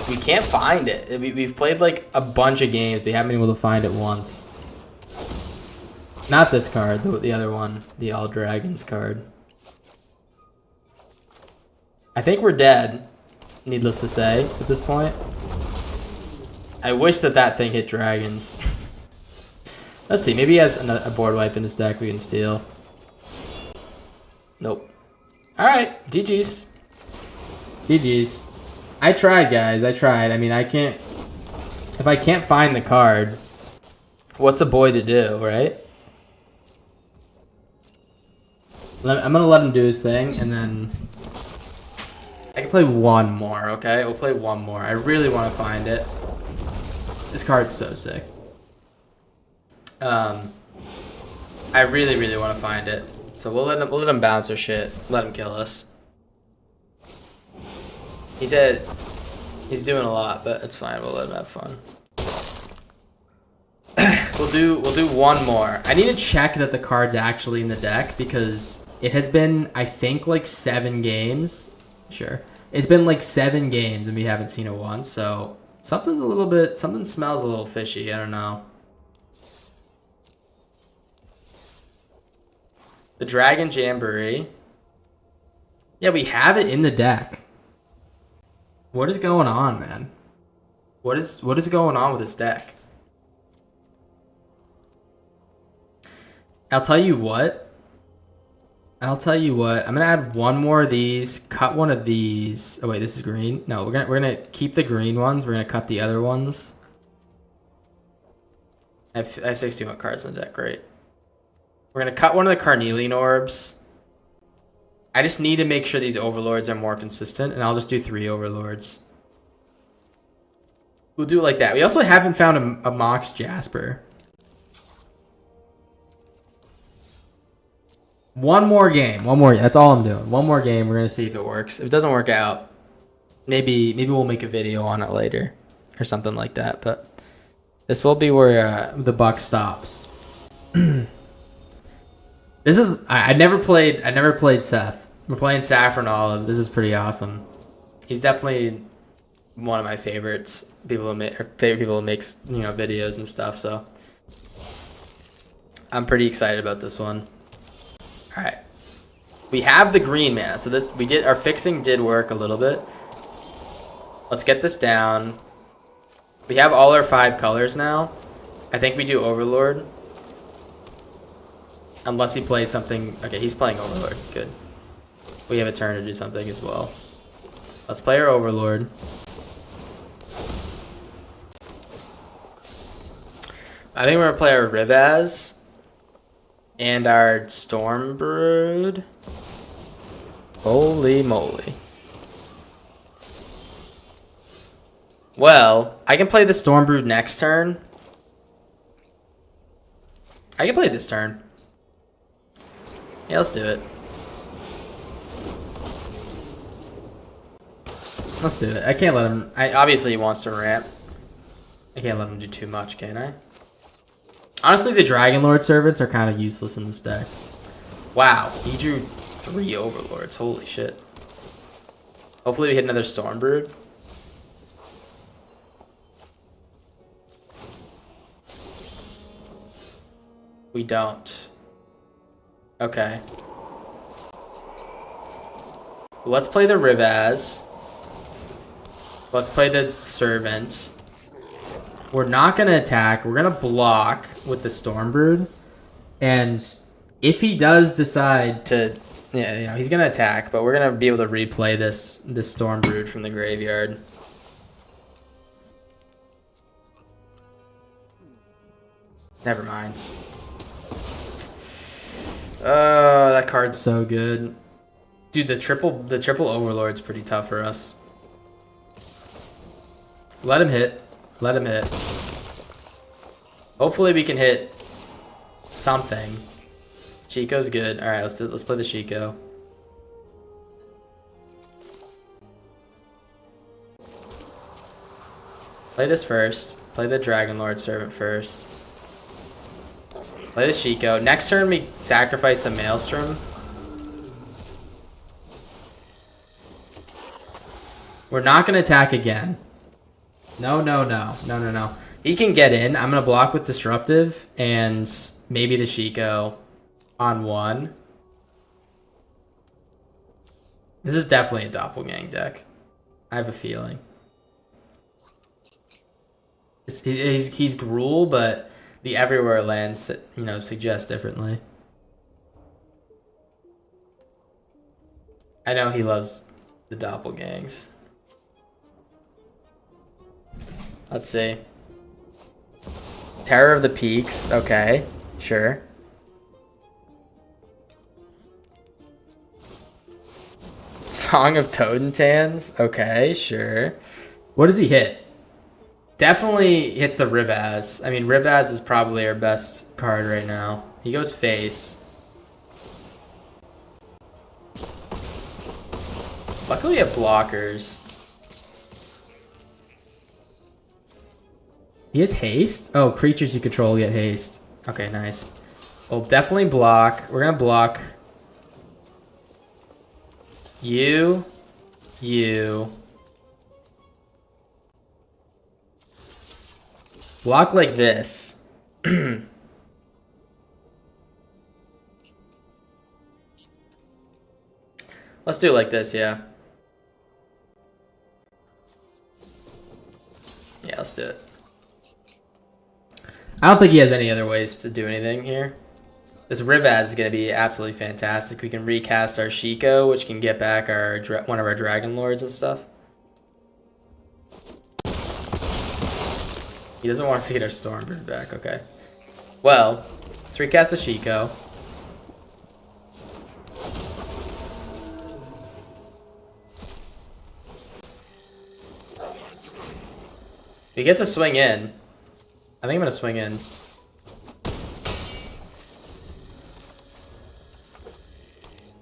We can't find it. We've played like a bunch of games. We haven't been able to find it once. Not this card, the other one. The All Dragons card. I think we're dead, needless to say, at this point. I wish that thing hit dragons. Let's see, maybe he has a board wipe in his deck we can steal. Nope. Alright, GG's. GG's. I tried, guys. I tried. I mean, I can't... If I can't find the card, what's a boy to do, right? I'm going to let him do his thing, and then... I can play one more, okay? We'll play one more. I really want to find it. This card's so sick. I really, really want to find it. So we'll let him bounce our shit. Let him kill us. He said he's doing a lot, but it's fine. We'll let him have fun. We'll do one more. I need to check that the card's actually in the deck because it has been, I think, like 7 games. Sure. It's been like 7 games and we haven't seen it once, so something smells a little fishy. I don't know. The Dragon Jamboree. Yeah, we have it in the deck. What is going on, man? What is going on with this deck? I'll tell you what. I'm gonna add one more of these. Cut one of these. Oh wait, this is green. No, we're gonna keep the green ones. We're gonna cut the other ones. I have 61 cards in the deck. Great. We're gonna cut one of the Carnelian orbs. I just need to make sure these overlords are more consistent, and I'll just do 3 overlords. We'll do it like that. We also haven't found a Mox Jasper. One more game. That's all I'm doing. One more game. We're gonna see if it works. If it doesn't work out, maybe we'll make a video on it later, or something like that. But this will be where the buck stops. This is I never played Seth. We're playing Saffron Olive. This is pretty awesome. He's definitely one of my favorites. People who makes videos and stuff. So I'm pretty excited about this one. All right, we have the green mana, so our fixing did work a little bit. Let's get this down. We have all our 5 colors now. I think we do Overlord. Unless he plays something. Okay, he's playing Overlord. Good. We have a turn to do something as well. Let's play our Overlord. I think we're going to play our Rivaz. And our Stormbrood. Holy moly. Well, I can play the Stormbrood next turn. I can play this turn. Yeah, let's do it. Let's do it. I can't let him... obviously, he wants to ramp. I can't let him do too much, can I? Honestly, the Dragon Lord servants are kind of useless in this deck. Wow, he drew 3 Overlords. Holy shit. Hopefully we hit another Stormbrood. We don't. Okay. Let's play the Rivaz. Let's play the Servant. We're not going to attack. We're going to block with the Stormbrood. And if he does decide to... Yeah, he's going to attack. But we're going to be able to replay this Stormbrood from the graveyard. Never mind. Oh, that card's so good. Dude, the triple Overlord's pretty tough for us. Let him hit. Let him hit. Hopefully we can hit something. Chico's good. All right, let's play the Chico. Play this first. Play the Dragon Lord Servant first. Play the Chico. Next turn we sacrifice the Maelstrom. We're not gonna attack again. No. He can get in. I'm going to block with Disruptive and maybe the Chico on 1. This is definitely a Doppelgang deck. I have a feeling. He's Gruul, but the Everywhere lands, suggest differently. I know he loves the Doppelgangs. Let's see. Terror of the Peaks. Okay, sure. Song of Totentans. Okay, sure. What does he hit? Definitely hits the Rivaz. I mean, Rivaz is probably our best card right now. He goes face. Luckily we have blockers. He has haste? Oh, creatures you control get haste. Okay, nice. We'll definitely block. We're gonna block you. Block like this. Let's do it like this, yeah. Yeah, let's do it. I don't think he has any other ways to do anything here. This Rivaz is going to be absolutely fantastic. We can recast our Shiko, which can get back our one of our Dragon Lords and stuff. He doesn't want us to get our Stormbird back, okay. Well, let's recast the Shiko. We get to swing in. I think I'm going to swing in.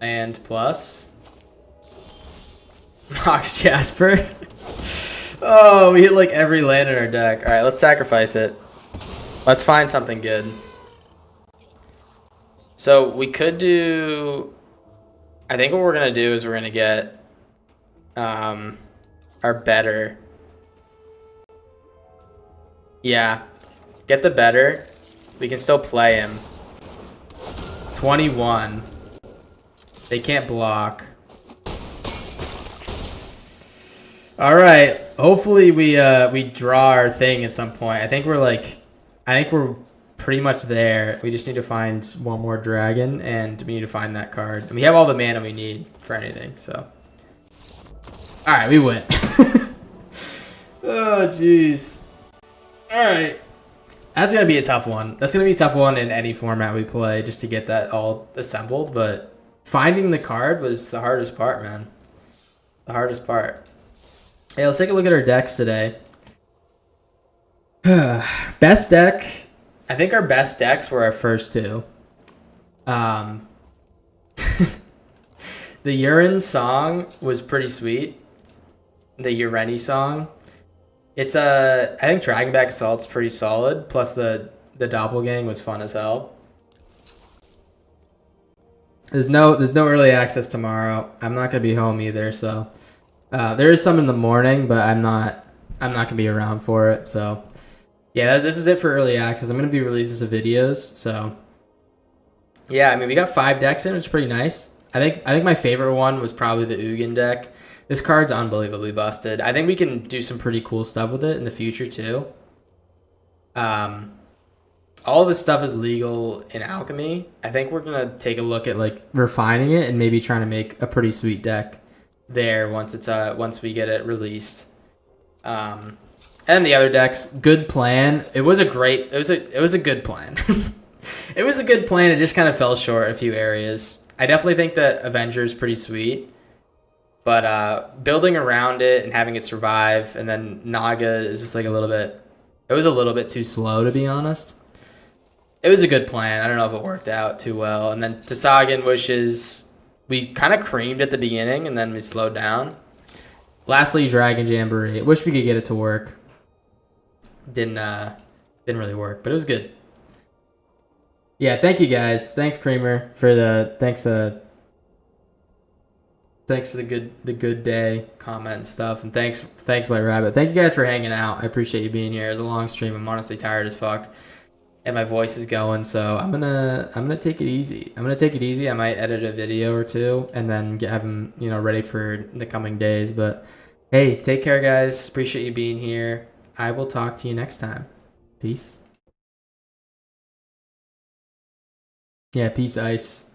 And plus Mox Jasper. Oh, we hit like every land in our deck. Alright, let's sacrifice it. Let's find something good. So we could do... I think what we're going to do is we're going to get our better. Yeah. Get the better. We can still play him. 21. They can't block. All right. Hopefully we draw our thing at some point. I think we're pretty much there. We just need to find one more dragon, and we need to find that card. And we have all the mana we need for anything. So, all right, we win. Oh jeez. All right. That's gonna be a tough one. That's gonna be a tough one in any format we play, just to get that all assembled, but. Finding the card was the hardest part, man. The hardest part. Hey, let's take a look at our decks today. Best deck. I think our best decks were our first two. The Urine song was pretty sweet. The Ureni song. It's I think Dragonback Assault's pretty solid. Plus the Doppelgang was fun as hell. There's no early access tomorrow. I'm not gonna be home either, so there is some in the morning, but I'm not gonna be around for it. So yeah, this is it for early access. I'm gonna be releasing some videos. So yeah, I mean we got 5 decks in, which is pretty nice. I think my favorite one was probably the Ugin deck. This card's unbelievably busted. I think we can do some pretty cool stuff with it in the future too. All this stuff is legal in Alchemy. I think we're gonna take a look at like refining it and maybe trying to make a pretty sweet deck there once we get it released. And the other decks, good plan. It was a good plan. It was a good plan. It just kind of fell short in a few areas. I definitely think that Avenger is pretty sweet, but building around it and having it survive, and then Naga is just like a little bit. It was a little bit too slow, to be honest. It was a good plan. I don't know if it worked out too well. And then Tsagan wishes we kind of creamed at the beginning and then we slowed down. Lastly, Dragon Jamboree. Wish we could get it to work. Didn't really work, but it was good. Yeah, thank you guys. Thanks Creamer for the thanks for the good day comment and stuff, and thanks White Rabbit. Thank you guys for hanging out. I appreciate you being here. It was a long stream. I'm honestly tired as fuck. And my voice is going, so I'm gonna take it easy. I might edit a video or two and then have them, ready for the coming days. But hey, take care, guys. Appreciate you being here. I will talk to you next time. Peace. Yeah, peace, Ice.